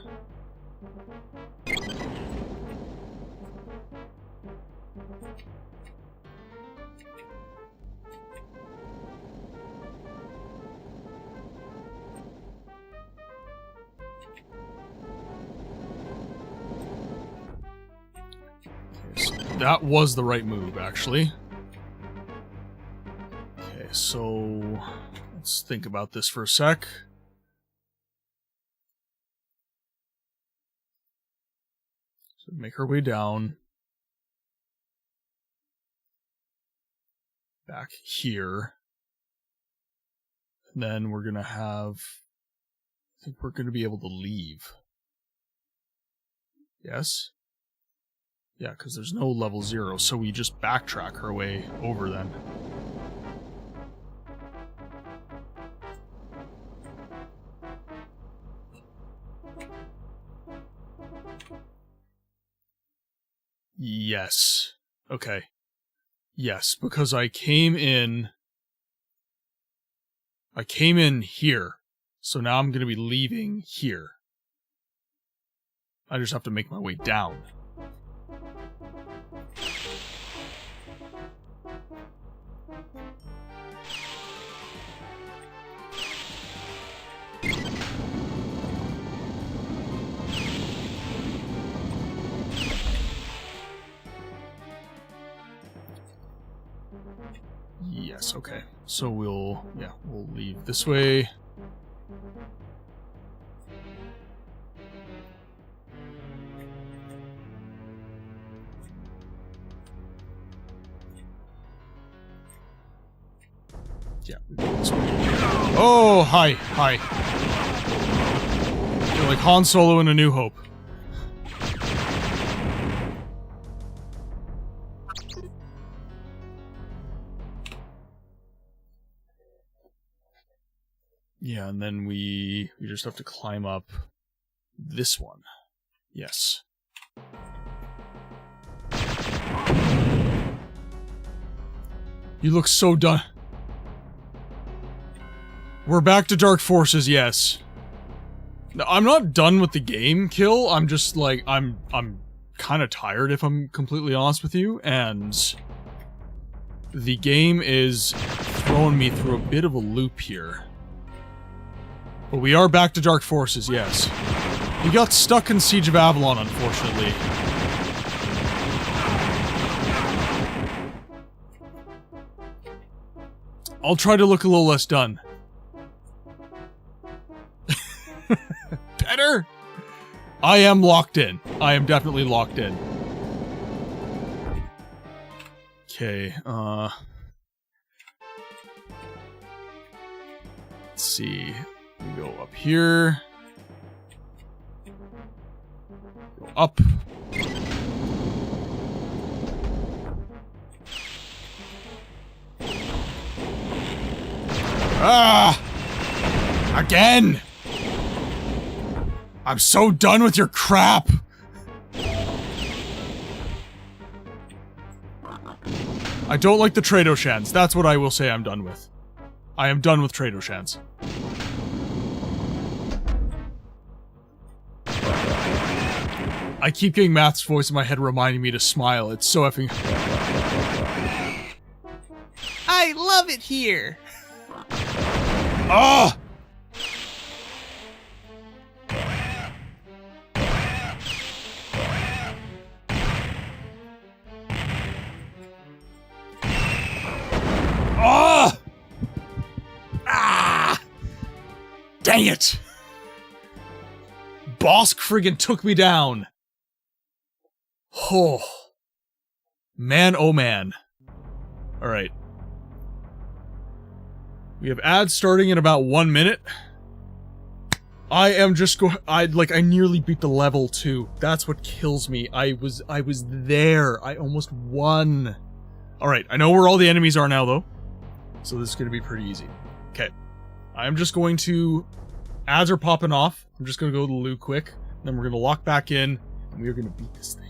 B: That was the right move, actually. Okay, so let's think about this for a sec. So make our way down. Back here. And then we're gonna have... I think we're gonna be able to leave. Yes? Yeah, because there's no level 0, so we just backtrack our way over then. Yes. Okay. Yes, because I came in here, so now I'm going to be leaving here. I just have to make my way down. Yes, okay. So we'll leave this way. Yeah, we go this way. Oh, hi. You're like Han Solo in A New Hope. Yeah, and then we just have to climb up this one. Yes. You look so done. We're back to Dark Forces, yes. No, I'm not done with the game, Kill. I'm just like, I'm kind of tired, if I'm completely honest with you, and the game is throwing me through a bit of a loop here. But we are back to Dark Forces, yes. We got stuck in Siege of Avalon, unfortunately. I'll try to look a little less done. Better? I am locked in. I am definitely locked in. Okay, let's see. We go up here. Go up. Ah! Again! I'm so done with your crap! I don't like the Trade-Oshans. That's what I will say I'm done with. I am done with Trade-Oshans. I keep getting Matt's voice in my head reminding me to smile. It's so effing...
H: I love it here!
B: Ah! Ah! Ah! Dang it! Boss friggin' took me down. Oh. Man, oh man. Alright. We have ads starting in about 1 minute. I am just I nearly beat the level 2. That's what kills me. I was there. I almost won. Alright, I know where all the enemies are now, though. So this is gonna be pretty easy. Okay. I'm just going to... Ads are popping off. I'm just gonna go to the loo quick. Then we're gonna lock back in, and we are gonna beat this thing.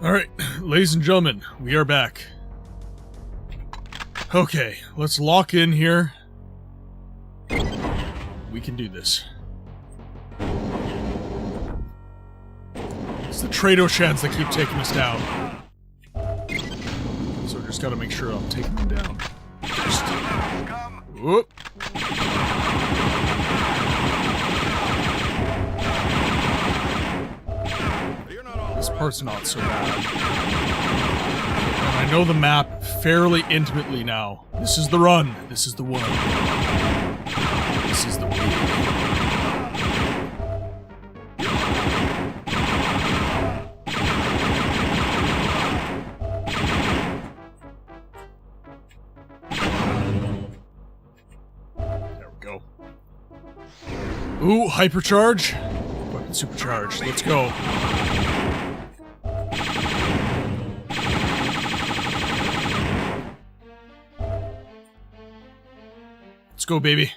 B: Alright, ladies and gentlemen, we are back. Okay, let's lock in here. We can do this. It's the Tradoshans that keep taking us down. So just gotta make sure I'm taking them down. Just... Whoop. This part's not so bad. And I know the map fairly intimately now. This is the run. This is the one. This is the way. There we go. Ooh, hypercharge. Weapon supercharged. Let's go. Let's go, baby.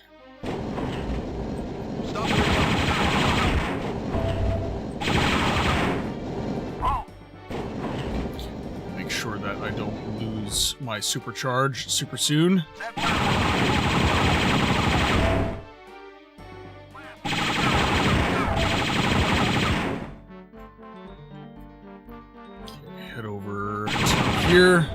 B: Make sure that I don't lose my supercharge super soon. Head over to here.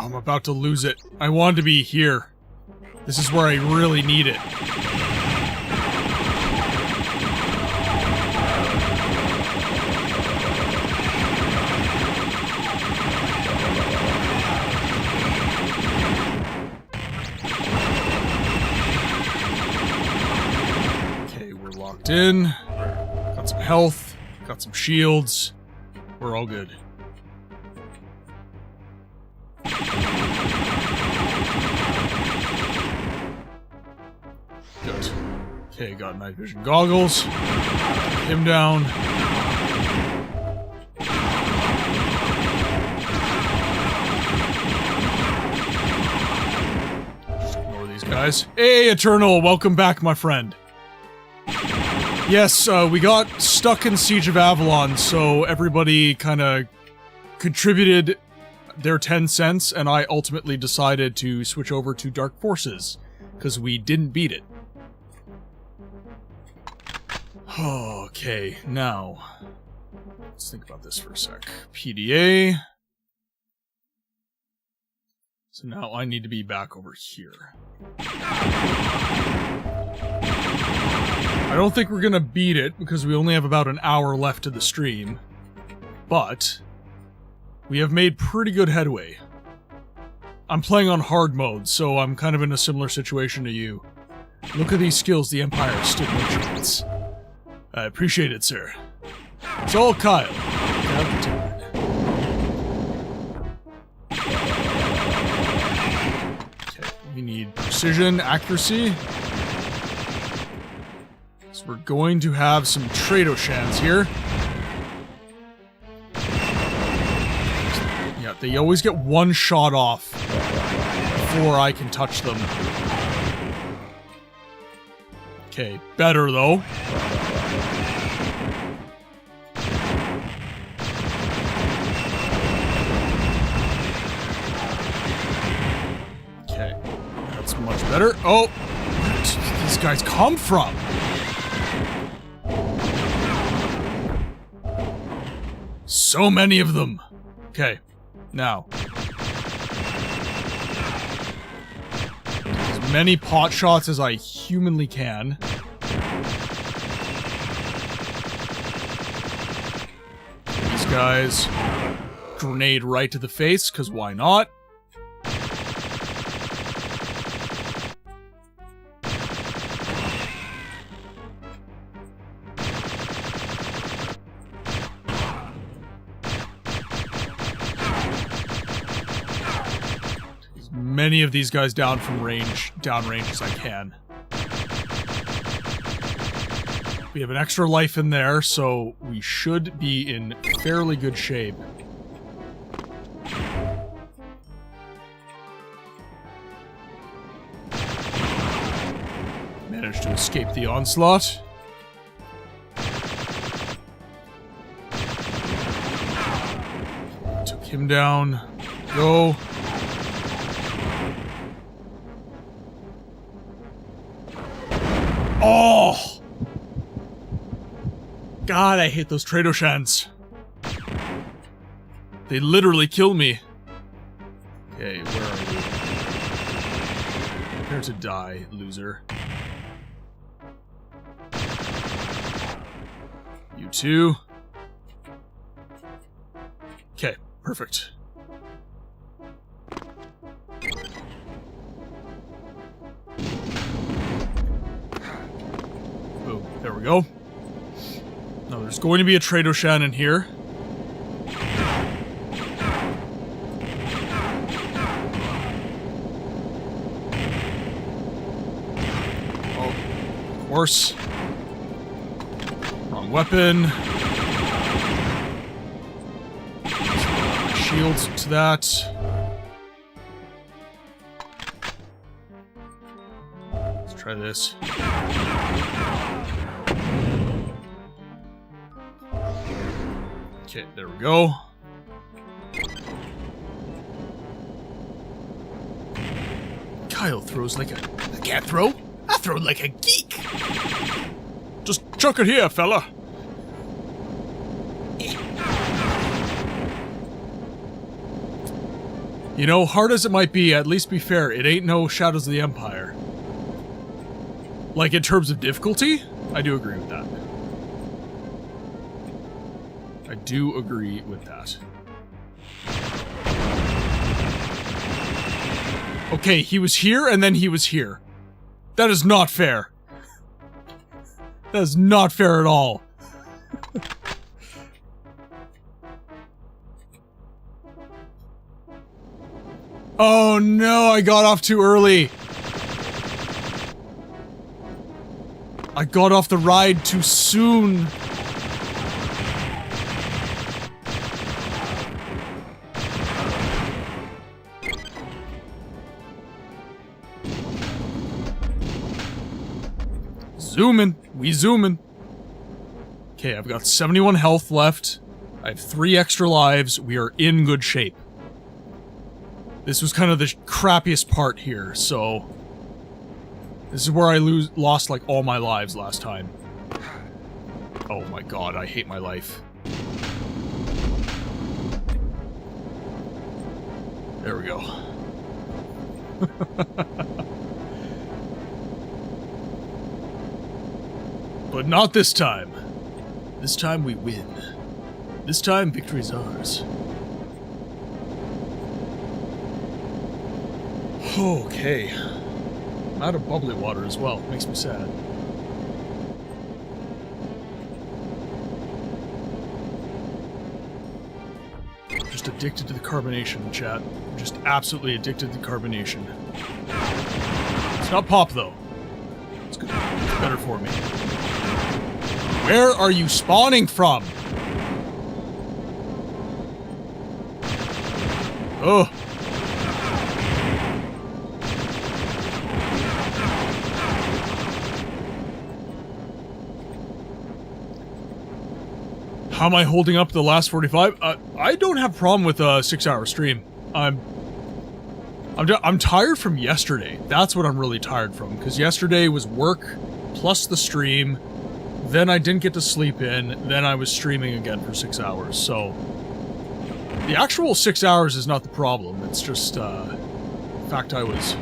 B: I'm about to lose it. I want to be here. This is where I really need it. Okay, we're locked in. Got some health. Got some shields. We're all good. Good. Okay, got night vision goggles. Him down. Just ignore these guys. Hey, Eternal! Welcome back, my friend. Yes, we got stuck in Siege of Avalon, so everybody kind of contributed their 10 cents, and I ultimately decided to switch over to Dark Forces, because we didn't beat it. Okay, now, let's think about this for a sec. PDA. So now I need to be back over here. I don't think we're gonna beat it, because we only have about an hour left of the stream. But we have made pretty good headway. I'm playing on hard mode, so I'm kind of in a similar situation to you. Look at these skills, the Empire stood no chance. I appreciate it, sir. It's all Kyle. Okay, we need precision, accuracy. So we're going to have some Tradoshans here. Yeah, they always get one shot off before I can touch them. Okay, better though. Okay, that's much better. Oh, where did these guys come from? So many of them. Okay, now. As many pot shots as I humanly can. These guys. Grenade right to the face, because why not? Many of these guys down range as I can. We have an extra life in there, so we should be in fairly good shape. Managed to escape the onslaught. Took him down. Go. Oh! God, I hate those Tradoshans. They literally kill me. Okay, where are you? Prepare to die, loser. You too. Okay, perfect. Boom, there we go. Now there's going to be a Tradoshan in here. Oh, of course. Wrong weapon. Shield to that. Let's try this. Okay, there we go. Kyle throws like a... I can't throw. I throw like a geek. Just chuck it here, fella. You know, hard as it might be, at least be fair, it ain't no Shadows of the Empire. Like, in terms of difficulty, I do agree with that. I do agree with that. Okay, he was here, and then he was here. That is not fair. That is not fair at all. Oh no, I got off too early. I got off the ride too soon. Zooming. We zooming. Okay, I've got 71 health left. I have 3 extra lives. We are in good shape. This was kind of the crappiest part here, so... This is where I lost, like, all my lives last time. Oh my god, I hate my life. There we go. But not this time. This time we win. This time victory's ours. Okay. I'm out of bubbly water as well. Makes me sad. Just addicted to the carbonation, chat. Just absolutely addicted to carbonation. It's not pop, though. It's good. It's better for me. Where are you spawning from? Oh. How am I holding up the last 45? I don't have a problem with a 6-hour stream. I'm tired from yesterday. That's what I'm really tired from, because yesterday was work plus the stream. Then I didn't get to sleep in. Then I was streaming again for 6 hours. So the actual 6 hours is not the problem. It's just the fact I was.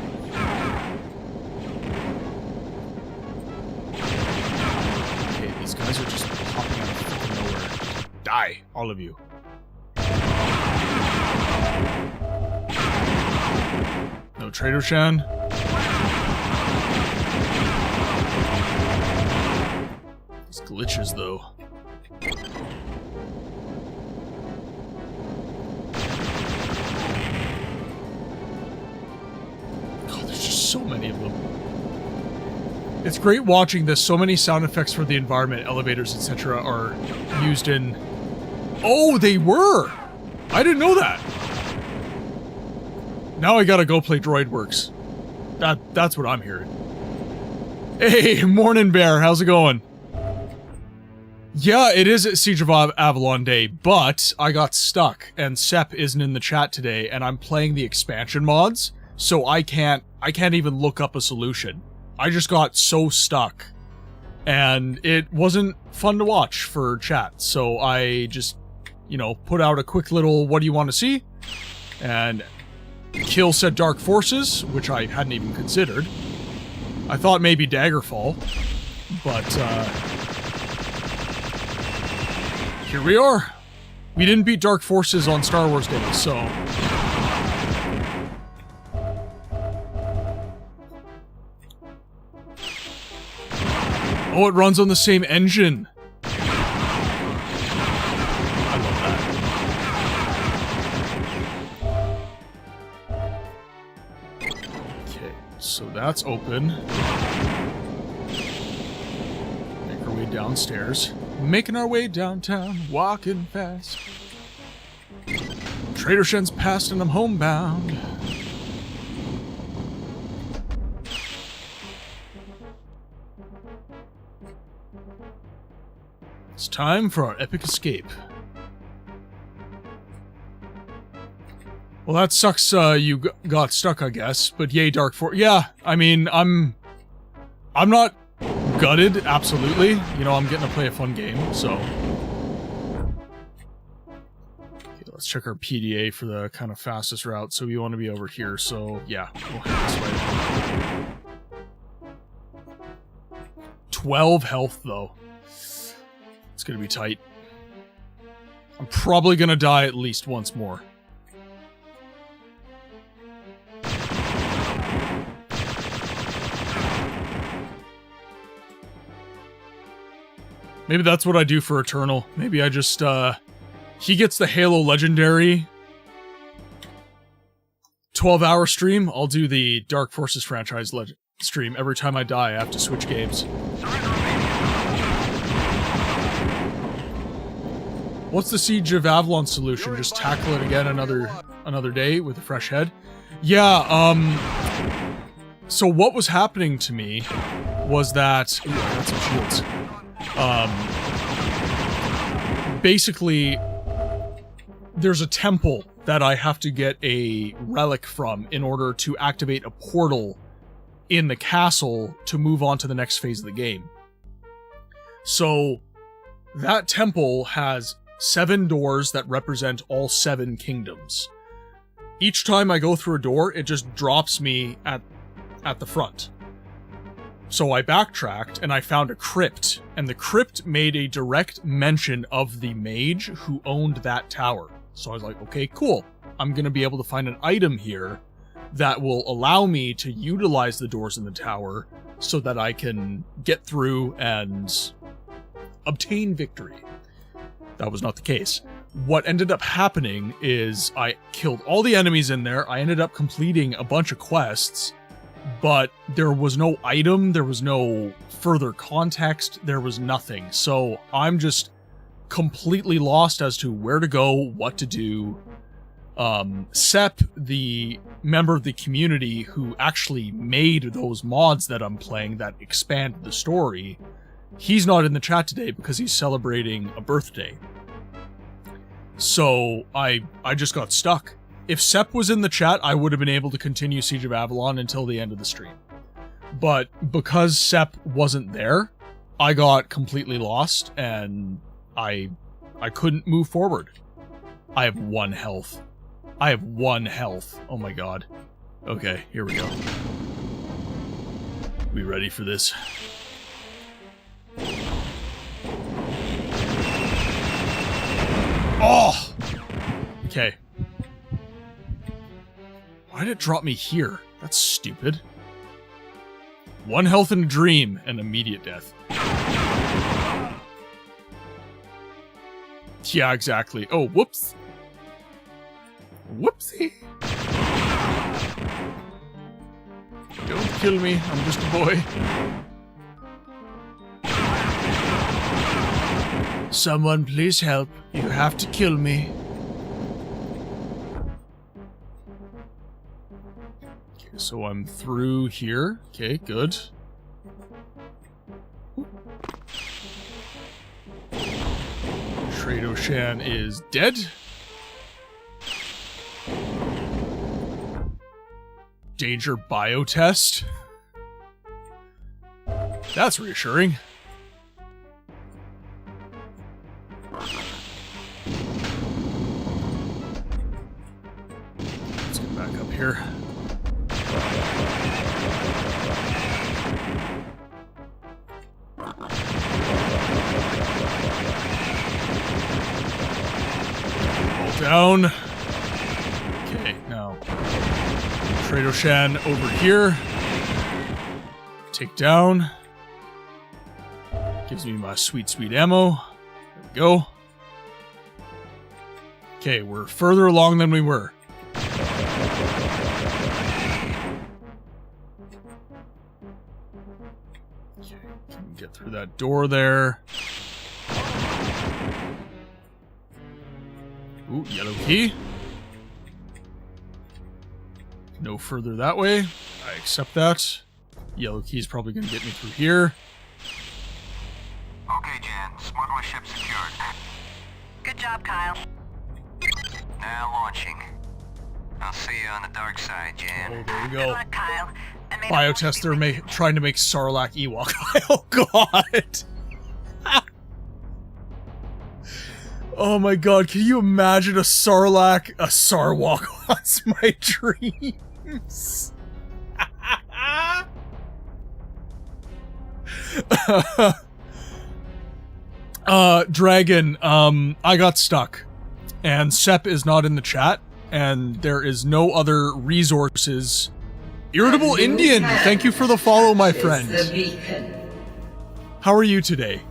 B: Okay, these guys are just popping out of freaking nowhere. Die, all of you. No Tradoshan. These glitches, though. God, there's just so many of them. It's great watching this. So many sound effects for the environment, elevators, etc. are used in... Oh, they were! I didn't know that. Now I gotta go play DroidWorks. That's what I'm hearing. Hey, morning bear, how's it going? Yeah, it is Siege of Avalon Day, but I got stuck, and Sep isn't in the chat today, and I'm playing the expansion mods, so I can't even look up a solution. I just got so stuck, and it wasn't fun to watch for chat, so I just, you know, put out a quick little what do you want to see, and kill said dark forces, which I hadn't even considered. I thought maybe Daggerfall, but, here we are. We didn't beat Dark Forces on Star Wars Day, so... Oh, it runs on the same engine. I love that. Okay, so that's open. Make our way downstairs. Making our way downtown, walking fast. Trader Shen's past and I'm homebound. It's time for our epic escape. Well, that sucks you got stuck, I guess, but yay, Dark Force. Yeah, I mean, I'm not gutted, absolutely. You know, I'm getting to play a fun game, so... Okay, let's check our PDA for the kind of fastest route, so we want to be over here, so yeah, we'll head this way. 12 health, though. It's gonna be tight. I'm probably gonna die at least once more. Maybe that's what I do for Eternal. Maybe I just, he gets the Halo Legendary 12-hour stream. I'll do the Dark Forces franchise stream. Every time I die, I have to switch games. What's the Siege of Avalon solution? Just tackle it again another day with a fresh head? Yeah, so what was happening to me was that... Ooh, I got some shields. Basically, there's a temple that I have to get a relic from in order to activate a portal in the castle to move on to the next phase of the game. So, that temple has 7 doors that represent all 7 kingdoms. Each time I go through a door, it just drops me at the front. So I backtracked, and I found a crypt, and the crypt made a direct mention of the mage who owned that tower. So I was like, okay, cool. I'm gonna be able to find an item here that will allow me to utilize the doors in the tower so that I can get through and obtain victory. That was not the case. What ended up happening is I killed all the enemies in there, I ended up completing a bunch of quests, but there was no item, there was no further context, there was nothing. So I'm just completely lost as to where to go, what to do. Sep, the member of the community who actually made those mods that I'm playing that expand the story, he's not in the chat today because he's celebrating a birthday. So I just got stuck. If Sep was in the chat, I would have been able to continue Siege of Avalon until the end of the stream. But because Sep wasn't there, I got completely lost, and I couldn't move forward. I have 1 health. I have 1 health. Oh my god. Okay, here we go. We ready for this? Oh! Okay. Why did it drop me here? That's stupid. 1 health in a dream and immediate death. Yeah, exactly. Oh, whoops. Whoopsie. Don't kill me. I'm just a boy. Someone please help. You have to kill me. Okay, so I'm through here. Okay, good. Trado-shan is dead. Danger biotest. That's reassuring. Let's get back up here. All down. Okay, now Trado-shan over here. Take down. Gives me my sweet, sweet ammo. There we go. Okay, we're further along than we were. Okay, can we get through that door there? Ooh, yellow key. No further that way. I accept that. Yellow key is probably going to get me through here.
F: Okay, Jan. Smuggler ship secured.
I: Good job, Kyle.
F: Now launching. I'll see you on the dark side, Jan.
B: Oh, there we
I: Good
B: go.
I: luck, Kyle. And may the
B: Biotest, they're
I: force be with you.
B: trying to make Sarlacc Ewok. Oh, God. Oh, my God. Can you imagine a Sarlacc, a Sarwalk haunts my dreams? Dragon, I got stuck. And Sep is not in the chat. And there is no other resources. Irritable Indian, thank you for the follow, my friend.
A: The beacon.
B: How are you today?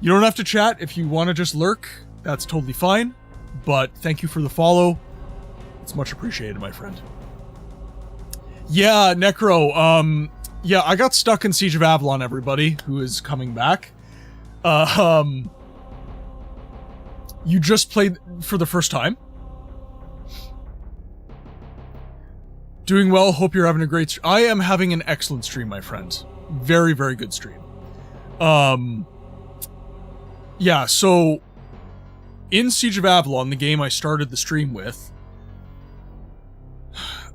B: You don't have to chat if you want to just lurk. That's totally fine. But thank you for the follow. It's much appreciated, my friend. Yeah, Necro, yeah, I got stuck in Siege of Avalon, everybody who is coming back. You just played for the first time. Doing well, hope you're having a great I am having an excellent stream, my friend. Very, very good stream. Yeah, so in Siege of Avalon, the game I started the stream with,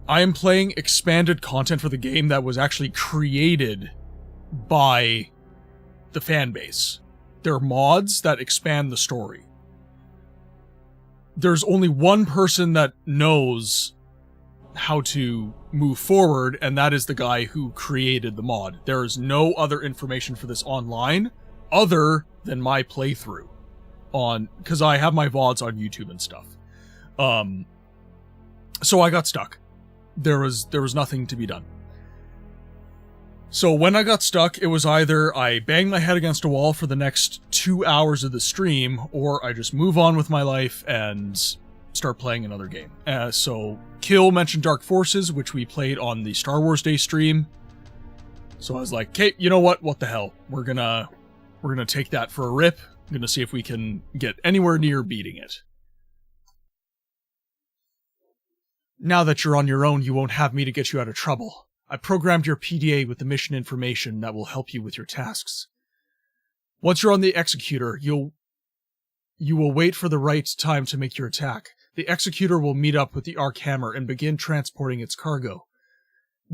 B: I am playing expanded content for the game that was actually created by the fan base. They're mods that expand the story. There's only one person that knows how to move forward, and that is the guy who created the mod. There is no other information for this online other than my playthrough on, because I have my VODs on YouTube and stuff. So I got stuck. There was nothing to be done. So when I got stuck, it was either I bang my head against a wall for the next 2 hours of the stream, or I just move on with my life and start playing another game. So Kill mentioned Dark Forces, which we played on the Star Wars Day stream. So I was like, okay, you know what? What the hell? We're gonna take that for a rip. I'm gonna see if we can get anywhere near beating it. Now that you're on your own, you won't have me to get you out of trouble. I programmed your PDA with the mission information that will help you with your tasks. Once you're on the Executor, you will wait for the right time to make your attack. The Executor will meet up with the Arc Hammer and begin transporting its cargo.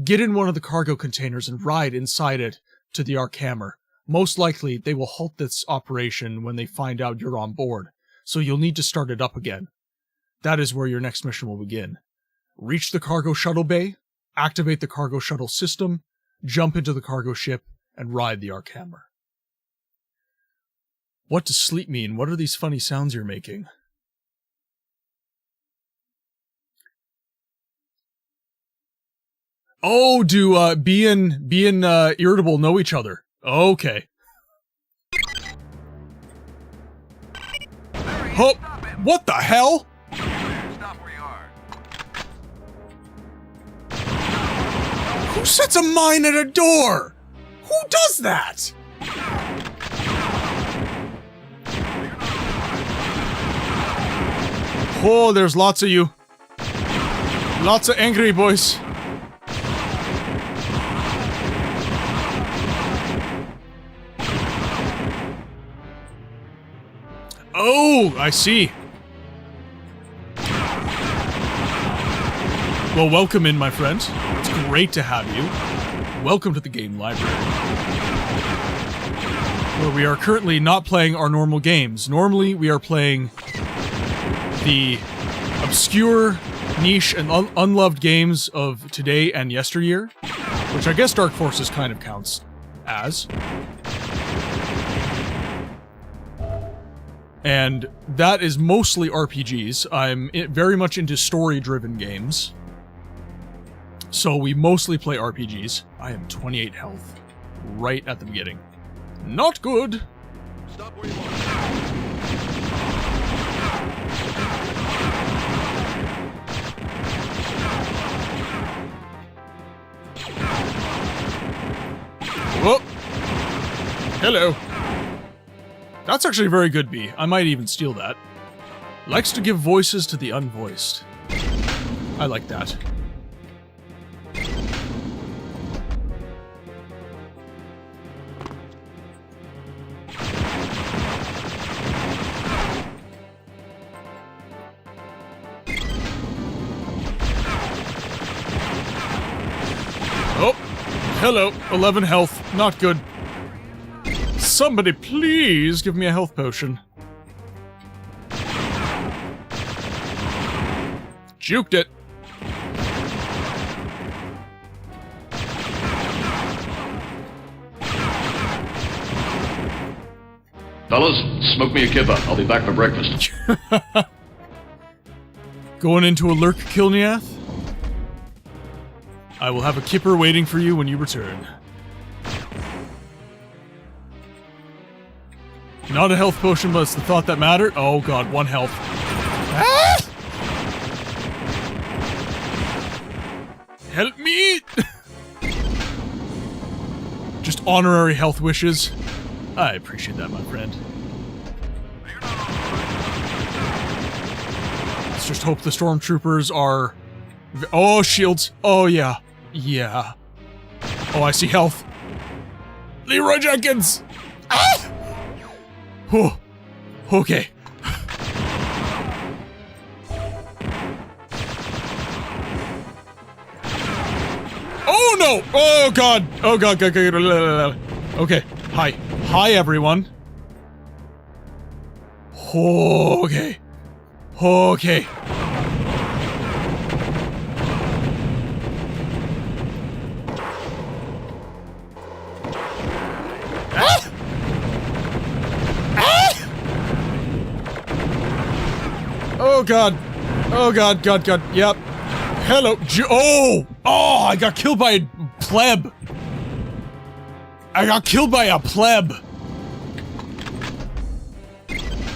B: Get in one of the cargo containers and ride inside it to the Arc Hammer. Most likely, they will halt this operation when they find out you're on board, so you'll need to start it up again. That is where your next mission will begin. Reach the cargo shuttle bay, activate the cargo shuttle system, jump into the cargo ship, and ride the Arc Hammer. What does sleep mean? What are these funny sounds you're making? Oh, do B and Irritable know each other? Okay. Oh, what the hell?
F: Stop where you are.
B: Who sets a mine at a door? Who does that? Oh, there's lots of you. Lots of angry boys. Oh, I see. Well, welcome in, my friend. It's great to have you. Welcome to the game library, where we are currently not playing our normal games. Normally, we are playing the obscure, niche, and unloved games of today and yesteryear, which I guess Dark Forces kind of counts as. And that is mostly RPGs. I'm very much into story-driven games. So we mostly play RPGs. I am 28 health right at the beginning. Not good.
G: Stop where you are.
B: Whoa. Hello. That's actually a very good bee. I might even steal that. Likes to give voices to the unvoiced. I like that. Oh, hello. 11 health. Not good. Somebody please give me a health potion. Juked it.
D: Fellas, smoke me a kippa. I'll be back for breakfast.
B: Going into a lurk, Kilniath? I will have a kipper waiting for you when you return. Not a health potion, but it's the thought that mattered. Oh god, 1 health. Ah! Help me! Just honorary health wishes. I appreciate that, my friend. Let's just hope the stormtroopers are... Oh, shields. Oh, yeah. Yeah. Oh, I see health. Leroy Jenkins! Ah! Oh, okay. Oh no! Oh god! Oh god! Okay. Hi. Hi, everyone. Okay. Okay. Oh god. Oh god, god, god. Yep. Hello. Oh! Oh, I got killed by a pleb. I got killed by a pleb.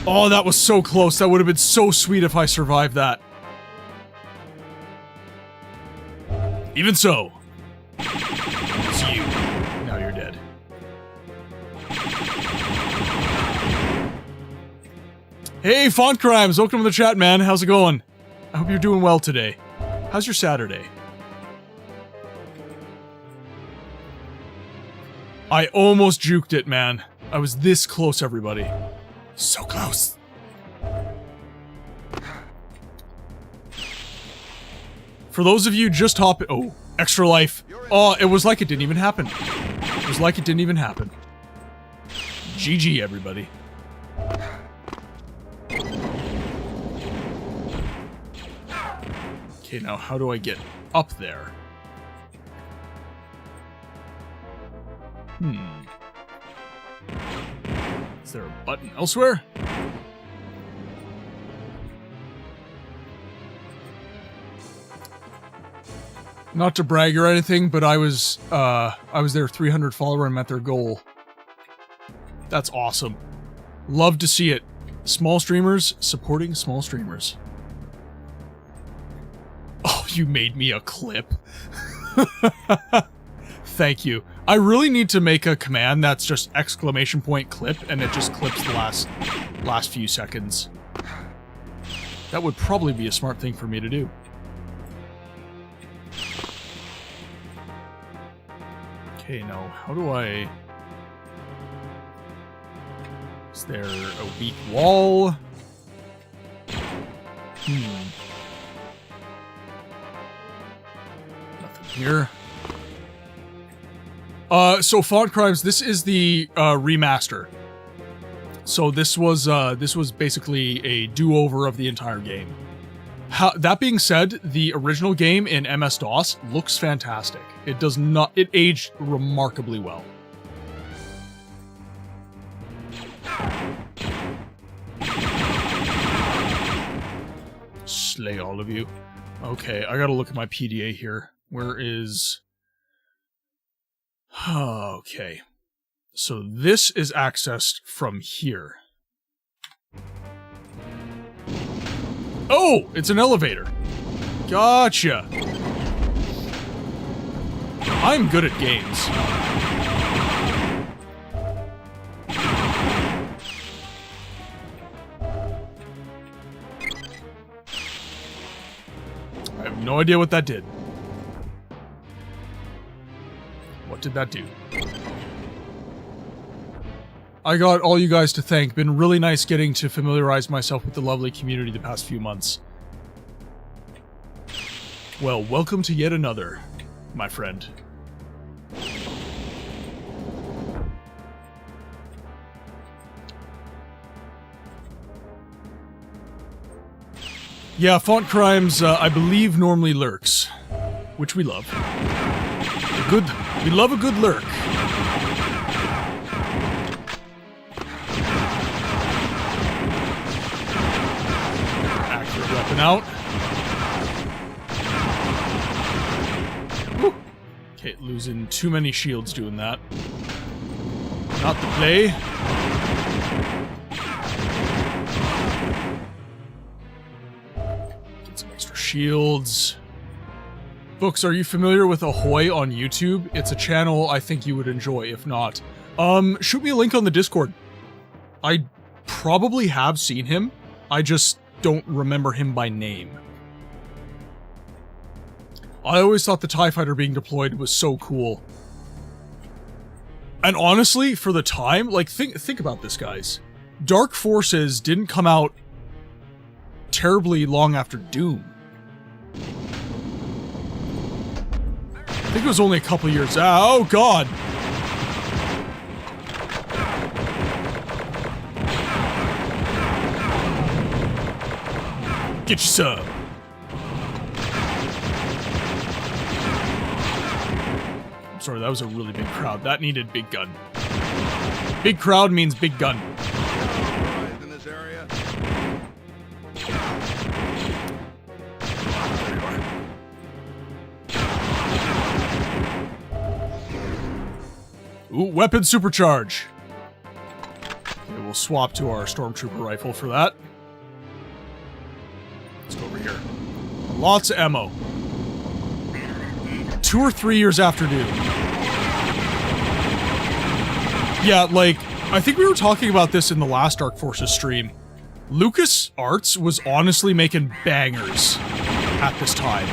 B: Oh, that was so close. That would have been so sweet if I survived that. Even so. It's you. Now you're dead. Hey, Font Crimes, welcome to the chat, man. How's it going? I hope you're doing well today. How's your Saturday? I almost juked it, man. I was this close, everybody. So close. For those of you just hopping... Oh, extra life. Oh, it was like it didn't even happen. It was like it didn't even happen. GG, everybody. Okay, now how do I get up there? Is there a button elsewhere? Not to brag or anything, but I was their 300 follower and met their goal. That's awesome. Love to see it. Small streamers supporting small streamers. Oh, you made me a clip. Thank you. I really need to make a command that's just exclamation point clip, and it just clips the last few seconds. That would probably be a smart thing for me to do. Okay, now, how do I... Is there a weak wall? Nothing here. So Font Crimes, this is the remaster. So this was basically a do-over of the entire game. That being said, the original game in MS-DOS looks fantastic. It aged remarkably well. Slay all of you. Okay, I gotta look at my PDA here. Where is... Okay. So this is accessed from here. Oh! It's an elevator. Gotcha. I'm good at games. I have no idea what that did. What did that do? I got all you guys to thank. Been really nice getting to familiarize myself with the lovely community the past few months. Well, welcome to yet another, my friend. Yeah, Font Crimes, I believe, normally lurks, which we love. We love a good lurk. Accurate weapon out. Woo. Okay, losing too many shields doing that. Not the play. Get some extra shields. Books, are you familiar with Ahoy on YouTube? It's a channel I think you would enjoy, if not. Shoot me a link on the Discord. I probably have seen him. I just don't remember him by name. I always thought the TIE Fighter being deployed was so cool. And honestly, for the time, like, think about this, guys. Dark Forces didn't come out terribly long after Doom. I think it was only a couple years out. Oh, God! Get you some! I'm sorry, that was a really big crowd. That needed big gun. Big crowd means big gun.
G: In this area.
B: Ooh, weapon supercharge. Okay, we'll swap to our stormtrooper rifle for that. Let's go over here. Lots of ammo. 2 or 3 years after Doom. Yeah, like, I think we were talking about this in the last Dark Forces stream. LucasArts was honestly making bangers at this time.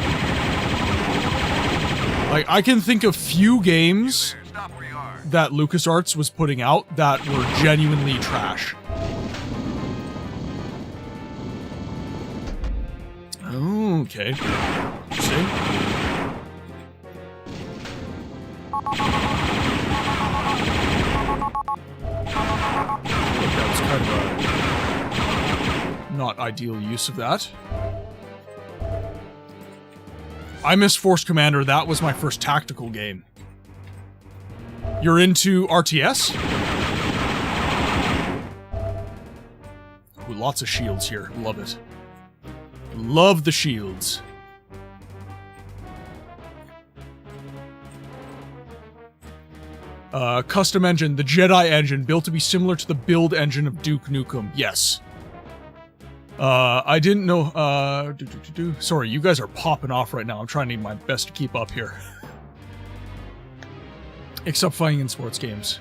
B: Like, I can think of few games that LucasArts was putting out that were genuinely trash. Okay. See? That was kind of a not ideal use of that. I miss Force Commander. That was my first tactical game. You're into RTS? Ooh, lots of shields here. Love it. Love the shields. Custom engine. The Jedi engine, built to be similar to the build engine of Duke Nukem. Yes. I didn't know, Sorry, you guys are popping off right now. I'm trying to do my best to keep up here. Except fighting in sports games.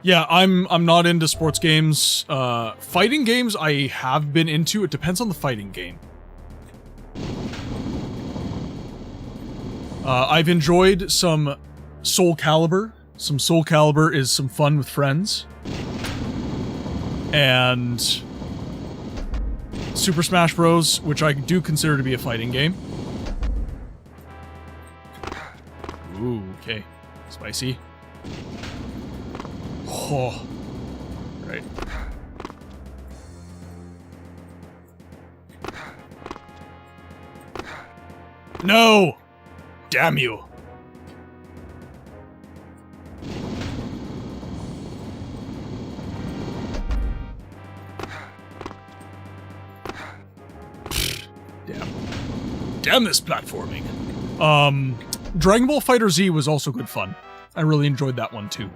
B: Yeah, I'm not into sports games. Fighting games I have been into. It depends on the fighting game. I've enjoyed some Soul Calibur. Some Soul Calibur is some fun with friends. And Super Smash Bros., which I do consider to be a fighting game. Ooh, okay. Spicy. Oh. Right. No! Damn you. Damn this platforming. Dragon Ball FighterZ was also good fun. I really enjoyed that one too.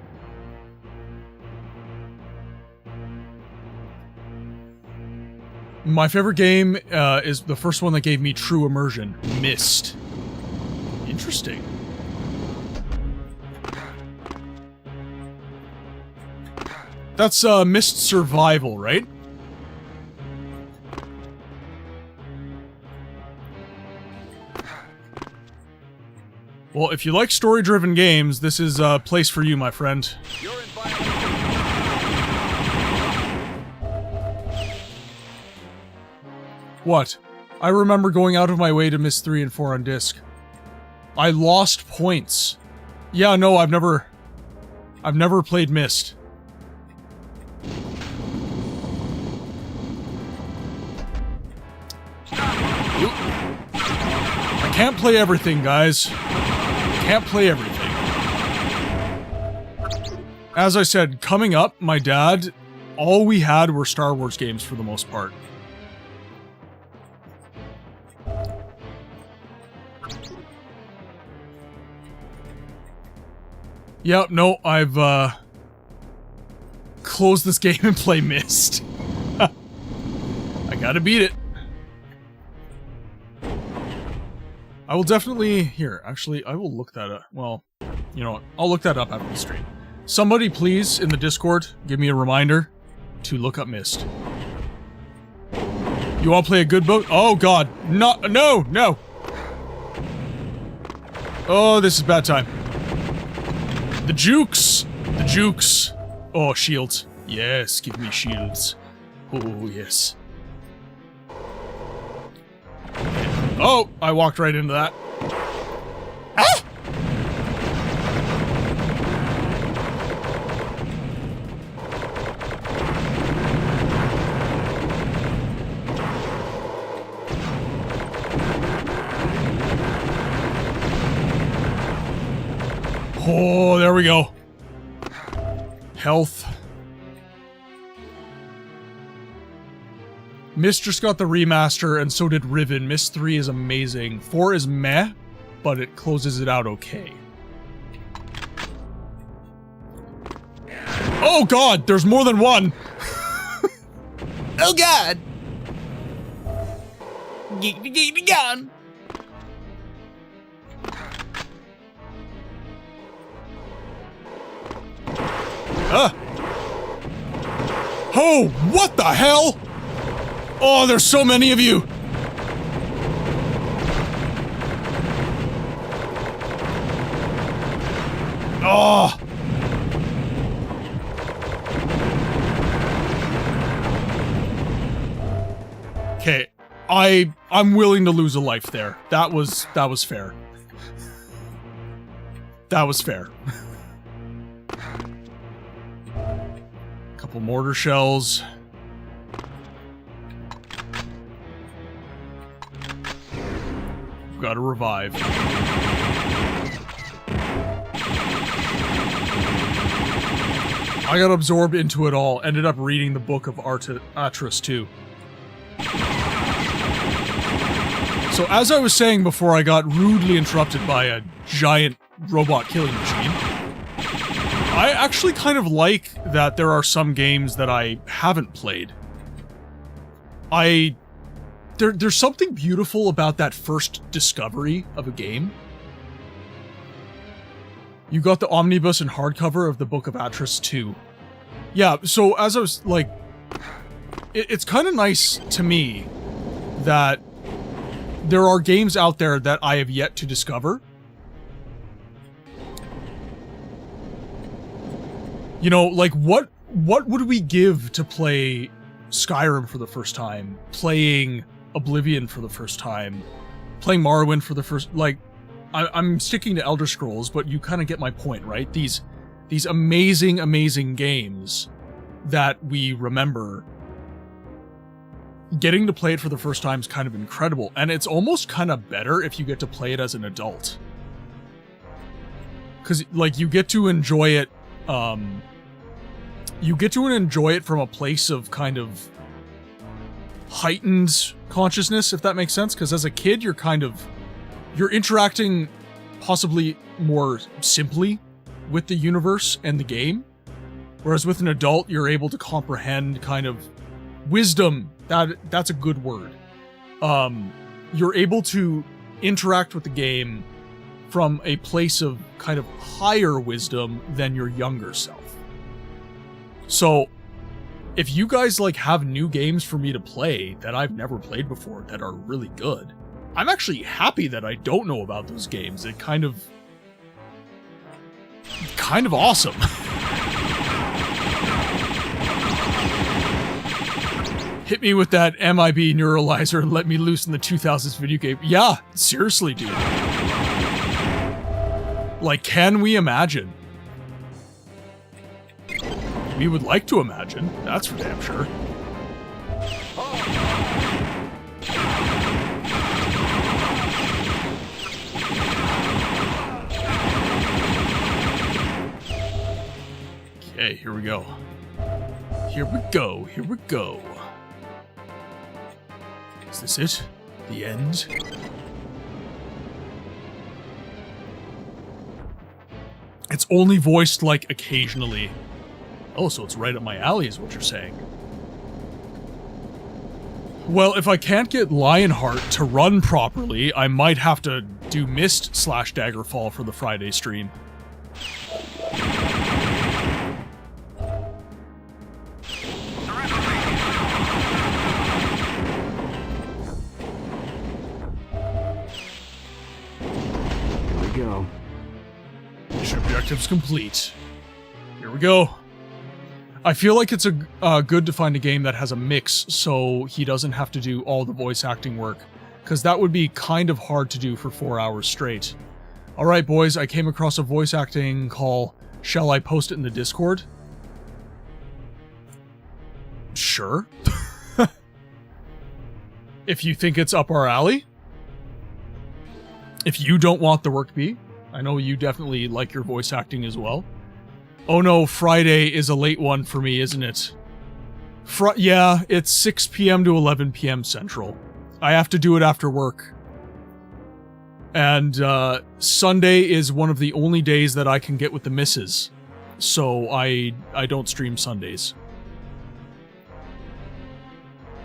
B: My favorite game is the first one that gave me true immersion, Myst. Interesting. That's Myst Survival, right? Well, if you like story-driven games, this is a place for you, my friend. What? I remember going out of my way to miss 3 and 4 on disc. I lost points. Yeah, no, I've never played Myst. I can't play everything, guys. Can't play everything. As I said, coming up, my dad, all we had were Star Wars games for the most part. Yep, no, I've, closed this game and play Myst. I gotta beat it. I will definitely... Here, actually, I will look that up. Well, you know what? I'll look that up after the stream. Somebody, please, in the Discord, give me a reminder to look up Myst. You all play a good boat? Oh, God. No, no, no! Oh, this is bad time. The jukes! The jukes! Oh, shields. Yes, give me shields. Oh, yes. Oh, I walked right into that. Ah! Oh, there we go. Health. Myst just got the remaster, and so did Riven. Myst 3 is amazing. 4 is meh, but it closes it out okay. Oh god, there's more than one! Oh god! Get gun! Oh, what the hell? Oh, there's so many of you! Oh! Okay, I'm willing to lose a life there. That was fair. That was fair. Couple mortar shells. Gotta revive. I got absorbed into it all, ended up reading the book of Atris too. So as I was saying before I got rudely interrupted by a giant robot killing machine, I actually kind of like that there are some games that I haven't played. There's something beautiful about that first discovery of a game. You got the omnibus and hardcover of the Book of Atris 2. Yeah, so as I was, like... It's kind of nice to me that there are games out there that I have yet to discover. You know, like, what would we give to play Skyrim for the first time, playing Oblivion for the first time, playing Morrowind for the first, like, I'm sticking to Elder Scrolls, but you kind of get my point, right? These amazing, amazing games that we remember, getting to play it for the first time is kind of incredible, and it's almost kind of better if you get to play it as an adult. Because, like, you get to enjoy it, you get to enjoy it from a place of kind of heightened consciousness, if that makes sense, because as a kid, you're interacting possibly more simply with the universe and the game, whereas with an adult, you're able to comprehend kind of wisdom. That's a good word. You're able to interact with the game from a place of kind of higher wisdom than your younger self. So, if you guys like have new games for me to play that I've never played before that are really good, I'm actually happy that I don't know about those games. It kind of awesome. Hit me with that MIB neuralizer and let me loose in the 2000s video game. Yeah, seriously, dude. Like, can we imagine? We would like to imagine, that's for damn sure. Okay, here we go. Here we go, here we go. Is this it? The end? It's only voiced, like, occasionally. Oh, so it's right up my alley is what you're saying. Well, if I can't get Lionheart to run properly, I might have to do Mist/Daggerfall for the Friday stream.
E: Here we go.
B: Mission objectives complete. Here we go. I feel like it's good to find a game that has a mix so he doesn't have to do all the voice acting work, because that would be kind of hard to do for 4 hours straight. Alright boys, I came across a voice acting call. Shall I post it in the Discord? Sure. If you think it's up our alley. If you don't want the work to be. I know you definitely like your voice acting as well. Oh no, Friday is a late one for me, isn't it? Yeah, it's 6 p.m. to 11 p.m. Central. I have to do it after work. And Sunday is one of the only days that I can get with the missus. So I don't stream Sundays.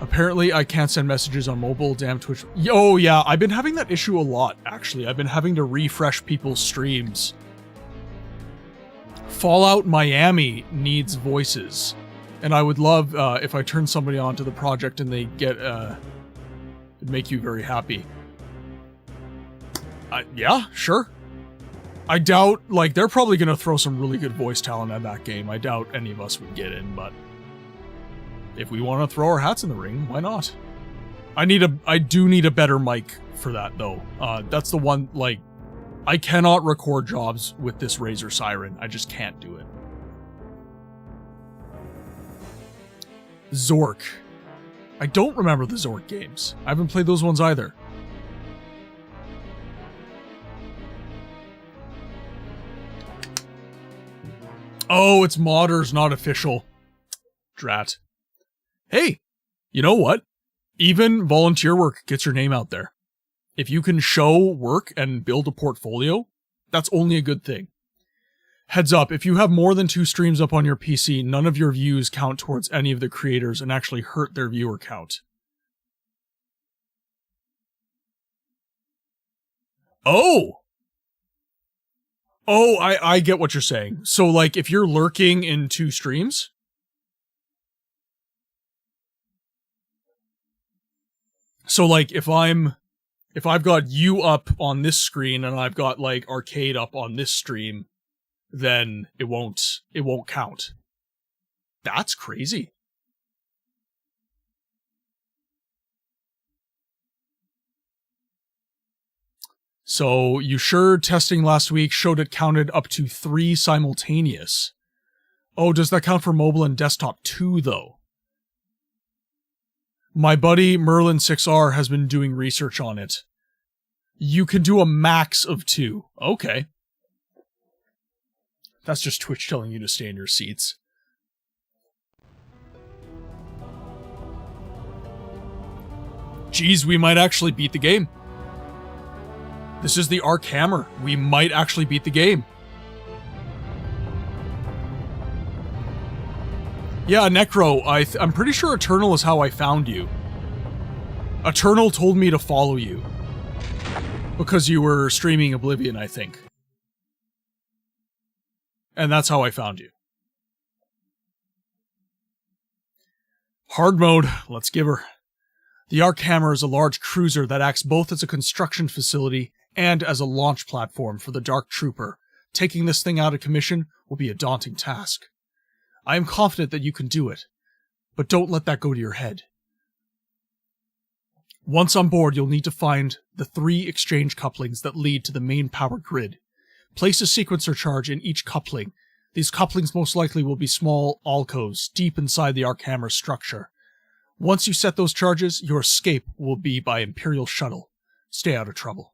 B: Apparently I can't send messages on mobile, damn Twitch. Oh yeah, I've been having that issue a lot, actually. I've been having to refresh people's streams. Fallout Miami needs voices, and I would love if I turn somebody onto the project and they get it'd make you very happy. Yeah, sure. I doubt, like, they're probably gonna throw some really good voice talent at that game. I doubt any of us would get in, but if we want to throw our hats in the ring, why not? I do need a better mic for that though. That's the one, like, I cannot record jobs with this Razer Siren. I just can't do it. Zork. I don't remember the Zork games. I haven't played those ones either. Oh, it's modders, not official. Drat. Hey, you know what? Even volunteer work gets your name out there. If you can show work and build a portfolio, that's only a good thing. Heads up, if you have more than 2 streams up on your PC, none of your views count towards any of the creators and actually hurt their viewer count. Oh! Oh, I get what you're saying. So, like, if you're lurking in 2 streams... So, like, if I've got you up on this screen and I've got, like, Arcade up on this stream, then it won't count. That's crazy. So, you sure testing last week showed it counted up to 3 simultaneous. Oh, does that count for mobile and desktop too, though? My buddy Merlin6R has been doing research on it. You can do a max of 2. Okay. That's just Twitch telling you to stay in your seats. Geez, we might actually beat the game. This is the Arc Hammer. We might actually beat the game. Yeah, Necro, I'm pretty sure Eternal is how I found you. Eternal told me to follow you. Because you were streaming Oblivion, I think. And that's how I found you. Hard mode, let's give her. The Arc Hammer is a large cruiser that acts both as a construction facility and as a launch platform for the Dark Trooper. Taking this thing out of commission will be a daunting task. I am confident that you can do it, but don't let that go to your head. Once on board, you'll need to find the 3 exchange couplings that lead to the main power grid. Place a sequencer charge in each coupling. These couplings most likely will be small alcoves deep inside the Arc Hammer structure. Once you set those charges, your escape will be by Imperial shuttle. Stay out of trouble.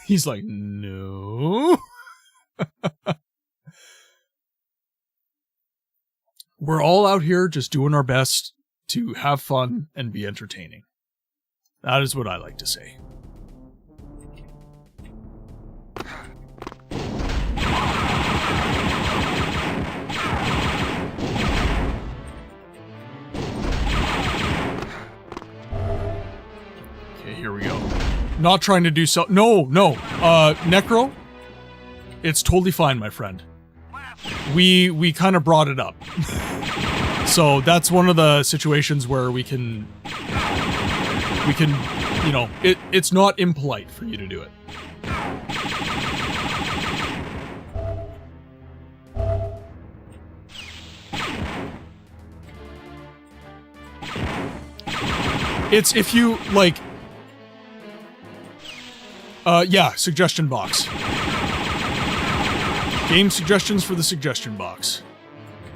B: He's like, no. We're all out here just doing our best to have fun and be entertaining. That is what I like to say. Okay, here we go. Not trying to do so. No. Necro, it's totally fine, my friend. We kind of brought it up. So that's one of the situations where we can, you know, it's not impolite for you to do it. It's if you, like... yeah, suggestion box. Game suggestions for the suggestion box.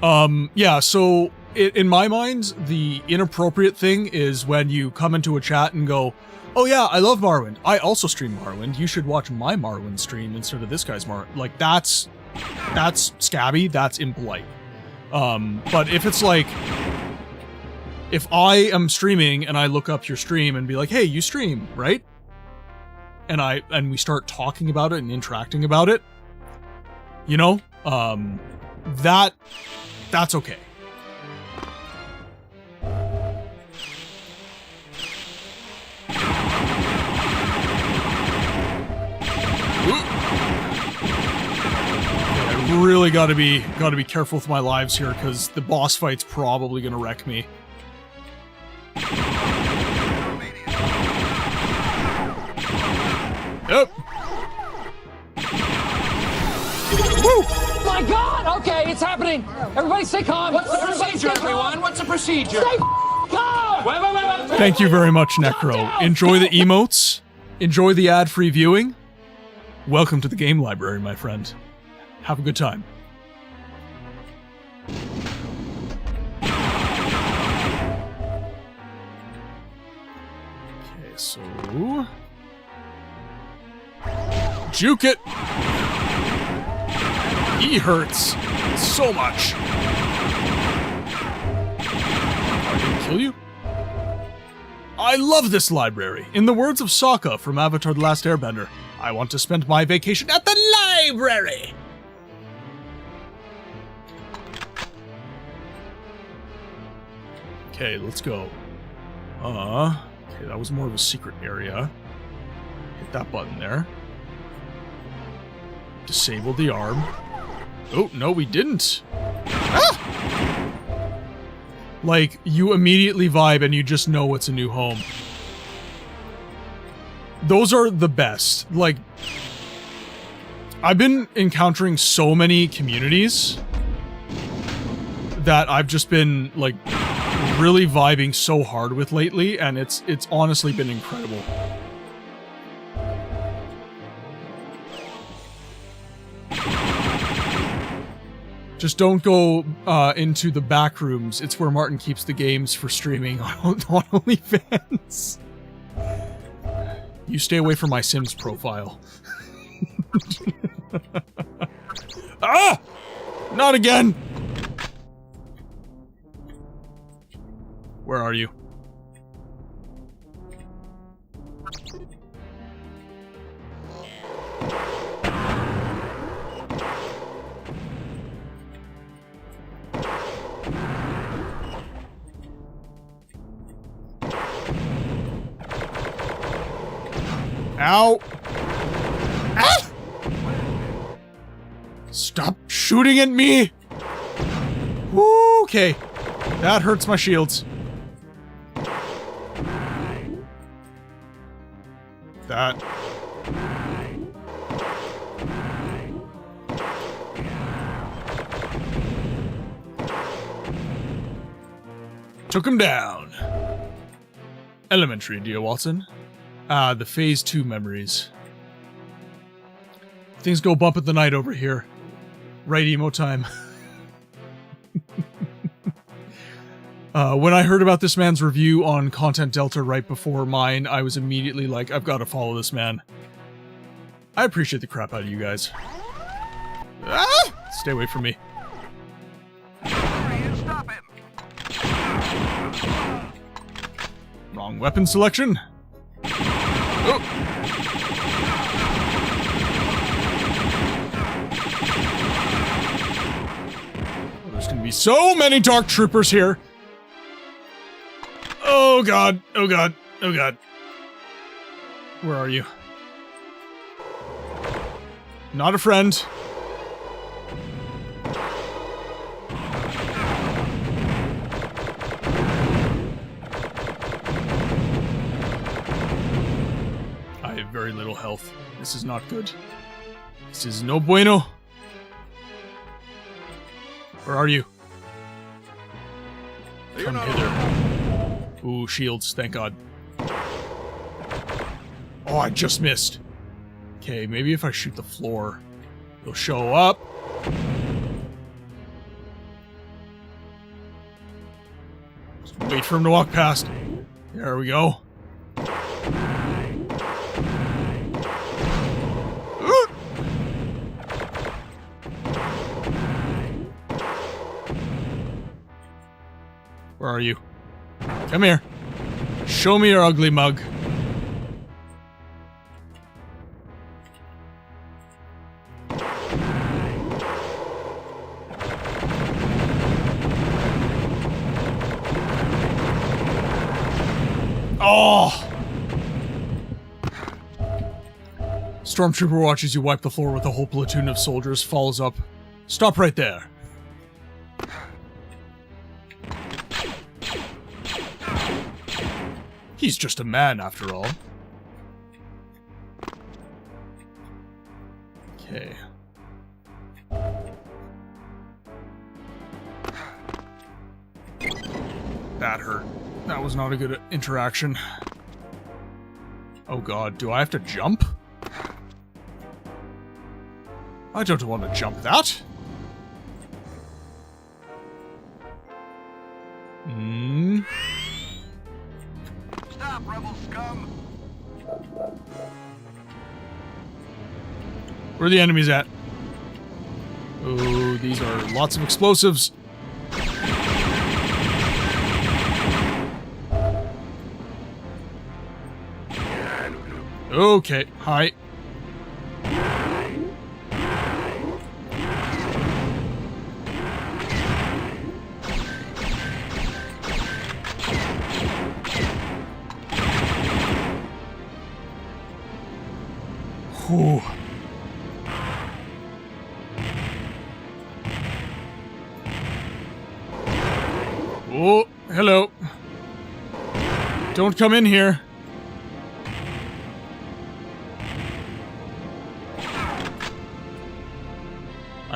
B: Yeah, so, in my mind, the inappropriate thing is when you come into a chat and go, oh yeah, I love Morrowind. I also stream Morrowind. You should watch my Morrowind stream instead of this guy's Morrowind. Like, that's scabby, that's impolite. But if it's like... If I am streaming and I look up your stream and be like, hey, you stream, right? And we start talking about it and interacting about it, you know, that's okay. I really gotta be careful with my lives here because the boss fight's probably gonna wreck me. Yep.
J: Woo! My God! Okay, it's happening. Everybody, stay calm. What's the procedure, everyone? What's the procedure? Stay calm. Wait.
B: Thank you very much, Necro. Enjoy the emotes. Enjoy the ad-free viewing. Welcome to the game library, my friend. Have a good time. Okay, so... Juke it! He hurts so much. I didn't kill you? I love this library. In the words of Sokka from Avatar: The Last Airbender, I want to spend my vacation at the library! Okay, let's go. Okay, that was more of a secret area. Hit that button there. Disable the arm. Oh, no, we didn't. Ah! Like, you immediately vibe and you just know it's a new home. Those are the best. Like, I've been encountering so many communities that I've just been, like, really vibing so hard with lately, and it's honestly been incredible. Just don't go into the back rooms. It's where Martin keeps the games for streaming on OnlyFans. You stay away from my Sims profile. Ah! Not again! Where are you? Ow! Ah! Stop shooting at me! Okay. That hurts my shields. That. Took him down. Elementary, dear Watson. Ah, the Phase 2 memories. Things go bump at the night over here. Right emo time. When I heard about this man's review on Content Delta right before mine, I was immediately like, I've got to follow this man. I appreciate the crap out of you guys. Ah! Stay away from me. Wrong weapon selection. Oh. There's gonna be so many dark troopers here. Oh god, oh god, oh god. Where are you? Not a friend. I have very little health. This is not good. This is no bueno. Where are you? Come hither. Ooh, shields, thank god. Oh, I just missed. Okay, maybe if I shoot the floor, they'll show up. Just wait for him to walk past. There we go. Where are you? Come here. Show me your ugly mug. Oh! Stormtrooper watches you wipe the floor with a whole platoon of soldiers, follows up. Stop right there. He's just a man, after all. Okay. That hurt. That was not a good interaction. Oh god, do I have to jump? I don't want to jump that.
F: Stop, rebel scum!
B: Where are the enemies at? Oh, these are lots of explosives. Okay, hi. Whew. Oh, hello. Don't come in here.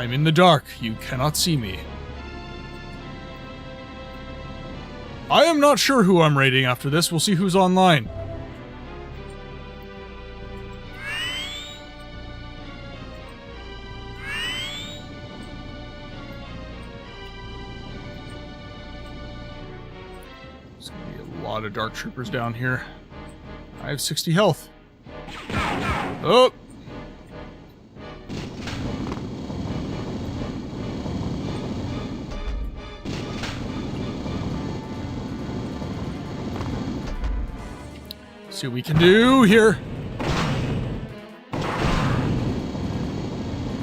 B: I'm in the dark. You cannot see me. I am not sure who I'm raiding after this. We'll see who's online. There's gonna be a lot of dark troopers down here. I have 60 health. Oh! See what we can do here.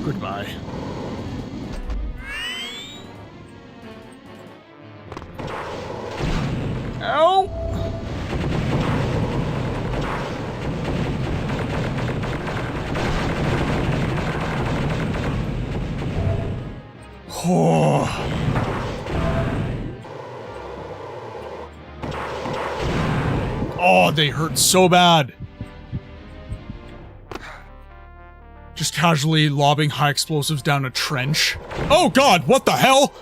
B: Goodbye. Ow! Oh. Oh, they hurt so bad. Just casually lobbing high explosives down a trench. Oh god, what the hell?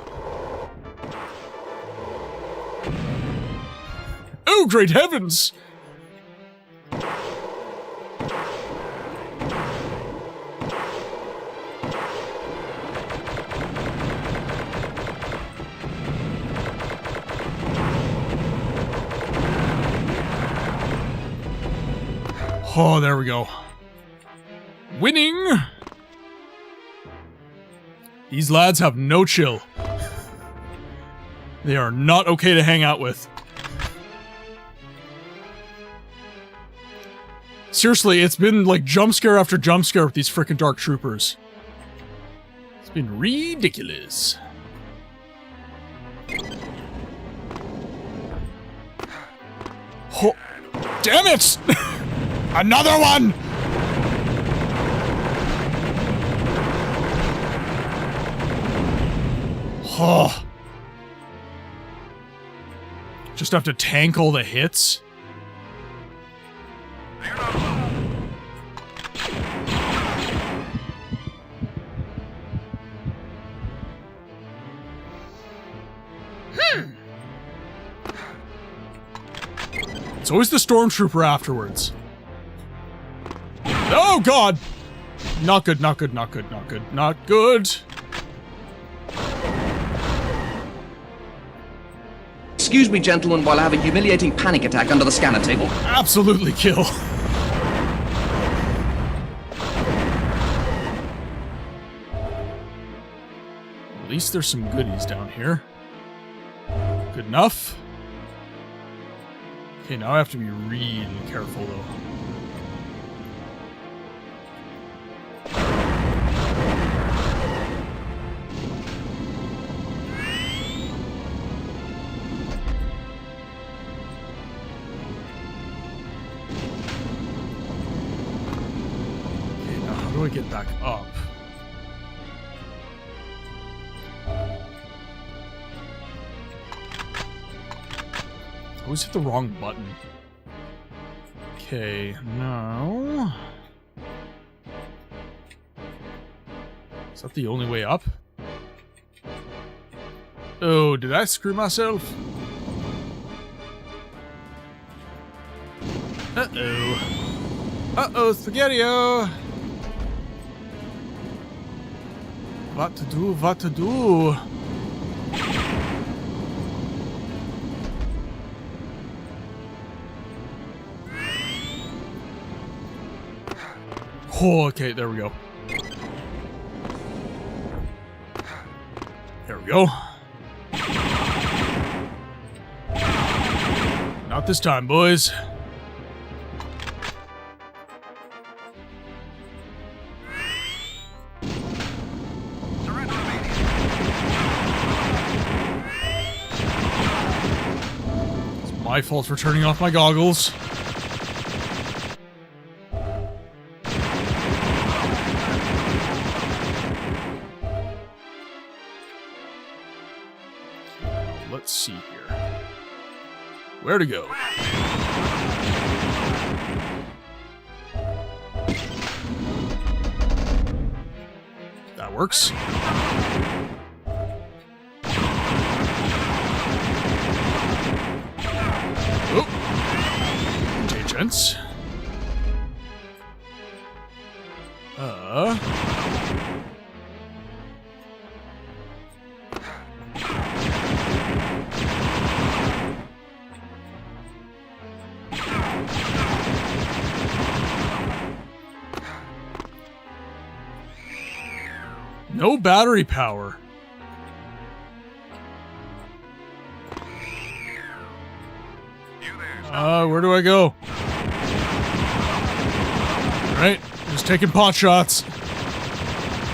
B: Oh, great heavens! Oh, there we go. Winning! These lads have no chill. They are not okay to hang out with. Seriously, it's been like jump scare after jump scare with these frickin' dark troopers. It's been ridiculous. Oh, damn it! Another one! Oh. Just have to tank all the hits? It's always the stormtrooper afterwards. Oh god! Not good, not good, not good, not good, not good.
K: Excuse me, gentlemen, while I have a humiliating panic attack under the scanner table.
B: Absolutely kill. At least there's some goodies down here. Good enough. Okay, now I have to be really careful, though. How do I get back up? I always hit the wrong button. Okay, now... Is that the only way up? Oh, did I screw myself? Uh-oh. Uh-oh, Spaghetti-O! What to do, what to do? Oh, okay, there we go. There we go. Not this time, boys. It's my fault for turning off my goggles. Let's see here. Where to go? That works. Oh. Okay, gents. No battery power. Where do I go? Alright, just taking pot shots.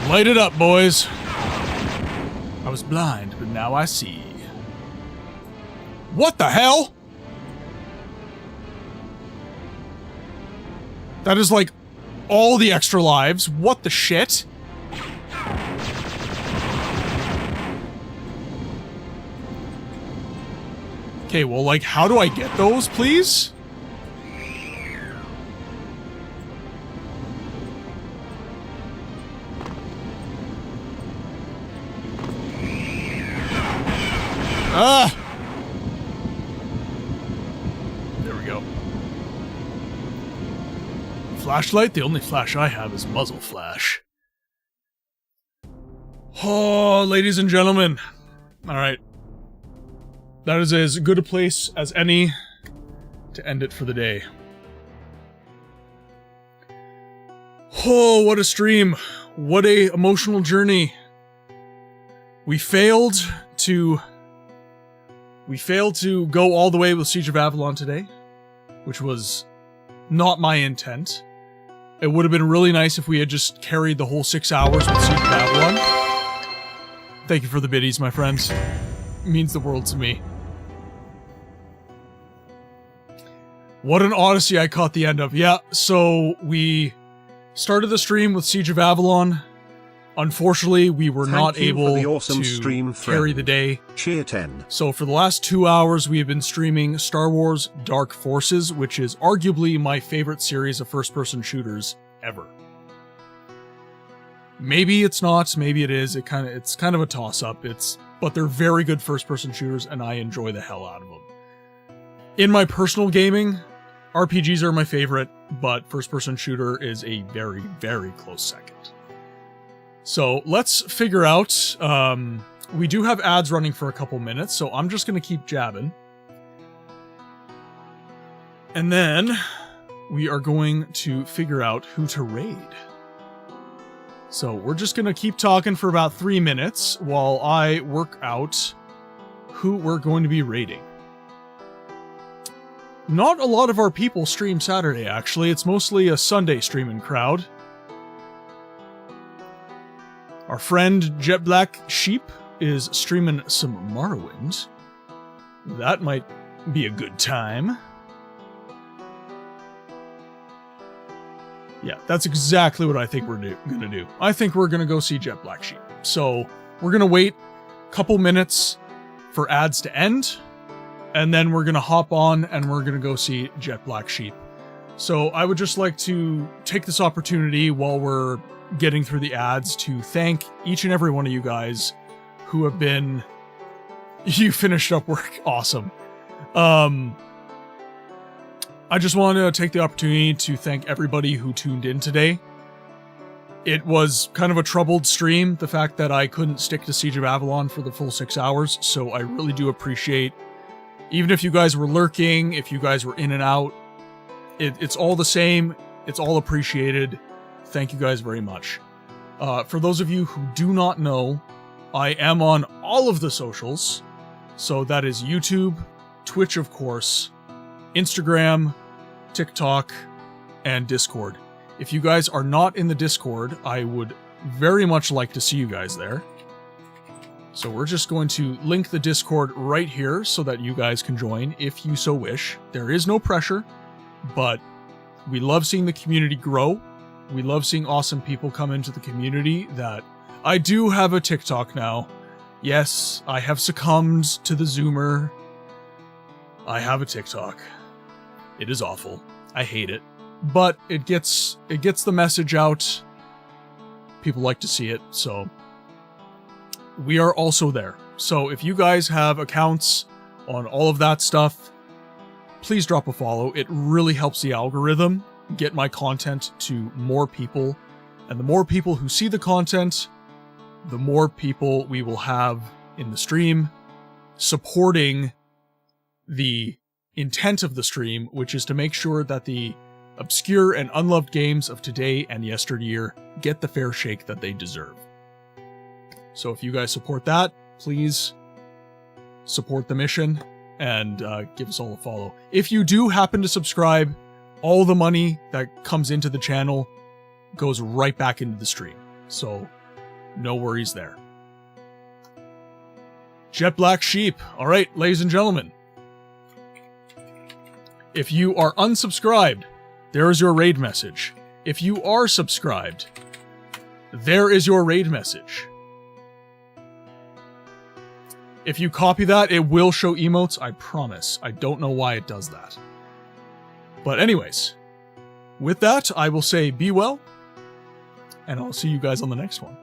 B: Light it up, boys. I was blind, but now I see. What the hell? That is like all the extra lives. What the shit? Okay, well, like, how do I get those, please? Ah! There we go. Flashlight? The only flash I have is muzzle flash. Oh, ladies and gentlemen. Alright. That is as good a place as any to end it for the day. Oh, what a stream. What a emotional journey. We failed to go all the way with Siege of Avalon today, which was not my intent. It would have been really nice if we had just carried the whole 6 hours with Siege of Avalon. Thank you for the biddies, my friends. It means the world to me. What an odyssey I caught the end of. Yeah, so we started the stream with Siege of Avalon. Unfortunately, we were not able to carry the day.
L: Cheer 10.
B: So for the last 2 hours, we have been streaming Star Wars Dark Forces, which is arguably my favorite series of first-person shooters ever. Maybe it's not, maybe it is. It's kind of a toss-up. But they're very good first-person shooters, and I enjoy the hell out of them. In my personal gaming, RPGs are my favorite, but first-person shooter is a very, very close second. So let's figure out, we do have ads running for a couple minutes, so I'm just going to keep jabbing. And then we are going to figure out who to raid. So we're just going to keep talking for about 3 minutes while I work out who we're going to be raiding. Not a lot of our people stream Saturday, actually. It's mostly a Sunday streaming crowd. Our friend Jet Black Sheep is streaming some Morrowind. That might be a good time. Yeah, that's exactly what I think we're gonna do. I think we're gonna go see Jet Black Sheep. So we're gonna wait a couple minutes for ads to end, and then we're gonna hop on and we're gonna go see Jet Black Sheep. So I would just like to take this opportunity while we're getting through the ads to thank each and every one of you guys who have been... You finished up work. Awesome. I just wanted to take the opportunity to thank everybody who tuned in today. It was kind of a troubled stream, the fact that I couldn't stick to Siege of Avalon for the full 6 hours, so I really do appreciate, even if you guys were lurking, if you guys were in and out, it's all the same, it's all appreciated. Thank you guys very much. For those of you who do not know, I am on all of the socials. So that is YouTube, Twitch, of course, Instagram, TikTok, and Discord. If you guys are not in the Discord, I would very much like to see you guys there. So we're just going to link the Discord right here so that you guys can join if you so wish. There is no pressure, but we love seeing the community grow. We love seeing awesome people come into the community. That I do have a TikTok now. Yes, I have succumbed to the Zoomer. I have a TikTok. It is awful. I hate it. But it gets the message out. People like to see it, so we are also there. So if you guys have accounts on all of that stuff, please drop a follow. It really helps the algorithm get my content to more people. And the more people who see the content, the more people we will have in the stream supporting the intent of the stream, which is to make sure that the obscure and unloved games of today and yesteryear get the fair shake that they deserve. So if you guys support that, please support the mission and give us all a follow. If you do happen to subscribe, all the money that comes into the channel goes right back into the stream. So no worries there. Jet Black Sheep. All right, ladies and gentlemen. If you are unsubscribed, there is your raid message. If you are subscribed, there is your raid message. If you copy that, it will show emotes, I promise. I don't know why it does that. But anyways, with that, I will say be well, and I'll see you guys on the next one.